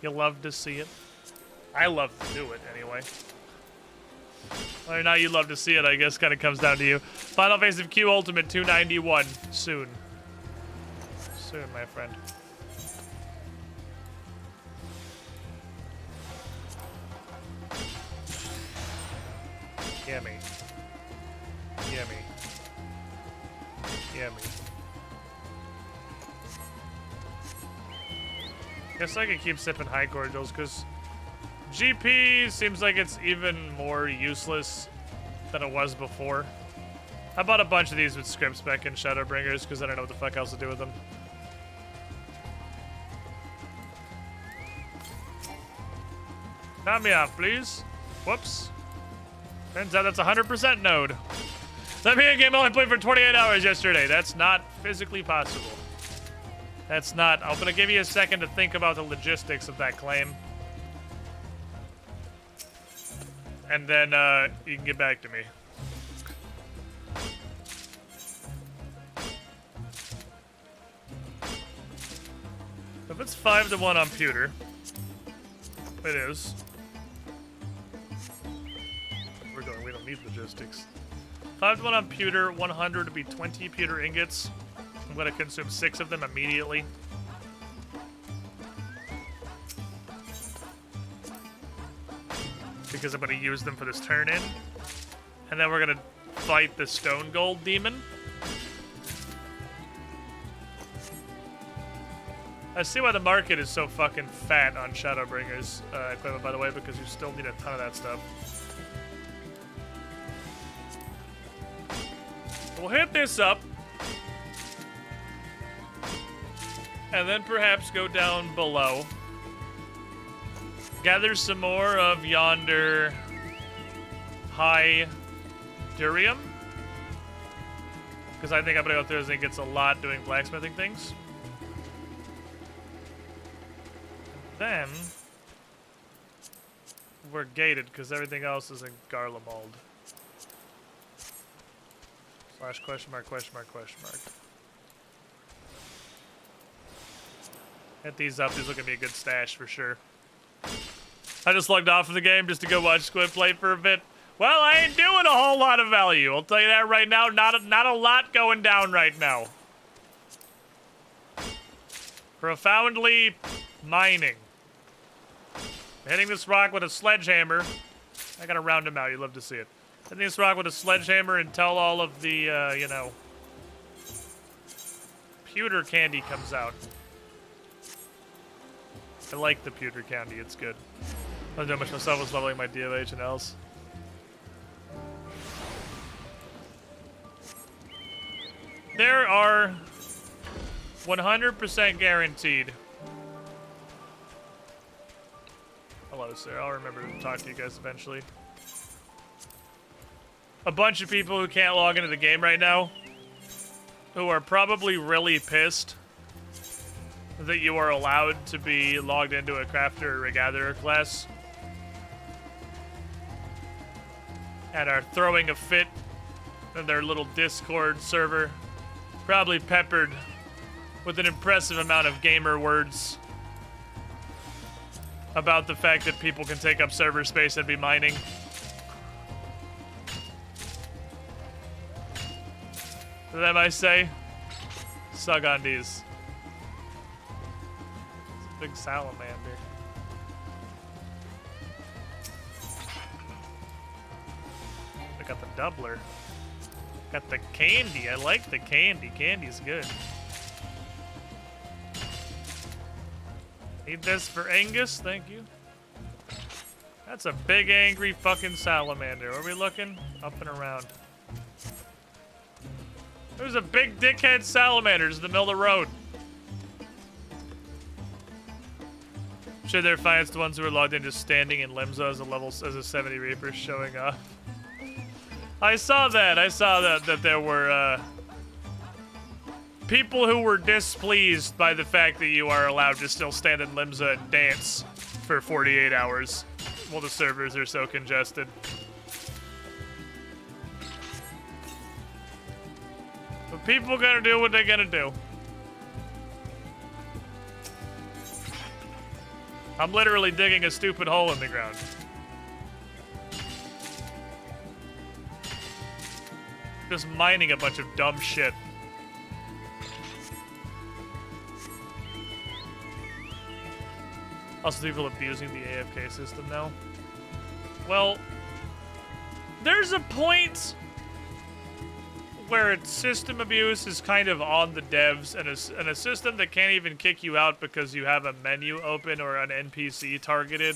Speaker 2: You love to see it. I love to do it anyway. Whether or not you love to see it, I guess, kind of comes down to you. Final Fantasy Q Ultimate 291. Soon. Soon, my friend. Gimme. Gimme. Gimme. Guess I could keep sipping high cordials, because GP seems like it's even more useless than it was before. I bought a bunch of these with Script Spec and Shadowbringers because I don't know what the fuck else to do with them. Count me off, please. Whoops. Turns out that's 100% node. That being a game I only played for 28 hours yesterday. That's not physically possible. That's not. I'm gonna give you a second to think about the logistics of that claim. And then you can get back to me. If it's 5-1 on pewter, it is. We're going, we don't need logistics. 5-1 on pewter, 100 to be 20 pewter ingots. I'm gonna consume 6 of them immediately. Because I'm going to use them for this turn-in. And then we're going to fight the Stone Gold Demon. I see why the market is so fucking fat on Shadowbringers equipment, by the way, because you still need a ton of that stuff. We'll hit this up. And then perhaps go down below. Gather some more of yonder high durium. Because I think I'm going to go through this and gets a lot doing blacksmithing things. Then we're gated because everything else is in Garlemald. Slash question mark, question mark, question mark. Hit these up. These are going to be a good stash for sure. I just logged off of the game just to go watch Squid play for a bit. Well, I ain't doing a whole lot of value. I'll tell you that right now. Not a lot going down right now. Profoundly mining. Hitting this rock with a sledgehammer. I gotta round him out. You'd love to see it. Hitting this rock with a sledgehammer until all of the, you know, pewter candy comes out. I like the pewter candy. It's good. I don't know how much myself was leveling my DOH and else. There are 100% guaranteed. Hello, sir. I'll remember to talk to you guys eventually. A bunch of people who can't log into the game right now, who are probably really pissed that you are allowed to be logged into a crafter or a gatherer class, and are throwing a fit in their little Discord server Probably peppered with an impressive amount of gamer words about the fact that people can take up server space and be mining. That I say, sug on these. It's a big salamander. I got the doubler. Got the candy. I like the candy. Candy's good. Need this for Angus. Thank you. That's a big, angry fucking salamander. Where are we looking? Up and around. There's a big dickhead salamanders in the middle of the road. I'm sure they're fine. It's the ones who are logged in just standing in Limsa as a 70 Reaper showing up. I saw that there were people who were displeased by the fact that you are allowed to still stand in Limsa and dance for 48 hours while the servers are so congested. But people gonna do what they're gonna do. I'm literally digging a stupid hole in the ground. Just mining a bunch of dumb shit. Also, people abusing the AFK system now. Well, there's a point where system abuse is kind of on the devs, and a system that can't even kick you out because you have a menu open or an NPC targeted.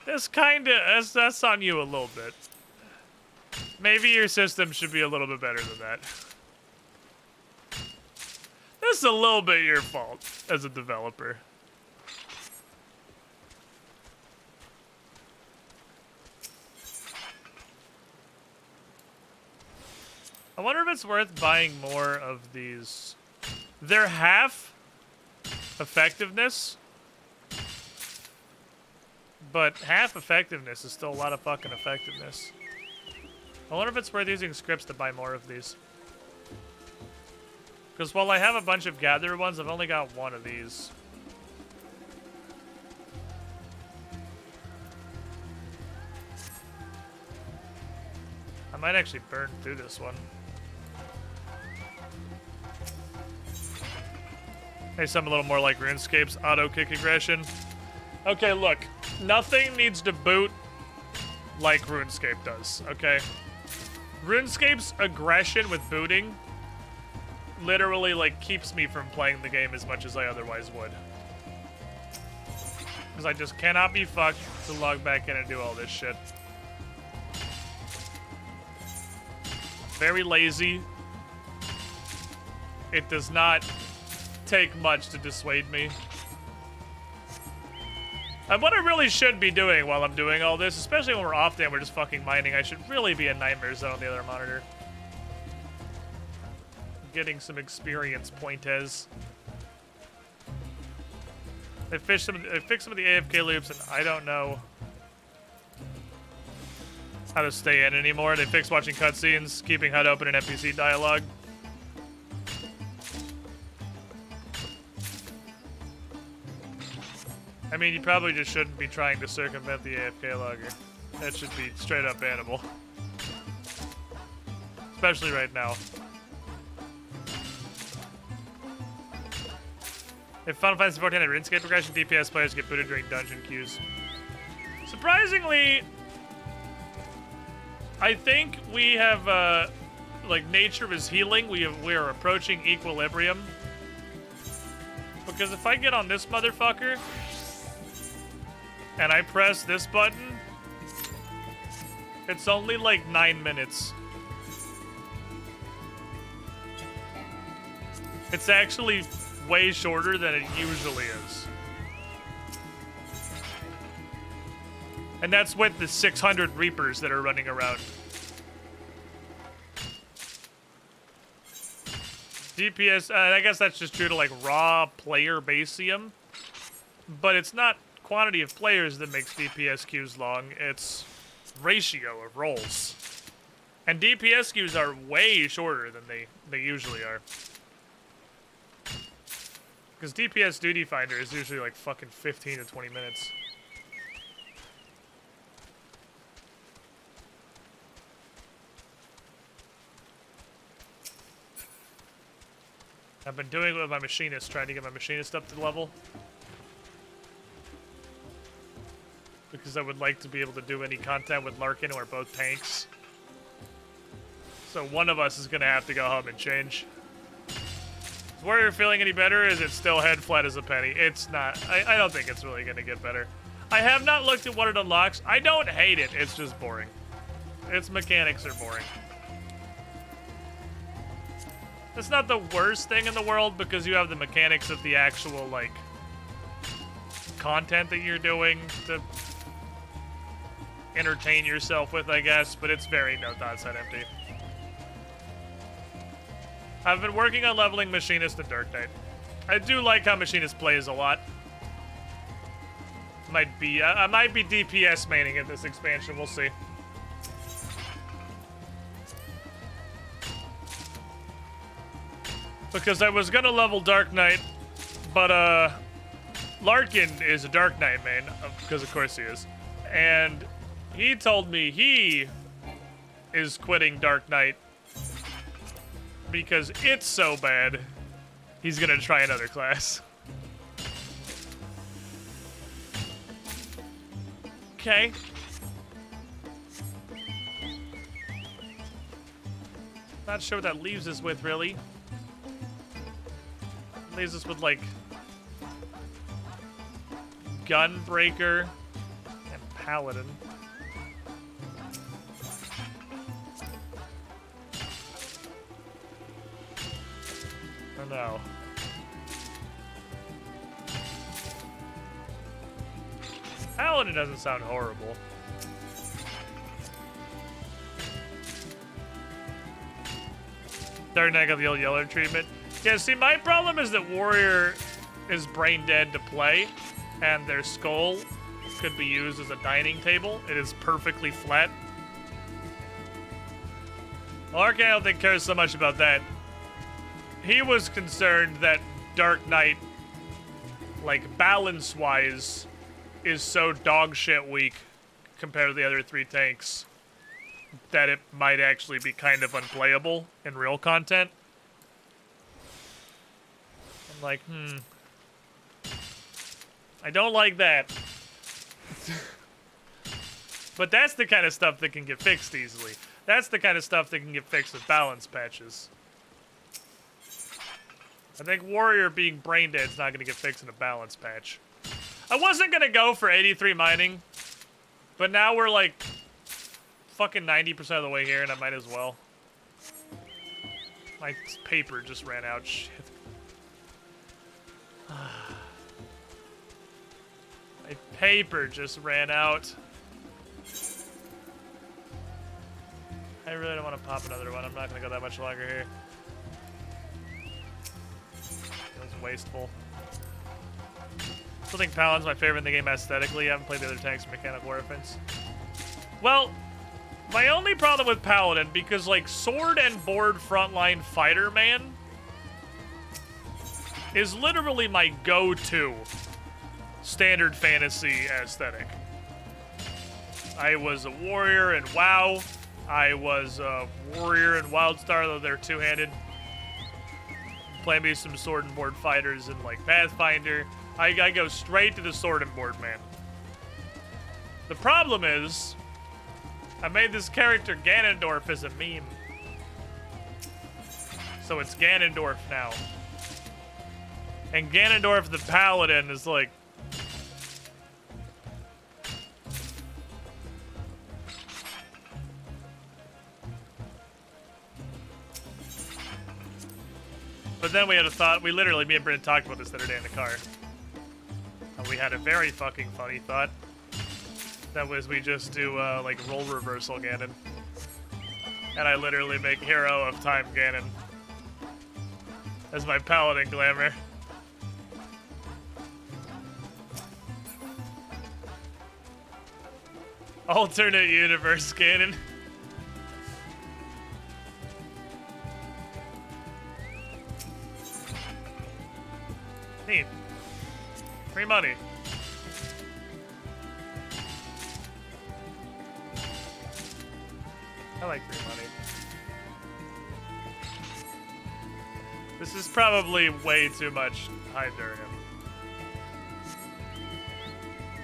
Speaker 2: That's that's on you a little bit. Maybe your system should be a little bit better than that. That's a little bit your fault as a developer. I wonder if it's worth buying more of these. They're half effectiveness, but half effectiveness is still a lot of fucking effectiveness. I wonder if it's worth using scripts to buy more of these. Because while I have a bunch of gatherer ones, I've only got one of these. I might actually burn through this one. Hey, something a little more like RuneScape's auto-kick aggression. Okay, look. Nothing needs to boot like RuneScape does, okay? RuneScape's aggression with booting literally, like, keeps me from playing the game as much as I otherwise would. Because I just cannot be fucked to log back in and do all this shit. Very lazy. It does not take much to dissuade me. And what I really should be doing while I'm doing all this, especially when we're off day and we're just fucking mining, I should really be in Nightmare Zone on the other monitor. Getting some experience pointes. They fixed some of the AFK loops, and I don't know how to stay in anymore. They fixed watching cutscenes, keeping HUD open, and NPC dialogue. I mean, you probably just shouldn't be trying to circumvent the AFK logger. That should be straight up bannable. Especially right now. If Final Fantasy XIV had RuneScape progression, DPS players get booted during dungeon queues. Surprisingly, I think we have, like, nature is healing. We are approaching equilibrium. Because if I get on this motherfucker, and I press this button, it's only like 9 minutes. It's actually way shorter than it usually is. And that's with the 600 Reapers that are running around. DPS, I guess that's just true to like raw player basium, but it's not quantity of players that makes DPS queues long, it's ratio of rolls. And DPS queues are way shorter than they usually are. Because DPS Duty Finder is usually like fucking 15 to 20 minutes. I've been doing it with my machinist, trying to get my machinist up to level. Because I would like to be able to do any content with Larkin or both tanks. So one of us is going to have to go home and change. Is Warrior feeling any better, or is it still head flat as a penny? It's not. I don't think it's really going to get better. I have not looked at what it unlocks. I don't hate it. It's just boring. Its mechanics are boring. It's not the worst thing in the world because you have the mechanics of the actual, like, content that you're doing to entertain yourself with, I guess, but it's very no-thoughts-head empty. I've been working on leveling Machinist and Dark Knight. I do like how Machinist plays a lot. I might be DPS maining in this expansion, we'll see. Because I was gonna level Dark Knight, but Larkin is a Dark Knight main, because of course he is. And he told me he is quitting Dark Knight because it's so bad, he's gonna try another class. Okay. Not sure what that leaves us with, really. Leaves us with, like, Gunbreaker and Paladin. Oh no. Paladin doesn't sound horrible. Dark Knight got the old yellow treatment. Yeah, see, my problem is that Warrior is brain dead to play, and their skull could be used as a dining table. It is perfectly flat. Larkin, I don't think cares so much about that. He was concerned that Dark Knight, like, balance-wise, is so dog shit weak compared to the other three tanks that it might actually be kind of unplayable in real content. I'm like, I don't like that. But that's the kind of stuff that can get fixed easily. That's the kind of stuff that can get fixed with balance patches. I think Warrior being brain dead is not going to get fixed in a balance patch. I wasn't going to go for 83 mining, but now we're like fucking 90% of the way here, and I might as well. My paper just ran out. Shit. My paper just ran out. I really don't want to pop another one. I'm not going to go that much longer here. Feels wasteful. Still think Paladin's my favorite in the game aesthetically. I haven't played the other tanks for mechanical weapons. Well, my only problem with Paladin, because like sword and board frontline fighter man is literally my go-to standard fantasy aesthetic. I was a warrior in WoW. I was a warrior in WildStar, though they're two-handed. Play me some sword and board fighters in like Pathfinder. I go straight to the sword and board man. The problem is, I made this character Ganondorf as a meme. So it's Ganondorf now. And Ganondorf the Paladin is like... But then we had a thought, me and Brent talked about this the other day in the car. And we had a very fucking funny thought. That was we just do, like, role reversal Ganon. And I literally make Hero of Time Ganon as my Paladin glamour. Alternate universe Ganon. Neat. Free money. I like free money. This is probably way too much Hydurium.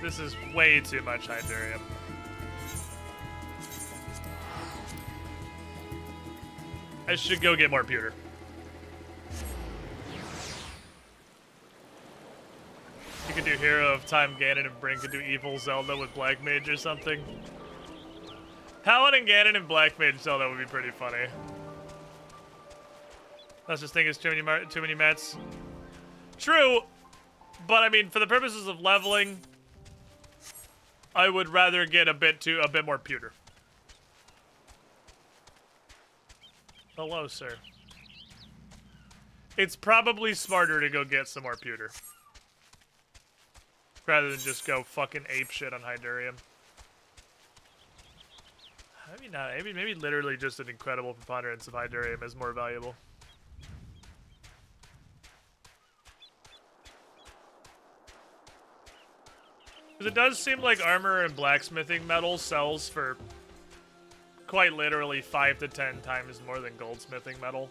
Speaker 2: This is way too much Hydurium. I should go get more pewter. You could do Hero of Time Ganon and Brink could do Evil Zelda with Black Mage or something. Paladin Ganon and Black Mage Zelda would be pretty funny. Let's just think it's too many mats. True, but I mean, for the purposes of leveling, I would rather get a bit more pewter. Hello, sir. It's probably smarter to go get some more pewter. Rather than just go fucking ape shit on Hydurium. Maybe not. Maybe literally just an incredible preponderance of Hydurium is more valuable. Because it does seem like armor and blacksmithing metal sells for quite literally 5 to 10 times more than goldsmithing metal.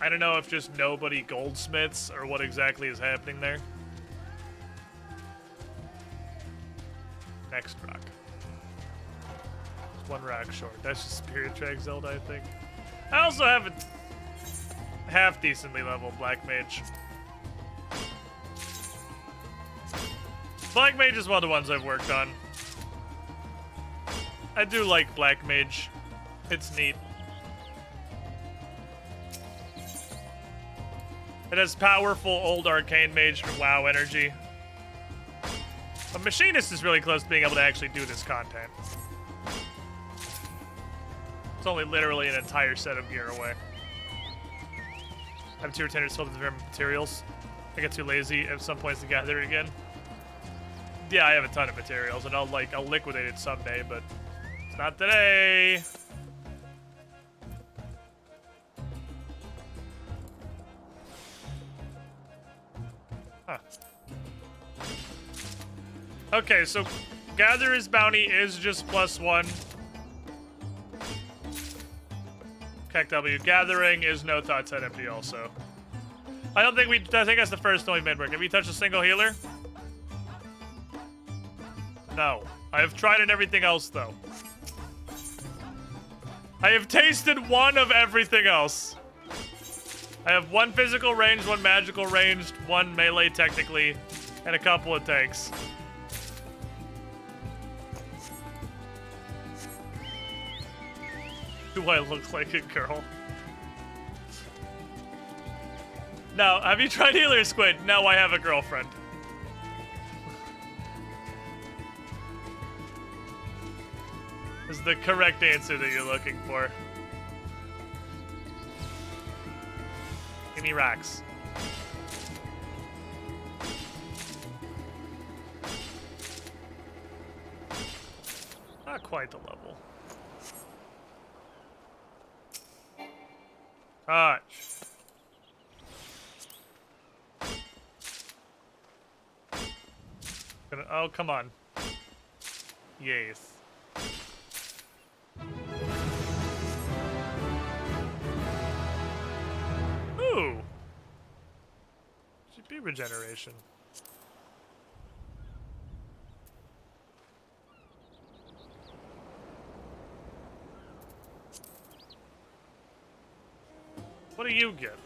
Speaker 2: I don't know if just nobody goldsmiths or what exactly is happening there. Next rock. It's one rock short. That's just Spirit Track Zelda, I think. I also have a half decently leveled Black Mage. Black Mage is one of the ones I've worked on. I do like Black Mage. It's neat. It has powerful old arcane mage from WoW energy. But Machinist is really close to being able to actually do this content. It's only literally an entire set of gear away. I have 2 retainers filled with different materials. I get too lazy at some points to gather again. Yeah, I have a ton of materials, and I'll liquidate it someday, but it's not today. Huh. Okay, so Gatherer's Bounty is just +1. KEKW. Gathering is no thoughts at empty also. I think that's the first one we've made work. Have you touched a single healer? No. I have tried it everything else, though. I have tasted one of everything else. I have 1 physical ranged, 1 magical ranged, 1 melee technically, and a couple of tanks. Do I look like a girl? No, have you tried Healer Squid? No, I have a girlfriend. Is the correct answer that you're looking for. Give me rocks. Not quite the level. Alright. Oh, come on. Yes. Ooh. Should be regeneration. What do you get?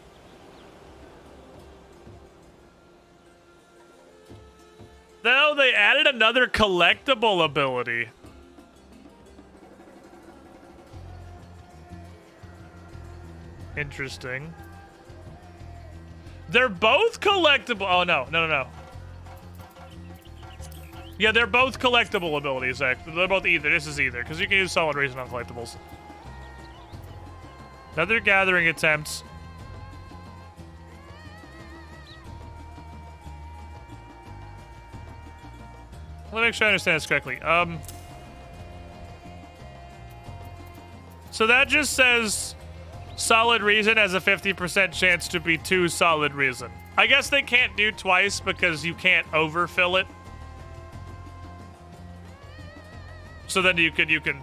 Speaker 2: No, they added another collectible ability. Interesting. They're both collectible. Oh, no. Yeah, they're both collectible abilities, actually. They're both either. This is either, because you can use solid reason on collectibles. Another gathering attempt. Let me make sure I understand this correctly. So that just says Solid reason has a 50% chance to be 2 solid reason. I guess they can't do twice because you can't overfill it. So then you can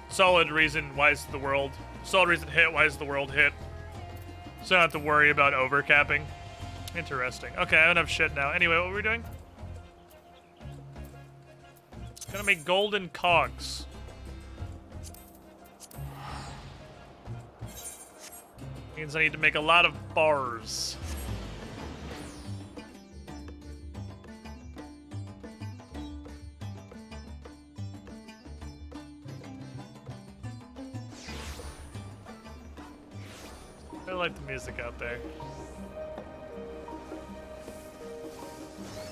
Speaker 2: solid reason, why is the world? Solid reason hit, why is the world hit? So I don't have to worry about overcapping. Interesting. Okay, I have enough shit now. Anyway, what were we doing? Gonna make golden cogs. Means I need to make a lot of bars. I like the music out there.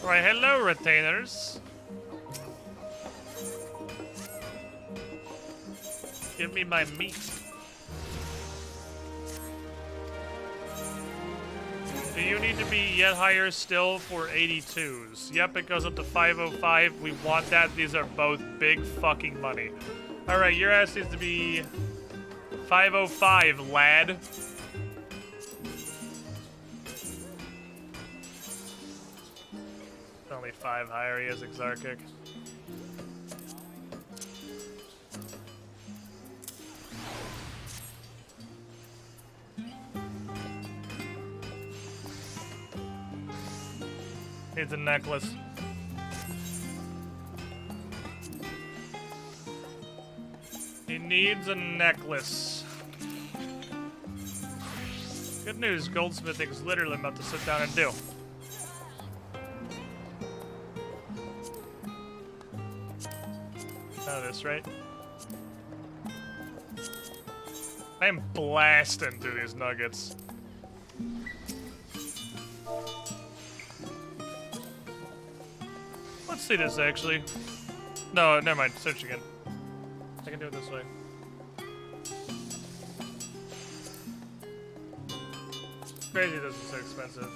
Speaker 2: Alright, hello, retainers. Give me my meat. Do you need to be yet higher still for 82s? Yep, it goes up to 505. We want that. These are both big fucking money. Alright, your ass needs to be 505, lad. Only 5 higher, he is Exarchic. Needs a necklace. He needs a necklace. Good news, goldsmithing is literally about to sit down and do. None of this, right? I am blasting through these nuggets. Let's see this, actually. No, never mind. Search again. I can do it this way. It's crazy this is so expensive.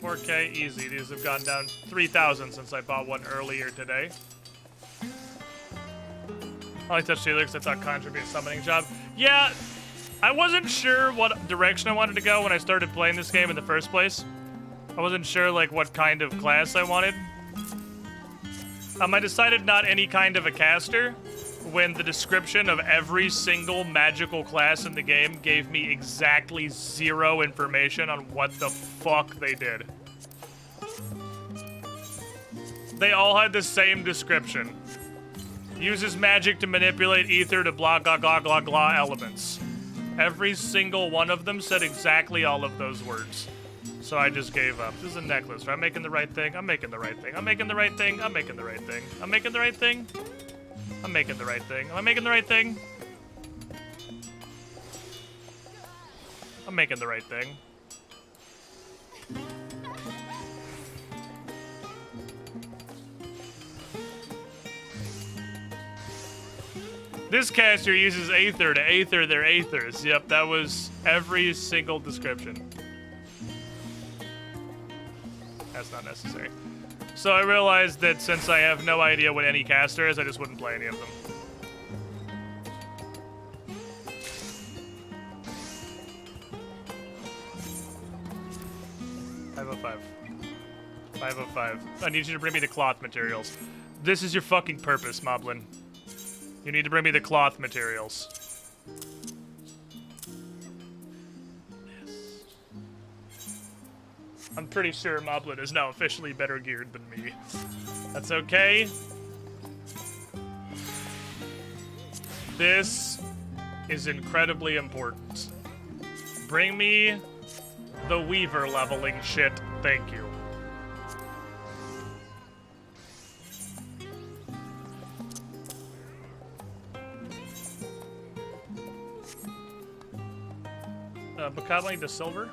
Speaker 2: 4K, easy. These have gone down 3,000 since I bought one earlier today. I only touched healer because I thought Conjure would be a summoning job. Yeah, I wasn't sure what direction I wanted to go when I started playing this game in the first place. I wasn't sure, like, what kind of class I wanted. I decided not any kind of a caster when the description of every single magical class in the game gave me exactly 0 information on what the fuck they did. They all had the same description. Uses magic to manipulate ether to blah blah blah blah blah elements. Every single one of them said exactly all of those words. So I just gave up. This is a necklace, right? I'm making the right thing. I'm making the right thing. I'm making the right thing. I'm making the right thing. I'm making the right thing. I'm making the right thing. Am I making the right thing? I'm making the right thing. This caster uses Aether to Aether their Aethers. Yep, that was every single description. That's not necessary. So I realized that since I have no idea what any caster is, I just wouldn't play any of them. $505. $505. I need you to bring me the cloth materials. This is your fucking purpose, Moblin. You need to bring me the cloth materials. I'm pretty sure Moblin is now officially better geared than me. That's okay. This is incredibly important. Bring me the Weaver leveling shit. Thank you. Bocottling to silver.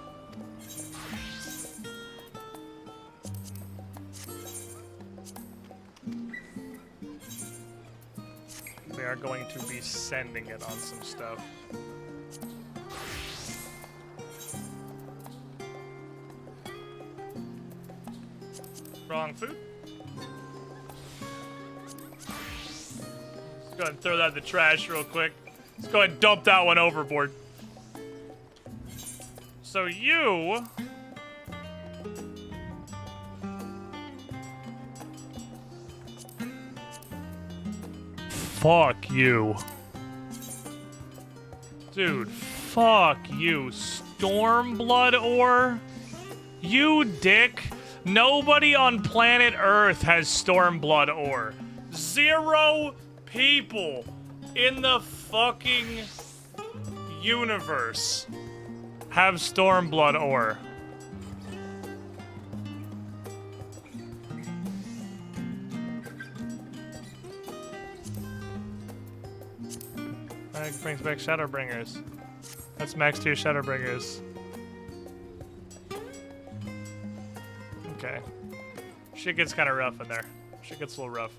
Speaker 2: We are going to be sending it on some stuff. Wrong food. Let's go ahead and throw that in the trash real quick. Let's go ahead and dump that one overboard. So you... Fuck you. Dude, fuck you. Stormblood ore? You dick. Nobody on planet Earth has Stormblood ore. 0 people in the fucking universe have Stormblood ore. That brings back Shadowbringers. That's max tier Shadowbringers. Okay. Shit gets kind of rough in there. Shit gets a little rough.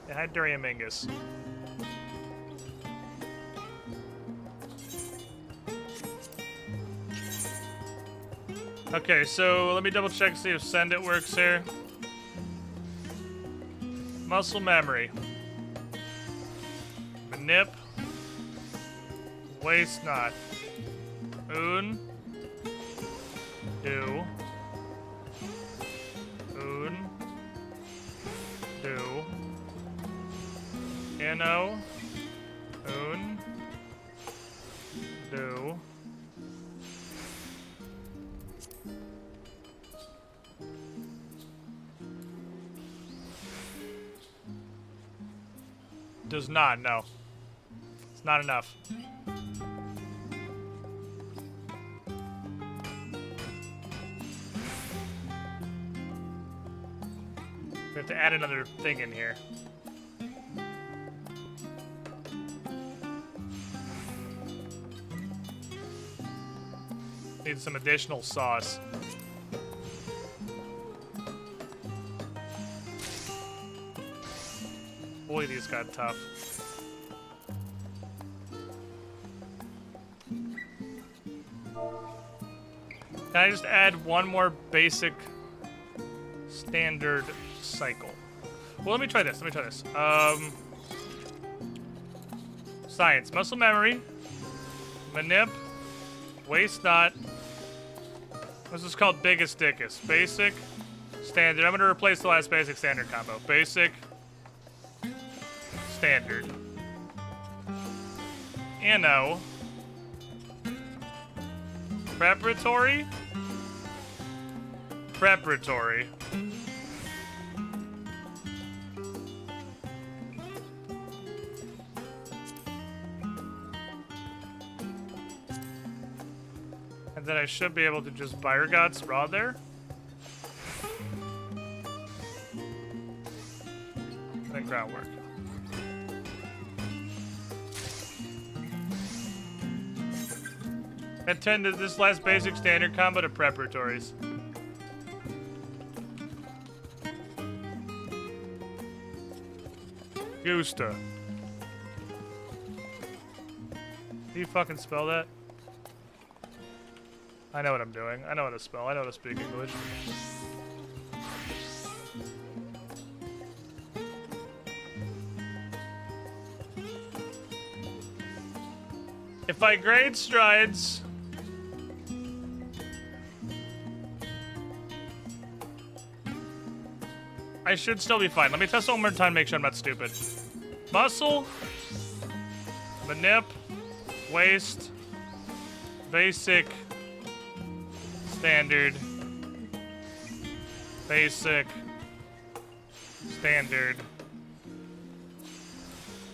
Speaker 2: Yeah, hi Durian Mingus. Okay, so let me double check see if send it works here. Muscle memory. Manip. Waste not. Un. Do. Un. Do. Inno. Un. Do. Does not, no. It's not enough. We have to add another thing in here. Need some additional sauce. Boy, these got tough. Can I just add one more basic standard cycle? Well, let me try this. Science, muscle memory, manip, waste not. This is called biggest dickest. Basic, standard. I'm gonna replace the last basic standard combo. Basic, standard. Inno. Preparatory. Preparatory. And then I should be able to just Byregots raw there. And then groundwork. And turn this last basic standard combo to preparatories. Gusta. Do you fucking spell that? I know what I'm doing. I know how to spell. I know how to speak English. If I grade strides... I should still be fine. Let me test one more time to make sure I'm not stupid. Muscle. Manip. Waste. Basic. Standard. Basic. Standard.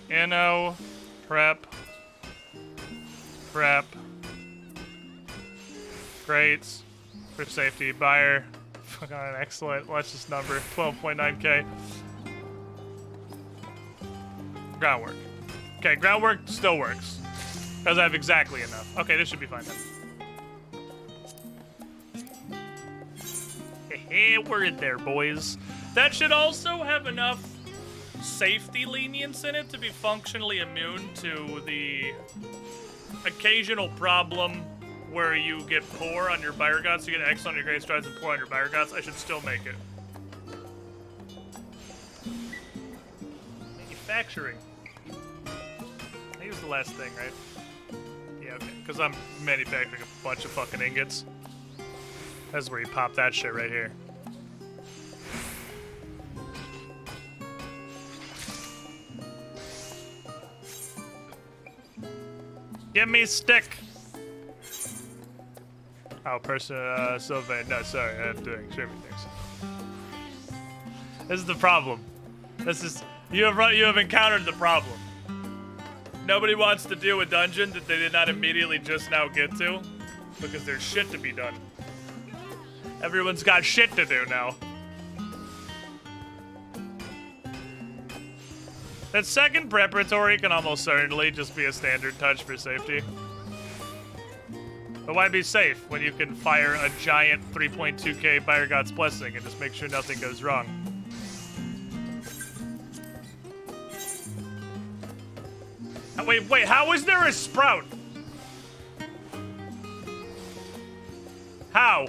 Speaker 2: Inno. Prep. Prep. Greats. For safety. Buyer. Fucking excellent. Watch this number. 12.9k. Groundwork. Okay, groundwork still works. Because I have exactly enough. Okay, this should be fine then. Hey, we're in there, boys. That should also have enough safety lenience in it to be functionally immune to the occasional problem where you get poor on your Byregots, you get X on your Great Strides and poor on your Byregots. I should still make it. Manufacturing. the last thing, right? Yeah, okay. Because I'm manufacturing a bunch of fucking ingots. That's where you pop that shit right here. Give me a stick! Oh, Sylvain. No, sorry, I'm doing streaming things. This is the problem. This is you have encountered the problem. Nobody wants to do a dungeon that they did not immediately just now get to, because there's shit to be done. Everyone's got shit to do now. That second preparatory can almost certainly just be a standard touch for safety. But why be safe when you can fire a giant 3.2k Fire God's Blessing and just make sure nothing goes wrong? Wait, how is there a sprout? How?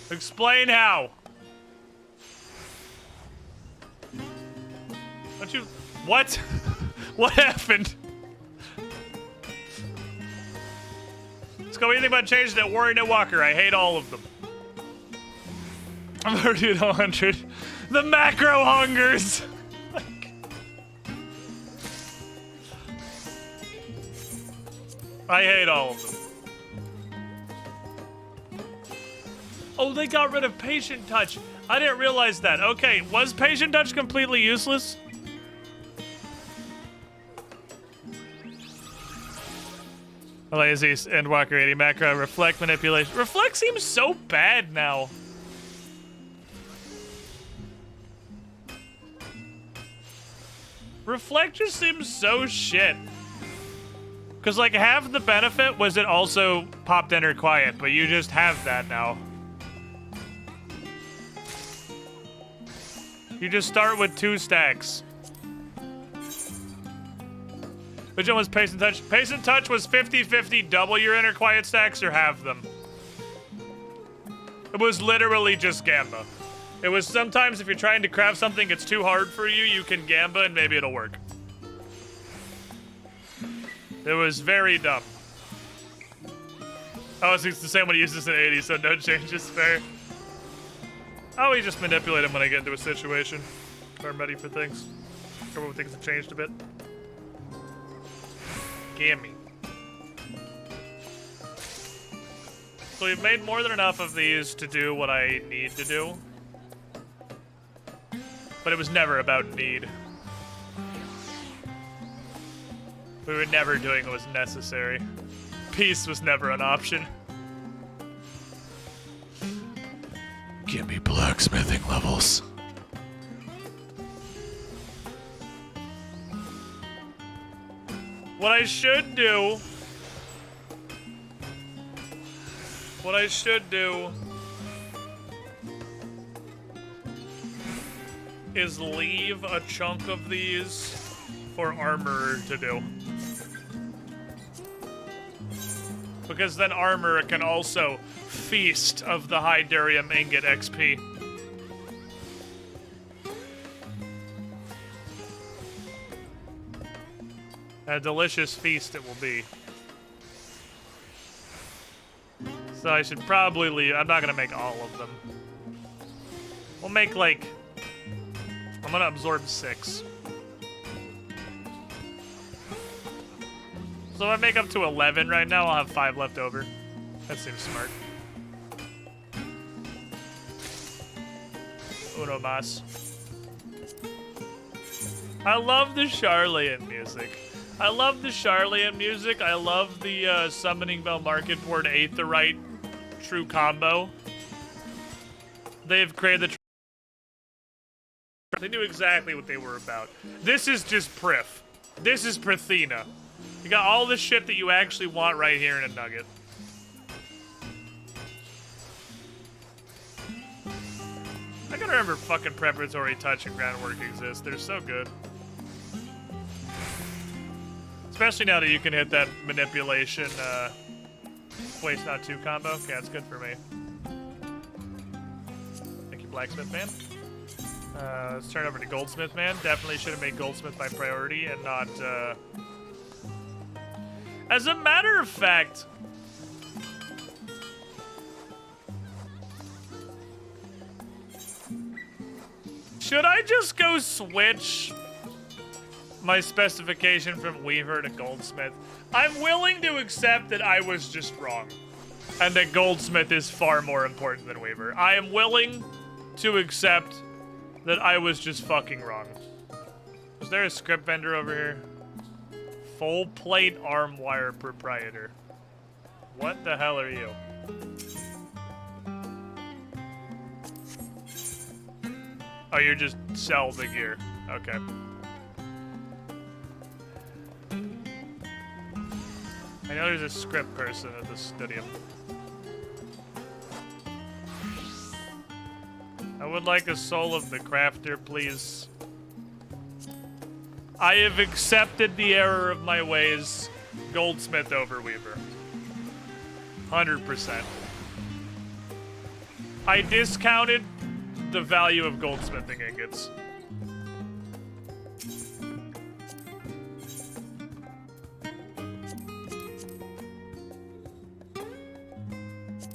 Speaker 2: Explain how. Don't you... What? What happened? Let's go. Anything about changing that Warrior Net Walker? I hate all of them. I'm already at 100. The macro hungers! I hate all of them. Oh, they got rid of Patient Touch. I didn't realize that. Okay, was Patient Touch completely useless? Lazy Endwalker 80 macro reflect manipulation. Reflect seems so bad now. Reflect just seems so shit. Cause like half the benefit was it also popped enter quiet, but you just have that now. You just start with 2 stacks. Which one was Patient Touch? Patient Touch was 50-50, double your inner quiet stacks or halve them. It was literally just Gamba. It was sometimes if you're trying to craft something it's too hard for you, you can Gamba and maybe it'll work. It was very dumb. Oh, it's the same when he uses an 80, so no changes, fair. Oh, we just manipulate him when I get into a situation. Or I'm ready for things. Or when things have changed a bit. Gimme. So we've made more than enough of these to do what I need to do. But it was never about need. We were never doing what was necessary. Peace was never an option. Give me blacksmithing levels. What I should do is leave a chunk of these for Armorer to do. Because then Armorer can also feast of the high Darium Ingot XP. A delicious feast it will be. So I should probably leave. I'm not gonna make all of them. We'll make like... I'm gonna absorb 6. So if I make up to 11 right now, I'll have 5 left over. That seems smart. Uno mas. I love the Charlian music. I love the Charlian music. I love the Summoning Bell Market Board Aetherite True Combo. They've created the... They knew exactly what they were about. This is just Prif. This is Prithina. You got all the shit that you actually want right here in a nugget. I gotta remember fucking Preparatory Touch and Groundwork exist. They're so good. Especially now that you can hit that manipulation, waste not 2 combo. Okay, that's good for me. Thank you, Blacksmith Man. Let's turn over to Goldsmith, man. Definitely should have made Goldsmith my priority and not, As a matter of fact... Should I just go switch my specification from Weaver to Goldsmith? I'm willing to accept that I was just wrong. And that Goldsmith is far more important than Weaver. I am willing to accept that I was just fucking wrong. Is there a script vendor over here? Full plate arm wire proprietor. What the hell are you? Oh, you just sell the gear. Okay. I know there's a script person at the studio. I would like a soul of the crafter, please. I have accepted the error of my ways. Goldsmith over Weaver. 100%. I discounted the value of goldsmithing ingots.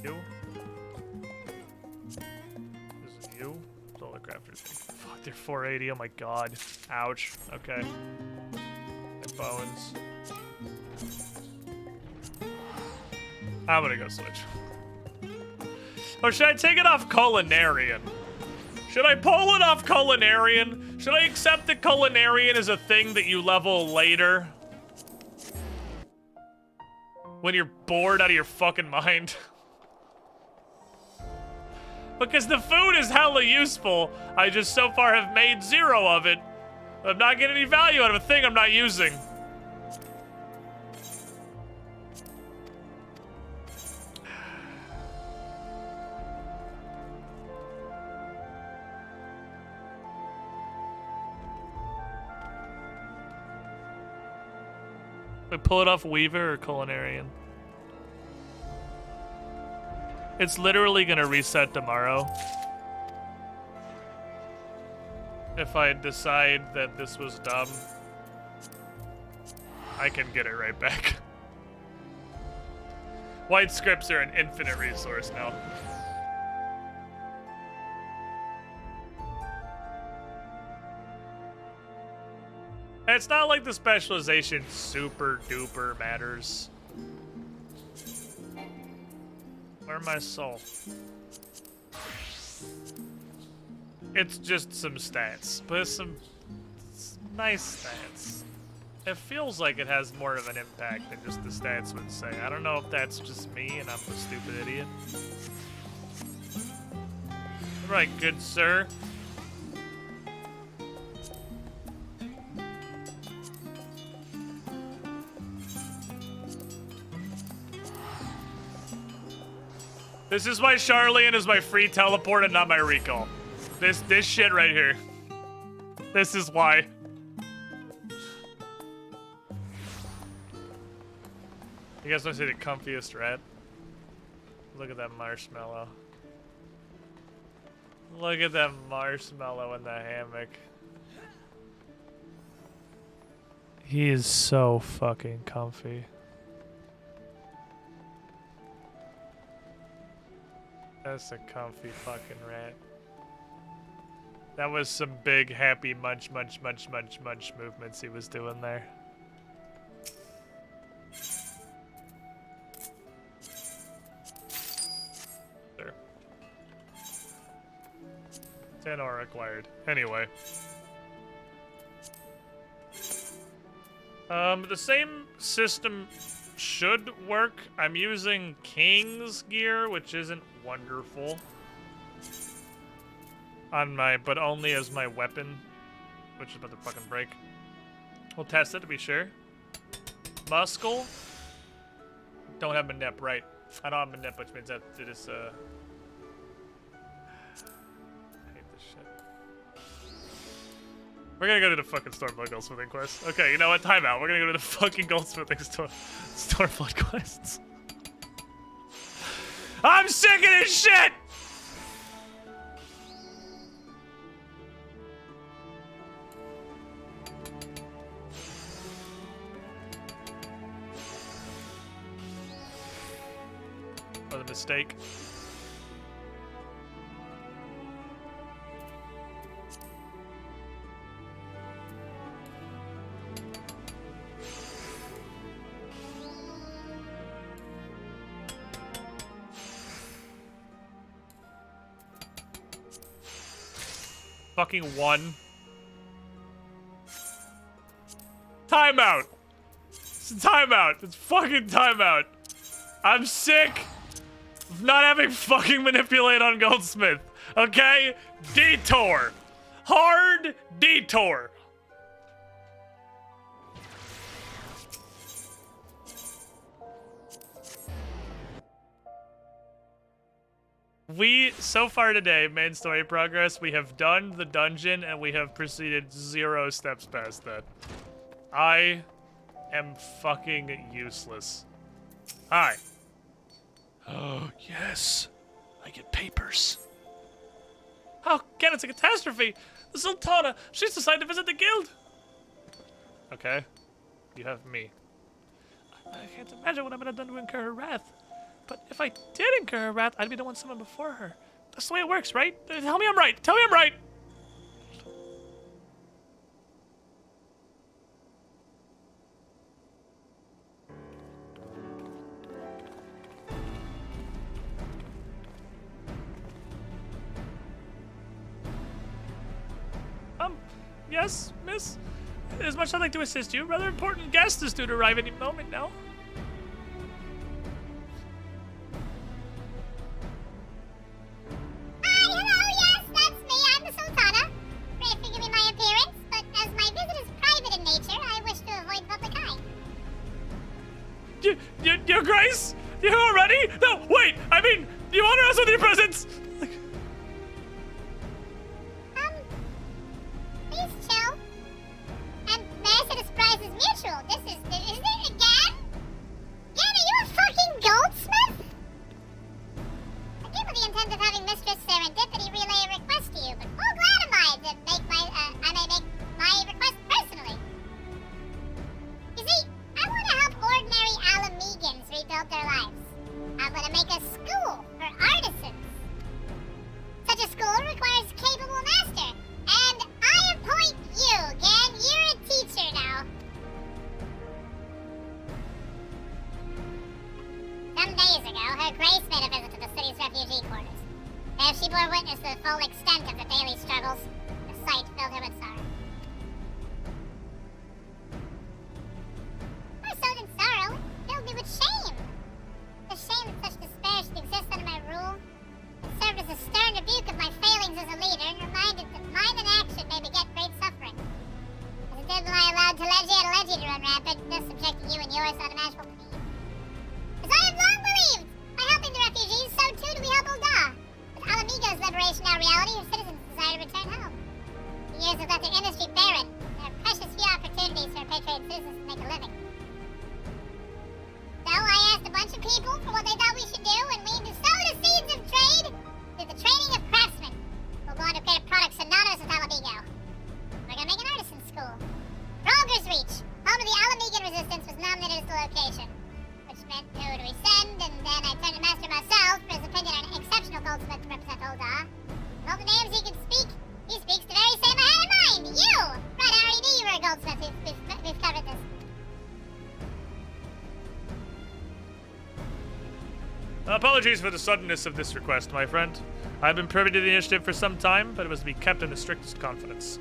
Speaker 2: You? This is you? Solar crafters. Fuck, they're 480. Oh my god. Ouch. Okay. My bones. I'm gonna go switch. Or should I take it off Culinarian? Should I pull it off Culinarian? Should I accept that Culinarian is a thing that you level later? When you're bored out of your fucking mind? Because the food is hella useful. I just so far have made 0 of it. I'm not getting any value out of a thing I'm not using. We pull it off Weaver or Culinarian? It's literally gonna reset tomorrow. If I decide that this was dumb, I can get it right back. White scripts are an infinite resource now. It's not like the specialization super duper matters. Where's my soul? It's just some stats, but it's some nice stats. It feels like it has more of an impact than just the stats would say. I don't know if that's just me and I'm a stupid idiot. Right, good sir. This is why Charlian is my free teleport and not my recall. This shit right here. This is why. You guys want to see the comfiest rat? Look at that marshmallow. Look at that marshmallow in the hammock. He is so fucking comfy. That's a comfy fucking rat. That was some big, happy munch movements he was doing there. There. 10 ore acquired. Anyway. The same system should work. I'm using King's gear, which isn't wonderful. On my, but only as my weapon, which is about to fucking break. We'll test it to be sure. Muscle. Don't have Manip, right. I don't have Manip, which means that it is, I hate this shit. We're gonna go to the fucking Stormblood Goldsmithing quest. Okay, you know what? Time out. We're gonna go to the fucking Goldsmithing Stormblood quests. I'm sick of this shit! mistake. Fucking 1. Timeout! It's a timeout. It's fucking timeout. I'm sick of not having fucking manipulate on Goldsmith. Okay? Detour. Hard detour. We, so far today, main story progress, we have done the dungeon and we have proceeded 0 steps past that. I am fucking useless. Hi. Oh, yes. I get papers. Oh, again, it's a catastrophe. The Sultana, she's decided to visit the guild. Okay. You have me. I can't imagine what I'm gonna do to incur her wrath. But if I did incur her wrath, I'd be the one summoned before her. That's the way it works, right? Tell me I'm right. Tell me I'm right. Yes, miss? As much as I'd like to assist you, rather important guest is due to arrive any moment now.
Speaker 18: Hello, yes, that's me. I'm the Sultana. Pray forgive me my appearance, but as my visit is private in nature, I wish to avoid public eye.
Speaker 2: Your Grace? You already? No, wait! I mean, you honor us with your presence!
Speaker 18: Please chill. And may I say the surprise is mutual. Is it again? Again, are you a fucking goldsmith? I came with the intent of having Mistress Serendipity relay a request to you, but full glad am I to make I may make my request personally. You see, I want to help ordinary Alamegans rebuild their lives. I want to make a school for artisans. Such a school requires a capable master, and I appoint you, Gan. You're a teacher now. Some days ago, Her Grace made a visit to the city's refugee quarters. There she bore witness to the full extent of the daily struggles. The sight filled her with sorrow. More so than sorrow, it filled me with shame. The shame that such despair should exist under my rule. It served as a stern rebuke of my failings as a leader and reminded that mind and action may beget great suffering. As it did when I allowed Telegia to run rampant, thus subjecting you and yours to unimaginable pain. As I have long believed, by helping the refugees, so too do we help Ul'dah. With Alamigo's liberation now reality, her citizens desire to return home. The years have left their industry barren, and there are precious few opportunities for repatriated citizens to make a living. So I asked a bunch of people for what they thought we should do, and we to sow the seeds of trade through the training of craftsmen. We'll go on to create a product synonymous with Alamigo. We're gonna make an artisan school. Rolger's Reach, home of the Alamegan resistance, was nominated as the location, which meant who do we send, and then I turned to Master myself for his opinion on an exceptional goldsmith to represent Ul'dah. Of all the names he could speak, he speaks the very same I had in mind. You! Right, I already knew you were a goldsmith. We've covered this.
Speaker 2: Apologies for the suddenness of this request, my friend. I've been privy to the initiative for some time, but it was to be kept in the strictest confidence.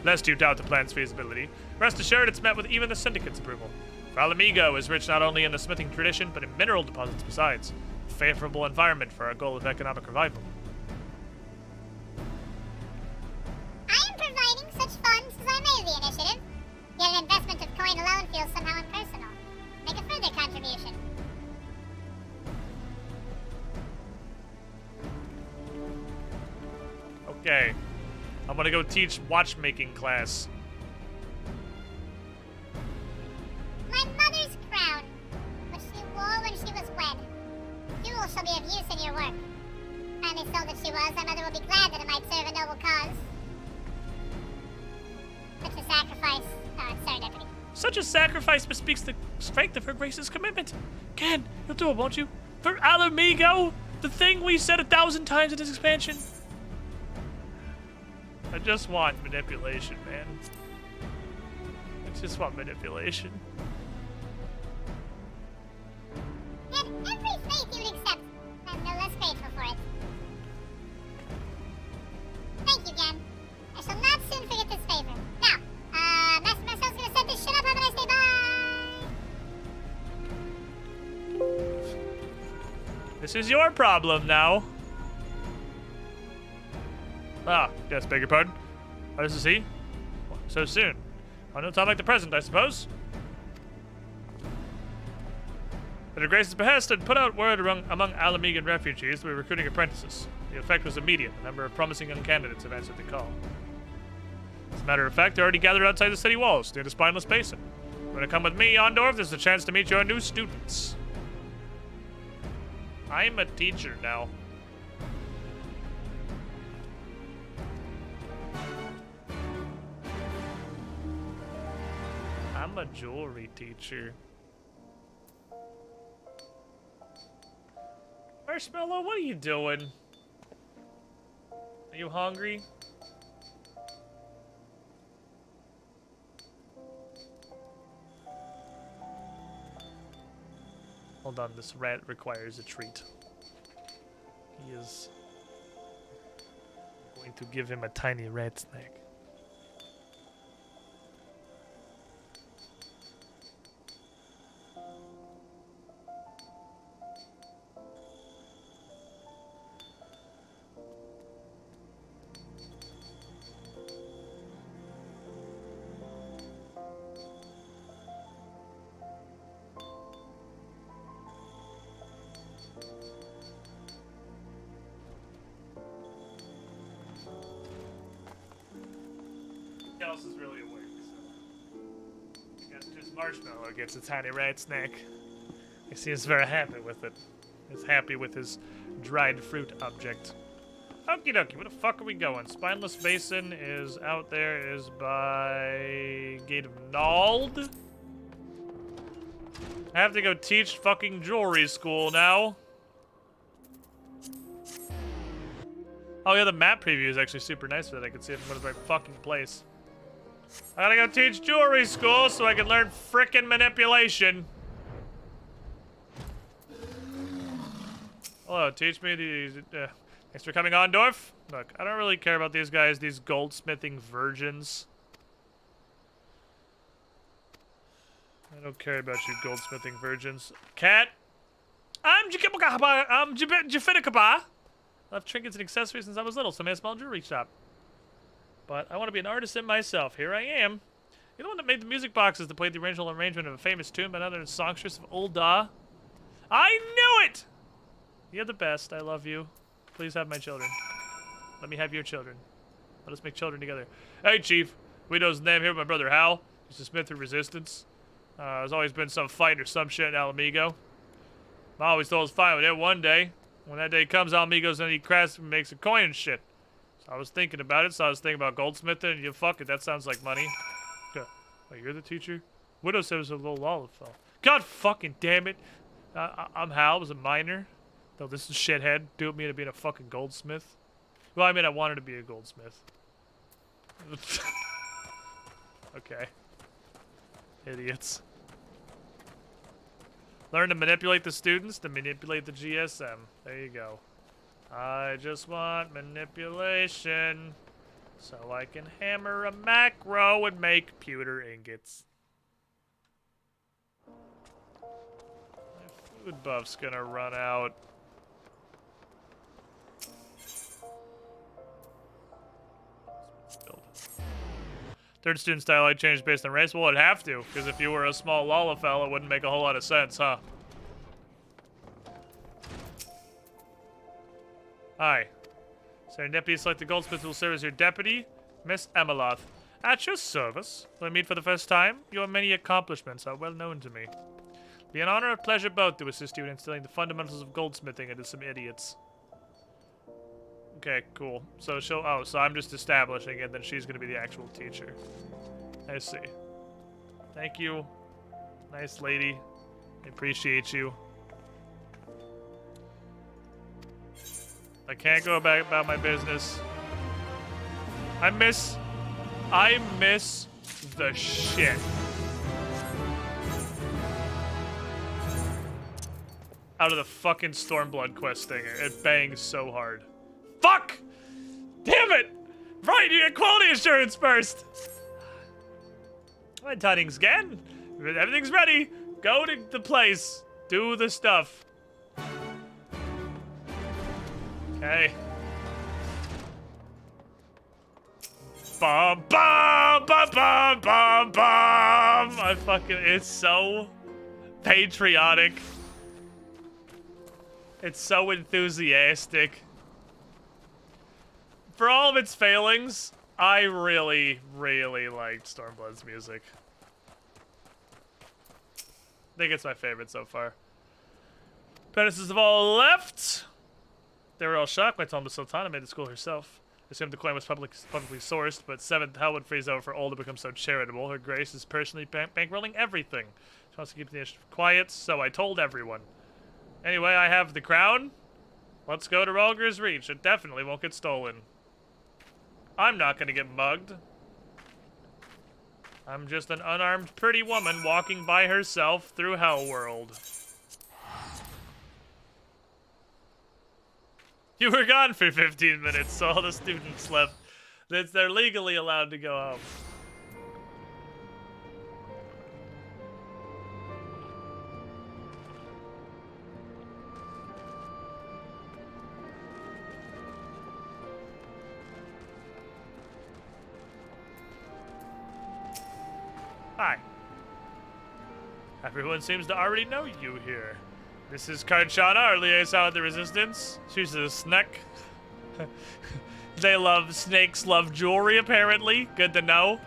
Speaker 2: Lest you doubt the plan's feasibility, rest assured it's met with even the Syndicate's approval. For Alamigo is rich not only in the smithing tradition, but in mineral deposits besides. A favorable environment for our goal of economic revival.
Speaker 18: I am providing such funds as I may of the initiative. Yet an investment of coin alone feels somehow impersonal. Make a further contribution.
Speaker 2: Okay. I'm gonna go teach watchmaking class.
Speaker 18: My mother's crown, which she wore when she was wed. Jewel shall be of use in your work. Kindly so that she was, my mother will be glad that it might serve a noble cause. Such a sacrifice, serendipity.
Speaker 2: Such a sacrifice bespeaks the strength of Her Grace's commitment. Ken, you'll do it, won't you? For Alamigo? The thing we said 1,000 times in this expansion? I just want manipulation, man. I just want manipulation.
Speaker 18: At every fate you would accept, I'm no less grateful for it. Thank you, Gam. I shall not soon forget this favor. Now, Master Marcel's gonna set this shit up. Have a nice day. Bye!
Speaker 2: This is your problem now. Ah, yes, beg your pardon. Oh, this is he? So soon. Oh, no time like the present, I suppose. At Her Grace's behest, had put out word among Alamigan refugees that we were recruiting apprentices. The effect was immediate. A number of promising young candidates have answered the call. As a matter of fact, they're already gathered outside the city walls, near the Spineless Basin. If you want to come with me, Ondorf, there's a chance to meet your new students. I'm a teacher now. I'm a jewelry teacher. Marshmallow, what are you doing? Are you hungry? Hold on, this rat requires a treat. He is going to give him a tiny rat snack. Else is really awake, so I guess just Marshmallow gets a tiny rat snack. I see he's very happy with it. He's happy with his dried fruit object. Okie dokie, where the fuck are we going? Spineless Basin is out there, is by Gate of Nald. I have to go teach fucking jewelry school now. Oh yeah, the map preview is actually super nice for that. I can see if I'm going to the right fucking place. I gotta go teach jewelry school so I can learn frickin' manipulation. Hello, teach me these. Thanks for coming on, Dorf. Look, I don't really care about these guys, these goldsmithing virgins. I don't care about you goldsmithing virgins. Cat! I'm Jafinikaba. I love trinkets and accessories since I was little, so I made a small jewelry shop. But I want to be an artisan myself. Here I am. You're the one that made the music boxes that played the original arrangement of a famous tune by another songstress of Old Da. I knew it! You're the best. I love you. Please have my children. Let me have your children. Let us make children together. Hey, Chief. We know his name here, my brother Hal. He's a smith through resistance. There's always been some fight or some shit in Alamigo. I always thought it was fine with it one day. When that day comes, Alamigo's gonna eat crafts and makes a coin and shit. So I was thinking about it, so I was thinking about goldsmithing, and you fuck it, that sounds like money. Oh, you're the teacher? Widow said it was a little lollipop. God fucking damn it! I'm Hal, I was a miner. Though this is shithead, doing me to being a fucking goldsmith. Well, I mean, I wanted to be a goldsmith. Okay. Idiots. Learn to manipulate the students, to manipulate the GSM. There you go. I just want manipulation so I can hammer a macro and make pewter ingots. My food buff's gonna run out. Third student style I changed based on race? Well, it'd have to, because if you were a small Lollafell, it wouldn't make a whole lot of sense, huh? Hi. Serendipity, select the goldsmith who will serve as your deputy, Miss Emmeloth. At your service. Will I meet for the first time? Your many accomplishments are well known to me. Be an honor and pleasure both to assist you in instilling the fundamentals of goldsmithing into some idiots. Okay, cool. So so I'm just establishing it, then she's gonna be the actual teacher. I see. Thank you. Nice lady. I appreciate you. I can't go back about my business. I miss the shit out of the fucking Stormblood quest thing. It bangs so hard. Fuck! Damn it! Right, you get quality assurance first! My tidings again. Everything's ready. Go to the place. Do the stuff. Okay. Bum, bum, bum, bum, bum, bum. It's so patriotic. It's so enthusiastic. For all of its failings, I really, really liked Stormblood's music. I think it's my favorite so far. Apprentices have all left. They were all shocked when I told them the Sultana made the school herself. Assumed the coin was publicly sourced, but 7th hell would freeze over for Old to become so charitable. Her Grace is personally bankrolling everything. She wants to keep the initiative quiet, so I told everyone. Anyway, I have the crown. Let's go to Ralger's Reach. It definitely won't get stolen. I'm not gonna get mugged. I'm just an unarmed pretty woman walking by herself through Hell World. You were gone for 15 minutes, so all the students left. They're legally allowed to go home. Hi. Everyone seems to already know you here. This is Karchana, our liaison with the Resistance. She's a snake. Snakes love jewelry, apparently. Good to know.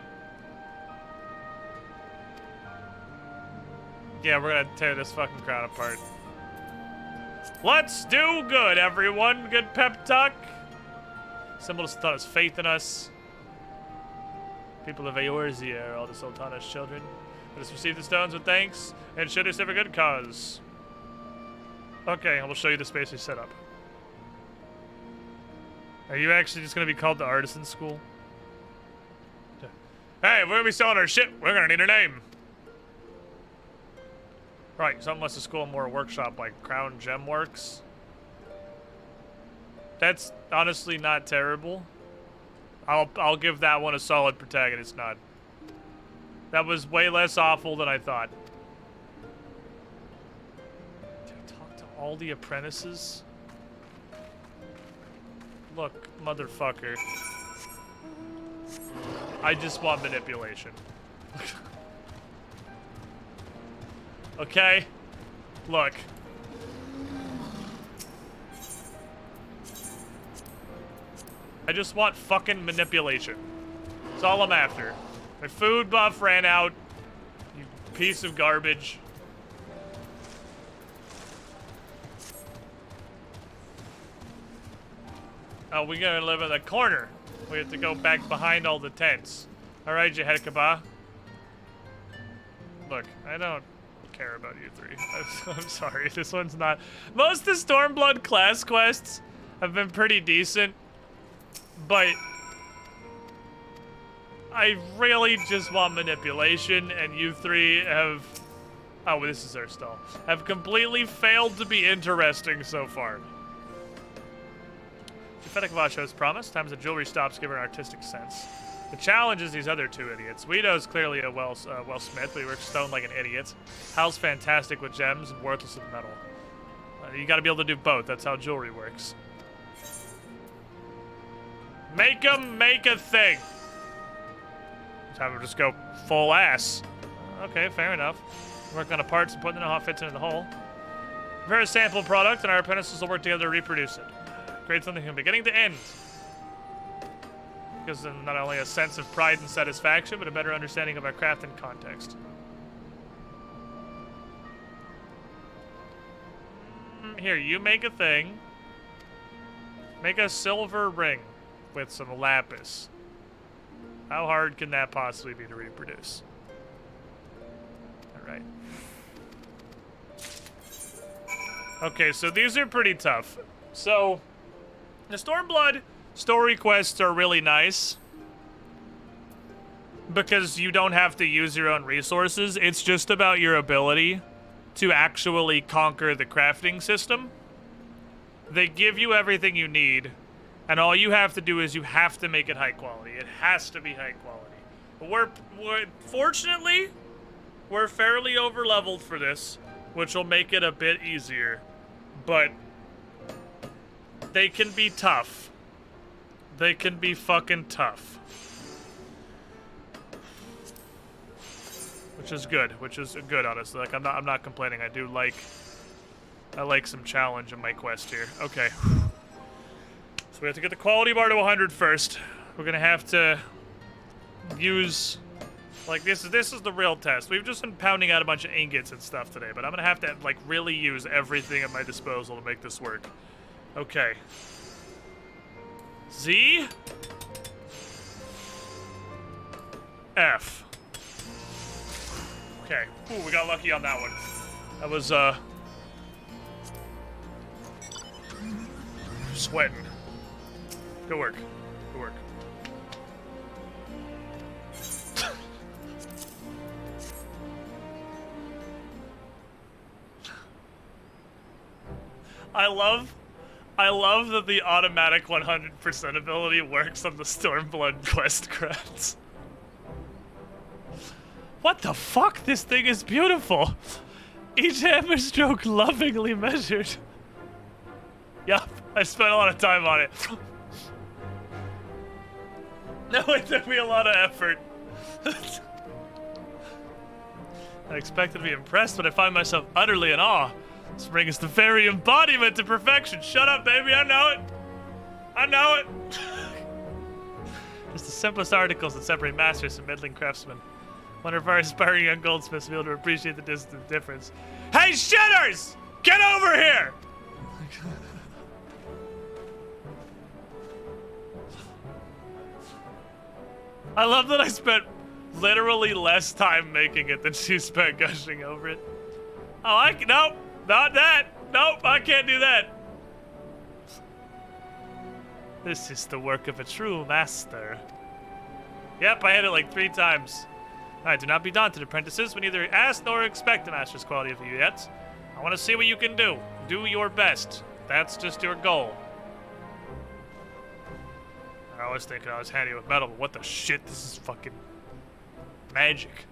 Speaker 2: Yeah, we're gonna tear this fucking crowd apart. Let's do good, everyone. Good pep talk. Symbol of Sultana's faith in us. People of Eorzea are all the Sultana's children. Let us receive the stones with thanks and should serve a good cause. Okay, I will show you the space we set up. Are you actually just going to be called the Artisan School? Hey, if we're going to be selling our shit, we're going to need a name. Right, something less a school and more a workshop like Crown Gem Works. That's honestly not terrible. I'll give that one a solid protagonist nod. That was way less awful than I thought. All the apprentices? Look, motherfucker. I just want manipulation. Okay? Look. I just want fucking manipulation. That's all I'm after. My food buff ran out. You piece of garbage. Oh, we gotta live in the corner. We have to go back behind all the tents. Alright, Jehedkabah. Look, I don't care about you three. I'm sorry, this one's not... Most of the Stormblood class quests have been pretty decent, but I really just want manipulation, and you three have... Oh, this is our stall. Have completely failed to be interesting so far. FFXIV shows promise. Times the jewelry stops give her an artistic sense. The challenge is these other two idiots. Guido's clearly a well-smith, but he works stone like an idiot. Hal's fantastic with gems and worthless with metal. You gotta be able to do both. That's how jewelry works. Make them make a thing. Let's have them just go full ass. Okay, fair enough. Work on the parts and put them in how it fits into the hole. Prepare a sample product, and our apprentices will work together to reproduce it. Create something from beginning to end. Gives them not only a sense of pride and satisfaction, but a better understanding of our craft and context. Here, you make a thing. Make a silver ring with some lapis. How hard can that possibly be to reproduce? Alright. Okay, so these are pretty tough. So... The Stormblood story quests are really nice because you don't have to use your own resources. It's just about your ability to actually conquer the crafting system. They give you everything you need, and all you have to do is you have to make it high quality. It has to be high quality. But fortunately, we're fairly over-leveled for this, which will make it a bit easier. But they can be tough. They can be fucking tough. Which is good. Which is good, honestly. Like, I'm not complaining. I like some challenge in my quest here. Okay. So we have to get the quality bar to 100 first. We're gonna have to use, like, this is the real test. We've just been pounding out a bunch of ingots and stuff today, but I'm gonna have to, like, really use everything at my disposal to make this work. Okay. Z. F. Okay. Ooh, we got lucky on that one. That was, sweating. Good work. Good work. I love that the automatic 100% ability works on the Stormblood quest crafts. What the fuck? This thing is beautiful. Each hammer stroke lovingly measured. Yup, I spent a lot of time on it. No, it took me a lot of effort. I expected to be impressed, but I find myself utterly in awe. This ring is the very embodiment to perfection. Shut up, baby, I know it. I know it. Just the simplest articles that separate masters from middling craftsmen. Wonder if our aspiring young goldsmiths will be able to appreciate the distant difference. Hey, shitters! Get over here! I love that I spent literally less time making it than she spent gushing over it. Oh, nope, not that. Nope, I can't do that. This is the work of a true master. Yep, I hit it like 3 times. Alright, do not be daunted, apprentices. We neither ask nor expect a master's quality of you yet. I want to see what you can do. Do your best. That's just your goal. I was thinking I was handy with metal, but what the shit? This is fucking magic.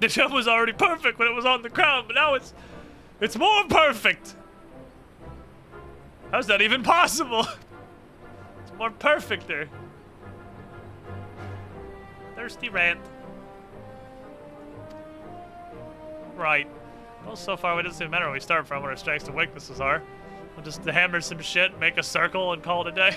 Speaker 2: The jump was already perfect when it was on the ground, but now it's more perfect. How's that even possible? It's more perfecter. Thirsty rant. Right. Well, so far it doesn't matter where we start from, where our strengths and weaknesses are. We'll just hammer some shit, make a circle, and call it a day.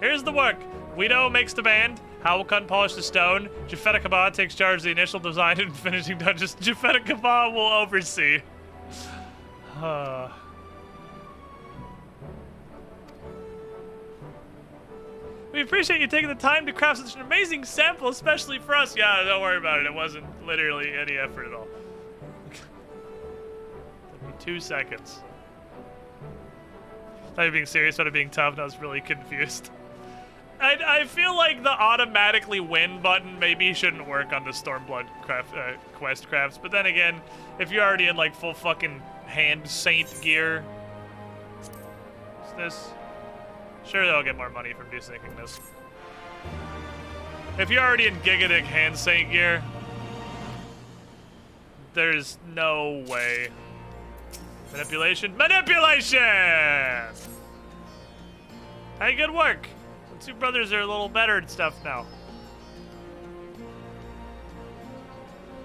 Speaker 2: Here's the work. Guido makes the band. Howelkun polishes the stone. Jafeta Kaba takes charge of the initial design and finishing touches. Jafeta Kaba will oversee. We appreciate you taking the time to craft such an amazing sample, especially for us. Yeah, don't worry about it. It wasn't literally any effort at all. Took me 2 seconds. I thought you were being serious about it being tough, and I was really confused. I feel like the automatically win button maybe shouldn't work on the Stormblood quest crafts, but then again, if you're already in like full fucking hand saint gear, what's this? Sure, they'll get more money from desyncing this. If you're already in Gigadic hand saint gear, there's no way. Manipulation? Manipulation! Hey, good work. The 2 brothers are a little better and stuff now.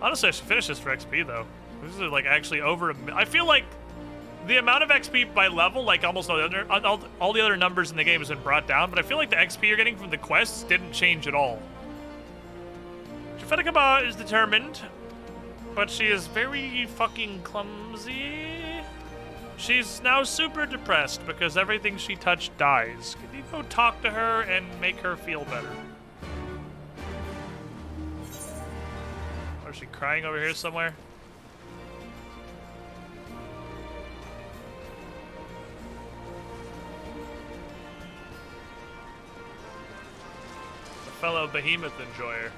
Speaker 2: Honestly, I should finish this for XP, though. This is, like, actually over I feel like the amount of XP by level, like, almost all the other numbers in the game has been brought down, but I feel like the XP you're getting from the quests didn't change at all. Jafeta Kaba is determined, but she is very fucking clumsy. She's now super depressed because everything she touched dies. Can you go talk to her and make her feel better? Or is she crying over here somewhere? fellow behemoth enjoyer.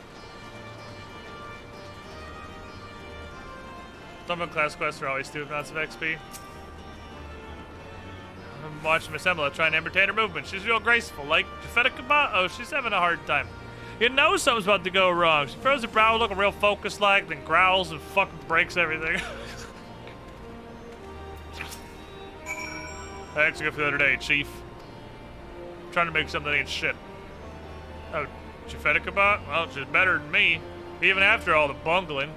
Speaker 2: Some class quests are always stupid amounts of XP. I'm watching Miss Emma try and imitate her movement. She's real graceful, like Jafetica. Oh, she's having a hard time. You know something's about to go wrong. She throws her brow looking real focused like, then growls and fucking breaks everything. I actually got for the other day, Chief. I'm trying to make something that ain't shit. Oh, Jafetica? Well, she's better than me. Even after all the bungling.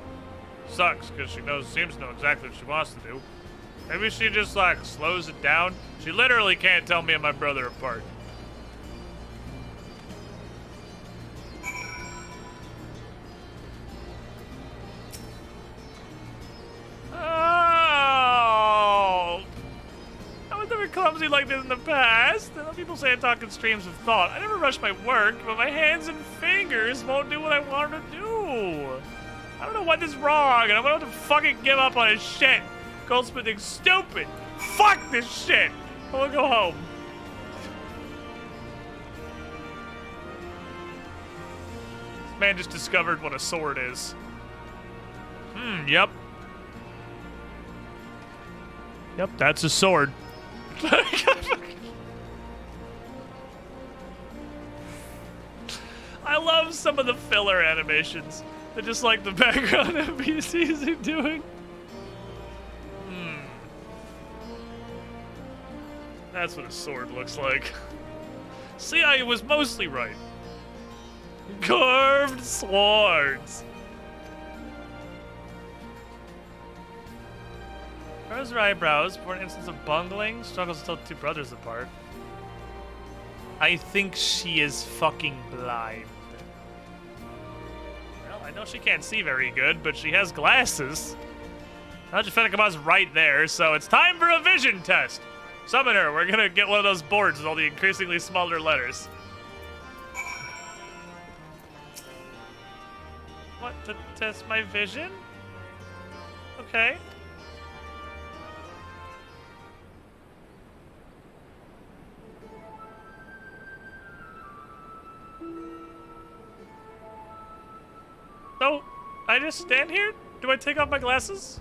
Speaker 2: Sucks, because she seems to know exactly what she wants to do. Maybe she just, like, slows it down. She literally can't tell me and my brother apart. Oh! I was never clumsy like this in the past. I know people say I talk in streams of thought. I never rush my work, but my hands and fingers won't do what I want to do. I don't know what is wrong, and I'm gonna have to fucking give up on his shit. Goldsmithing's stupid. Fuck this shit. I wanna go home. This man just discovered what a sword is. Yep. Yep, that's a sword. I love some of the filler animations. They're just like the background NPCs are doing. That's what a sword looks like. See, I was mostly right. Carved swords. Furrows her eyebrows for an instance of bungling. Struggles to tell two brothers apart. I think she is fucking blind. Well, I know she can't see very good, but she has glasses. Now Jafetica's right there, so it's time for a vision test. Summon her. We're gonna get one of those boards with all the increasingly smaller letters. What, to test my vision? Okay. So, I just stand here? Do I take off my glasses?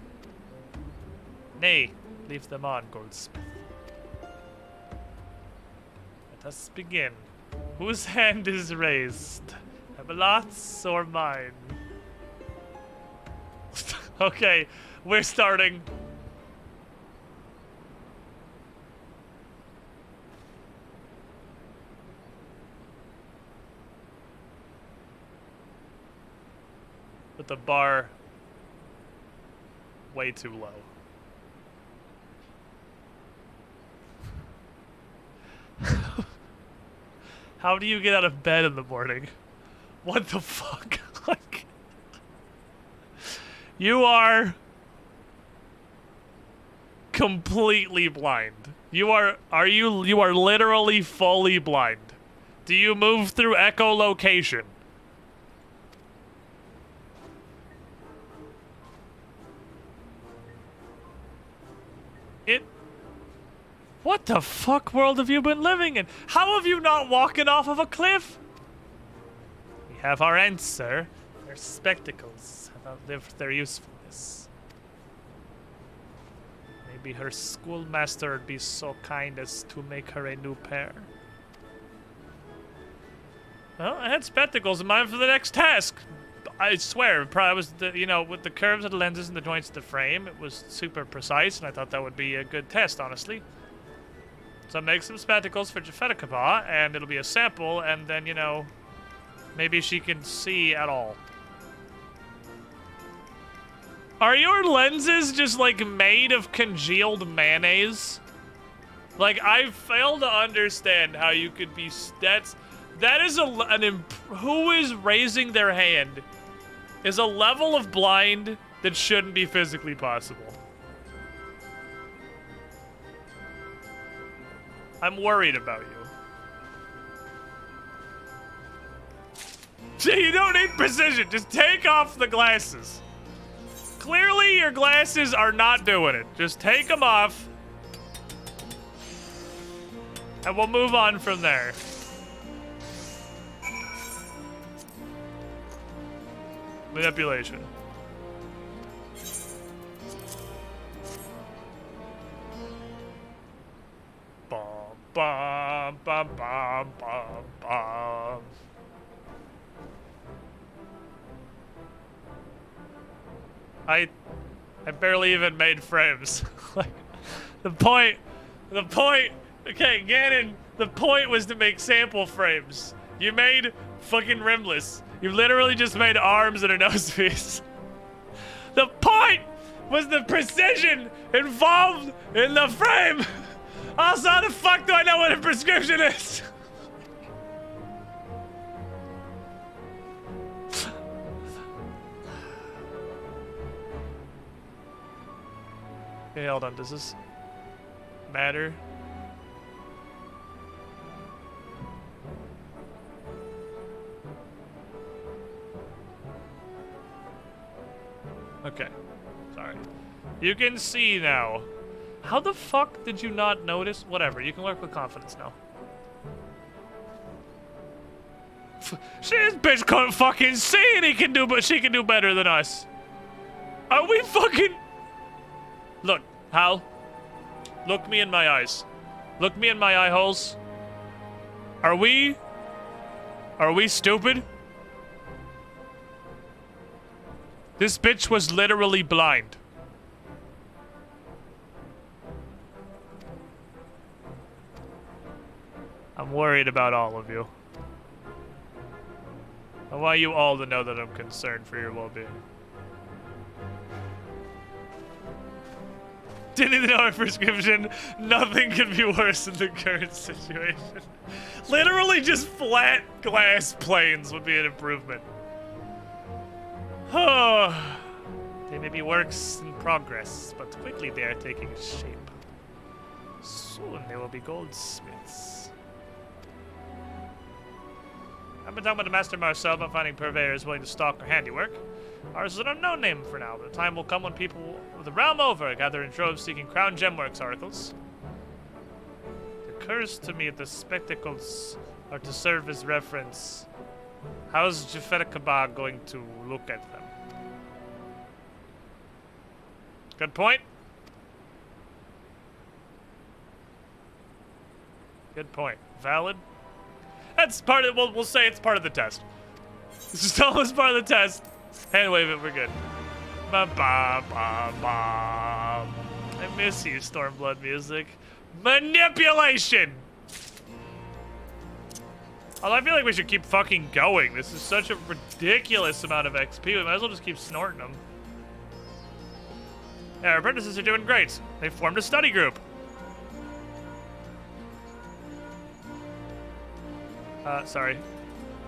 Speaker 2: Nay, leave them on, Goldsmith. Let us begin. Whose hand is raised? Abeloth's or mine? Okay, we're starting. With the bar way too low. How do you get out of bed in the morning? What the fuck? Like, you are completely blind. You are literally fully blind. Do you move through echolocation? What the fuck world have you been living in? How have you not walking off of a cliff? We have our answer. Her spectacles have outlived their usefulness. Maybe her schoolmaster would be so kind as to make her a new pair. Well, I had spectacles in mind for the next task. I swear, probably was with the curves of the lenses and the joints of the frame, it was super precise, and I thought that would be a good test, honestly. So make some spectacles for Jafetica, and it'll be a sample, and then, maybe she can see at all. Are your lenses just, like, made of congealed mayonnaise? Like, I fail to understand how you could be... That is who is raising their hand is a level of blind that shouldn't be physically possible. I'm worried about you. You don't need precision. Just take off the glasses. Clearly, your glasses are not doing it. Just take them off. And we'll move on from there. Manipulation. Bum, bum, bum, bum, bum, bum. I barely even made frames. Like, the point, okay, Ganon, the point was to make sample frames. You made fucking rimless. You literally just made arms and a nose piece. The point was the precision involved in the frame. Also, how the fuck do I know what a prescription is? Okay, hold on. Does this matter? Okay. Sorry. You can see now. How the fuck did you not notice? Whatever. You can work with confidence now. This bitch couldn't fucking see and he can do, but she can do better than us. Are we fucking... Look, Hal. Look me in my eyes. Look me in my eye holes. Are we stupid? This bitch was literally blind. I'm worried about all of you. I want you all to know that I'm concerned for your well-being. Didn't even know our prescription. Nothing could be worse in the current situation. Literally just flat glass planes would be an improvement. Oh, they may be works in progress, but quickly they are taking shape. Soon they will be goldsmiths. I've been talking with the Master Marcel about finding purveyors willing to stock our handiwork. Ours is an unknown name for now, but the time will come when people the realm over gather in droves seeking Crown Gemworks articles. It occurs to me the spectacles are to serve as reference. How's Jafetakabah going to look at them? Good point. Good point. Valid. That's part of, we'll say it's part of the test. This is almost part of the test. Hand wave it, we're good. Ba ba ba ba. I miss you, Stormblood music. Manipulation! Although I feel like we should keep fucking going. This is such a ridiculous amount of XP. We might as well just keep snorting them. Yeah, our apprentices are doing great. They formed a study group. Sorry.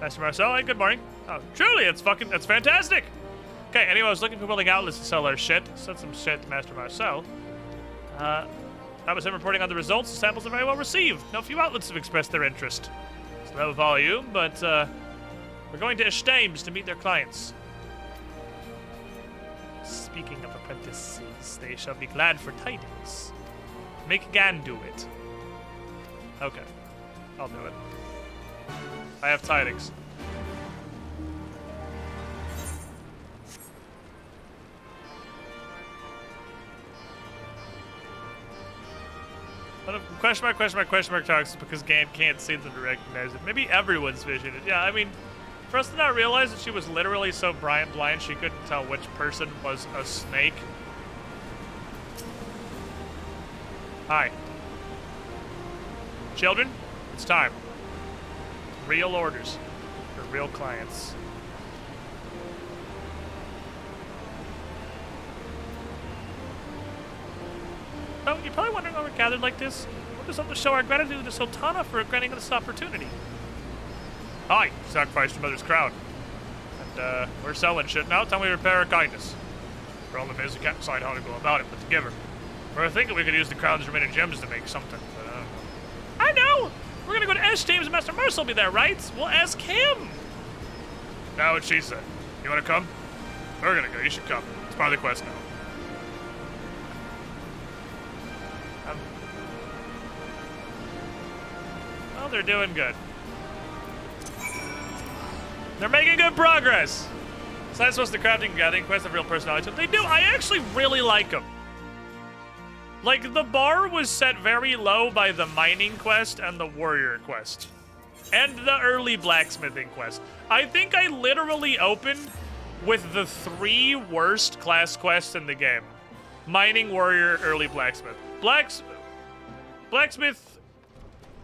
Speaker 2: Master Marcel, hey, good morning. Oh, truly, that's fantastic. Okay, anyway, I was looking for willing outlets to sell our shit. Sent some shit to Master Marcel. That was him reporting on the results. The samples are very well received. No few outlets have expressed their interest. It's low volume, but we're going to Estames to meet their clients. Speaking of apprentices, they shall be glad for tidings. Make Gan do it. Okay, I'll do it. I have tidings. But question mark talks because Gan can't see them to recognize it. Maybe everyone's vision. Yeah, I mean, for us to not realize that she was literally so blind she couldn't tell which person was a snake. Hi. Children, it's time. Real orders for real clients. Oh, you're probably wondering why we're gathered like this. We're just to show our gratitude to Sultana for granting us this opportunity. Hi, sacrificed your mother's crown. And, we're selling shit now. Time we repair our kindness. Problem is, we can't decide how to go about it, but to give her. We're thinking we could use the crown's remaining gems to make something, but I don't know. I know! We're gonna go to Estames and Master Mercer will be there, right? We'll ask him! Now what she said. You wanna come? We're gonna go. You should come. It's part of the quest now. Well, they're doing good. They're making good progress. Besides supposed to crafting and gathering quests have real personality. They do. I actually really like them. Like, the bar was set very low by the mining quest and the warrior quest. And the early blacksmithing quest. I think I literally opened with the 3 worst class quests in the game. Mining, warrior, early blacksmith. Blacksmith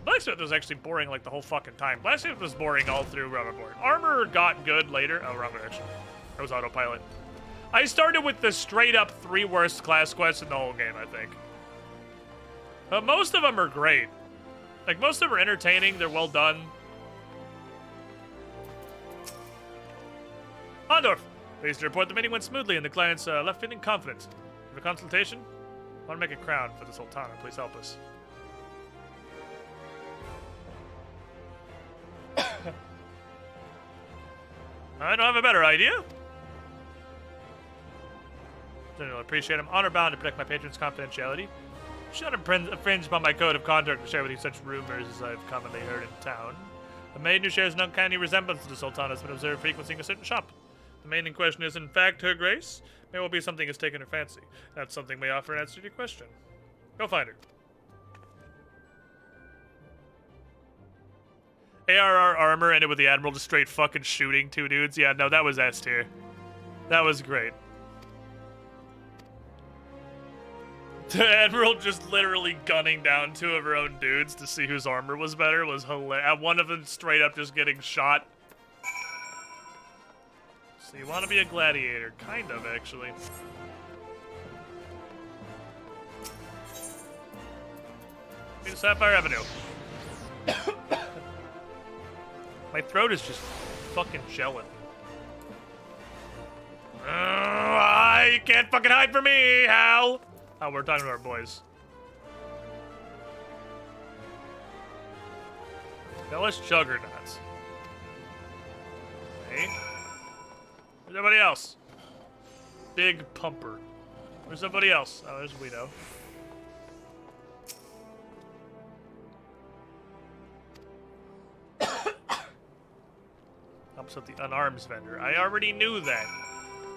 Speaker 2: was actually boring like the whole fucking time. Blacksmith was boring all through Rubberboard. Armor got good later. Oh, wrong direction. That was autopilot. I started with the straight up 3 worst class quests in the whole game, I think. But most of them are great. Like, most of them are entertaining. They're well done. Ondorf! Pleased to report the meeting went smoothly and the clients left feeling confident. For the consultation, I want to make a crown for the Sultana. Please help us. I don't have a better idea. Generally appreciate I'm honor bound to protect my patron's confidentiality. Should not infringe upon my code of conduct to share with you such rumors as I've commonly heard in town. A maiden who shares an uncanny resemblance to the Sultana has been observed frequenting a certain shop. The maiden in question is in fact her grace. May well be something has taken her fancy. That something may offer an answer to your question. Go find her. ARR armor ended with the Admiral just straight fucking shooting 2 dudes. Yeah, no, that was S tier. That was great. The Admiral just literally gunning down 2 of her own dudes to see whose armor was better was hilarious. One of them straight up just getting shot. So you want to be a gladiator. Kind of, actually. Be the Sapphire Avenue. My throat is just fucking gelling. You can't fucking hide from me, Hal! Oh, we're talking to our boys. Hellish Juggernauts. Hey. Where's everybody else? Big Pumper. Where's somebody else? Oh, there's Guido. Helps with the unarms vendor. I already knew that.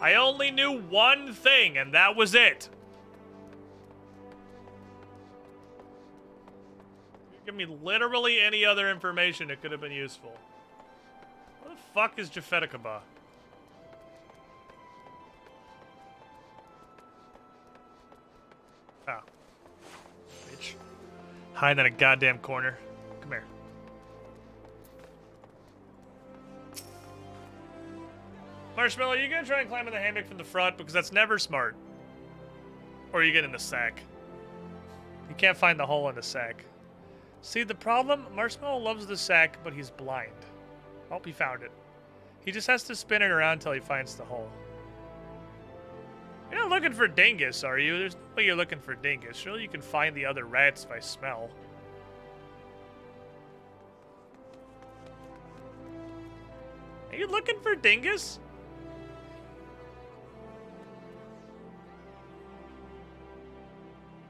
Speaker 2: I only knew one thing, and that was it. Give me literally any other information that could have been useful. What the fuck is Jafetikaba? Ah. Bitch. Hide in a goddamn corner. Come here. Marshmallow, are you gonna try and climb in the hammock from the front? Because that's never smart. Or you get in the sack. You can't find the hole in the sack. See, the problem? Marshmallow loves the sack, but he's blind. Oh, he found it. He just has to spin it around until he finds the hole. You're not looking for Dingus, are you? There's no way you're looking for Dingus. Surely you can find the other rats by smell. Are you looking for Dingus?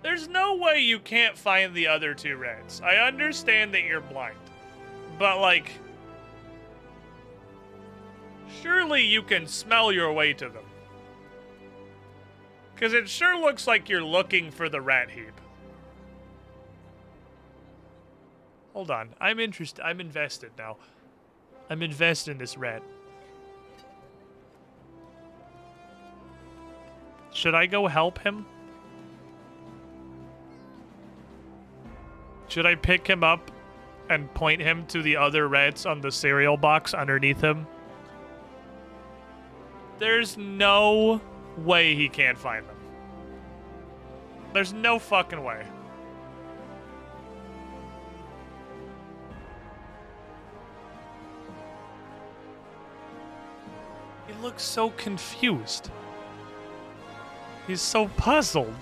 Speaker 2: There's no way you can't find the other 2 rats. I understand that you're blind. But, like, surely you can smell your way to them. Because it sure looks like you're looking for the rat heap. Hold on. I'm interested. I'm invested now. I'm invested in this rat. Should I go help him? Should I pick him up and point him to the other rats on the cereal box underneath him? There's no way he can't find them. There's no fucking way. He looks so confused. He's so puzzled.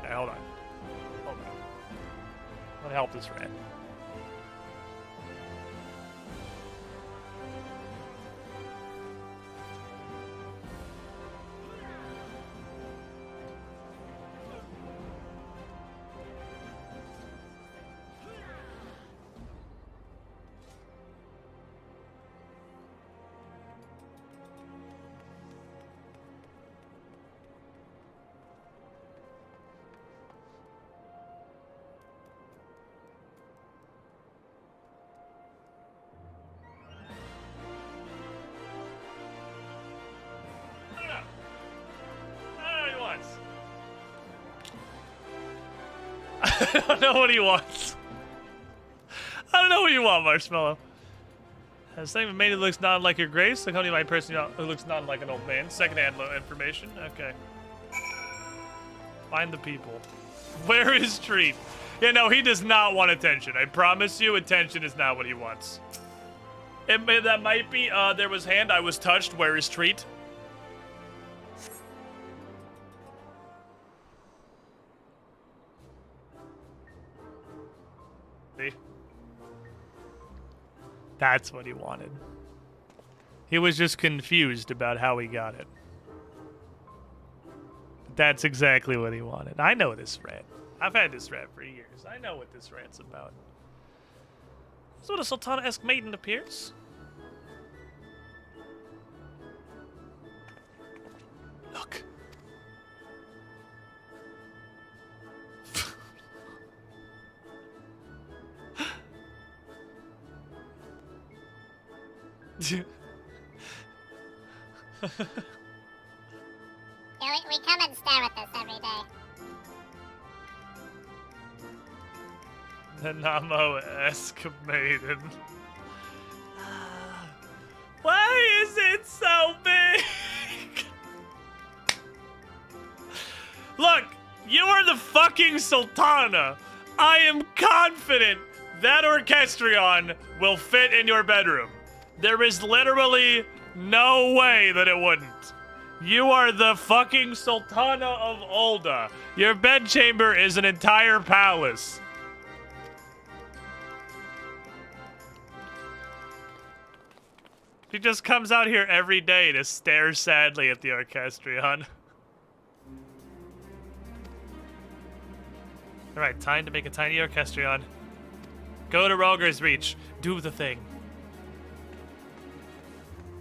Speaker 2: Okay, hold on. Hold on. I'm gonna help this rat. I don't know what he wants. I don't know what you want, Marshmallow. Saying made it looks not like your grace. The company my person who looks not like an old man. Secondhand information. Okay. Find the people. Where is Treat? Yeah, no, he does not want attention. I promise you, attention is not what he wants. That might be, there was hand, I was touched. Where is Treat? See? That's what he wanted. He was just confused about how he got it. That's exactly what he wanted. I know this rant. I've had this rant for years. I know what this rant's about. So what a Sultana-esque maiden appears. Look.
Speaker 18: We come and stare at this every day.
Speaker 2: The Namo-esque maiden. Why is it so big? Look, you are the fucking Sultana. I am confident that Orchestrion will fit in your bedroom. There is literally no way that it wouldn't. You are the fucking Sultana of Ul'dah. Your bedchamber is an entire palace. She just comes out here every day to stare sadly at the Orchestrion. Alright, time to make a tiny Orchestrion. Go to Rogger's Reach. Do the thing.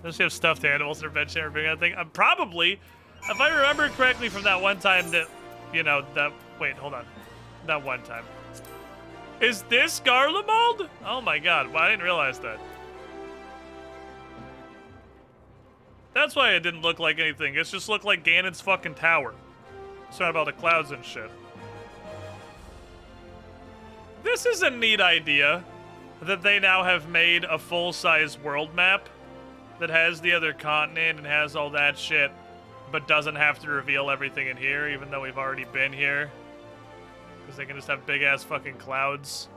Speaker 2: Does she have stuffed animals in her bedchamber big thing? Probably. If I remember correctly from that one time that, you know, that... Wait, hold on. That one time. Is this Garlemald? Oh my god, well, I didn't realize that. That's why it didn't look like anything. It just looked like Ganon's fucking tower. Sorry about the clouds and shit. This is a neat idea that they now have made a full-size world map that has the other continent and has all that shit, but doesn't have to reveal everything in here, even though we've already been here. Because they can just have big-ass fucking clouds.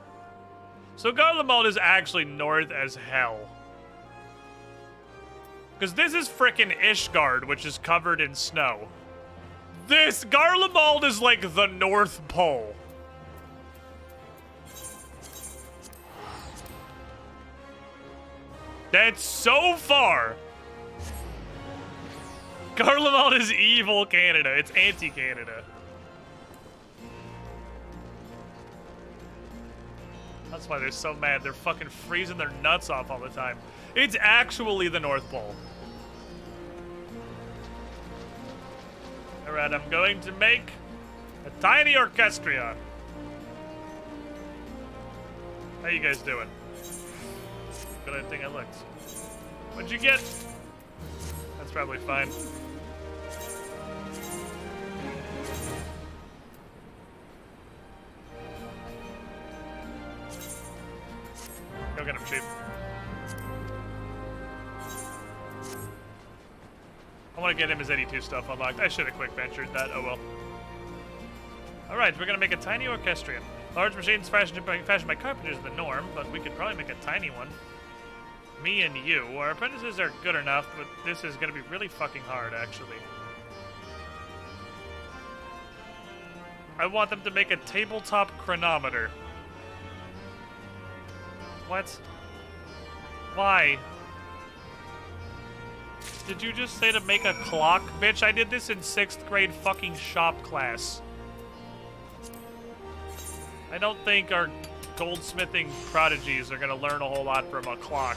Speaker 2: So Garlemald is actually north as hell. Because this is frickin' Ishgard, which is covered in snow. This, Garlemald is like the North Pole. That's so far. Garlemald is evil Canada. It's anti-Canada. That's why they're so mad. They're fucking freezing their nuts off all the time. It's actually the North Pole. Alright, I'm going to make a tiny Orchestrion. How you guys doing? Good, I think I looked. What'd you get? That's probably fine. Go get him cheap. I want to get him his 82 stuff unlocked. I should have quick ventured that. Oh well. Alright, we're going to make a tiny Orchestrion. Large machines fashioned by carpenters is the norm, but we could probably make a tiny one. Me and you. Our apprentices are good enough, but this is going to be really fucking hard, actually. I want them to make a tabletop chronometer. What? Why? Did you just say to make a clock? Bitch, I did this in 6th grade fucking shop class. I don't think our goldsmithing prodigies are gonna learn a whole lot from a clock.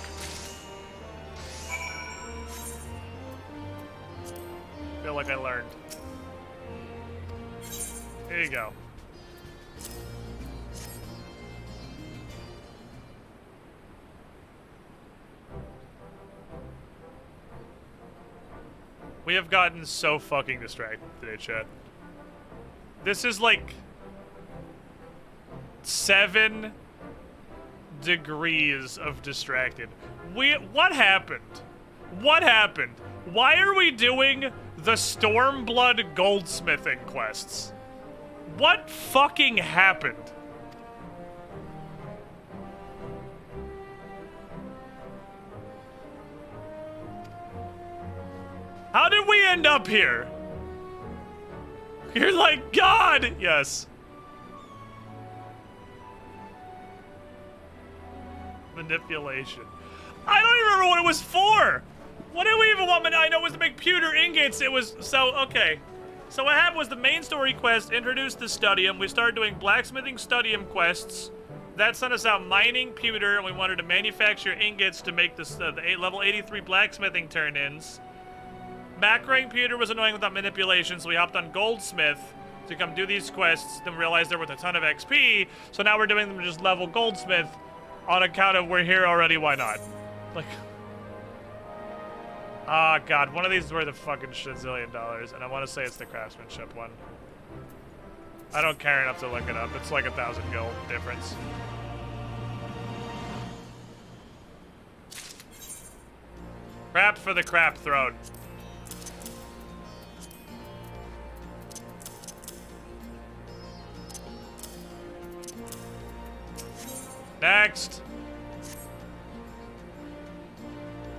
Speaker 2: I feel like I learned. Here you go. We have gotten so fucking distracted today, chat. This is like... 7 degrees of distracted. What happened? What happened? Why are we doing the Stormblood goldsmithing quests? What fucking happened? How did we end up here? You're like, God! Yes. Manipulation. I don't even remember what it was for! What did we even want? I know it was to make pewter ingots. It was, so, okay. So what happened was the main story quest introduced the Studium. We started doing blacksmithing Studium quests. That sent us out mining pewter, and we wanted to manufacture ingots to make this, the level 83 blacksmithing turn-ins. Macroing pewter was annoying without manipulation, so we hopped on Goldsmith to come do these quests, then realized they're worth a ton of XP, so now we're doing them just level Goldsmith on account of we're here already, why not? Like... Ah, God, one of these is worth a fucking shazillion dollars, and I want to say it's the craftsmanship one. I don't care enough to look it up. It's like 1,000 gold difference. Crap for the crap throne. Next.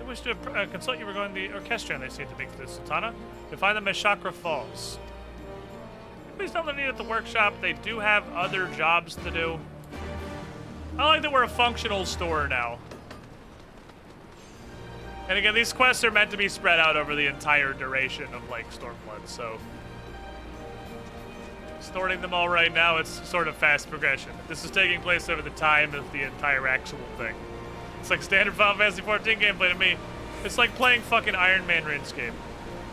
Speaker 2: I wish to consult you regarding the orchestra they seem to make for the Sultana. To find them at Chakra Falls. Please tell them to meet at the workshop. They do have other jobs to do. I like that we're a functional store now. And again, these quests are meant to be spread out over the entire duration of, like, Stormblood, so... Sorting them all right now, it's sort of fast progression. This is taking place over the time of the entire actual thing. It's like standard Final Fantasy XIV gameplay to me. It's like playing fucking Iron Man RuneScape.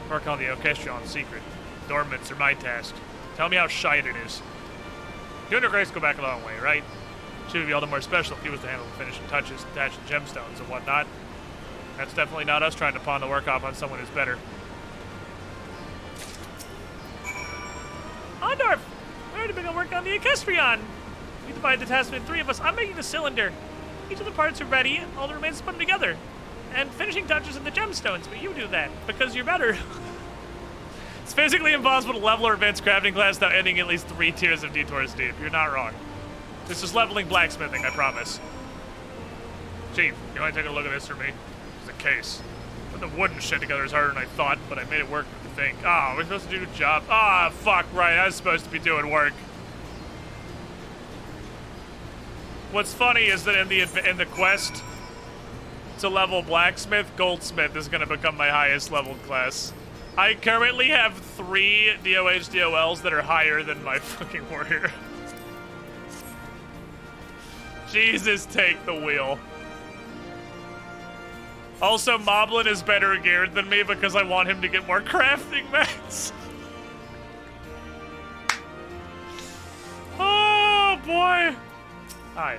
Speaker 2: Work on the orchestra in secret. Dormants are my task. Tell me how shite it is. You and your Grace go back a long way, right? Should be all the more special if he was to handle the finishing touches, attaching gemstones and whatnot. That's definitely not us trying to pawn the work off on someone who's better. Ondorf! I already begun working on the Equestrian! We divide the task between 3 of us. I'm making the cylinder. Each of the parts are ready, all that remains is putting together. And finishing touches in the gemstones, but you do that, because you're better. It's physically impossible to level or advance crafting class without ending at least 3 tiers of detours deep. You're not wrong. This is leveling blacksmithing, I promise. Chief, you want to take a look at this for me? It's a case. Putting the wooden shit together is harder than I thought, but I made it work with the thing. Ah, we're supposed to do a job. Ah, fuck, right, I was supposed to be doing work. What's funny is that in the quest to level blacksmith, goldsmith is going to become my highest level class. I currently have 3 DOH DOLs that are higher than my fucking warrior. Jesus, take the wheel. Also, Moblin is better geared than me because I want him to get more crafting mats. Oh, boy. Hi.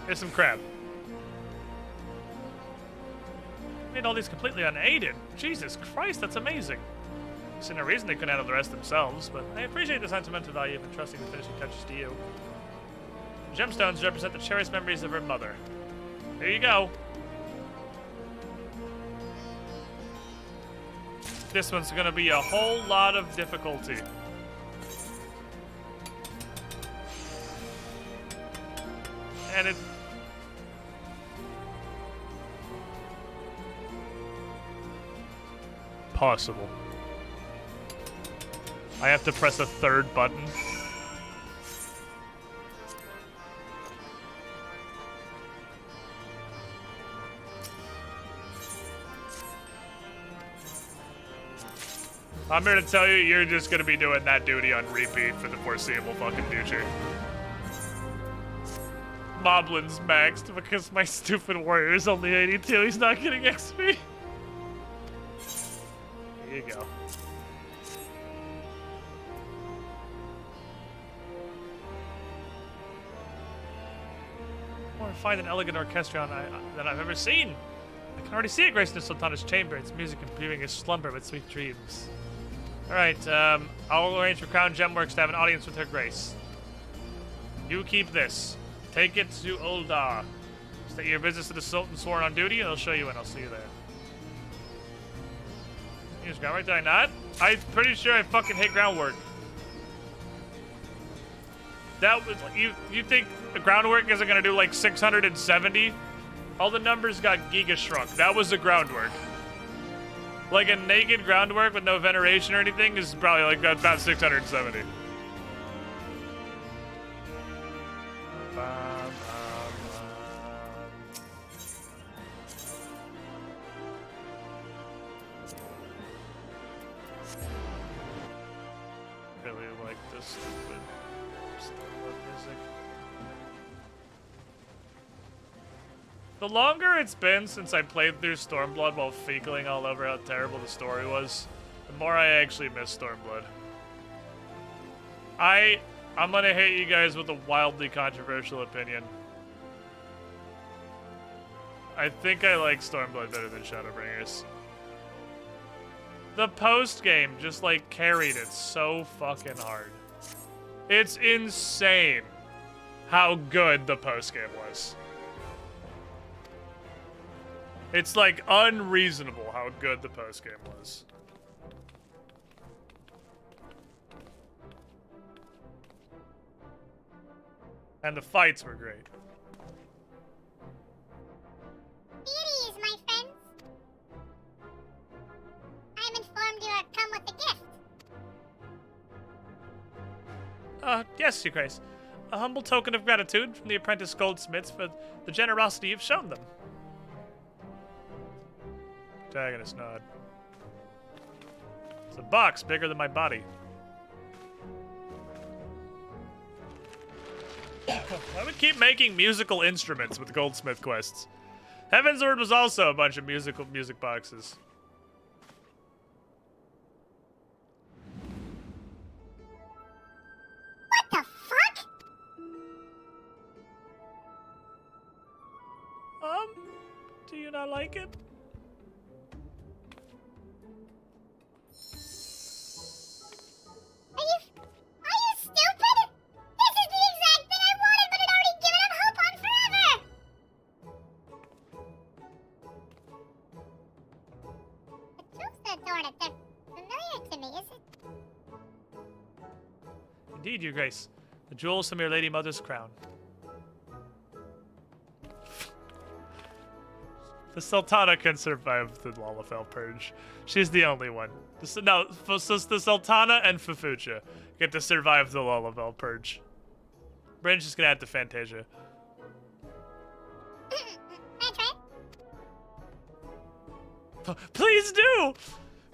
Speaker 2: Here's some crab. Made all these completely unaided. Jesus Christ, that's amazing. There's no reason they couldn't handle the rest themselves, but I appreciate the sentimental value of entrusting the finishing touches to you. The gemstones represent the cherished memories of her mother. There you go. This one's gonna be a whole lot of difficulty. And it... possible. I have to press a 3rd button. I'm here to tell you, you're just gonna be doing that duty on repeat for the foreseeable fucking future. Moblin's maxed because my stupid warrior is only 82. He's not getting XP. There you go. More refined and elegant orchestra than I've ever seen. I can already see it gracing the Sultana's chamber. Its music imbuing his slumber with sweet dreams. Alright, I'll arrange for Crown Gemworks to have an audience with Her Grace. You keep this. Take it to Uldar. State your business to the Sultan sworn on duty, and I'll show you in. I'll see you there. You just got right, did I not? I'm pretty sure I fucking hit groundwork. That was, you think the groundwork isn't gonna do like 670? All the numbers got giga shrunk. That was the groundwork. Like a naked groundwork with no veneration or anything is probably like about 670. Really like this stupid music. The longer it's been since I played through Stormblood while feekling all over how terrible the story was, the more I actually miss Stormblood. I'm gonna hit you guys with a wildly controversial opinion. I think I like Stormblood better than Shadowbringers. The post-game just, like, carried it so fucking hard. It's insane how good the post-game was. It's, like, unreasonable how good the post-game was. And the fights were great.
Speaker 18: Beauties, my friends. I'm informed you have come with a gift.
Speaker 2: Yes, Your Grace. A humble token of gratitude from the apprentice goldsmiths for the generosity you've shown them. Protagonist nod. It's a box bigger than my body. I would keep making musical instruments with goldsmith quests. Heavensward was also a bunch of music boxes.
Speaker 18: What the fuck?
Speaker 2: Do you not like it?
Speaker 18: Are you stupid? This is the exact thing I wanted, but had already given up hope on forever! The jewels that adorn it, they're familiar to me, is it?
Speaker 2: Indeed, Your Grace. The jewels from your Lady Mother's crown. The Sultana can survive the Lalafell purge. She's the only one. No, the Sultana and Fufucha get to survive the Lalafell purge. Bryn's just gonna have to Fantasia. Please do!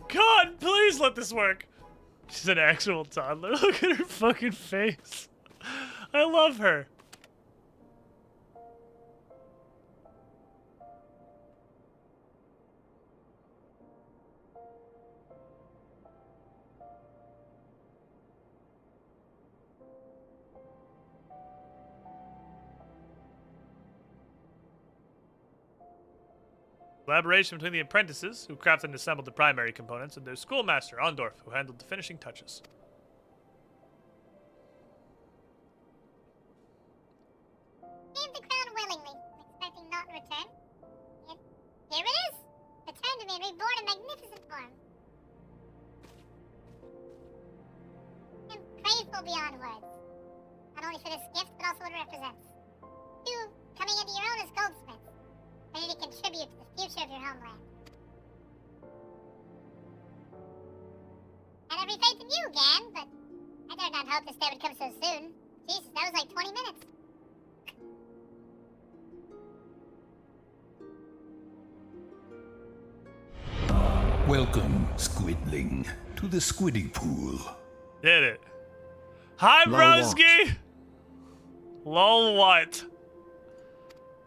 Speaker 2: God, please let this work. She's an actual toddler. Look at her fucking face. I love her. Collaboration between the apprentices, who crafted and assembled the primary components, and their schoolmaster, Ondorf, who handled the finishing touches.
Speaker 18: Gave the crown willingly, expecting naught in return. Yet, here it is! Returned to me and reborn in magnificent form. I'm grateful beyond words. Not only for this gift, but also what it represents. You, coming into your own as goldsmiths, ready to contribute to the future of your homeland. Had every faith in you, Gan, but I dared not hope this day would come so soon. Jesus, that was like 20 minutes.
Speaker 4: Welcome, Squidling, to the Squiddy Pool.
Speaker 2: Did it. Hi,
Speaker 4: Lol
Speaker 2: broski! Lol what?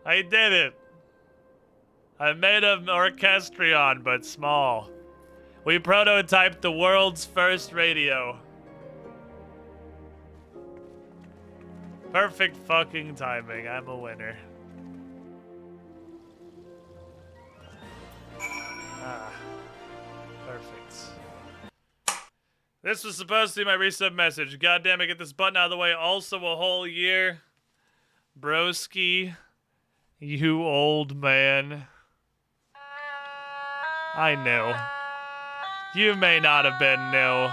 Speaker 2: I did it. I made an orchestrion, but small. We prototyped the world's first radio. Perfect fucking timing. I'm a winner. Ah, perfect. This was supposed to be my resub message. God damn it, get this button out of the way. Also a whole year. Broski, you old man. I knew. You may not have been new.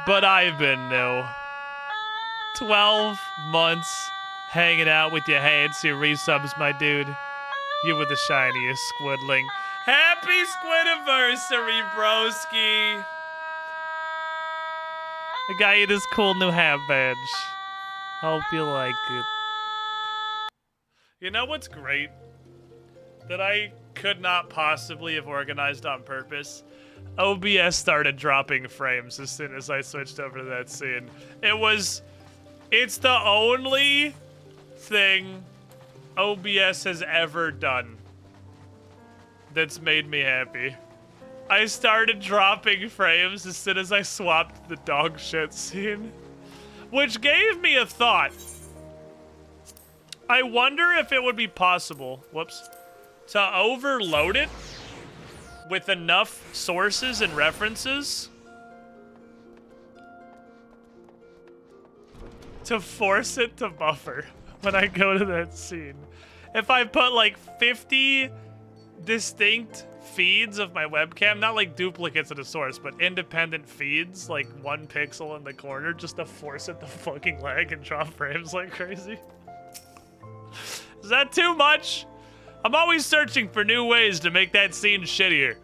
Speaker 2: But I've been new. 12 months hanging out with your hands, your resubs, my dude. You were the shiniest squidling. Happy Squidiversary, broski! I got you this cool new hat badge. Hope you like it. You know what's great? That I could not possibly have organized on purpose? OBS started dropping frames as soon as I switched over to that scene. It's the only thing OBS has ever done that's made me happy. I started dropping frames as soon as I swapped the dog shit scene, which gave me a thought. I wonder if it would be possible, to overload it with enough sources and references to force it to buffer when I go to that scene. If I put like 50 distinct feeds of my webcam, not like duplicates of the source, but independent feeds, like 1 pixel in the corner, just to force it to fucking lag and drop frames like crazy. Is that too much? I'm always searching for new ways to make that scene shittier.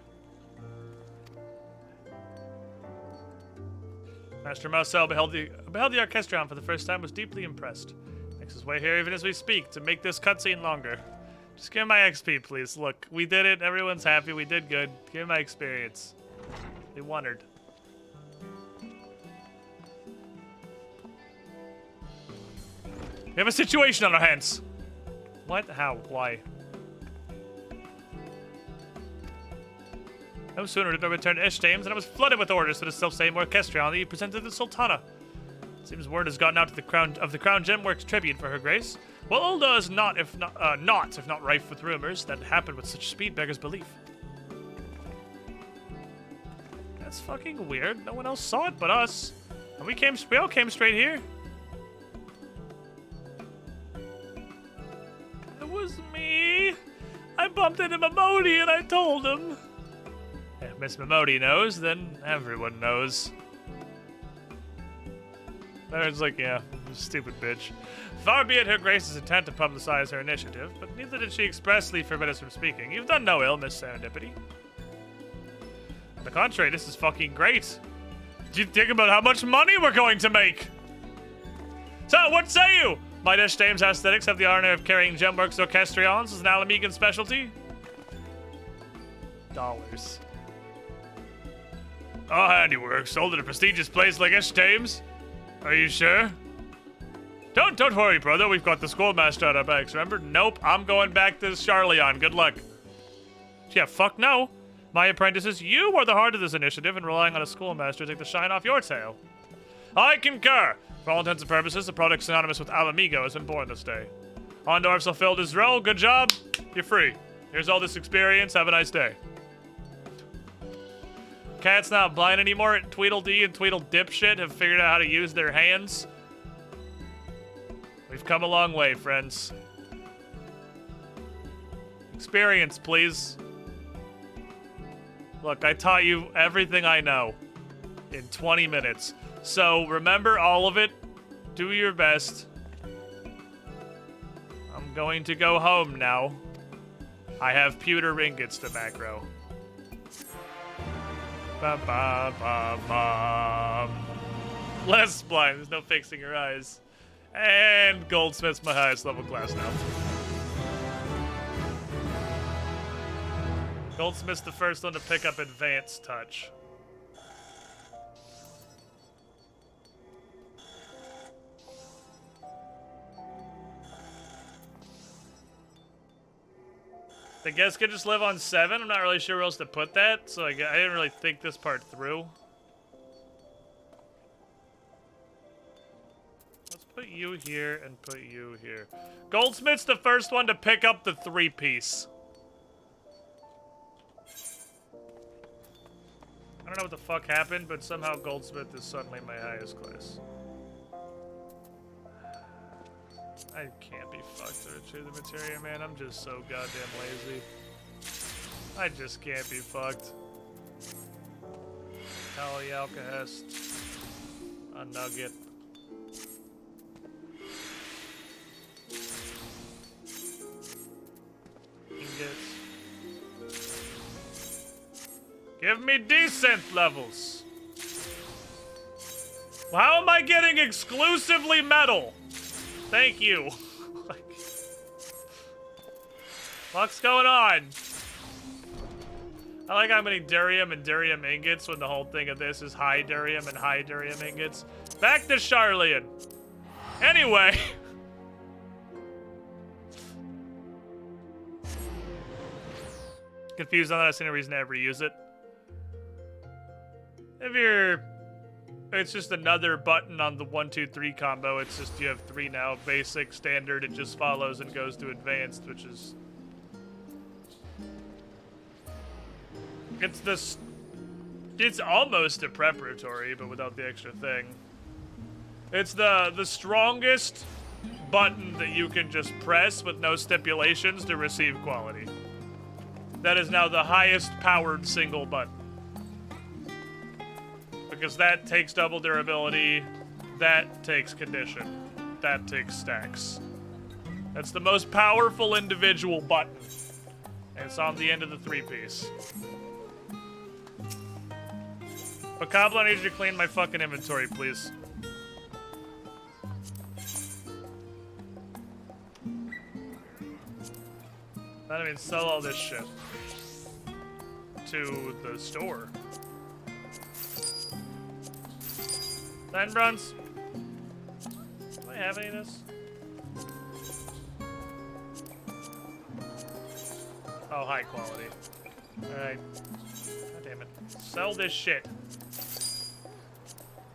Speaker 2: Master Marcel beheld the orchestrion for the first time, was deeply impressed. Makes his way here even as we speak to make this cutscene longer. Just give me my XP, please. Look, we did it. Everyone's happy. We did good. Give me my experience. We wondered. We have a situation on our hands. What? How? Why? No sooner did I return to Ishtames than I was flooded with orders for the self-same orchestrion that you presented to the Sultana. Seems word has gotten out to the Crown Gemworks tribute for her grace. Well, Ulda is not if not rife with rumors that happened with such speed beggars belief. That's fucking weird. No one else saw it but us. And we all came straight here. It was me. I bumped into Mamodi and I told him. If Miss Mamodi knows, then everyone knows. Baron's like, yeah, stupid bitch. Far be it her grace's intent to publicize her initiative, but neither did she expressly forbid us from speaking. You've done no ill, Miss Serendipity. On the contrary, this is fucking great. Do you think about how much money we're going to make? So, what say you? Might Ishtames aesthetics have the honor of carrying Gemworks orchestrions as an Alamegan specialty? Dollars. Our handiwork sold at a prestigious place like Ishtames? Are you sure? Don't worry, brother. We've got the schoolmaster at our backs, remember? Nope, I'm going back to Charleon. Good luck. Yeah, fuck no. My apprentices, you are the heart of this initiative, and relying on a schoolmaster to take the shine off your tail. I concur. For all intents and purposes, the product synonymous with Alamigo has been born this day. Ondorf's fulfilled his role. Good job. You're free. Here's all this experience. Have a nice day. Cat's not blind anymore. Tweedledee and Tweedledipshit have figured out how to use their hands. We've come a long way, friends. Experience, please. Look, I taught you everything I know in 20 minutes. So remember all of it. Do your best. I'm going to go home now. I have pewter ingots to macro. Ba ba ba ba. Less blind. There's no fixing her eyes. And Goldsmith's my highest level class now. Goldsmith's the first one to pick up Advanced Touch. The guest could just live on 7. I'm not really sure where else to put that, so I didn't really think this part through. Let's put you here and put you here. Goldsmith's the first one to pick up the 3-piece. what the fuck happened, but somehow Goldsmith is suddenly my highest class. I can't be fucked to retrieve the materia, man. I'm just so goddamn lazy. I just can't be fucked. Kali Alkahest. A nugget. Ingots. Give me decent levels. How am I getting exclusively metal? Thank you. What's going on? I like how many durium and durium ingots when the whole thing of this is high durium and high durium ingots. Back to Charlian. Anyway. Confused on that, I see no reason to ever use it. If you're... It's just another button on the 1, 2, 3 combo. It's just you have 3 now. Basic, standard, it just follows and goes to advanced, which is... It's this... It's almost a preparatory, but without the extra thing. It's the strongest button that you can just press with no stipulations to receive quality. That is now the highest powered single button. Because that takes double durability, that takes condition, that takes stacks. That's the most powerful individual button. And it's on the end of the 3-piece. But Cobbler, I need you to clean my fucking inventory, please. I mean, sell all this shit to the store. 9 bronze. Do I have any of this? Oh, high quality. Alright. God damn it. Sell this shit.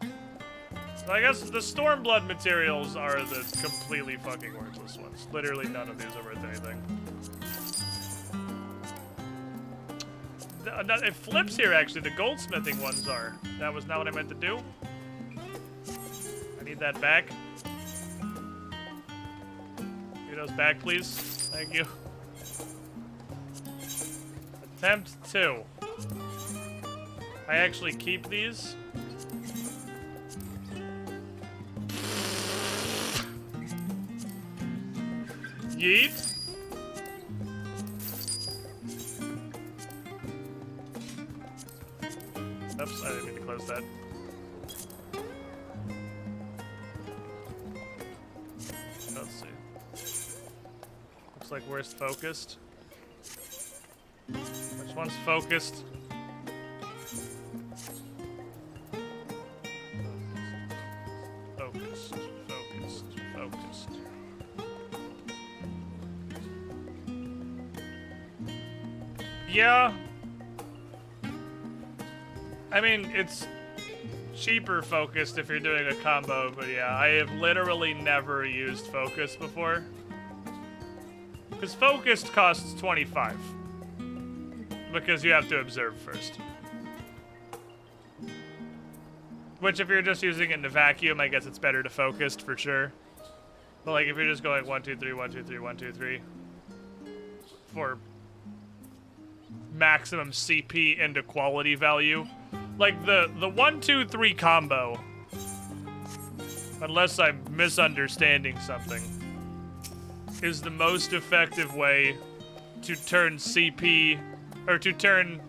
Speaker 2: So I guess the Stormblood materials are the completely fucking worthless ones. Literally none of these are worth anything. It flips here, actually. The goldsmithing ones are. That was not what I meant to do. I need that back. Give those back, please. Thank you. Attempt 2. I actually keep these. Yeet. Oops, I didn't mean to close that. Let's see. Looks like worst focused. Which one's focused? Focused, focused, focused. Yeah. I mean, it's cheaper focused if you're doing a combo, but yeah, I have literally never used focus before. Because focused costs 25. Because you have to observe first. Which, if you're just using it in the vacuum, I guess it's better to focused for sure. But like, if you're just going 1, 2, 3, 1, 2, 3, 1, 2, 3 for maximum CP into quality value. Like the 1, 2, 3 combo, unless I'm misunderstanding something, is the most effective way to turn CP, or to turn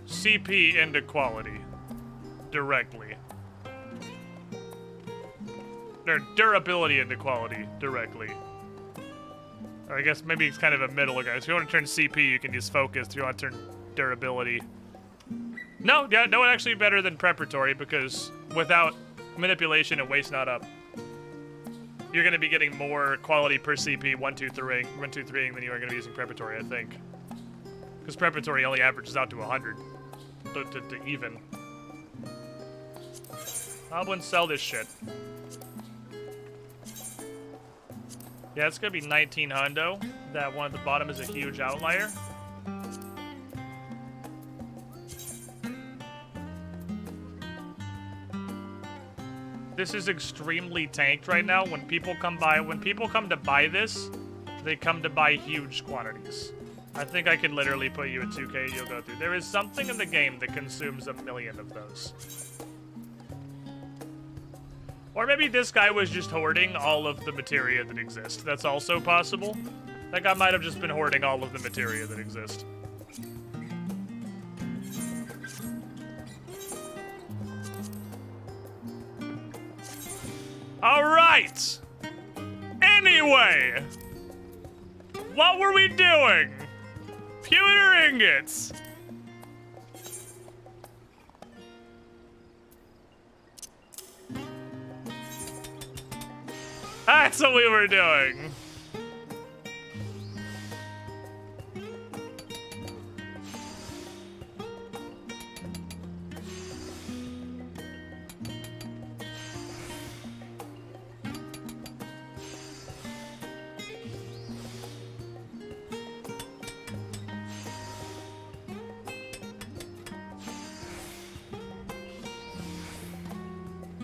Speaker 2: CP into quality directly. Or durability into quality directly. Or I guess maybe it's kind of a middle guy. So if you want to turn CP, you can use focus. If you want to turn durability. No, yeah, no, actually better than preparatory, because without manipulation and waste not up, you're going to be getting more quality per CP 1, 2, 3 than you are going to be using preparatory, I think. Because preparatory only averages out to 100 to even. Goblins sell this shit. Yeah, it's gonna be 19 hundo. That one at the bottom is a huge outlier. This is extremely tanked right now. When people come to buy this, they come to buy huge quantities. I think I could literally put you at 2K, you'll go through. There is something in the game that consumes 1 million of those. Or maybe this guy was just hoarding all of the materia that exists. That's also possible. That guy might have just been hoarding all of the materia that exist. Alright! Anyway! What were we doing? Pewter ingots! That's what we were doing!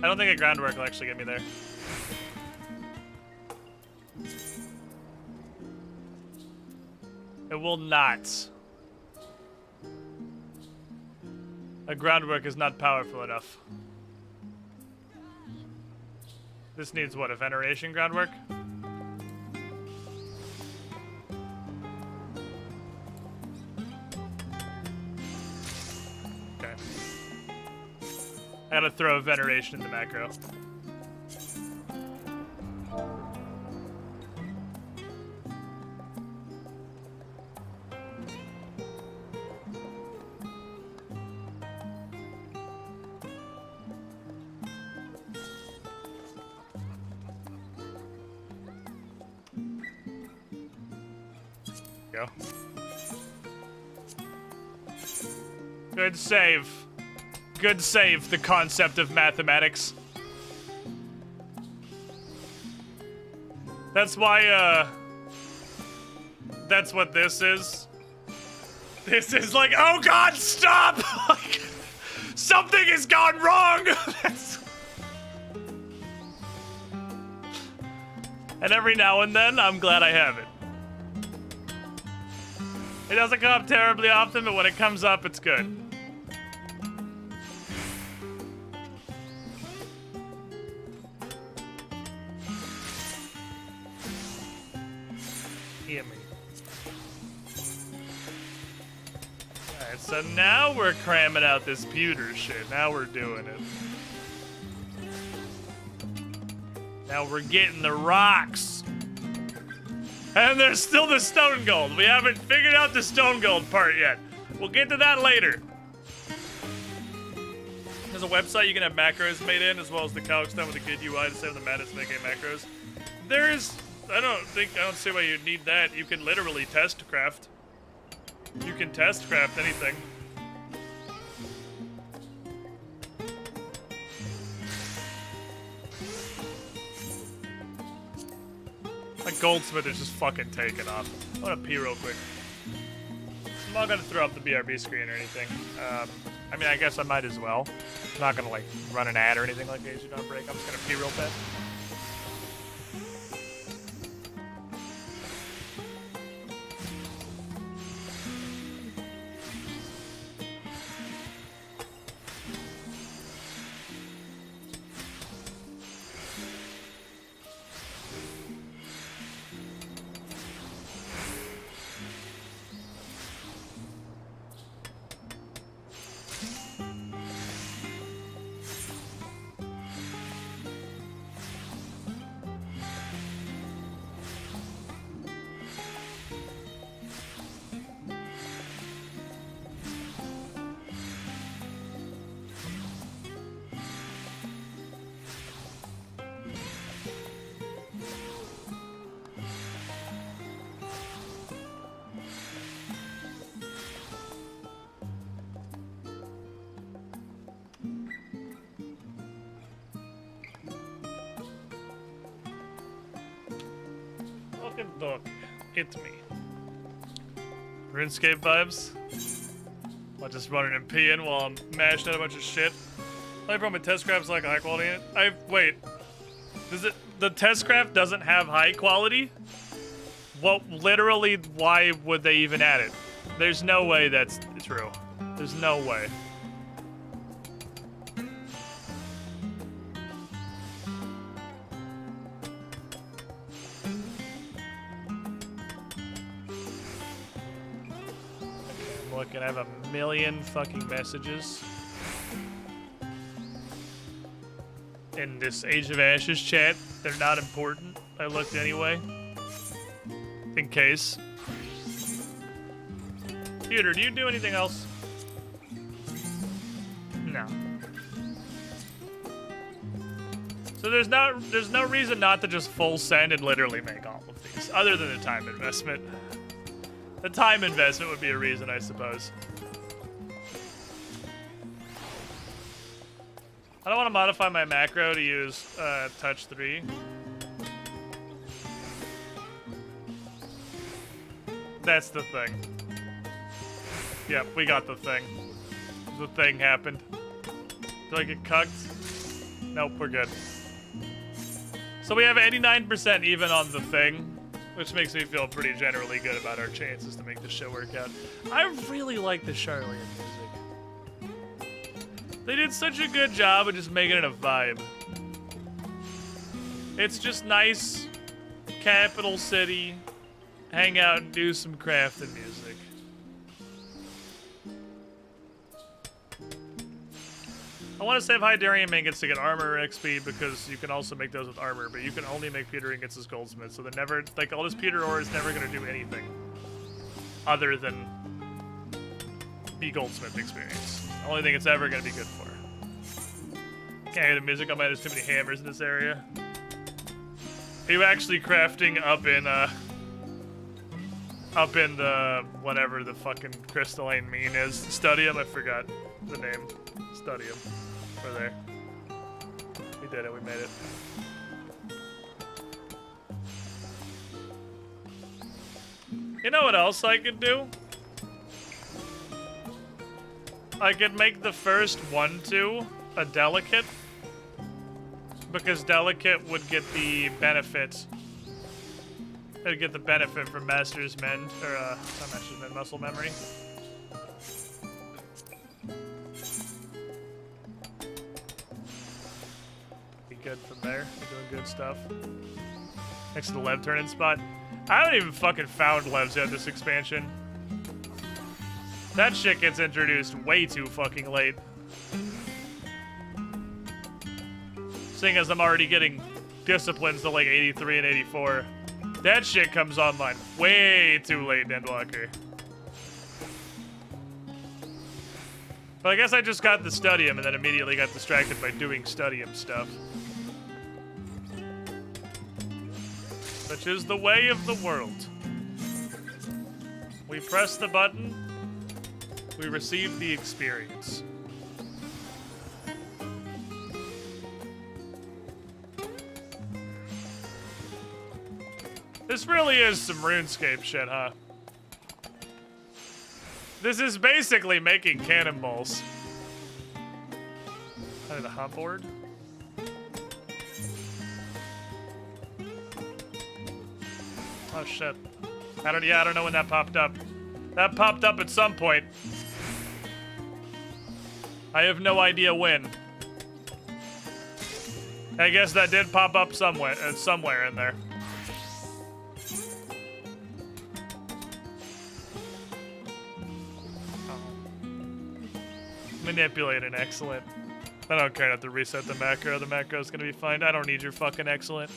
Speaker 2: I don't think a groundwork will actually get me there. It will not. A groundwork is not powerful enough. This needs what, a veneration groundwork? Okay. I gotta throw a veneration in the macro. Go. Good save. Good save, the concept of mathematics. That's why, that's what this is. This is like, oh god, stop! Like, something has gone wrong! And every now and then, I'm glad I have it. It doesn't come up terribly often, but when it comes up, it's good. Hear me. Alright, so now we're cramming out this pewter shit. Now we're doing it. Now we're getting the rocks. And there's still the stone gold. We haven't figured out the stone gold part yet. We'll get to that later. There's a website you can have macros made in, as well as the calcs done with a good UI to save the madness making macros. There's, I don't see why you need that. You can literally test craft. You can test craft anything. My goldsmith is just fucking taking off. I'm gonna pee real quick. I'm not gonna throw up the BRB screen or anything. I mean, I guess I might as well. I'm not gonna like run an ad or anything like that. You don't break. I'm just gonna pee real fast. Look, it's me. RuneScape vibes. I'll just run an MP in while I'm mashing out a bunch of shit. Only problem with test craft's like a high quality in it. Wait. Does it? The test craft doesn't have high quality? Well, literally, why would they even add it? There's no way that's true. There's no way. I'm looking, I have a million fucking messages in this Age of Ashes chat. They're not important. I looked anyway. In case. Peter, do you do anything else? No. So there's no reason not to just full send and literally make all of these, other than the time investment. The time investment would be a reason, I suppose. I don't want to modify my macro to use touch 3. That's the thing. Yep, we got the thing. The thing happened. Do I get cucked? Nope, we're good. So we have 89% even on the thing, which makes me feel pretty generally good about our chances to make this show work out. I really like the Charlian music. They did such a good job of just making it a vibe. It's just nice, capital city, hang out and do some crafting music. I want to save high Darian ingots to get armor XP because you can also make those with armor, but you can only make Peter ingots as goldsmith, so they're never, like, all this Peter ore is never going to do anything other than be goldsmith experience. The only thing it's ever going to be good for. Can't hear the music on my, there's too many hammers in this area. Are you actually crafting up in the, whatever the fucking crystalline mean is? Studium? I forgot the name. Studium. We're there. We did it, we made it. You know what else I could do? I could make the first 1-2 a delicate. Because delicate would get the benefit. It would get the benefit from Master's Mend, or not Master's Mend, Muscle Memory. Be good from there. We're doing good stuff. Next to the Lev turn-in spot. I haven't even fucking found Levs yet this expansion. That shit gets introduced way too fucking late. Seeing as I'm already getting disciplines to like 83 and 84. That shit comes online way too late, Endwalker. But I guess I just got the Studium and then immediately got distracted by doing Studium stuff. Which is the way of the world. We press the button, we receive the experience. This really is some RuneScape shit, huh? This is basically making cannonballs. The hot board? Oh shit. I don't know when that popped up. That popped up at some point. I have no idea when. I guess that did pop up somewhere in there. Manipulating, excellent. I don't care not to reset the macro. The macro's gonna be fine. I don't need your fucking excellent.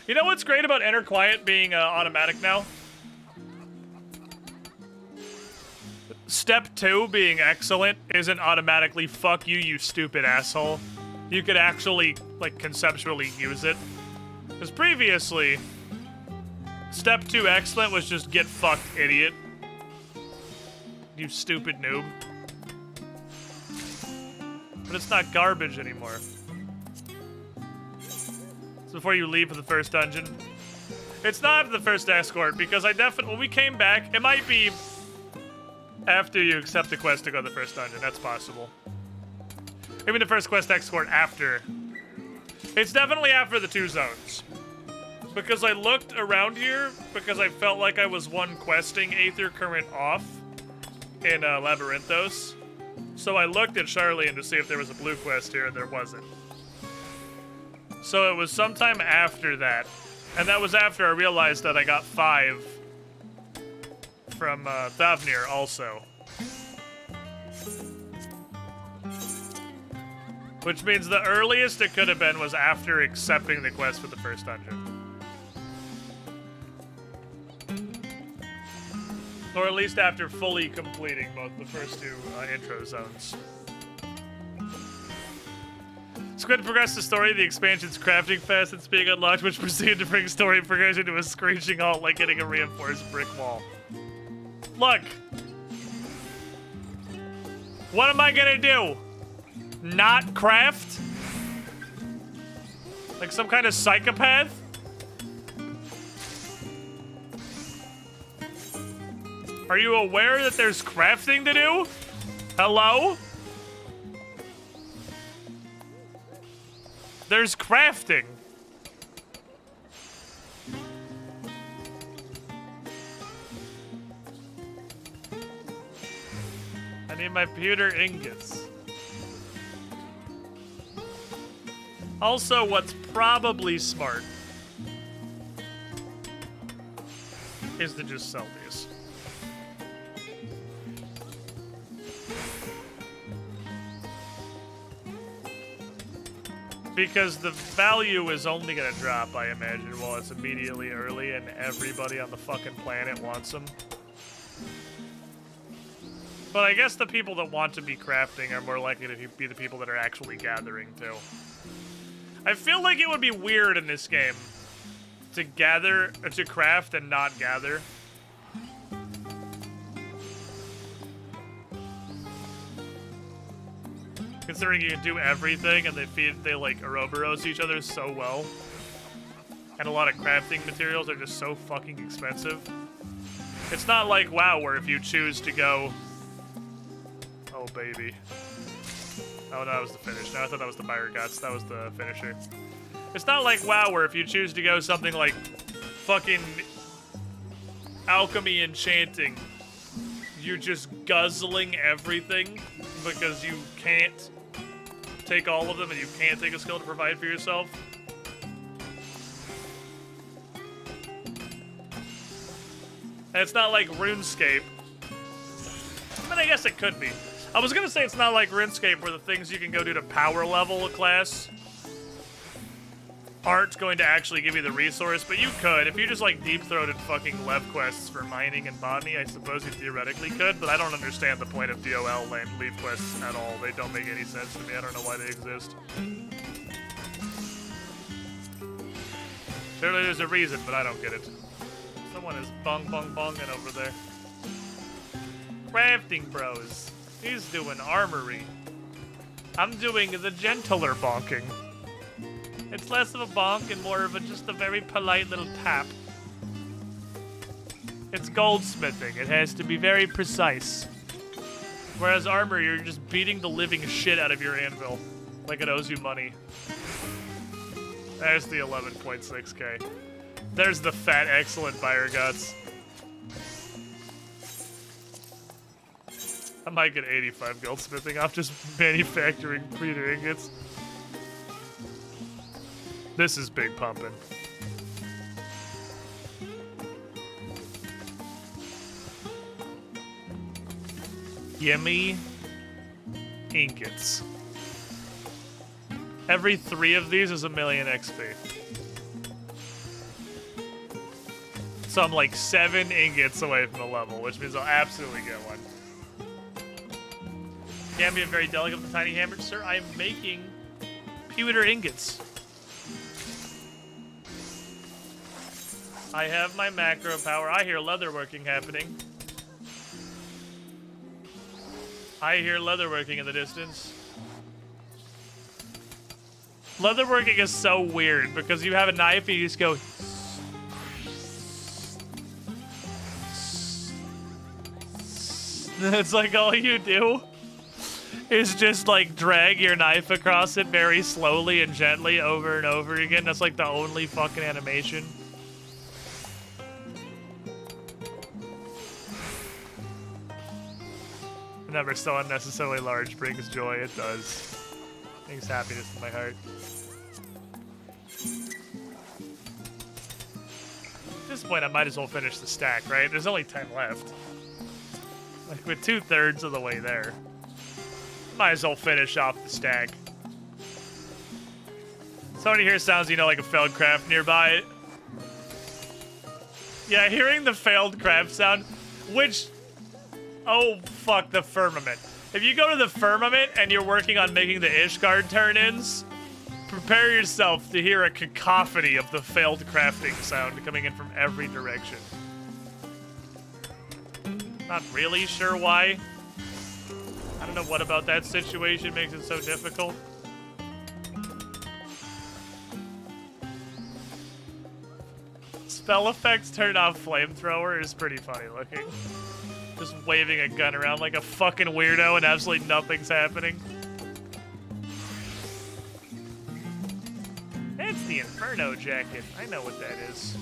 Speaker 2: You know what's great about Enter Quiet being automatic now? Step 2 being excellent isn't automatically fuck you, you stupid asshole. You could actually, like, conceptually use it. Because previously, Step 2 excellent was just get fucked, idiot. You stupid noob. But it's not garbage anymore. It's before you leave for the first dungeon. It's not for the first escort, because when we came back, it might be after you accept the quest to go to the first dungeon. That's possible. I mean the first quest export after. It's definitely after the 2 zones. Because I looked around here, because I felt like I was one questing Aether Current off in Labyrinthos. So I looked at Charlene to see if there was a blue quest here, and there wasn't. So it was sometime after that. And that was after I realized that I got 5 from Thavnir also. Which means the earliest it could have been was after accepting the quest for the first dungeon. Or at least after fully completing both the first 2 intro zones. Squid progressed the story, the expansion's crafting facets being unlocked, which proceeded to bring story progression to a screeching halt like hitting a reinforced brick wall. Look! What am I gonna do? Not craft? Like some kind of psychopath? Are you aware that there's crafting to do? Hello? There's crafting. I need my pewter ingots. Also, what's probably smart is to just sell these. Because the value is only gonna drop, I imagine, while it's immediately early and everybody on the fucking planet wants them. But I guess the people that want to be crafting are more likely to be the people that are actually gathering, too. I feel like it would be weird in this game to craft and not gather. Considering you can do everything and they like Ouroboros each other so well. And a lot of crafting materials are just so fucking expensive. It's not like WoW where if you choose to go... Oh, baby. Oh, no, that was the finish. No, I thought that was the Fire Guts. That was the finisher. It's not like WoW where if you choose to go something like fucking alchemy enchanting, you're just guzzling everything because you can't take all of them and you can't take a skill to provide for yourself. And it's not like RuneScape. I mean, I guess it could be. I was gonna say it's not like RuneScape where the things you can go do to power level a class aren't going to actually give you the resource, but you could. If you just like deep-throated fucking Lev quests for mining and botany, I suppose you theoretically could, but I don't understand the point of DOL and Leaf quests at all. They don't make any sense to me. I don't know why they exist. Clearly there's a reason, but I don't get it. Someone is bonging over there. Crafting bros. He's doing armory. I'm doing the gentler bonking. It's less of a bonk and more of just a very polite little tap. It's goldsmithing. It has to be very precise. Whereas armor, you're just beating the living shit out of your anvil. Like it owes you money. There's the 11.6k. There's the fat, excellent Fire Guts. I might get 85 goldsmithing off just manufacturing pewter ingots. This is big pumping. Gimme ingots. Every 3 of these is 1,000,000 XP. So I'm like 7 ingots away from a level, which means I'll absolutely get one. Can be very delicate with the tiny hammer, sir. I am making pewter ingots. I have my macro power. I hear leatherworking happening. I hear leatherworking in the distance. Leatherworking is so weird because you have a knife and you just go. That's like all you do. is just like drag your knife across it very slowly and gently over and over again. That's like the only fucking animation. A number so unnecessarily large brings joy. It does. Brings happiness to my heart. At this point, I might as well finish the stack, right? There's only 10 left. Like, with 2/3 of the way there. Might as well finish off the stack. Somebody here sounds, you know, like a failed craft nearby. Yeah, hearing the failed craft sound, which... Oh, fuck, the firmament. If you go to the firmament and you're working on making the Ishgard turn-ins, prepare yourself to hear a cacophony of the failed crafting sound coming in from every direction. Not really sure why. I don't know what about that situation makes it so difficult. Spell effects turn off flamethrower is pretty funny looking. Just waving a gun around like a fucking weirdo and absolutely nothing's happening. That's the Inferno jacket. I know what that is.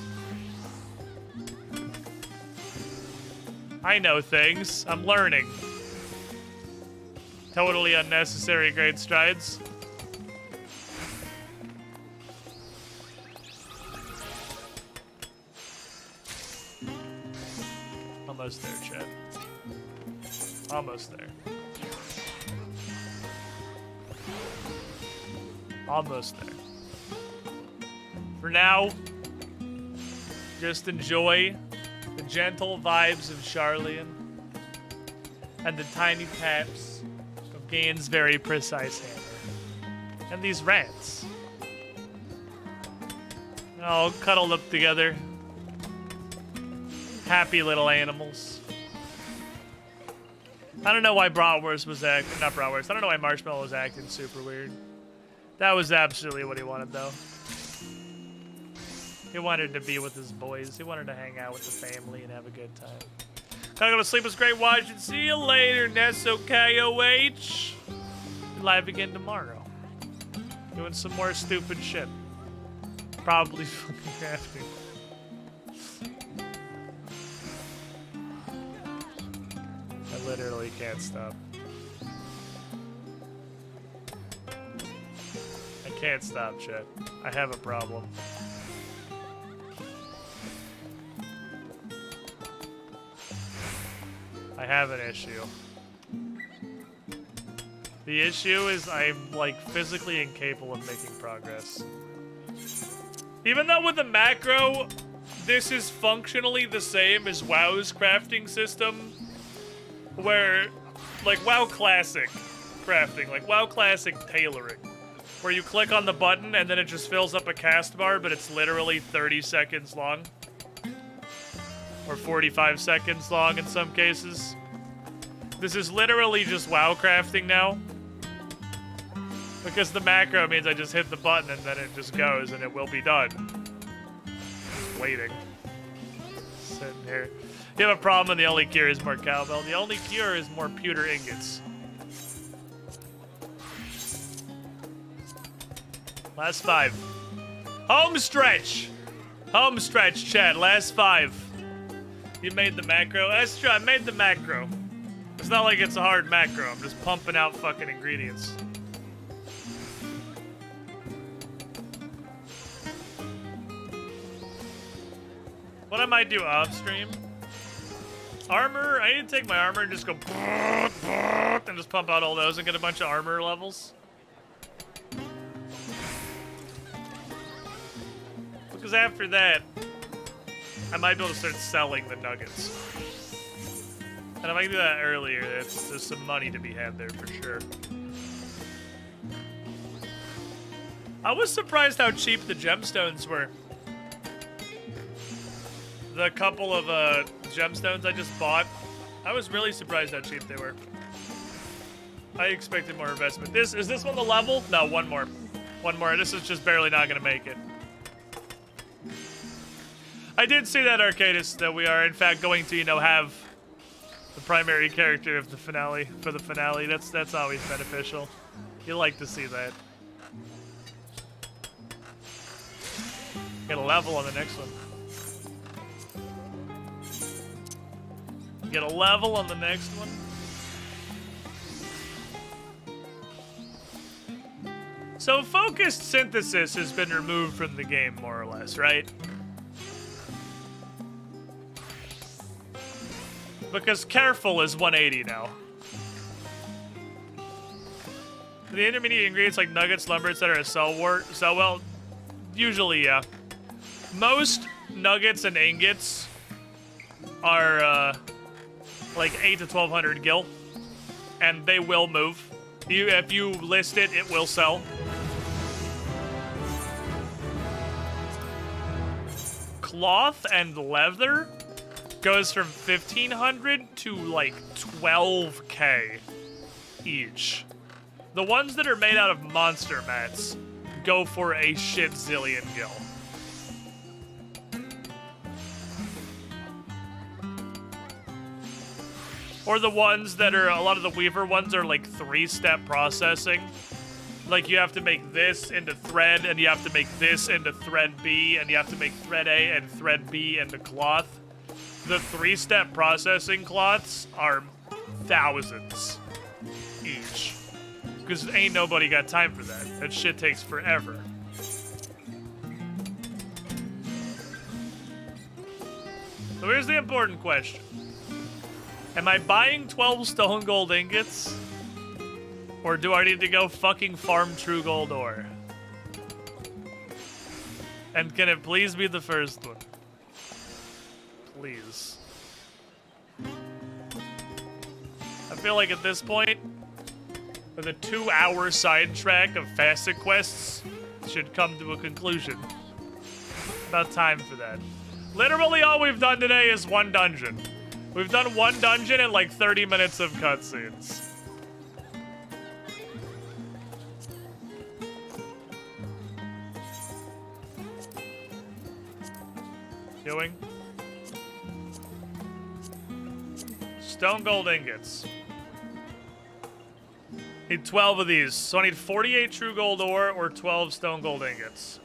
Speaker 2: I know things. I'm learning. Totally unnecessary great strides. Almost there, chat. Almost there. Almost there. For now, just enjoy the gentle vibes of Charlian and the tiny taps of Gain's very precise hammer. And these rats. All cuddled up together. Happy little animals. I don't know why Bratwurst was acting, not Bratwurst, I don't know why Marshmallow was acting super weird. That was absolutely what he wanted, though. He wanted to be with his boys. He wanted to hang out with the family and have a good time. Gotta go to sleep. It was great watching. See you later, NSOKOH. Live again tomorrow. Doing some more stupid shit. Probably fucking crafting. I literally can't stop. I can't stop, chat. I have a problem. I have an issue. The issue is I'm, like, physically incapable of making progress. Even though with the macro, this is functionally the same as WoW's crafting system, where, like, WoW Classic crafting, like WoW Classic tailoring, where you click on the button and then it just fills up a cast bar, but it's literally 30 seconds long. Or 45 seconds long in some cases. This is literally just WoW crafting now. Because the macro means I just hit the button and then it just goes and it will be done. Just waiting. Sitting here. You have a problem and the only cure is more cowbell. The only cure is more pewter ingots. Last 5. Home stretch! Home stretch, chat. Last 5. You made the macro? That's true, I made the macro. It's not like it's a hard macro. I'm just pumping out fucking ingredients. What I might do off stream? Armor, I need to take my armor and just go and just pump out all those and get a bunch of armor levels. Because after that, I might be able to start selling the nuggets. And if I can do that earlier, there's some money to be had there for sure. I was surprised how cheap the gemstones were. The couple of gemstones I just bought, I was really surprised how cheap they were. I expected more investment. Is this one the level? No, one more. One more. This is just barely not gonna make it. I did see that, Arcadis, that we are in fact going to, you know, have The primary character of the finale, for the finale. That's always beneficial. You like to see that. Get a level on the next one. Get a level on the next one. So focused synthesis has been removed from the game, more or less, right? Because careful is 180 now. The intermediate ingredients like nuggets, lumber, etc. sell well. Usually, yeah. Most nuggets and ingots are like 8 to 1200 gil, and they will move. If you list it, it will sell. Cloth and leather goes from 1500 to like 12k each. The ones that are made out of monster mats go for a shit zillion gil. Or the ones that are, a lot of the Weaver ones are like 3-step processing. Like you have to make this into thread, and you have to make this into thread B, and you have to make thread A and thread B into cloth. The 3-step processing cloths are thousands each. Because ain't nobody got time for that. That shit takes forever. So here's the important question. Am I buying 12 stone gold ingots? Or do I need to go fucking farm true gold ore? And can it please be the first one? Please. I feel like at this point, the 2-hour sidetrack of facet quests should come to a conclusion. About time for that. Literally all we've done today is one dungeon. We've done one dungeon and like 30 minutes of cutscenes. Doing? Stone gold ingots. Need 12 of these. So I need 48 true gold ore or 12 stone gold ingots.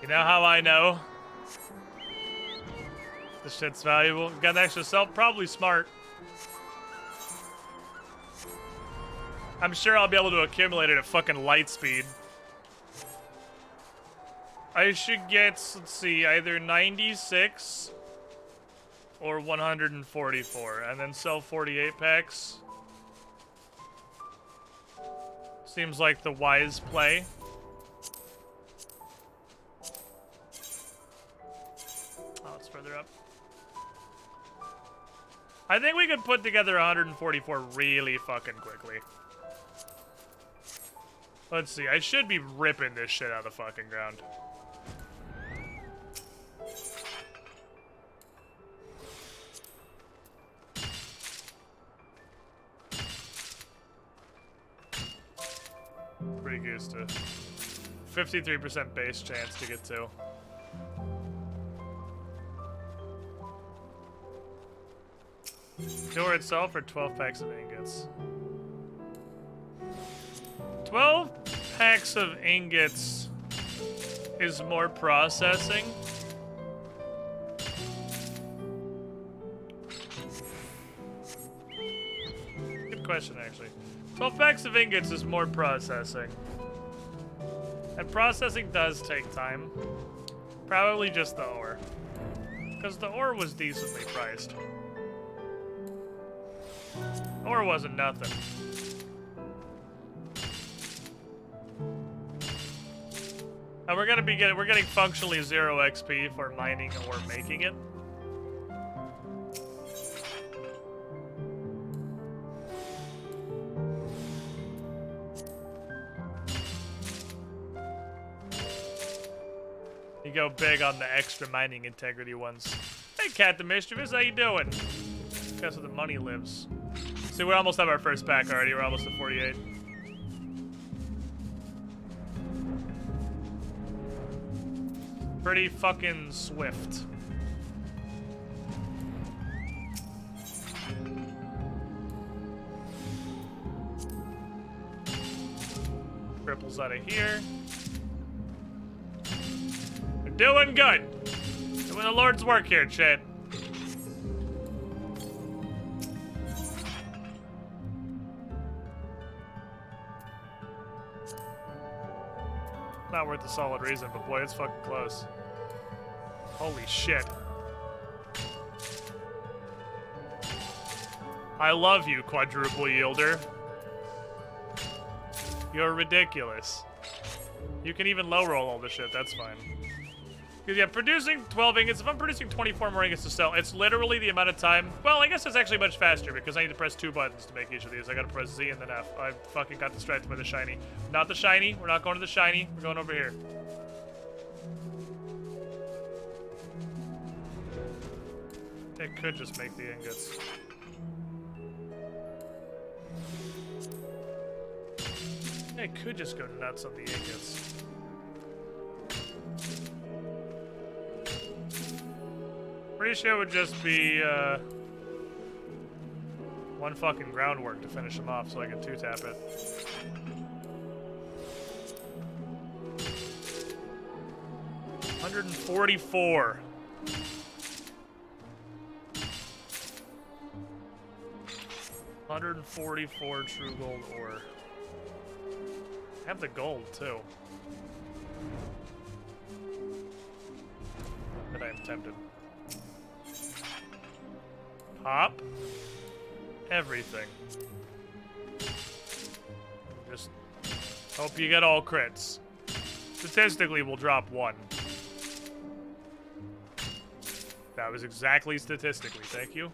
Speaker 2: You know how I know this shit's valuable? Got an extra self? Probably smart. I'm sure I'll be able to accumulate it at fucking light speed. I should get, let's see, either 96 or 144, and then sell 48 packs. Seems like the wise play. Further up. I think we could put together 144 really fucking quickly. Let's see, I should be ripping this shit out of the fucking ground. Pretty goose to 53% base chance to get to. Door itself or 12 packs of ingots? 12 packs of ingots is more processing. Good question, actually. 12 packs of ingots is more processing. And processing does take time. Probably just the ore. Because the ore was decently priced. Ore wasn't nothing. And we're getting functionally 0 XP for mining or making it. You go big on the extra mining integrity ones. Hey, Cat the Mischievous, how you doing? Guess where the money lives. See, we almost have our first pack already. We're almost at 48. Pretty fucking swift. Cripples out of here. We're doing good. Doing the Lord's work here, chat. Not worth a solid reason, but boy, it's fucking close. Holy shit. I love you, quadruple yielder. You're ridiculous. You can even low roll all this shit, that's fine. Because yeah, producing 12 ingots, if I'm producing 24 more ingots to sell, it's literally the amount of time. Well, I guess it's actually much faster because I need to press 2 buttons to make each of these. I gotta press Z and then F. I fucking got distracted by the shiny. Not the shiny, we're not going to the shiny, we're going over here. It could just make the ingots. It could just go nuts on the ingots. Pretty sure it would just be one fucking groundwork to finish them off so I can 2-tap it. $144. $144 true gold ore. I have the gold too. But I am tempted. Pop everything. Just hope you get all crits. Statistically, we'll drop 1. That was exactly statistically. Thank you.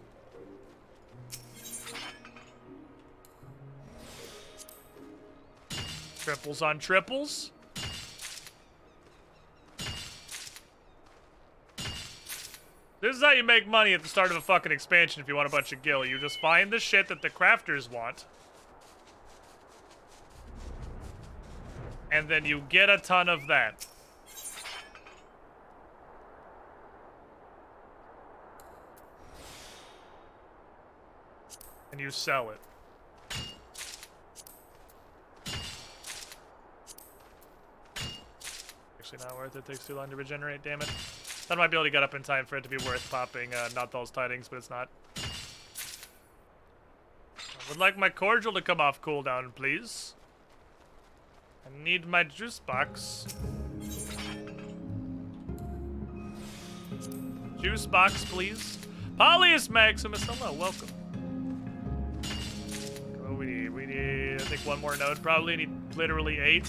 Speaker 2: Triples on triples. This is how you make money at the start of a fucking expansion if you want a bunch of gil. You just find the shit that the crafters want. And then you get a ton of that. And you sell it. Actually not worth it. Takes too long to regenerate, damn it. That might be able to get up in time for it to be worth popping not those tidings, but it's not. I would like my cordial to come off cooldown, please. I need my juice box. Juice box, please. Polyus Maximus, hello, welcome. What we need? We need, I think, 1 more node, probably. Need literally 8.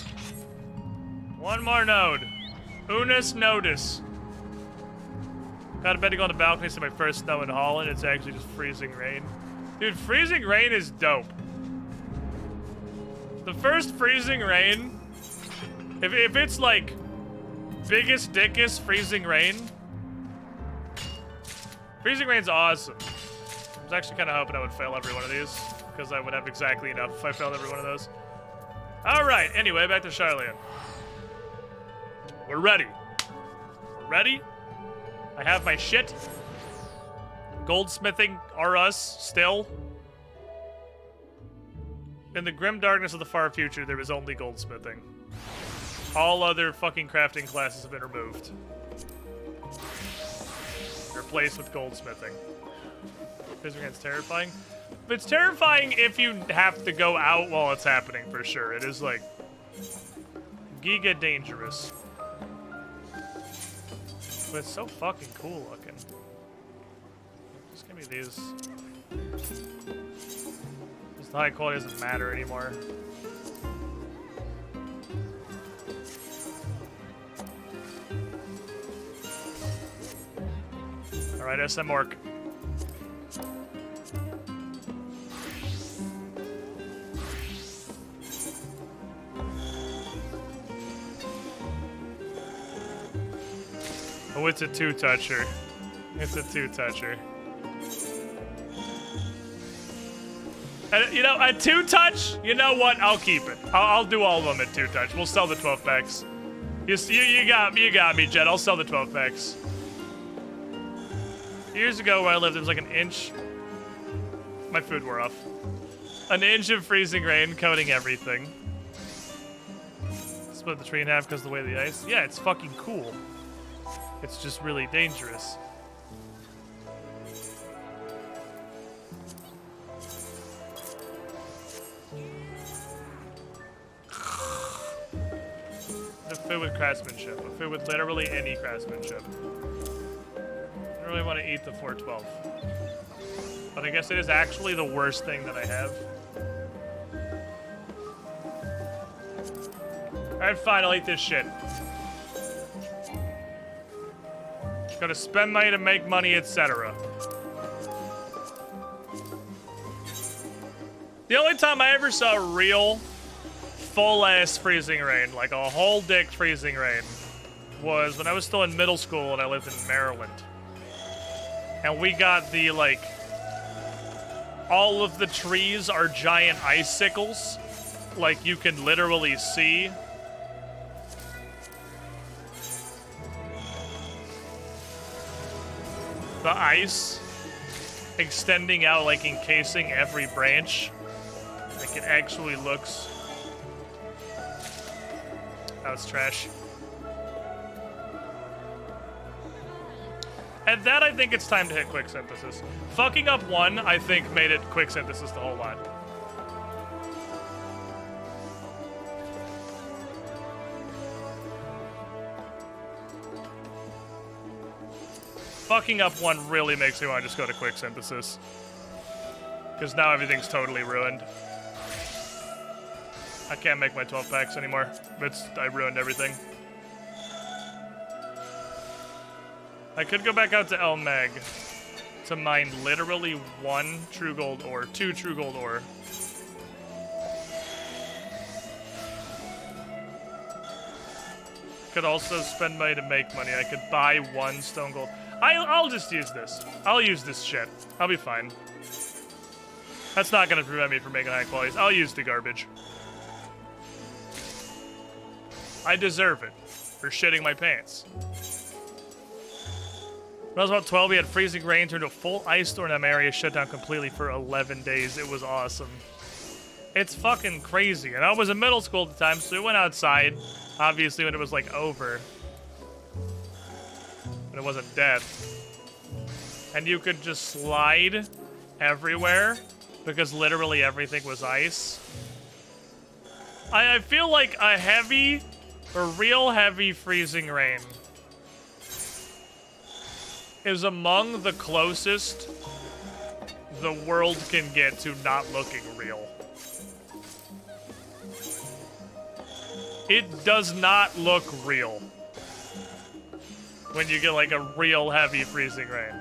Speaker 2: 1 more node. Unus nodus. Got a bed to go on the balcony, see my first snow in Holland. It's actually just freezing rain. Dude, freezing rain is dope. The first freezing rain, if it's like biggest dickest freezing rain, freezing rain's awesome. I was actually kind of hoping I would fail every one of these because I would have exactly enough if I failed every one of those. All right, anyway, back to Charlian. We're ready. We're ready. I have my shit. Goldsmithing are us still. In the grim darkness of the far future, there is only goldsmithing. All other fucking crafting classes have been removed. Replaced with goldsmithing. Freezing rain's terrifying. It's terrifying if you have to go out while it's happening, for sure. It is like giga dangerous. But it's so fucking cool looking. Just give me these. Just the high quality doesn't matter anymore. Alright, SM Orc. Oh, it's a two-toucher. It's a two-toucher. You know, a two-touch? You know what? I'll keep it. I'll do all of them at two-touch. We'll sell the 12 packs. You got me, Jed. I'll sell the 12 packs. Years ago where I lived, there was like an inch. My food wore off. An inch of freezing rain coating everything. Split the tree in half because of the way of the ice. Yeah, it's fucking cool. It's just really dangerous. A food with craftsmanship. A food with literally any craftsmanship. I don't really want to eat the 412. But I guess it is actually the worst thing that I have. Alright, fine, I'll eat this shit. Gotta spend money to make money, etc. The only time I ever saw real full-ass freezing rain, like a whole dick freezing rain, was when I was still in middle school and I lived in Maryland. And we got the, like, all of the trees are giant icicles. Like, you can literally see. The ice extending out, like, encasing every branch. Like, it actually looks... That was trash. At that, I think it's time to hit quick synthesis. Fucking up one, I think, made it quick synthesis the whole lot. Fucking up one really makes me want to just go to quick synthesis. Because now everything's totally ruined. I can't make my 12 packs anymore. I ruined everything. I could go back out to El Meg to mine literally 1 true gold ore, 2 true gold ore. Could also spend money to make money. I could buy 1 stone gold. I'll just use this. I'll use this shit. I'll be fine. That's not gonna prevent me from making high qualities. I'll use the garbage. I deserve it for shitting my pants. When I was about 12, we had freezing rain turned to a full ice storm in that area, shut down completely for 11 days. It was awesome. It's fucking crazy. And I was in middle school at the time, so we went outside, obviously when it was like over. But it wasn't dead. And you could just slide everywhere because literally everything was ice. I feel like a real heavy freezing rain is among the closest the world can get to not looking real. It does not look real when you get like a real heavy freezing rain.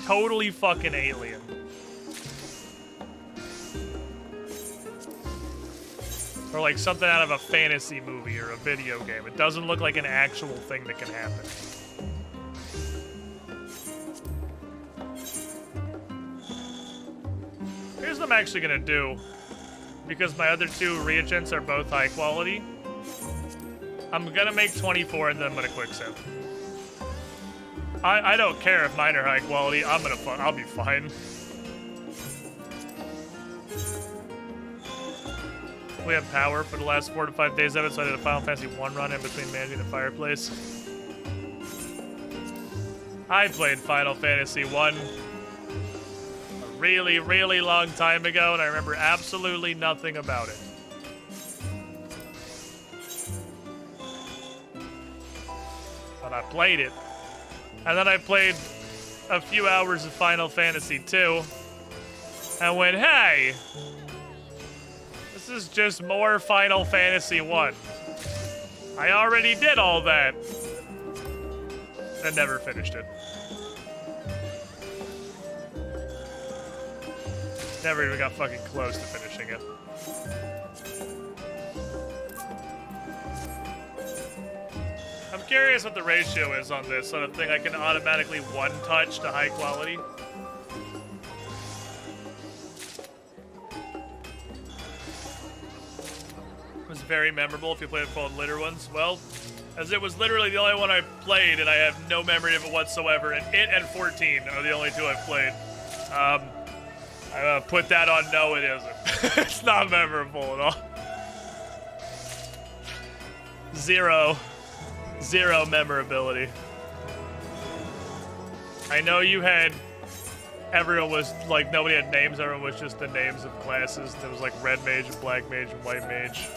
Speaker 2: Totally fucking alien. Or like something out of a fantasy movie or a video game. It doesn't look like an actual thing that can happen. Here's what I'm actually gonna do. Because my other 2 reagents are both high quality. I'm gonna make 24 and then I'm gonna quick sip. I don't care if mine are high quality. I'll be fine. We have power for the last 4 to 5 days of it, so I did a Final Fantasy 1 run in between managing the fireplace. I played Final Fantasy 1 a really, really long time ago, and I remember absolutely nothing about it. But I played it. And then I played a few hours of Final Fantasy II, and went, hey, this is just more Final Fantasy 1. I already did all that. And never finished it. Never even got fucking close to finishing it. I'm curious what the ratio is on this sort of thing. I can automatically one-touch to high quality. It was very memorable if you played it called Litter Ones. Well, as it was literally the only one I played, and I have no memory of it whatsoever, and it and 14 are the only two I've played. I put that on no, it isn't. It's not memorable at all. Zero memorability. I know you had, everyone was like, nobody had names, everyone was just the names of classes. There was like red mage and black mage and white mage.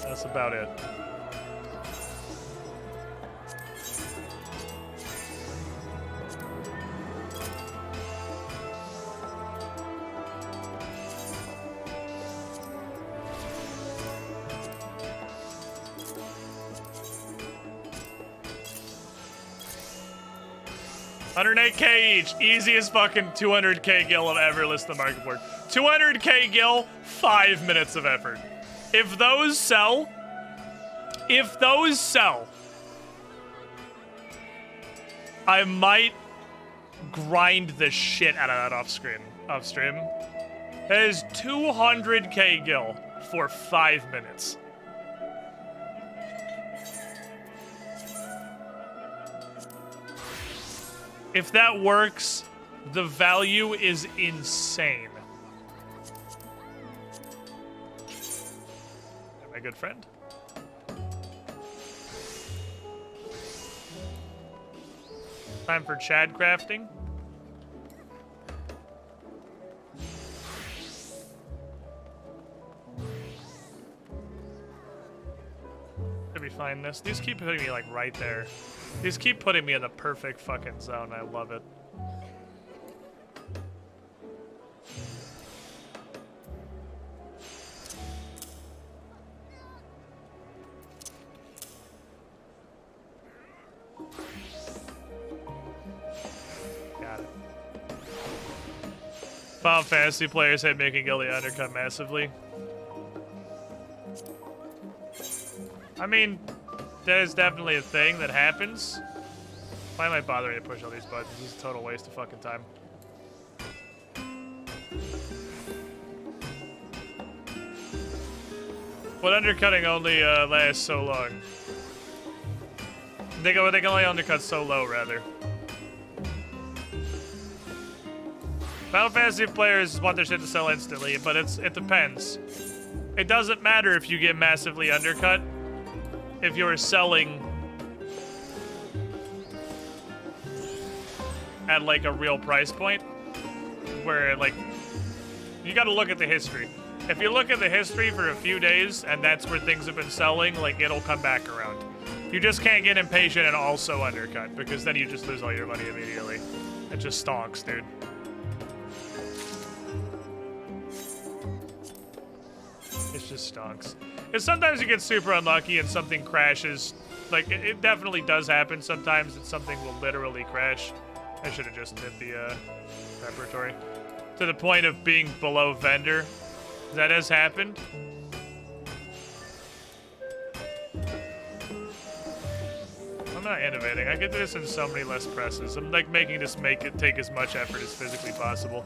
Speaker 2: That's about it. $108K each. Easiest fucking 200K gil I've ever listed on the market board. 200K gil, 5 minutes of effort. If those sell, I might grind the shit out of that off stream. That is 200K gil for 5 minutes. If that works, the value is insane. My good friend. Time for Chad crafting. Should be fine this. These keep putting me like right there. These keep putting me in the perfect fucking zone. I love it. Got it. Final Fantasy players hate making Gilly undercut massively. I mean, that is definitely a thing that happens. Why am I bothering to push all these buttons? This is a total waste of fucking time. But undercutting only lasts so long. They can only undercut so low, rather. Final Fantasy players want their shit to sell instantly, but it depends. It doesn't matter if you get massively undercut. If you're selling at like a real price point, where like, you gotta look at the history. If you look at the history for a few days and that's where things have been selling, like it'll come back around. You just can't get impatient and also undercut, because then you just lose all your money immediately. It just stonks, dude. It just stonks. Because sometimes you get super unlucky and something crashes. Like, it definitely does happen sometimes that something will literally crash. I should have just hit the preparatory. To the point of being below vendor. That has happened. I'm not innovating. I get this in so many less presses. I'm like making this take as much effort as physically possible.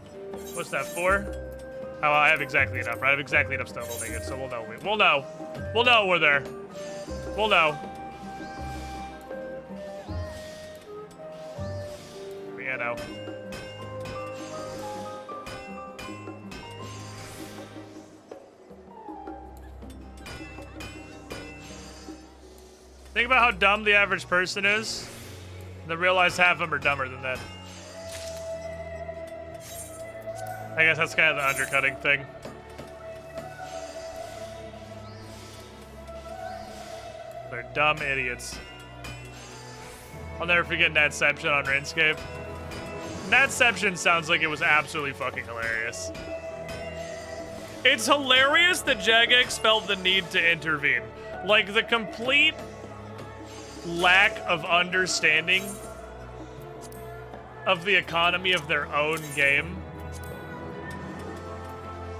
Speaker 2: What's that for? Oh, I have exactly enough. I have exactly enough stuff holding it, so we'll know. We'll know. We'll know we're there. We'll know. Yeah, no. Think about how dumb the average person is, and then realize half of them are dumber than that. I guess that's kind of the undercutting thing. They're dumb idiots. I'll never forget Natception on RuneScape. Natception sounds like it was absolutely fucking hilarious. It's hilarious that Jagex felt the need to intervene. Like, the complete lack of understanding of the economy of their own game.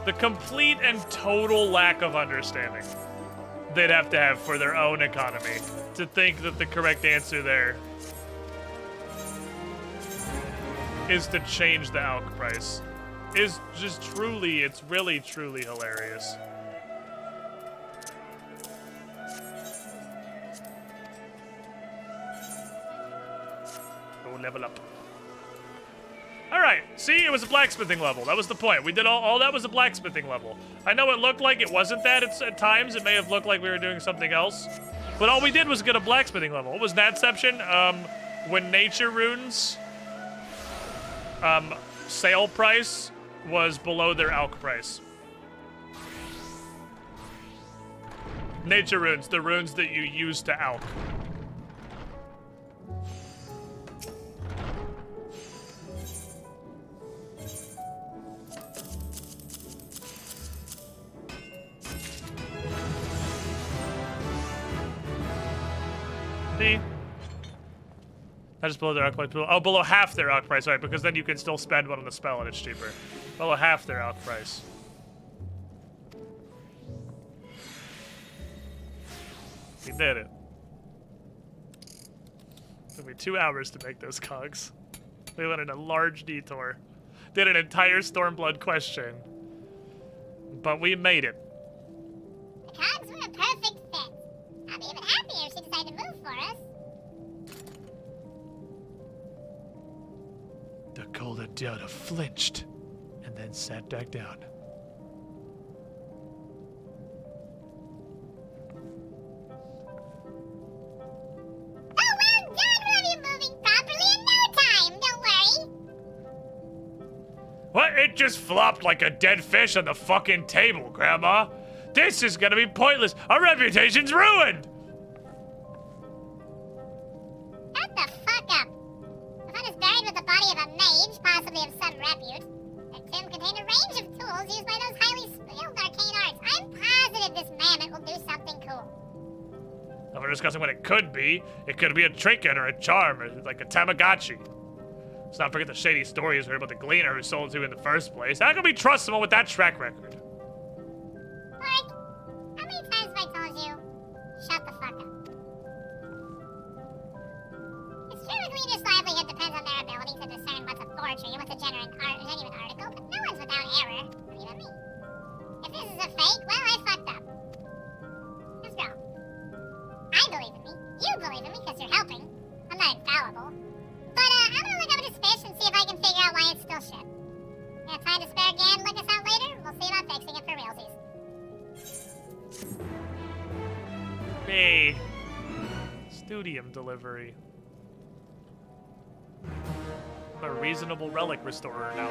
Speaker 2: The complete and total lack of understanding they'd have to have for their own economy to think that the correct answer there is to change the ALC price. Is just truly, it's really truly hilarious. Go level up. Alright, see, it was a blacksmithing level. That was the point. We did all that was a blacksmithing level. I know it looked like it wasn't that at times. It may have looked like we were doing something else. But all we did was get a blacksmithing level. What was Natception? When nature runes, sale price was below their ALC price. Nature runes, the runes that you use to ALC. See? That is below their ALC price. Oh, below half their ALC price, right? Because then you can still spend one on the spell and it's cheaper. Below half their ALC price. We did it. Took me 2 hours to make those cogs. We went on a large detour. Did an entire Stormblood question. But we made it.
Speaker 18: The cogs were a perfect fit. I'll be even happier if she decided to move for us.
Speaker 2: The Golden Dota flinched and then sat back down.
Speaker 18: Oh, well done! We'll have you moving properly in no time, don't worry.
Speaker 2: What? It just flopped like a dead fish on the fucking table, Grandma. This is gonna be pointless. Our reputation's ruined!
Speaker 18: Shut the fuck up. The fun is buried with the body of a mage, possibly of some repute. That tomb contained a range of tools used by those highly skilled arcane arts. I'm positive this mammoth will do something cool.
Speaker 2: Now we're discussing what it could be. It could be a trinket or a charm or like a Tamagotchi. Let's not forget the shady stories we heard about the gleaner who sold to in the first place. How can we trust someone with that track record?
Speaker 18: Mark, how many times have I told you? Shut the fuck up. It's true a gleaner's livelihood depends on their ability to discern what's a forgery and what's a genuine article, but no one's without error. Not even me. If this is a fake, well, I fucked up. Let's go. I believe in me. You believe in me because you're helping. I'm not infallible. But I'm gonna look up at this fish and see if I can figure out why it's still shit. You have time to spare again to look us out later? We'll see about fixing it for realsies.
Speaker 2: Hey. Studium delivery. I'm a reasonable relic restorer now.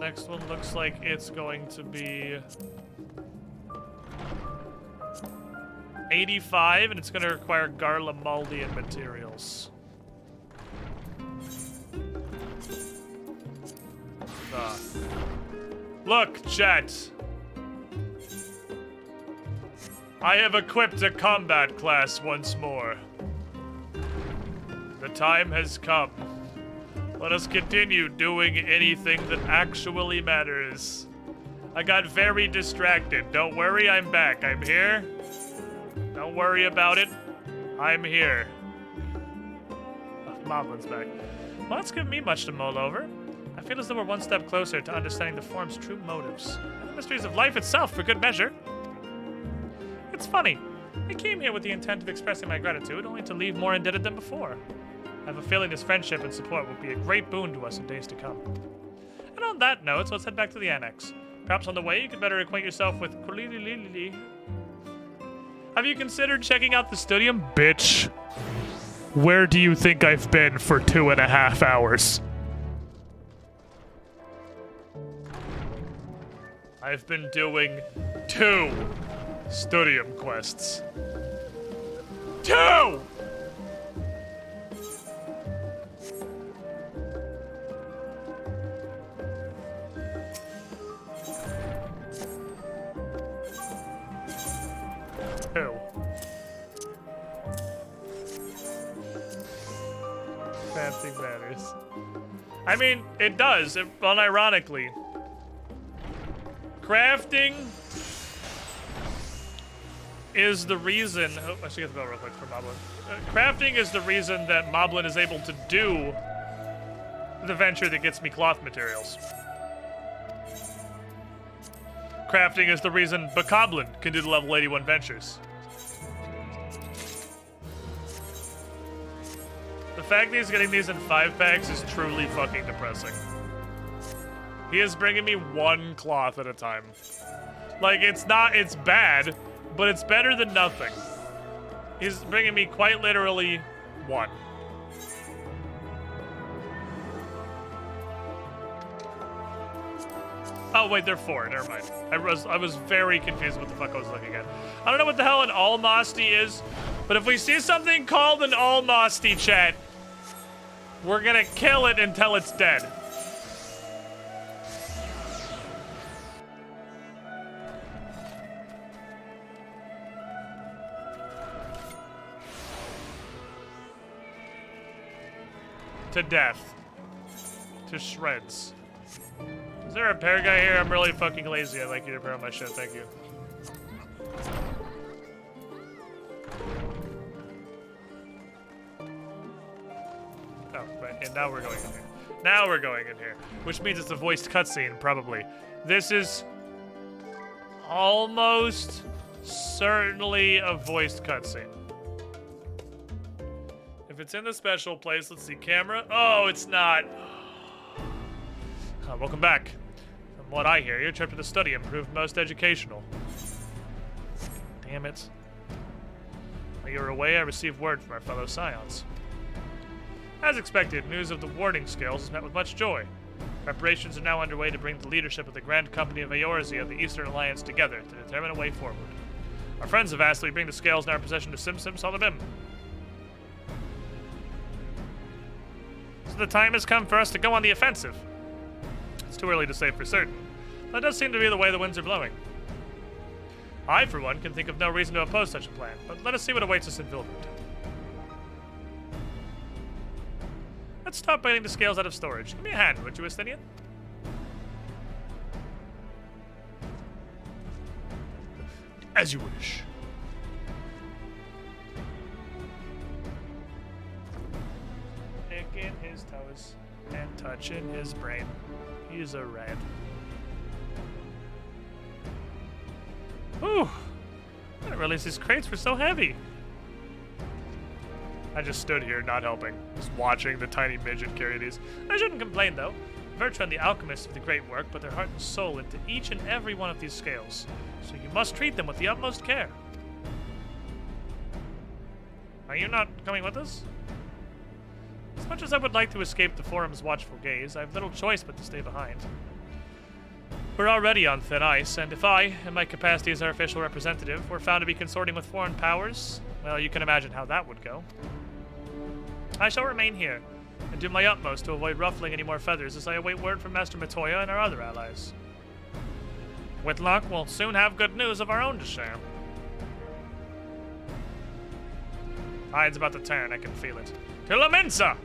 Speaker 2: Next one looks like it's going to be 85, and it's going to require Garlemaldian materials. Look, chat. I have equipped a combat class once more. The time has come. Let us continue doing anything that actually matters. I got very distracted. Don't worry, I'm back. I'm here. Don't worry about it. I'm here. Oh, Moblin's back. Well, that's given me much to mull over. I feel as though we're one step closer to understanding the form's true motives. And the mysteries of life itself, for good measure. It's funny. I came here with the intent of expressing my gratitude, only to leave more indebted than before. I have a feeling this friendship and support will be a great boon to us in days to come. And on that note, let's head back to the annex. Perhaps on the way, you could better acquaint yourself with... Have you considered checking out the stadium? Bitch. Where do you think I've been for 2.5 hours? I've been doing 2 stadium quests. 2! Fancy matters. I mean, it does, unironically. Crafting is the reason... Oh, I should get the bell real quick for Moblin. Crafting is the reason that Moblin is able to do the venture that gets me cloth materials. Crafting is the reason Bokoblin can do the level 81 ventures. The fact that he's getting these in 5-packs is truly fucking depressing. He is bringing me 1 cloth at a time. Like, it's bad, but it's better than nothing. He's bringing me quite literally 1. Oh, wait, they're 4. Never mind. I was very confused what the fuck I was looking at. I don't know what the hell an Almasty is, but if we see something called an Almasty, chat, we're gonna kill it until it's dead. To death. To shreds. Is there a repair guy here? I'm really fucking lazy. I'd like you to repair my shit. Thank you. Oh, right. And now we're going in here. Now we're going in here. Which means it's a voiced cutscene, probably. This is almost certainly a voiced cutscene. If it's in the special place, let's see. Camera? Oh, it's not. Welcome back. From what I hear, your trip to the study proved most educational. Damn it. While you were away, I received word from our fellow Scions. As expected, news of the warding scales is met with much joy. Preparations are now underway to bring the leadership of the Grand Company of Eorzea of the Eastern Alliance together to determine a way forward. Our friends have asked that we bring the scales in our possession to Sim Salabim. So the time has come for us to go on the offensive. It's too early to say for certain. That does seem to be the way the winds are blowing. I, for one, can think of no reason to oppose such a plan, but let us see what awaits us in Vilvoot. Let's stop biting the scales out of storage. Give me a hand, would you, Estinian? As you wish. Licking his toes and touching his brain. He's a rat. Whew. I didn't realize these crates were so heavy. I just stood here, not helping, just watching the tiny midget carry these. I shouldn't complain, though. Virtue and the alchemists of the great work put their heart and soul into each and every one of these scales, so you must treat them with the utmost care. Are you not coming with us? As much as I would like to escape the Forum's watchful gaze, I have little choice but to stay behind. We're already on thin ice, and if I, in my capacity as our official representative, were found to be consorting with foreign powers, well, you can imagine how that would go. I shall remain here, and do my utmost to avoid ruffling any more feathers as I await word from Master Matoya and our other allies. With luck, we'll soon have good news of our own to share. Tide's about to turn, I can feel it. To Lamensa!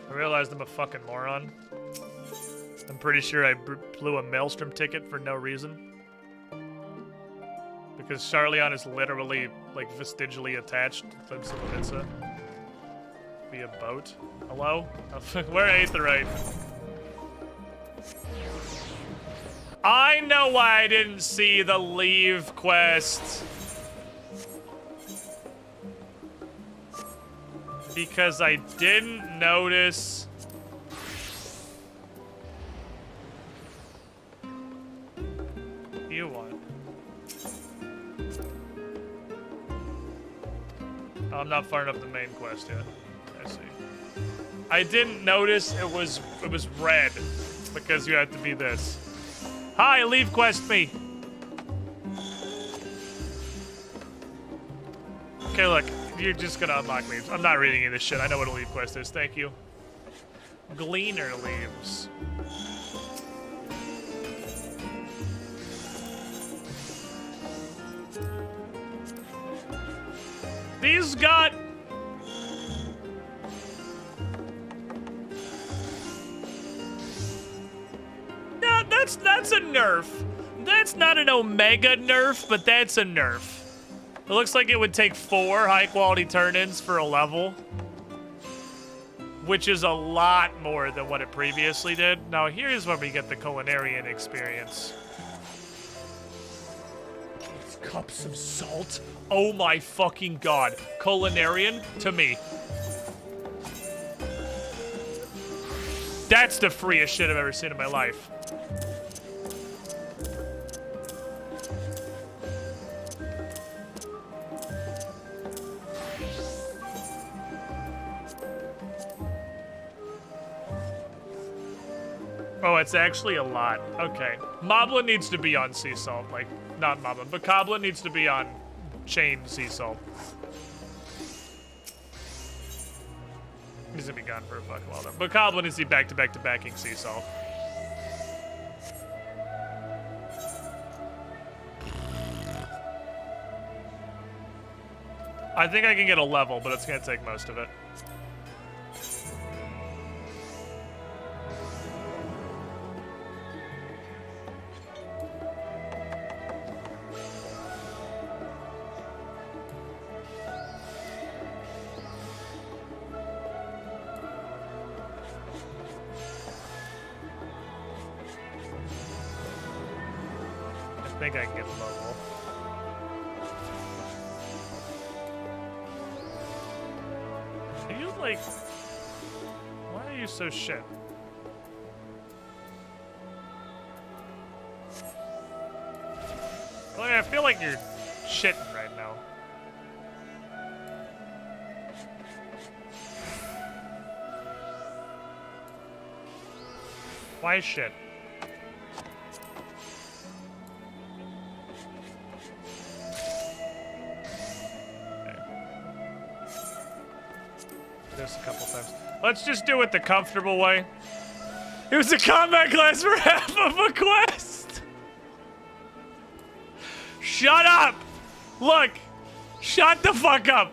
Speaker 2: I realized I'm a fucking moron. I'm pretty sure I blew a Maelstrom ticket for no reason. Because Charleon is literally, like, vestigially attached to Lamensa via boat. Hello? Where Aetherite? I know why I didn't see the leave quest. Because I didn't notice... You want? Oh, I'm not far enough the main quest yet. I see. I didn't notice it was red because you had to be this. Hi, leave quest me. Okay, look, you're just gonna unlock leaves. I'm not reading any of this shit. I know what a leave quest is. Thank you. Gleaner leaves. These got... No, that's a nerf. That's not an Omega nerf, but that's a nerf. It looks like it would take 4 high-quality turn-ins for a level, which is a lot more than what it previously did. Now, here's where we get the culinarian experience. Cups of salt? Oh my fucking god. Culinarian to me. That's the freest shit I've ever seen in my life. Oh, it's actually a lot. Okay. Moblin needs to be on sea salt. Like, not Moblin, but Coblin needs to be on chain sea salt. He's gonna be gone for a fucking while though. But Coblin needs to be back-to-back-to-backing sea salt. I think I can get a level, but it's gonna take most of it. I think I can get a level. Are you like... Why are you so shit? Like, I feel like you're shitting right now. Why shit? This a couple times. Let's just do it the comfortable way. It was a combat class for half of a quest. Shut up! Look! Shut the fuck up!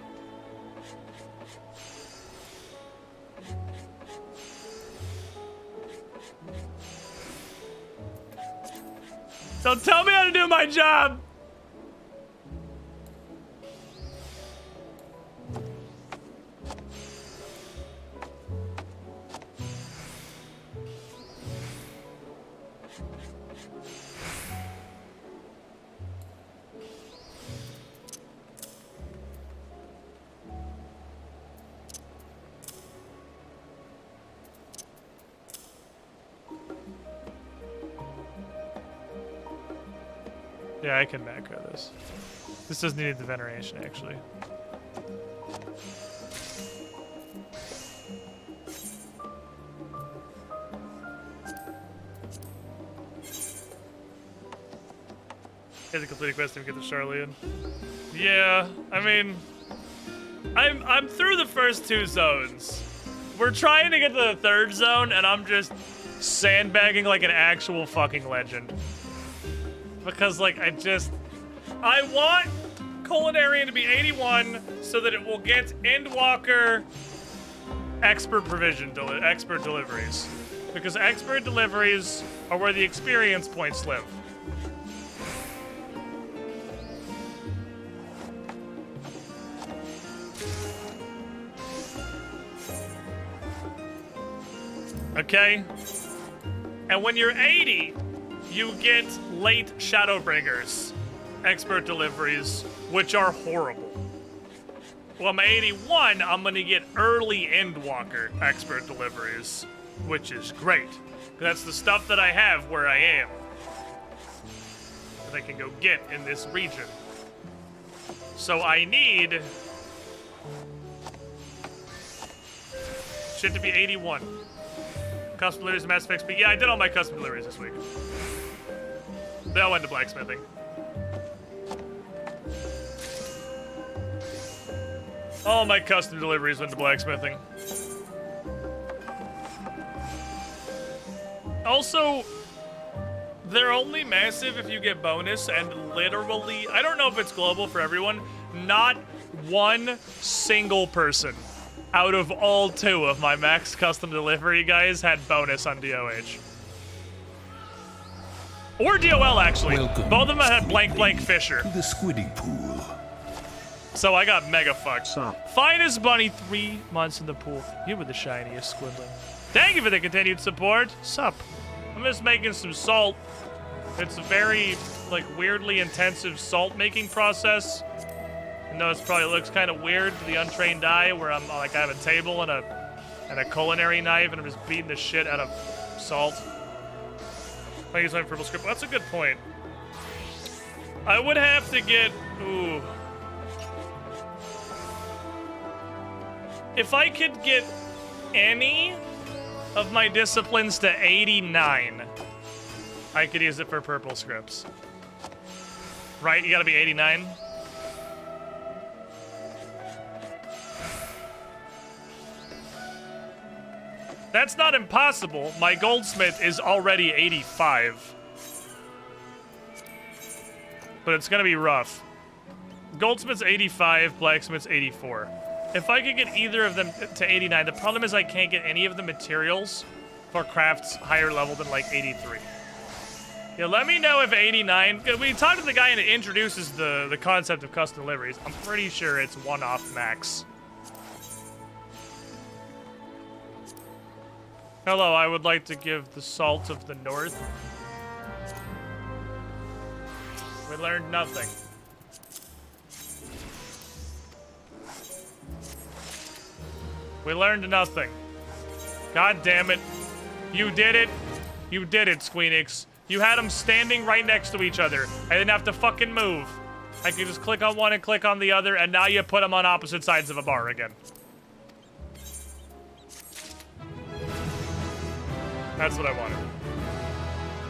Speaker 2: So tell me how to do my job! Yeah, I can macro this. This doesn't need the veneration, actually. Get the completed quest and get the Charlian. Yeah, I mean, I'm through the first 2 zones. We're trying to get to the 3rd zone, and I'm just sandbagging like an actual fucking legend. Because, like, I want Culinarian to be 81 so that it will get Endwalker expert expert deliveries. Because expert deliveries are where the experience points live. Okay? And when you're 80, you get late Shadowbringers expert deliveries, which are horrible. Well, I'm 81. I'm gonna get early Endwalker expert deliveries, which is great. That's the stuff that I have where I am. That I can go get in this region. So I need shit to be 81. Custom deliveries, Mass Effect XP. Yeah, I did all my custom deliveries this week. They all went to blacksmithing. All my custom deliveries went to blacksmithing. Also, they're only massive if you get bonus, and literally, I don't know if it's global for everyone, not one single person out of all 2 of my max custom delivery guys had bonus on DOH. Or DOL, actually.
Speaker 4: Welcome,
Speaker 2: Both of them had blank Fisher.
Speaker 4: To the squidding pool.
Speaker 2: So I got mega fucked. Finest bunny, 3 months in the pool. You were the shiniest, Squidling. Thank you for the continued support. Sup? I'm just making some salt. It's a very, like, weirdly intensive salt making process. I know it probably looks kind of weird to the untrained eye, where I'm like, I have a table and a culinary knife, and I'm just beating the shit out of salt. I use my purple script. Well, that's a good point. I would have to get, ooh. If I could get any of my disciplines to 89, I could use it for purple scripts. Right? You gotta be 89? That's not impossible. My goldsmith is already 85. But it's gonna be rough. Goldsmith's 85, blacksmith's 84. If I could get either of them to 89, the problem is I can't get any of the materials for crafts higher level than like 83. Yeah, let me know if 89, because we talked to the guy and it introduces the concept of custom deliveries. I'm pretty sure it's one-off max. Hello, I would like to give the salt of the north. We learned nothing. We learned nothing. God damn it. You did it. You did it, Squeenix. You had them standing right next to each other. I didn't have to fucking move. I could just click on one and click on the other, and now you put them on opposite sides of a bar again. That's what I wanted.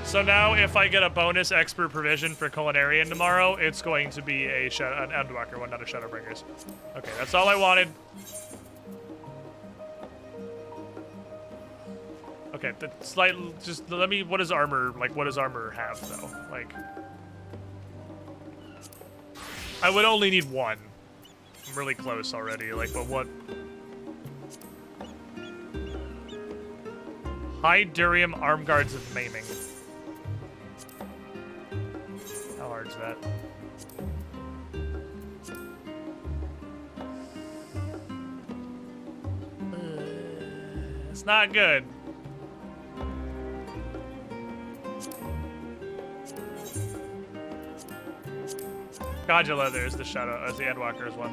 Speaker 2: So now, if I get a bonus expert provision for Culinarian tomorrow, it's going to be an Endwalker one, not a Shadowbringers. Okay, that's all I wanted. Okay, that's like, just let me, what does armor, like, what does armor have, though? Like, I would only need 1. I'm really close already, like, but what? High Durium Arm Guards of Maiming. How hard is that? It's not good. Gotcha Leather is the Shadow, as the Endwalker's one.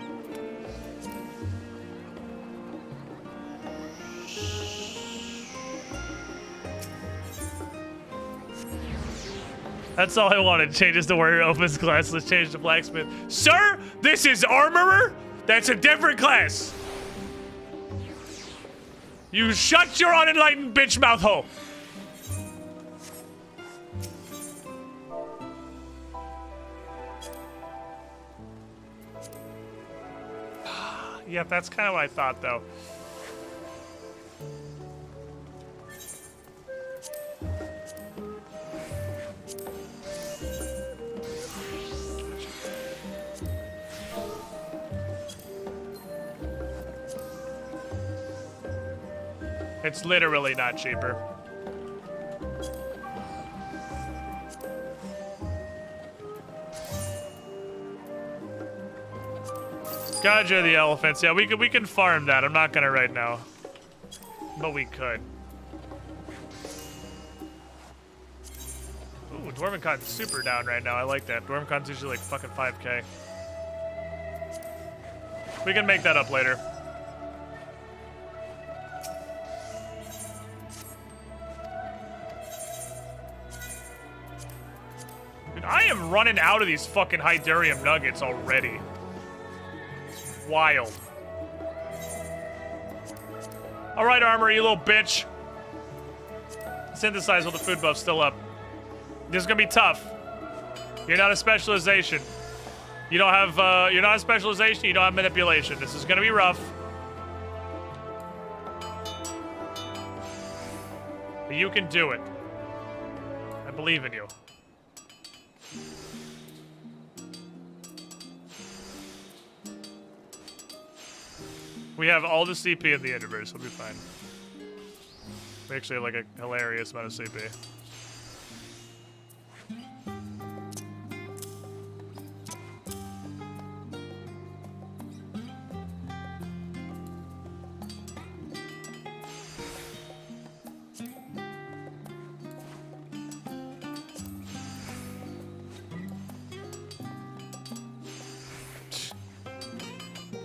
Speaker 2: That's all I wanted. Changes to warrior opens class. Let's change to blacksmith. Sir, this is armorer. That's a different class. You shut your unenlightened bitch mouth hole. Yep, that's kind of what I thought, though. It's literally not cheaper. Gotcha the elephants. Yeah, we can farm that. I'm not gonna right now, but we could. Ooh, Dwarvencon's super down right now. I like that. Dwarvencon's usually like fucking 5K. We can make that up later. Dude, I am running out of these fucking Hydurium nuggets already. It's wild. Alright, Armor, you little bitch. Synthesize while the food buff's still up. This is gonna be tough. You're not a specialization. You don't have, you're not a specialization, you don't have manipulation. This is gonna be rough. But you can do it. I believe in you. We have all the CP in the universe, we'll be fine. We actually have like a hilarious amount of CP.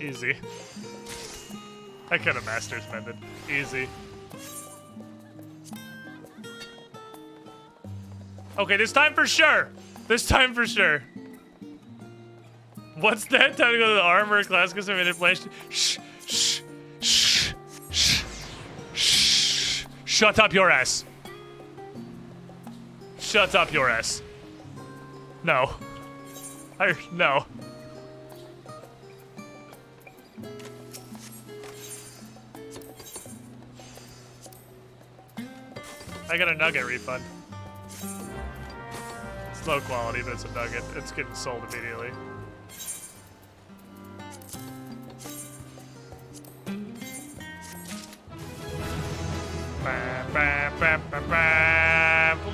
Speaker 2: Easy. I could have master's mended. Easy. Okay, this time for sure. This time for sure. What's that? Time to go to the armor class because of manipulation. Shh, shh, shh, shh, shh. Shut up your ass. Shut up your ass. No. No. I got a nugget refund. It's low quality, but it's a nugget. It's getting sold immediately.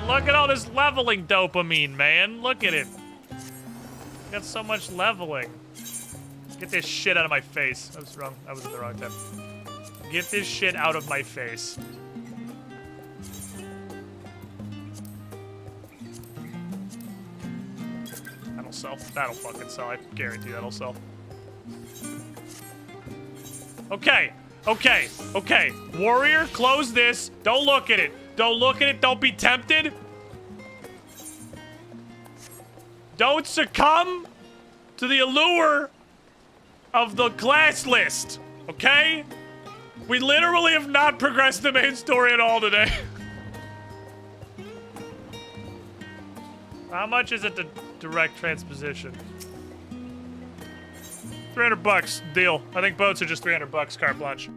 Speaker 2: Look at all this leveling dopamine, man. Look at it. Got so much leveling. Get this shit out of my face. I was wrong. I was in the wrong time. Get this shit out of my face. That'll sell. That'll fucking sell. I guarantee that'll sell. Okay. Okay. Okay. Warrior, close this. Don't look at it. Don't look at it. Don't be tempted. Don't succumb to the allure of the class list. Okay? We literally have not progressed the main story at all today. How much is it to direct transposition? 300 bucks, deal. I think boats are just 300 bucks, carte blanche.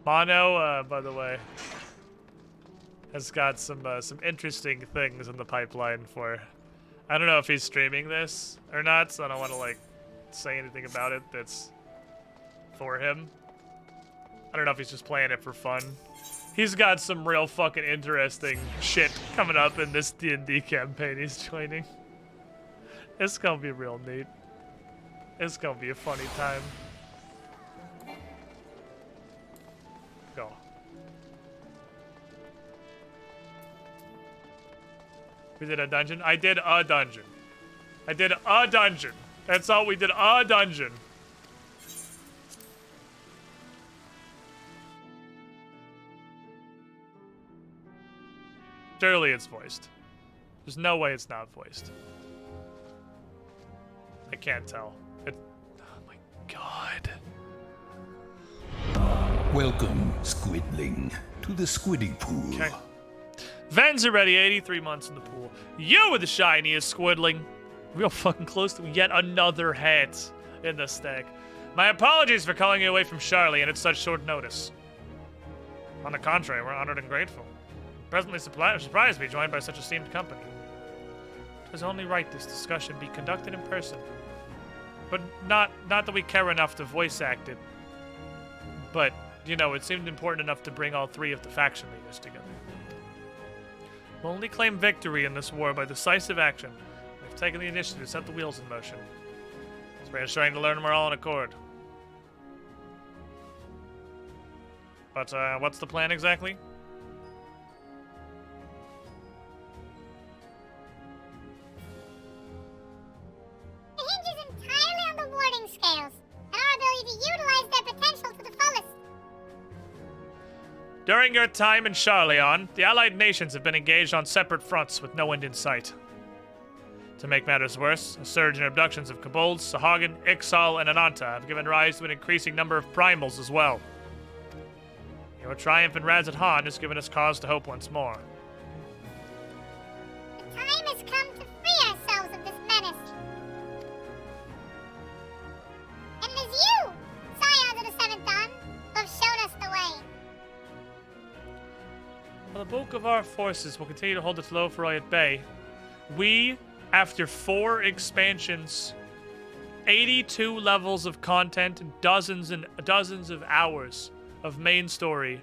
Speaker 2: Mono, by the way, has got some interesting things in the pipeline for. I don't know if he's streaming this or not, so I don't want to like say anything about it that's for him. I don't know if he's just playing it for fun. He's got some real fucking interesting shit coming up in this D&D campaign he's joining. It's gonna be real neat. It's gonna be a funny time. Go. We did a dungeon? I did a dungeon. I did a dungeon. That's all we did, a dungeon. Surely it's voiced. There's no way it's not voiced. I can't tell. Oh my god.
Speaker 4: Welcome, Squidling, to the Squiddy Pool.
Speaker 2: Okay. Vens already 83 months in the pool. You were the shiniest, Squidling. Real fucking close to yet another hat in the stack. My apologies for calling you away from Charlie and at such short notice. On the contrary, we're honored and grateful. Presently surprised to be joined by such esteemed company. It was only right this discussion be conducted in person. But not that we care enough to voice act it. But, you know, it seemed important enough to bring all three of the faction leaders together. We'll only claim victory in this war by decisive action. We've taken the initiative to set the wheels in motion. It's reassuring to learn we're all in accord. But, what's the plan exactly?
Speaker 18: It hinges entirely on the warding scales, and our ability to utilize their potential to the fullest.
Speaker 2: During your time in Charleon, the Allied nations have been engaged on separate fronts with no end in sight. To make matters worse, a surge in abductions of kobolds, Sahagin, Ixal, and Ananta have given rise to an increasing number of primals as well. Your triumph in Razat Han has given us cause to hope once more.
Speaker 18: The time has come to free ourselves of this menace. And it is you, Scions of the Seventh Dawn, who have shown us the way.
Speaker 2: While the bulk of our forces will continue to hold the Tlofroi at bay, we, after 4 expansions, 82 levels of content, and dozens of hours of main story,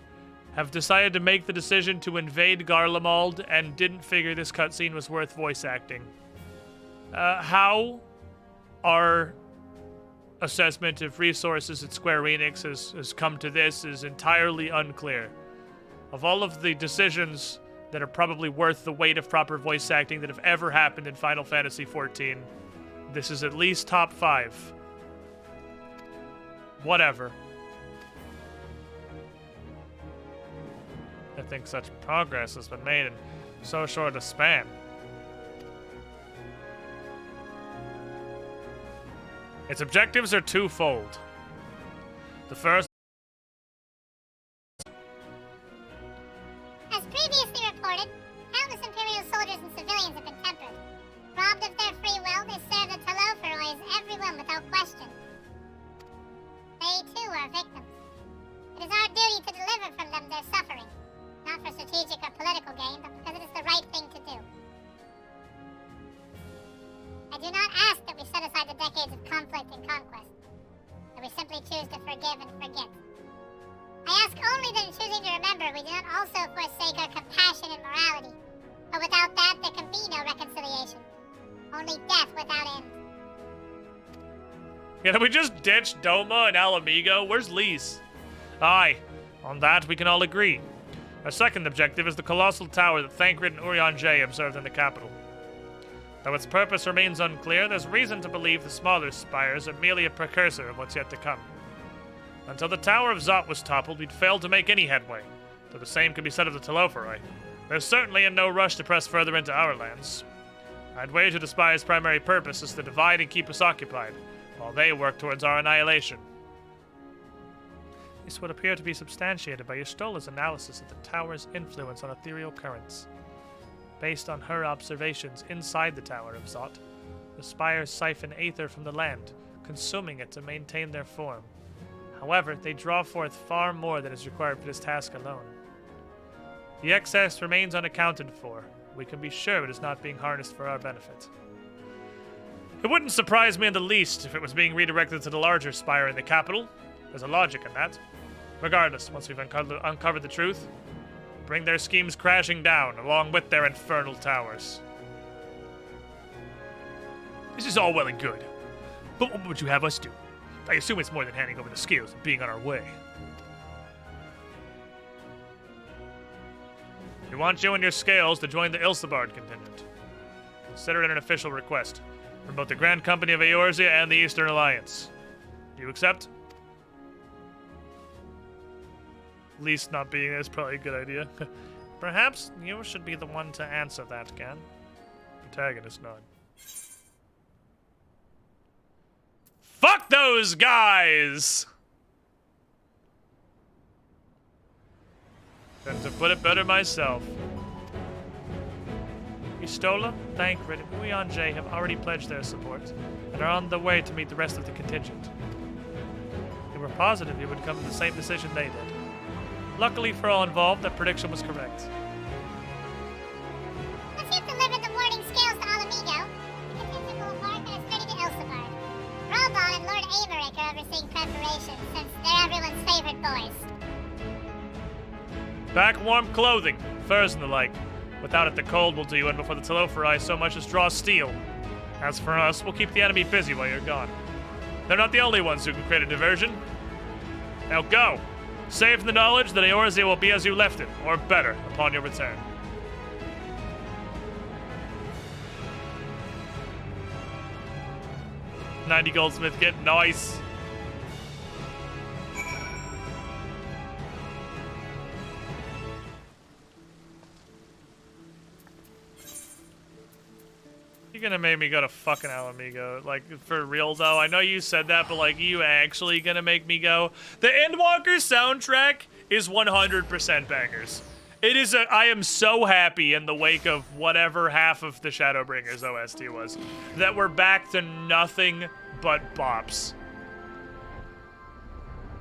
Speaker 2: have decided to make the decision to invade Garlemald and didn't figure this cutscene was worth voice acting. How our assessment of resources at Square Enix has come to this is entirely unclear. Of all of the decisions that are probably worth the weight of proper voice acting that have ever happened in Final Fantasy XIV, this is at least top 5. Whatever. I think such progress has been made in so short a span. Its objectives are twofold. The first,
Speaker 18: As previously reported, countless Imperial soldiers and civilians have been tempered. Robbed of their free will, they serve the Tlofroi, everyone without question. They too are victims. It is our duty to deliver from them their suffering, not for strategic or political gain, but because it is the right thing to do. I do not ask that we set aside the decades of conflict and conquest, that we simply choose to forgive and forget. I ask only that in choosing to remember, we do not also forsake our compassion and morality. For without that, there can be no reconciliation. Only death without end.
Speaker 2: yeah, we just ditch Doma and Alamigo. Where's Lise? Aye, on that we can all agree. Our second objective is the colossal tower that Thancred and Urianger observed in the capital. Though its purpose remains unclear, there's reason to believe the smaller spires are merely a precursor of what's yet to come. Until the Tower of Zot was toppled, we'd failed to make any headway, though the same could be said of the Tlofroi. There's certainly in no rush to press further into our lands. I'd wager the Spire's primary purpose is to divide and keep us occupied, while they work towards our annihilation. This would appear to be substantiated by Ystola's analysis of the Tower's influence on ethereal currents. Based on her observations inside the Tower of Zot, the Spires siphon aether from the land, consuming it to maintain their form. However, they draw forth far more than is required for this task alone. The excess remains unaccounted for. We can be sure it is not being harnessed for our benefit. It wouldn't surprise me in the least if it was being redirected to the larger spire in the capital. There's a logic in that. Regardless, once we've uncovered the truth, bring their schemes crashing down, along with their infernal towers. This is all well and good, but what would you have us do? I assume it's more than handing over the scales and being on our way. We want you and your scales to join the Ilsabard contingent. Consider it an official request from both the Grand Company of Eorzea and the Eastern Alliance. Do you accept? Least not being there is probably a good idea. Perhaps you should be the one to answer that, Gan. Protagonist nod. Fuck those guys! And to put it better myself. Ystola, Thancred, and Urianger have already pledged their support and are on the way to meet the rest of the contingent. We were positive you would come to the same decision they did. Luckily for all involved, that prediction was correct.
Speaker 18: Once you've delivered the warding scales to Alamigo, the contingent will embark on its journey to Ilsabard. Raldon and Lord Averick are overseeing preparations, since they're everyone's favorite boys.
Speaker 2: Pack warm clothing, furs and the like. Without it, the cold will do you in before the Tlofroi so much as draw steel. As for us, we'll keep the enemy busy while you're gone. They're not the only ones who can create a diversion. Now go! Safe in the knowledge that Eorzea will be as you left it, or better, upon your return. $90 goldsmith kit, nice. You're gonna make me go to fucking Alamigo. Like, for real though, I know you said that, but like, you actually gonna make me go? The Endwalker soundtrack is 100% bangers. It is I am so happy in the wake of whatever half of the Shadowbringers OST was, that we're back to nothing but bops.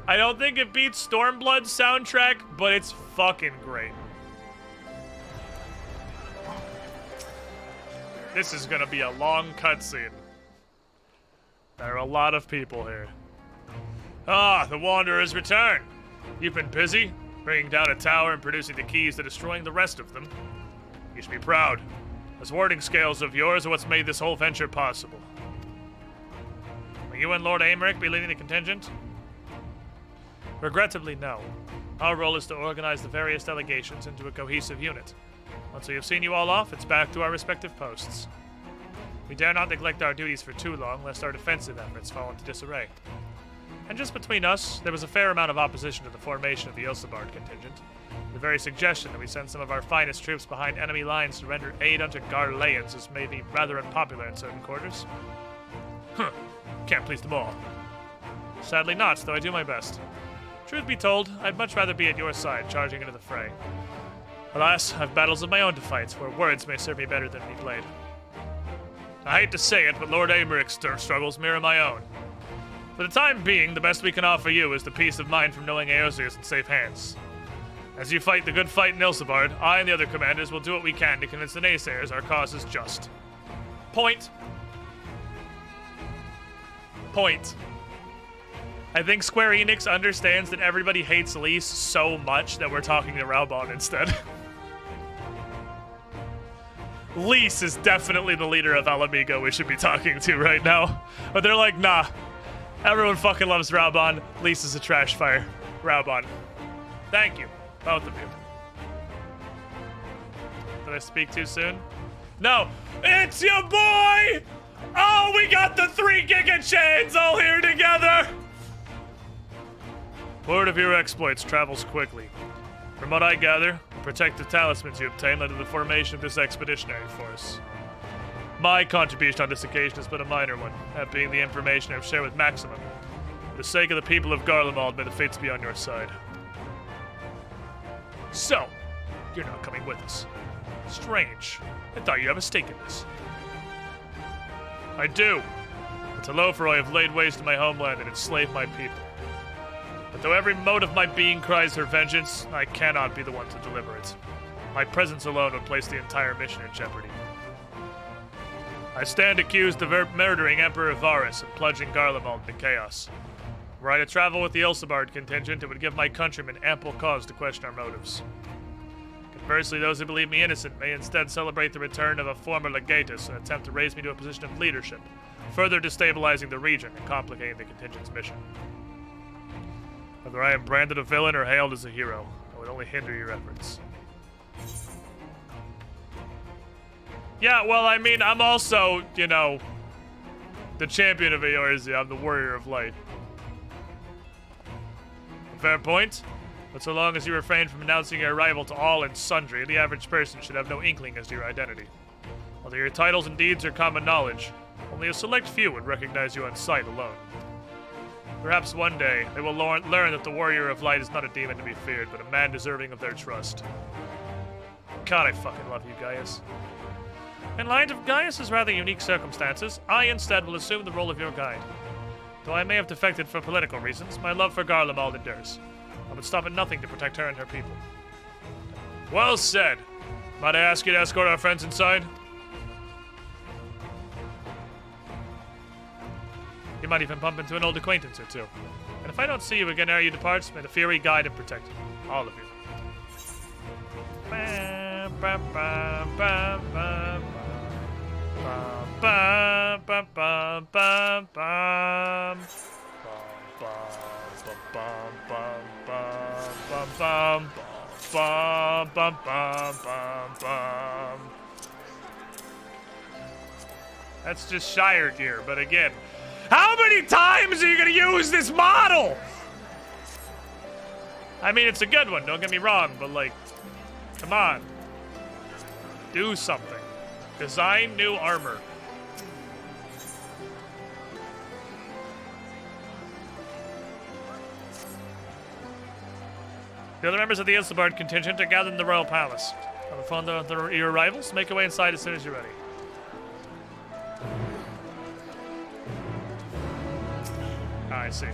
Speaker 2: I don't think it beats Stormblood's soundtrack, but it's fucking great. This is gonna be a long cutscene. There are a lot of people here. Ah, the Wanderers return. You've been busy, bringing down a tower and producing the keys to destroying the rest of them. You should be proud. Those warding scales of yours are what's made this whole venture possible. Will you and Lord Aymeric be leading the contingent? Regrettably, no. Our role is to organize the various delegations into a cohesive unit. Once we have seen you all off, it's back to our respective posts. We dare not neglect our duties for too long, lest our defensive efforts fall into disarray. And just between us, there was a fair amount of opposition to the formation of the Ilsebard contingent. The very suggestion that we send some of our finest troops behind enemy lines to render aid unto Garleans has made me rather unpopular in certain quarters. Huh. Can't please them all. Sadly not, though I do my best. Truth be told, I'd much rather be at your side, charging into the fray. Alas, I've battles of my own to fight, where words may serve me better than be played. I hate to say it, but Lord Aymeric's struggles mirror my own. For the time being, the best we can offer you is the peace of mind from knowing Eorzea is in safe hands. As you fight the good fight in Ilsebard, I and the other commanders will do what we can to convince the naysayers our cause is just. Point. I think Square Enix understands that everybody hates Lise so much that we're talking to Raubon instead. Lise is definitely the leader of Alamigo we should be talking to right now. But they're like, nah. Everyone fucking loves Raubon. Lise is a trash fire. Raubon. Thank you. Both of you. Did I speak too soon? No. It's your boy! Oh, we got the 3 Giga Chains all here together! Word of your exploits travels quickly. From what I gather, the protective talismans you obtained led to the formation of this expeditionary force. My contribution on this occasion has been a minor one, that being the information I've shared with Maximum. For the sake of the people of Garlemald, may the fates be on your side. So, you're not coming with us. Strange. I thought you had a stake in this. I do. But to Lothar I have laid waste to my homeland and enslaved my people. But though every mote of my being cries for vengeance, I cannot be the one to deliver it. My presence alone would place the entire mission in jeopardy. I stand accused of murdering Emperor Varus and plunging Garlemald into chaos. Were I to travel with the Ilsebard contingent, it would give my countrymen ample cause to question our motives. Conversely, those who believe me innocent may instead celebrate the return of a former legatus and attempt to raise me to a position of leadership, further destabilizing the region and complicating the contingent's mission. Whether I am branded a villain or hailed as a hero, I would only hinder your efforts. Yeah, well, I mean, I'm also, you know, the champion of Eorzea. I'm the warrior of light. Fair point. But so long as you refrain from announcing your arrival to all and sundry, the average person should have no inkling as to your identity. Although your titles and deeds are common knowledge, only a select few would recognize you on sight alone. Perhaps one day, they will learn that the warrior of light is not a demon to be feared, but a man deserving of their trust. God, I fucking love you, Gaius. In light of Gaius's rather unique circumstances, I instead will assume the role of your guide. Though I may have defected for political reasons, my love for Garlemald endures. I would stop at nothing to protect her and her people. Well said. Might I ask you to escort our friends inside? You might even bump into an old acquaintance or two. And if I don't see you again ere you depart, may the Fury guide and protect you. All of you. Bam, bam, bam, bam, bam. Bam, bam, bam, bam, bam. Bam, bam, bam, bam, bam. bum, bum, bum, bum, bum, bum. That's just Shire gear, but again, how many times are you gonna use this model? I mean, it's a good one, don't get me wrong, but like, come on. Do something. Design new armor. The other members of the Isambard contingent are gathered in the Royal Palace. Upon your arrivals, make your way inside as soon as you're ready. I see.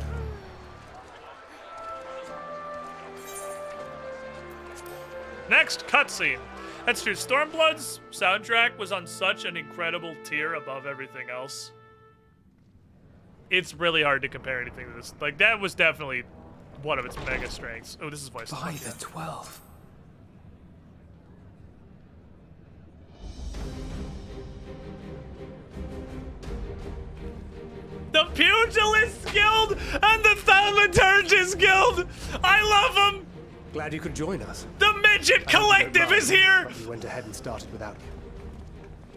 Speaker 2: Next cutscene. That's true. Stormblood's soundtrack was on such an incredible tier above everything else. It's really hard to compare anything to this. Like, that was definitely one of its mega strengths. Oh, this is voice.
Speaker 6: By the 12.
Speaker 2: The Pugilist Guild and the Thaumaturgist Guild! I love them!
Speaker 8: Glad you could join us.
Speaker 2: The Midget Collective is here!
Speaker 8: We went ahead and started without you.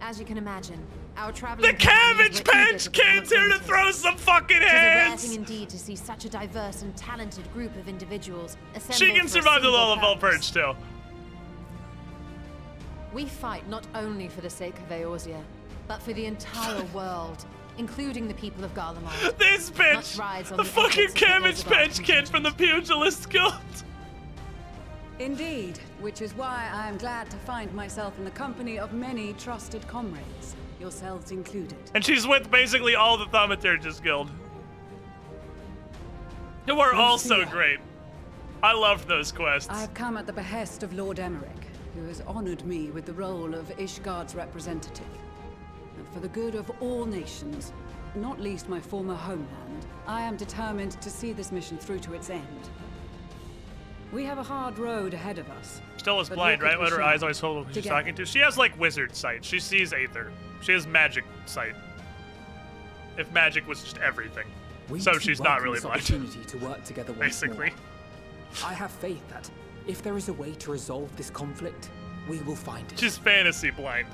Speaker 3: As you can imagine, our traveling
Speaker 2: The Cabbage Patch Kid's here to throw some fucking
Speaker 3: hands! It is a rare
Speaker 2: hands!
Speaker 3: thing indeed to see such a diverse and talented group of individuals assembled.
Speaker 2: She can
Speaker 3: for a
Speaker 2: survive the
Speaker 3: single
Speaker 2: Lullaby
Speaker 3: purpose.
Speaker 2: Purge too.
Speaker 3: We fight not only for the sake of Eorzea, but for the entire world, including the people of Garlemald.
Speaker 2: This bitch! The fucking Cabbage Patch Kid from the Pugilist Guild!
Speaker 19: Indeed, which is why I am glad to find myself in the company of many trusted comrades, yourselves included.
Speaker 2: And she's with basically all the Thaumaturgist Guild. Who are also great. I loved those quests.
Speaker 19: I have come at the behest of Lord Emmerich, who has honored me with the role of Ishgard's representative. And for the good of all nations, not least my former homeland, I am determined to see this mission through to its end. We have a hard road ahead of us.
Speaker 2: Still is blind, right? What her eyes always hold who she's talking to. She has like wizard sight. She sees Aether. She has magic sight. If magic was just everything. So she's not really blind.
Speaker 6: Opportunity to work together once
Speaker 2: basically.
Speaker 6: More. I have faith that if there is a way to resolve this conflict, we will find it.
Speaker 2: She's fantasy blind.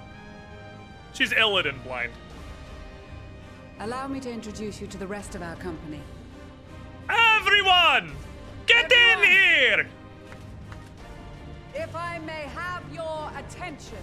Speaker 2: She's Illidan blind.
Speaker 19: Allow me to introduce you to the rest of our company.
Speaker 2: Everyone! Get in here!
Speaker 19: If I may have your attention.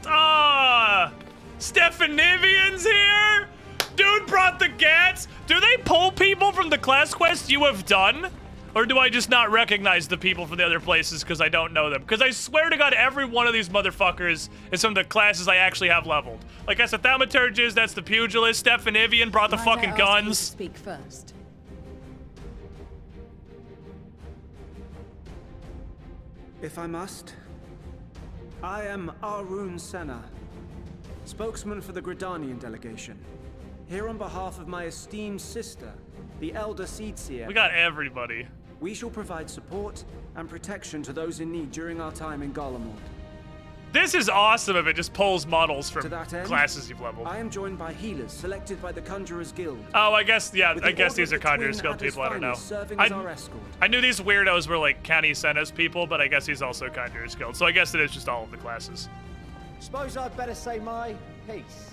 Speaker 2: Ah! Stefanivian's here? Dude brought the gats? Do they pull people from the class quests you have done? Or do I just not recognize the people from the other places because I don't know them? Because I swear to God, every one of these motherfuckers is from the classes I actually have leveled. Like, that's the Thaumaturgist, that's the Pugilist, Stefanivian brought the fucking guns.
Speaker 19: Speak first.
Speaker 20: If I must, I am Arun Senna, spokesman for the Gridanian delegation, here on behalf of my esteemed sister, the Elder Seedseer.
Speaker 2: We got everybody.
Speaker 20: We shall provide support and protection to those in need during our time in Garlemald.
Speaker 2: This is awesome if it just pulls models from
Speaker 20: To that end,
Speaker 2: classes you've leveled.
Speaker 20: I am joined by healers selected by the Conjurers Guild.
Speaker 2: Oh, I guess, yeah,
Speaker 20: With
Speaker 2: I
Speaker 20: the
Speaker 2: guess
Speaker 20: order
Speaker 2: these are
Speaker 20: of the Twin
Speaker 2: Conjurers Guild
Speaker 20: Adder's
Speaker 2: people, I don't know.
Speaker 20: finest serving as our escort.
Speaker 2: I knew these weirdos were like County Senna's people, but I guess he's also Conjurers Guild, so I guess it is just all of the classes.
Speaker 21: Suppose I'd better say my piece.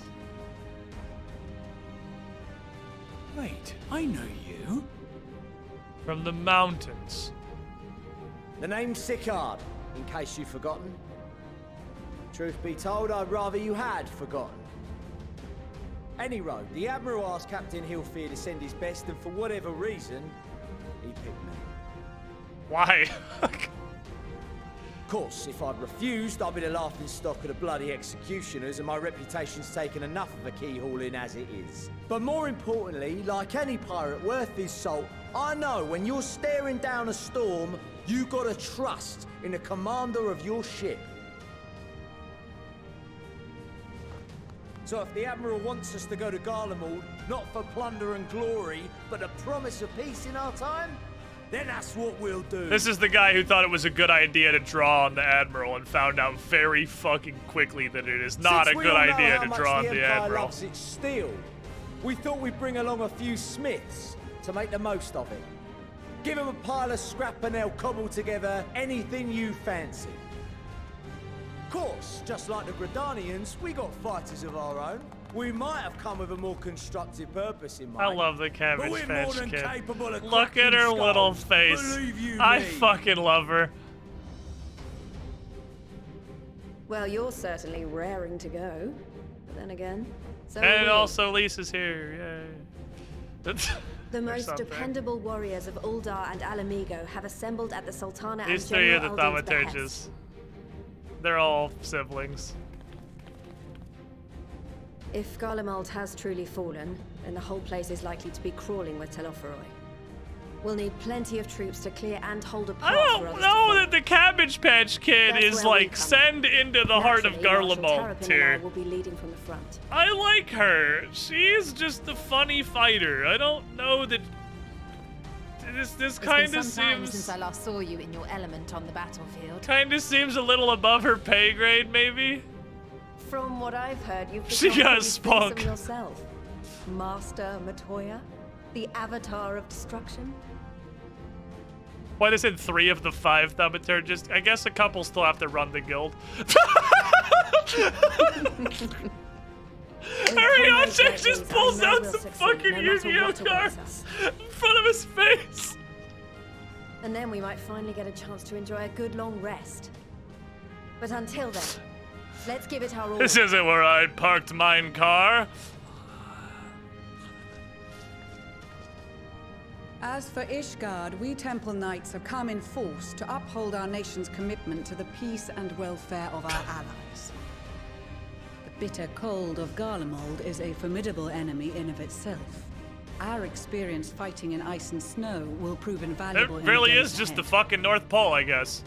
Speaker 22: Wait, I know you.
Speaker 2: From the mountains.
Speaker 21: The name's Sicard, in case you've forgotten. Truth be told, I'd rather you had forgotten. Any road, the Admiral asked Captain Hillfear to send his best, and for whatever reason, he picked me.
Speaker 2: Why?
Speaker 21: Of course, if I'd refused, I'd be the laughing stock of the bloody executioners, and my reputation's taken enough of a keyhauling as it is. But more importantly, like any pirate worth his salt, I know when you're staring down a storm, you gotta trust in the commander of your ship. So if the Admiral wants us to go to Garlemald, not for plunder and glory, but the promise of peace in our time, then that's what we'll do.
Speaker 2: This is the guy who thought it was a good idea to draw on the Admiral and found out very fucking quickly that it is not a good idea to draw on the Admiral.
Speaker 21: Loves its steel, we thought we'd bring along a few smiths, to make the most of it. Give them a pile of scrap and they'll cobble together anything you fancy. Of course, just like the Gridanians, we got fighters of our own. We might have come with a more constructive purpose in mind.
Speaker 2: I love the Cabbage
Speaker 21: but we're
Speaker 2: Patch
Speaker 21: more than
Speaker 2: Kid.
Speaker 21: capable of
Speaker 2: Look at
Speaker 21: cracking
Speaker 2: her little
Speaker 21: skulls,
Speaker 2: face.
Speaker 21: believe you
Speaker 2: I
Speaker 21: me.
Speaker 2: fucking love her.
Speaker 1: Well, you're certainly raring to go. But then again, so are
Speaker 2: And
Speaker 1: we.
Speaker 2: also Lisa's here. Yay.
Speaker 1: The
Speaker 2: Or
Speaker 1: most
Speaker 2: something.
Speaker 1: dependable warriors of Uldar and Alamigo have assembled at the Sultana
Speaker 2: These
Speaker 1: and
Speaker 2: three are
Speaker 1: General
Speaker 2: the
Speaker 1: Alden's
Speaker 2: thaumaturges.
Speaker 1: behest.
Speaker 2: They're all siblings.
Speaker 1: If Garlemald has truly fallen, then the whole place is likely to be crawling with Telophoroi. We'll need plenty of troops to clear and hold a path
Speaker 2: I
Speaker 1: for
Speaker 2: don't
Speaker 1: others to
Speaker 2: know
Speaker 1: follow.
Speaker 2: that the Cabbage Patch Kid
Speaker 1: That's
Speaker 2: is
Speaker 1: where we
Speaker 2: like
Speaker 1: come
Speaker 2: send into the heart of
Speaker 1: Naturally, Marshal
Speaker 2: Garlemald
Speaker 1: Terrapin and I
Speaker 2: tier.
Speaker 1: will be leading from the front.
Speaker 2: I like her. She's just a funny fighter. I don't know that this
Speaker 3: It's
Speaker 2: kind
Speaker 3: been
Speaker 2: of
Speaker 3: some time
Speaker 2: seems
Speaker 3: since I last saw you in your element on the battlefield.
Speaker 2: kind of seems a little above her pay grade, maybe.
Speaker 1: From what I've heard, you've
Speaker 2: She
Speaker 1: become
Speaker 2: got
Speaker 1: pretty
Speaker 2: spunk.
Speaker 1: fearsome yourself. Master Matoya, the avatar of destruction.
Speaker 2: Why they said 3 of the 5 thaumaturgists? I guess a couple still have to run the guild. Ariane just pulls out some fucking Yu-Gi-Oh cards in front of his face.
Speaker 1: And then we might finally get a chance to enjoy a good long rest. But until then, let's give it our all.
Speaker 2: This isn't where I parked mine car.
Speaker 19: As for Ishgard, we Temple Knights have come in force to uphold our nation's commitment to the peace and welfare of our allies. The bitter cold of Garlemald is a formidable enemy in of itself. Our experience fighting in ice and snow will prove
Speaker 2: It
Speaker 19: invaluable in the
Speaker 2: really
Speaker 19: days
Speaker 2: is just
Speaker 19: ahead.
Speaker 2: the fucking North Pole, I guess.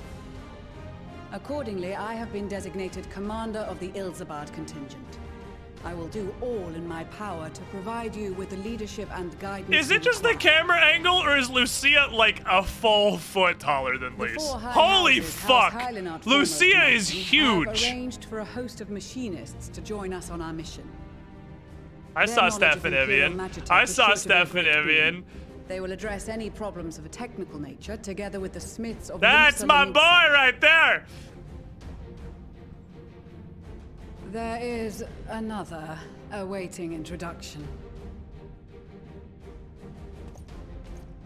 Speaker 19: Accordingly, I have been designated commander of the Ilzabard contingent. I will do all in my power to provide you with the leadership and guidance.
Speaker 2: Is it just the camera angle, or is Lucia like a full foot taller than Lise? Holy fuck! Lucia is
Speaker 19: I've
Speaker 2: huge!
Speaker 19: arranged for a host of machinists to join us on our mission.
Speaker 2: I
Speaker 19: Their
Speaker 2: saw
Speaker 19: knowledge of
Speaker 2: Stefan
Speaker 19: Imperial
Speaker 2: Evian.
Speaker 19: Magitech
Speaker 2: I
Speaker 19: is
Speaker 2: saw
Speaker 19: sure to be a
Speaker 2: Stefan
Speaker 19: great
Speaker 2: Evian.
Speaker 19: boon. They will address any problems of a technical nature together with the smiths of
Speaker 2: That's
Speaker 19: Limsa
Speaker 2: my
Speaker 19: Limsa.
Speaker 2: boy right there!
Speaker 19: There is another awaiting introduction.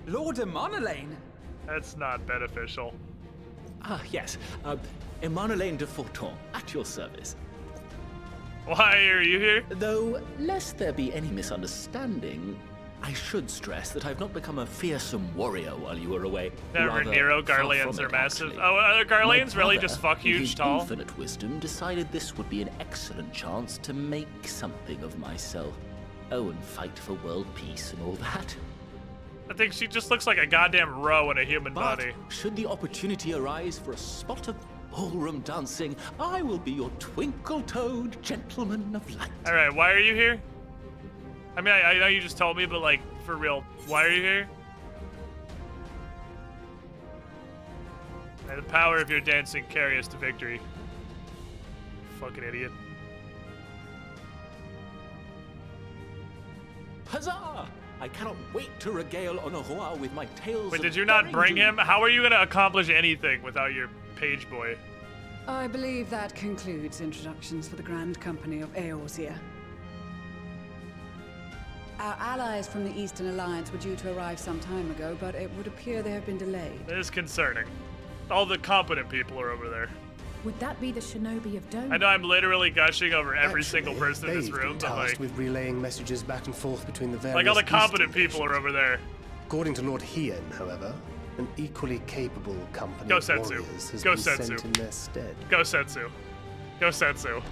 Speaker 12: Lord Emanolaine?
Speaker 2: That's not beneficial.
Speaker 11: Ah, yes. Emanolaine de Forton, at your service.
Speaker 2: Why are you here?
Speaker 11: Though, lest there be any misunderstanding, I should stress that I've not become a fearsome warrior while you were away.
Speaker 2: Never
Speaker 11: Rather,
Speaker 2: Nero
Speaker 11: far
Speaker 2: Garleans
Speaker 11: from
Speaker 2: are
Speaker 11: it,
Speaker 2: massive.
Speaker 11: actually.
Speaker 2: Oh, are Garleans
Speaker 11: My
Speaker 2: really
Speaker 11: brother,
Speaker 2: just fuck
Speaker 11: in
Speaker 2: huge
Speaker 11: his
Speaker 2: tall?
Speaker 11: infinite wisdom, decided this would be an excellent chance to make something of myself. Oh, and fight for world peace and all that.
Speaker 2: I think she just looks like a goddamn row in a human
Speaker 11: But
Speaker 2: body.
Speaker 11: should the opportunity arise for a spot of ballroom dancing, I will be your twinkle-toed gentleman of light.
Speaker 2: Alright, why are you here? I mean, I know you just told me, but like, for real, why are you here? May the power of your dancing carry us to victory. Fucking idiot.
Speaker 11: Huzzah! I cannot wait to regale Honohua with my tales
Speaker 2: Wait,
Speaker 11: of
Speaker 2: did you not
Speaker 11: daring
Speaker 2: bring
Speaker 11: do.
Speaker 2: him? How are you gonna accomplish anything without your page boy?
Speaker 19: I believe that concludes introductions for the Grand Company of Eorzea. Our allies from the Eastern Alliance were due to arrive some time ago, but it would appear they have been delayed.
Speaker 2: It is concerning. All the competent people are over there.
Speaker 10: Would that be the shinobi of Dome?
Speaker 2: I know I'm literally gushing over every
Speaker 8: Actually,
Speaker 2: single person in this
Speaker 8: they've
Speaker 2: room,
Speaker 8: been
Speaker 2: but
Speaker 8: tasked
Speaker 2: like,
Speaker 8: with relaying messages back and forth between the various
Speaker 2: like all the
Speaker 8: Eastern
Speaker 2: competent people are over there.
Speaker 8: According to Lord Hien, however, an equally capable company
Speaker 2: Go
Speaker 8: of
Speaker 2: Sensu.
Speaker 8: warriors has
Speaker 2: Go
Speaker 8: been
Speaker 2: Sensu.
Speaker 8: sent in their stead.
Speaker 2: Go Setsu. Go Setsu.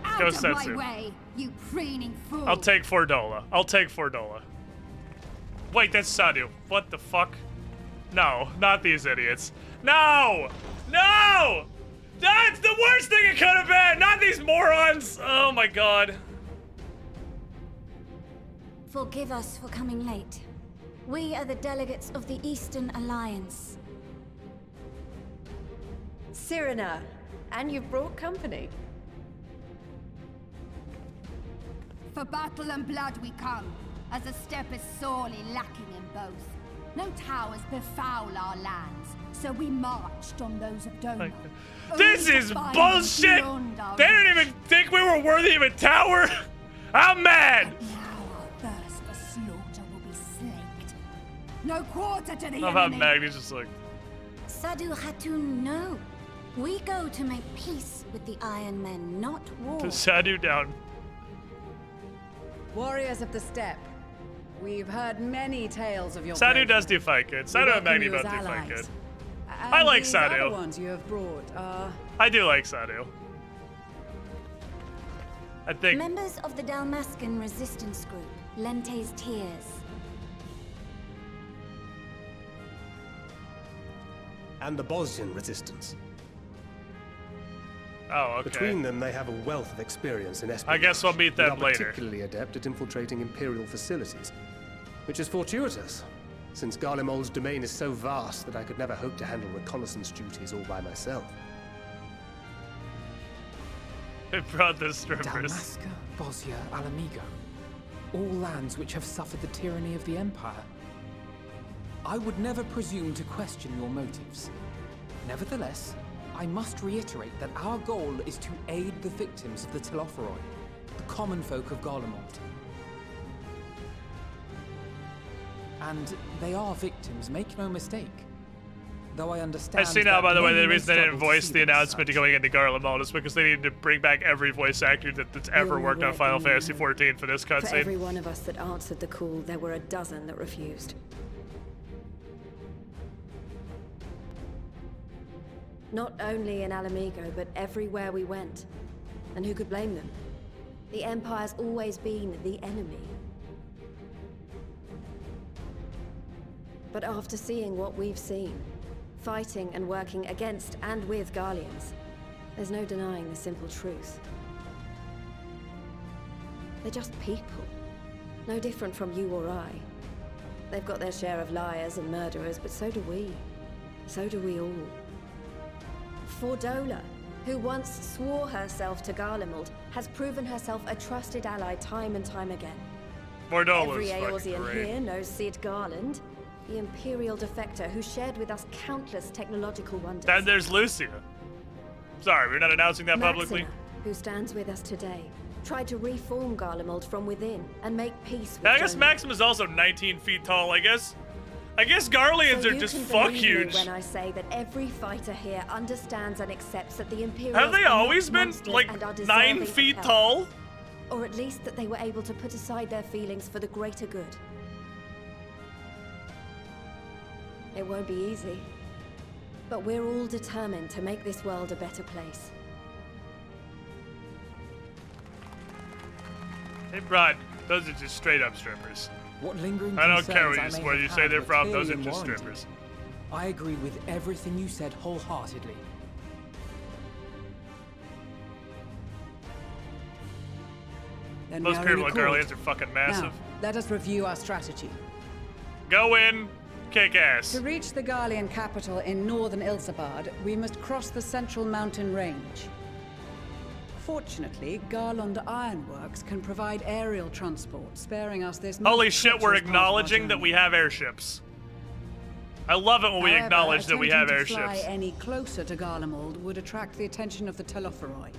Speaker 18: Out
Speaker 2: Go
Speaker 18: of
Speaker 2: Setsu.
Speaker 18: my way, you preening fool!
Speaker 2: I'll take Fordola. I'll take Fordola. Wait, that's Sadu. What the fuck? No, not these idiots. No! No! That's the worst thing it could have been! Not these morons! Oh my god.
Speaker 23: Forgive us for coming late. We are the delegates of the Eastern Alliance.
Speaker 1: Cyrena, and you've brought company.
Speaker 18: For battle and blood we come.
Speaker 7: as the steppe is sorely lacking in both. No towers befoul our lands, so we marched on those of Doma.
Speaker 2: This is bullshit! They didn't even think we were worthy of a tower! I'm mad!
Speaker 7: Now our thirst for slaughter will be slaked. No quarter to the
Speaker 2: I love how
Speaker 7: enemy.
Speaker 2: Magni's just like...
Speaker 23: Sadu Hatun, no. We go to make peace with the Iron Men, not war.
Speaker 2: To Sadu down.
Speaker 19: Warriors of the steppe, we've heard many tales of your
Speaker 2: Sadu
Speaker 19: bravery.
Speaker 2: does do fight good. Sadu and Magni both do fight good. I like
Speaker 19: these
Speaker 2: Sadu.
Speaker 19: other ones you have brought are...
Speaker 2: I do like Sadu. I think...
Speaker 23: Members of the Dalmascan resistance group, Lente's Tears.
Speaker 8: And the Bosnian resistance.
Speaker 2: Oh, okay.
Speaker 8: Between them, they have a wealth of experience in espionage.
Speaker 2: I guess we'll meet them
Speaker 8: and are
Speaker 2: later.
Speaker 8: Particularly adept at infiltrating Imperial facilities, which is fortuitous, since Garlemald's domain is so vast that I could never hope to handle reconnaissance duties all by myself.
Speaker 2: They brought the strippers.
Speaker 6: Dalmasca, Bosnia, Alamigo. All lands which have suffered the tyranny of the Empire. I would never presume to question your motives. Nevertheless, I must reiterate that our goal is to aid the victims of the Telophoroi, the common folk of Garlemald. And they are victims, make no mistake. Though I understand.
Speaker 2: I see now, by the way,
Speaker 6: many
Speaker 2: the
Speaker 6: may
Speaker 2: reason they didn't
Speaker 6: struggle to
Speaker 2: voice
Speaker 6: see
Speaker 2: the
Speaker 6: them as
Speaker 2: announcement to going into Garlemald is because they needed to bring back every voice actor that's ever
Speaker 1: only
Speaker 2: worked on
Speaker 1: work
Speaker 2: Final
Speaker 1: in
Speaker 2: Fantasy
Speaker 1: Newman.
Speaker 2: XIV for this
Speaker 1: For every
Speaker 2: cutscene.
Speaker 1: one of us that answered the call, there were a dozen that refused. Not only in Alamigo, but everywhere we went. And who could blame them? The Empire's always been the enemy. But after seeing what we've seen, fighting and working against and with Garleans, there's no denying the simple truth. They're just people. No different from you or I. They've got their share of liars and murderers, but so do we. So do we all. Fordola, who once swore herself to Garlemald, has proven herself a trusted ally time and time again.
Speaker 2: Mordola's
Speaker 1: Every
Speaker 2: fucking
Speaker 1: Eorzean
Speaker 2: great.
Speaker 1: here knows Cid Garland, the Imperial defector who shared with us countless technological wonders.
Speaker 2: Then there's Lucia. Sorry, we're not announcing that
Speaker 1: Maxima,
Speaker 2: publicly.
Speaker 1: who stands with us today, tried to reform Garlemald from within and make peace with
Speaker 2: I guess
Speaker 1: Doma.
Speaker 2: Maxima's also 19 feet tall. I guess Garleans
Speaker 1: So
Speaker 2: are
Speaker 1: you
Speaker 2: just
Speaker 1: can
Speaker 2: fuck
Speaker 1: believe me
Speaker 2: huge.
Speaker 1: when I say that every fighter here understands and accepts that the Imperials
Speaker 2: Have they
Speaker 1: are not
Speaker 2: always been
Speaker 1: monsters
Speaker 2: like
Speaker 1: and are
Speaker 2: 9
Speaker 1: deserving of
Speaker 2: feet
Speaker 1: help.
Speaker 2: tall?
Speaker 1: Or at least that they were able to put aside their feelings for the greater good. It won't be easy, but we're all determined to make this world a better place.
Speaker 2: Hey, Brad, those are just straight up strippers.
Speaker 6: What lingering
Speaker 2: I don't
Speaker 6: concerns
Speaker 2: care
Speaker 6: I may
Speaker 2: where you
Speaker 6: have
Speaker 2: say
Speaker 6: had
Speaker 2: they're
Speaker 6: were
Speaker 2: from, those
Speaker 6: clearly
Speaker 2: are just
Speaker 6: unwarranted.
Speaker 2: strippers.
Speaker 6: I agree with everything you said wholeheartedly.
Speaker 19: Then
Speaker 2: Those
Speaker 19: we are in
Speaker 2: Imperial
Speaker 19: accord.
Speaker 2: Garleans are fucking massive.
Speaker 19: Now, let us review our strategy.
Speaker 2: Go in, kick ass.
Speaker 19: To reach the Garlean capital in northern Ilsabard, we must cross the central mountain range. Fortunately, Garlond Ironworks can provide aerial transport, sparing us this.
Speaker 2: Holy
Speaker 19: most
Speaker 2: shit, we're
Speaker 19: treacherous part of our
Speaker 2: acknowledging that
Speaker 19: journey.
Speaker 2: we have airships. I love it when we
Speaker 19: However,
Speaker 2: acknowledge that we have
Speaker 19: attempting to
Speaker 2: airships.
Speaker 19: fly any closer to Garlemald would attract the attention of the Telophoroi.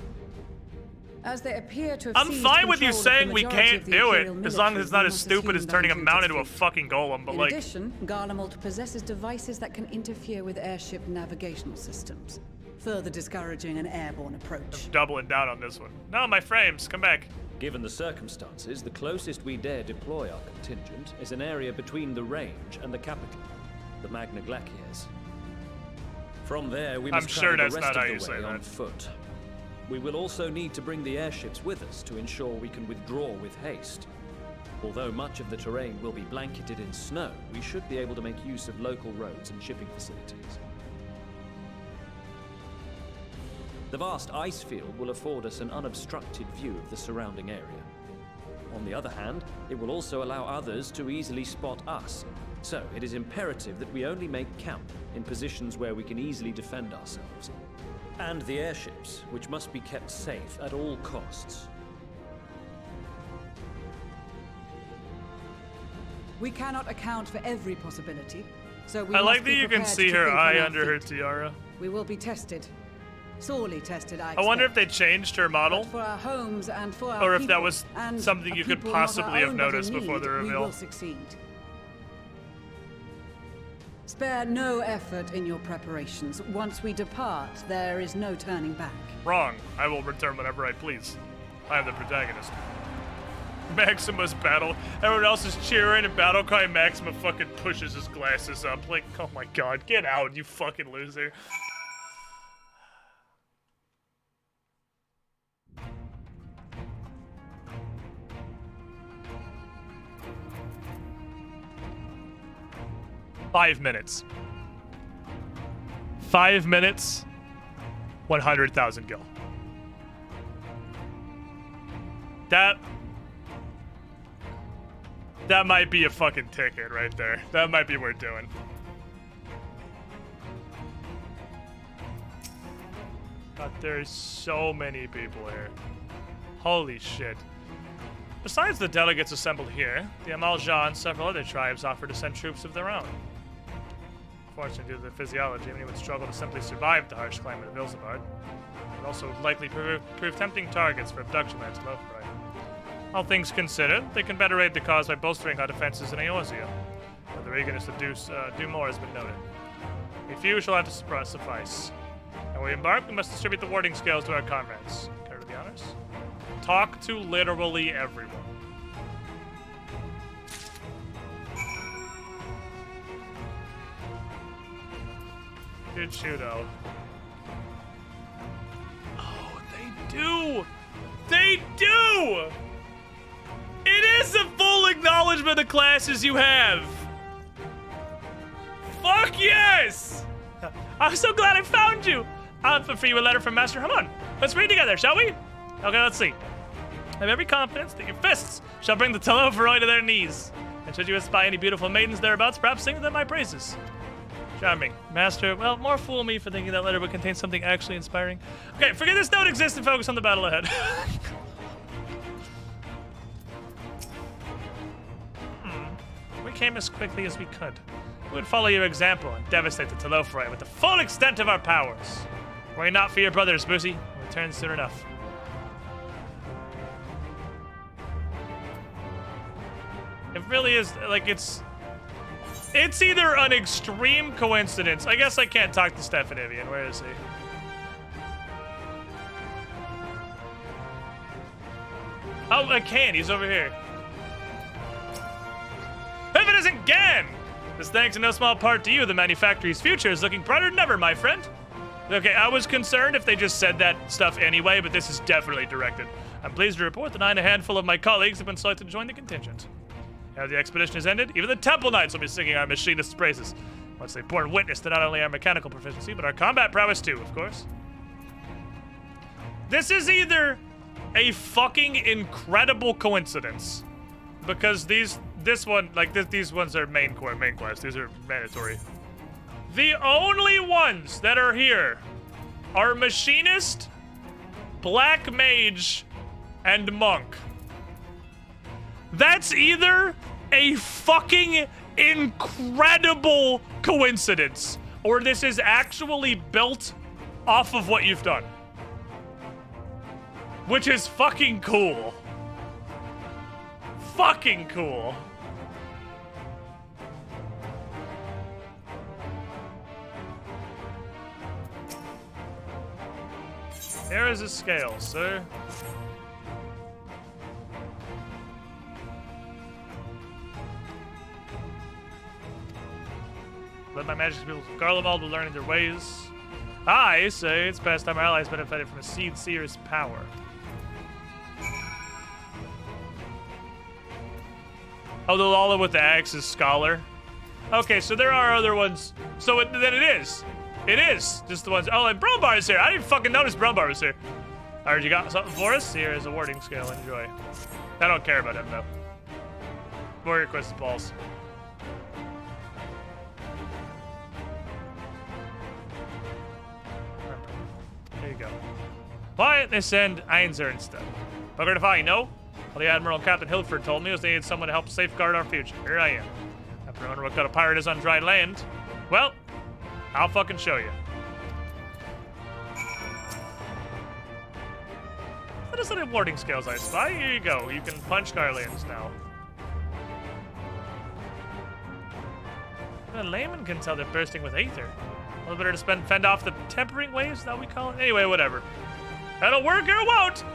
Speaker 19: As they appear to have
Speaker 2: I'm
Speaker 19: seized
Speaker 2: fine with you
Speaker 19: control of the
Speaker 2: saying we
Speaker 19: majority
Speaker 2: can't
Speaker 19: of the
Speaker 2: do it,
Speaker 19: Imperial
Speaker 2: as long as
Speaker 19: military,
Speaker 2: it's not
Speaker 19: we
Speaker 2: as
Speaker 19: must
Speaker 2: stupid as
Speaker 19: assume
Speaker 2: turning a
Speaker 19: them to
Speaker 2: mount
Speaker 19: its
Speaker 2: into a
Speaker 19: feet.
Speaker 2: fucking golem, but
Speaker 19: In
Speaker 2: like...
Speaker 19: addition, Garlemald possesses devices that can interfere with airship navigational systems, further discouraging an airborne approach.
Speaker 2: Doubling down on this one. No, my frames, come back.
Speaker 13: Given the circumstances, the closest we dare deploy our contingent is an area between the range and the capital, the Magna Glaciers. From there, we must
Speaker 2: I'm sure
Speaker 13: travel the
Speaker 2: that's
Speaker 13: rest
Speaker 2: not
Speaker 13: of
Speaker 2: how you
Speaker 13: the
Speaker 2: say
Speaker 13: way on
Speaker 2: that.
Speaker 13: foot. We will also need to bring the airships with us to ensure we can withdraw with haste. Although much of the terrain will be blanketed in snow, we should be able to make use of local roads and shipping facilities. The vast ice field will afford us an unobstructed view of the surrounding area. On the other hand, it will also allow others to easily spot us. So it is imperative that we only make camp in positions where we can easily defend ourselves. And the airships, which must be kept safe at all costs.
Speaker 19: We cannot account for every possibility, so we
Speaker 2: I
Speaker 19: must
Speaker 2: like that
Speaker 19: be
Speaker 2: you can
Speaker 19: prepared
Speaker 2: see
Speaker 19: to
Speaker 2: her
Speaker 19: think on
Speaker 2: eye
Speaker 19: our
Speaker 2: under her
Speaker 19: feet.
Speaker 2: tiara.
Speaker 19: We will be tested. Sorely tested, I
Speaker 2: I wonder if
Speaker 19: expect.
Speaker 2: they changed her model,
Speaker 19: But for our homes and for our
Speaker 2: or if that
Speaker 19: people,
Speaker 2: was
Speaker 19: and
Speaker 2: something
Speaker 19: a
Speaker 2: you could
Speaker 19: people not our
Speaker 2: possibly have
Speaker 19: own but in
Speaker 2: noticed before
Speaker 19: need,
Speaker 2: the
Speaker 19: We
Speaker 2: reveal.
Speaker 19: will succeed. Spare no effort in your preparations. Once we depart, there is no turning back.
Speaker 2: Wrong. I will return whenever I please. I am the protagonist. Maxima's battle. Everyone else is cheering and battle cry. Maxima fucking pushes his glasses up. Like, oh my god, get out, you fucking loser. Five minutes. 5 minutes. 100,000 gil. That might be a fucking ticket right there. That might be worth doing. But there's so many people here. Holy shit. Besides the delegates assembled here, the Amalja and several other tribes offer to send troops of their own. Fortunately, due to their physiology, many would struggle to simply survive the harsh climate of Ilsabard. Would also likely prove tempting targets for abduction by Telofrei. All things considered, they can better aid the cause by bolstering our defenses in Eorzea. But their eagerness to do more has been noted. A few shall have to suffice. And when we embark, we must distribute the warding scales to our comrades. Care to the honors? Talk to literally everyone. Good shootout. Oh, they do! They do! It is a full acknowledgement of classes you have! Fuck yes! I'm so glad I found you! I'll for you a letter from Master Hamon. Let's read together, shall we? Okay, let's see. I have every confidence that your fists shall bring the Telofrei to their knees. And should you espy any beautiful maidens thereabouts, perhaps sing them my praises. Charming. Master, well, more fool me for thinking that letter would contain something actually inspiring. Okay, forget this note exists and focus on the battle ahead. We came as quickly as we could. We would follow your example and devastate the Telofrei with the full extent of our powers. Worry not for your brothers, Boosie. We'll return soon enough. It really is, like, it's either an extreme coincidence. I guess I can't talk to Stefanivian. Where is he? Oh, I can. He's over here. If it isn't Gan! This thanks in no small part to you, the manufactory's future is looking brighter than ever, my friend. Okay, I was concerned if they just said that stuff anyway, but this is definitely directed. I'm pleased to report that I and a handful of my colleagues have been selected to join the contingent. Now the expedition is ended, even the Temple Knights will be singing our machinist's praises, once they've borne witness to not only our mechanical proficiency, but our combat prowess too, of course. This is either a fucking incredible coincidence, because these ones are main quest. These are mandatory. The only ones that are here are Machinist, Black Mage, and Monk. That's either a fucking incredible coincidence, or this is actually built off of what you've done. Which is fucking cool. Fucking cool. Here is a scale, sir. Let my majesty people of Garlemald will learn their ways. I say it's past time our allies benefited from a Seed Seer's power. Oh, the Lala with the axe is Scholar. Okay, so there are other ones. So then it is. It is just the ones. Oh, and Brombar is here. I didn't fucking notice Brombar was here. All right, you got something for us? Here is a warding scale. Enjoy. I don't care about him, though. Warrior Quest balls. There you go. Quietness and Einzernstad. Bugger if I know. All the Admiral and Captain Hilford told me was they needed someone to help safeguard our future. Here I am. After wondering what kind of pirate is on dry land, well, I'll fucking show you. What is the warding skills I spy? Here you go. You can punch Garleans now. A layman can tell they're bursting with aether. Well, better to fend off the tempering waves, is that what we call it? Anyway, whatever. That'll work or it won't!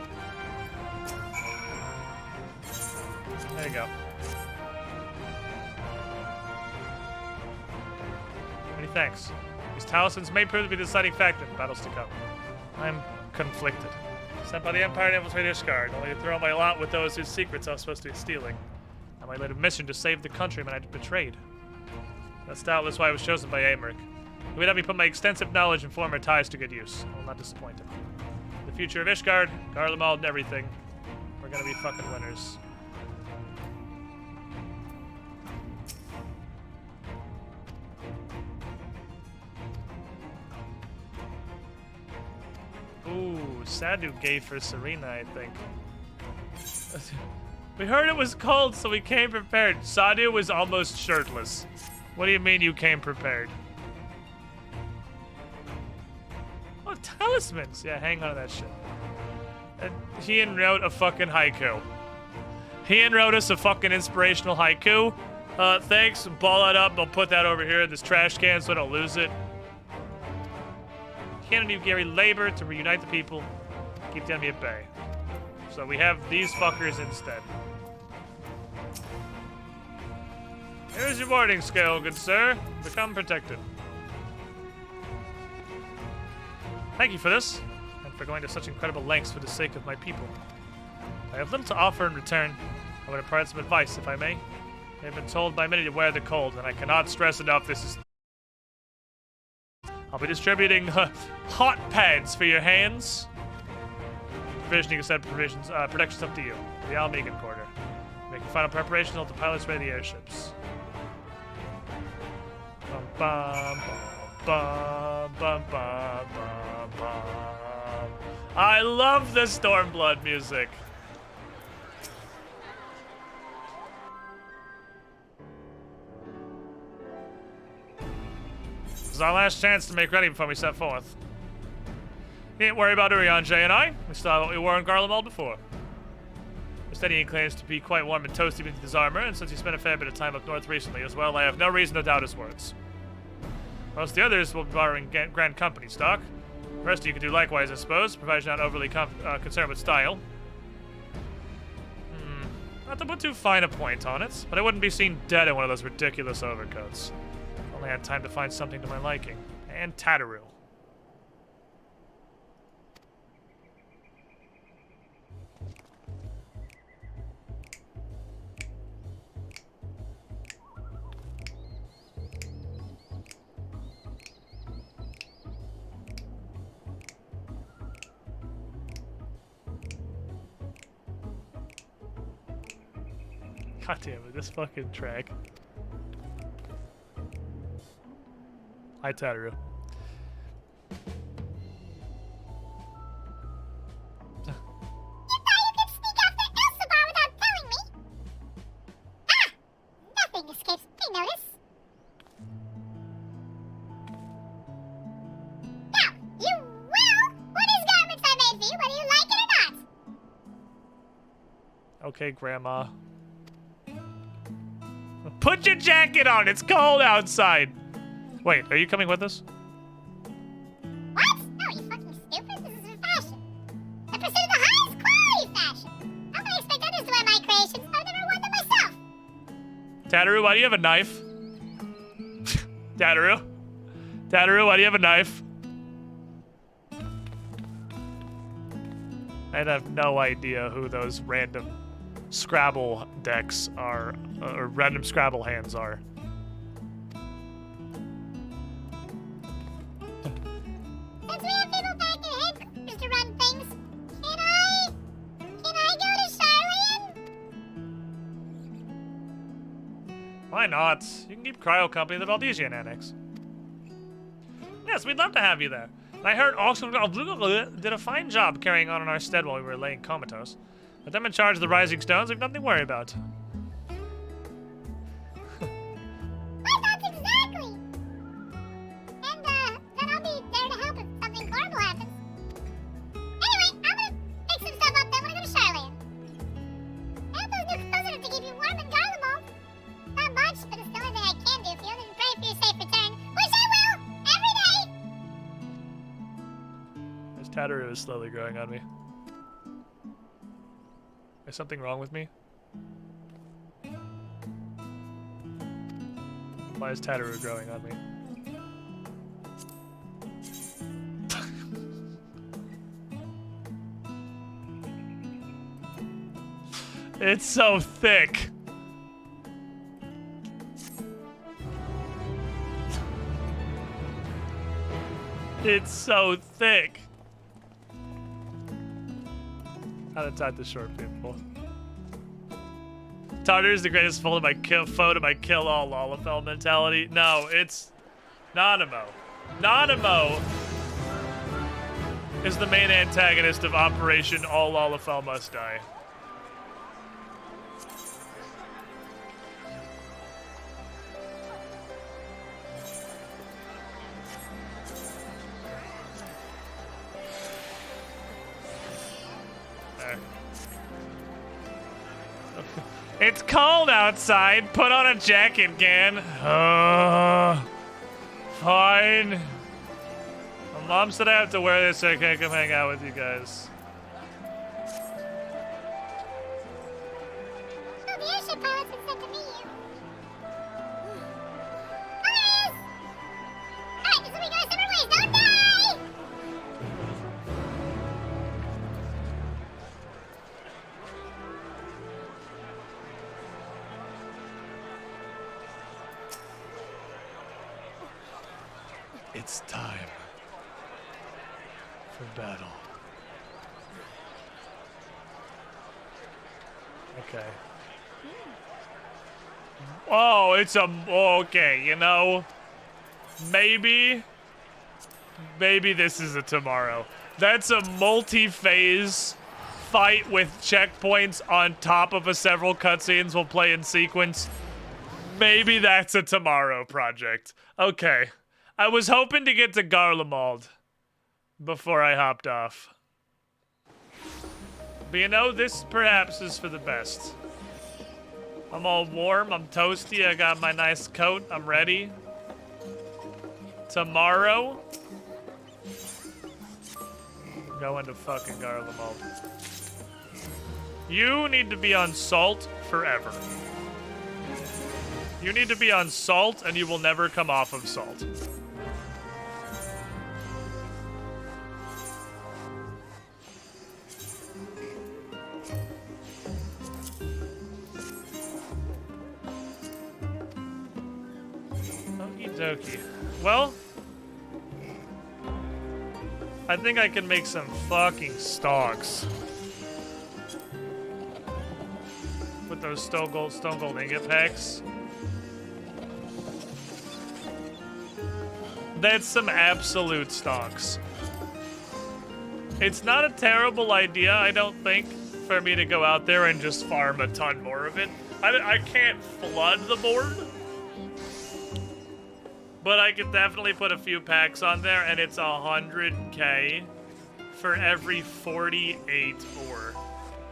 Speaker 2: There you go. Many thanks. These talismans may prove to be the deciding factor in the battles to come. I'm conflicted. Sent by the Empire to infiltrate Ishgard, only to throw my lot with those whose secrets I was supposed to be stealing. On my later mission to save the countrymen I'd betrayed. That's doubtless why I was chosen by Aymeric. He would have me put my extensive knowledge and former ties to good use. I will not disappoint him. The future of Ishgard, Garlemald, and everything. We're gonna be fucking winners. Ooh, Sadu gave for Serena, I think. We heard it was cold, so we came prepared. Sadu was almost shirtless. What do you mean you came prepared? Oh, talismans! Yeah, hang on to that shit. Ian wrote a fucking haiku. Ian wrote us a fucking inspirational haiku. Thanks, ball that up. I'll put that over here in this trash can so I don't lose it. Kennedy Gary labor to reunite the people, keep the enemy at bay. So we have these fuckers instead. Here's your warding scale, good sir. Become protected. Thank you for this, and for going to such incredible lengths for the sake of my people. I have little to offer in return. I would impart some advice, if I may. I have been told by many to wear the cold, and I cannot stress enough this is... I'll be distributing hot pads for your hands. Provisioning instead of provisions. Protection's up to you. The Almegan Quarter. Making final preparations while the pilots ready the airships. Bum, bum, bum, bum, bum, bum, bum. I love the Stormblood music. This is our last chance to make ready before we set forth. You ain't worry about Urianger and I. We still have what we wore in Garlemald before. Mr. claims to be quite warm and toasty beneath his armor, and since he spent a fair bit of time up north recently as well, I have no reason to doubt his words. Most of the others will be borrowing Grand Company stock. The rest of you can do likewise, I suppose, provided you're not overly concerned with style. Not to put too fine a point on it, but I wouldn't be seen dead in one of those ridiculous overcoats. Only had time to find something to my liking. And Tatteru. God damn it, this fucking track. Hi, Tatteru.
Speaker 18: Nothing escapes my notice. Now, you will wear these garments I made for you, whether you like it or not.
Speaker 2: Okay, Grandma. Put your jacket on, it's cold outside. Wait, are you coming with us?
Speaker 18: What? No, are you fucking stupid? This is fashion. I pursued the highest quality fashion. How can I expect others to wear my creations? I've never worn them myself.
Speaker 2: Tatteru, why do you have a knife? Tatteru? Tatteru, why do you have a knife? I have no idea who those random Scrabble decks are, or random Scrabble hands are.
Speaker 18: Since we have people back in headquarters to run things, can I go to Charlian?
Speaker 2: Why not? You can keep Cryo Company in the Valdesian Annex. Yes, we'd love to have you there. I heard Oxford did a fine job carrying on in our stead while we were laying comatose. Let them in charge of the Rising Stones. We've nothing to worry about.
Speaker 18: My thoughts exactly! And, then I'll be there to help if something horrible happens. Anyway, I'm gonna fix some stuff up, then I'm gonna go to Charlotte. I hope those new clothes enough to keep you warm in Garlemald. Not much, but it's the only thing I can do for you, and pray for your safe return, which I will, every day!
Speaker 2: This Tatteru is slowly growing on me. Is something wrong with me? Why is Tatteru growing on me? It's so thick. It's so thick. How to tie the short people. Tartar is the greatest foe to my kill all Lalafell mentality. No, it's Nanamo. Nanamo is the main antagonist of Operation All Lalafell Must Die. It's cold outside. Put on a jacket, Gan. Fine. My mom said I have to wear this so I can't come hang out with you guys.
Speaker 18: Oh, the airship pilot's been sent to meet you. Alright, this is we go separate ways. Don't die!
Speaker 2: It's time for battle. Okay. Oh, it's a... Okay, you know. Maybe this is a tomorrow. That's a multi-phase fight with checkpoints on top of a several cutscenes we'll play in sequence. Maybe that's a tomorrow project. Okay. I was hoping to get to Garlemald before I hopped off. But you know, this perhaps is for the best. I'm all warm, I'm toasty, I got my nice coat, I'm ready. Tomorrow, I'm going to fucking Garlemald. You need to be on salt forever. You need to be on salt and you will never come off of salt. Okie. Well, I think I can make some fucking stalks with those stone gold ingot packs. That's some absolute stalks. It's not a terrible idea, I don't think, for me to go out there and just farm a ton more of it. I can't flood the board. But I could definitely put a few packs on there, and it's 100k for every 48 ore,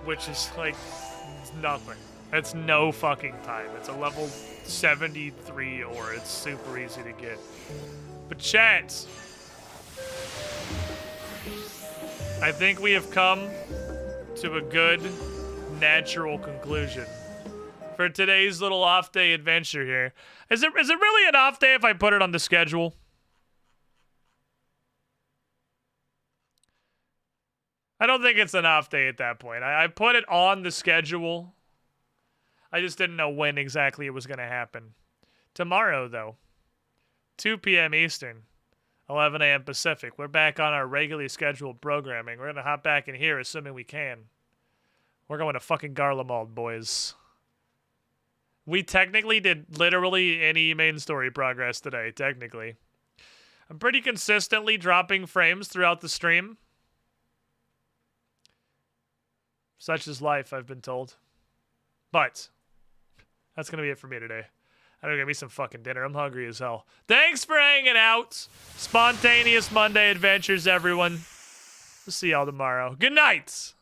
Speaker 2: which is like nothing. It's no fucking time. It's a level 73 ore. It's super easy to get. But chat, I think we have come to a good, natural conclusion for today's little off-day adventure here. Is it really an off day if I put it on the schedule? I don't think it's an off day at that point. I put it on the schedule. I just didn't know when exactly it was going to happen. Tomorrow, though, 2 p.m. Eastern, 11 a.m. Pacific. We're back on our regularly scheduled programming. We're going to hop back in here, assuming we can. We're going to fucking Garlemald, boys. We technically did literally any main story progress today, technically. I'm pretty consistently dropping frames throughout the stream. Such is life, I've been told. But that's going to be it for me today. I'm going to get me some fucking dinner. I'm hungry as hell. Thanks for hanging out. Spontaneous Monday adventures, everyone. We'll see y'all tomorrow. Good night.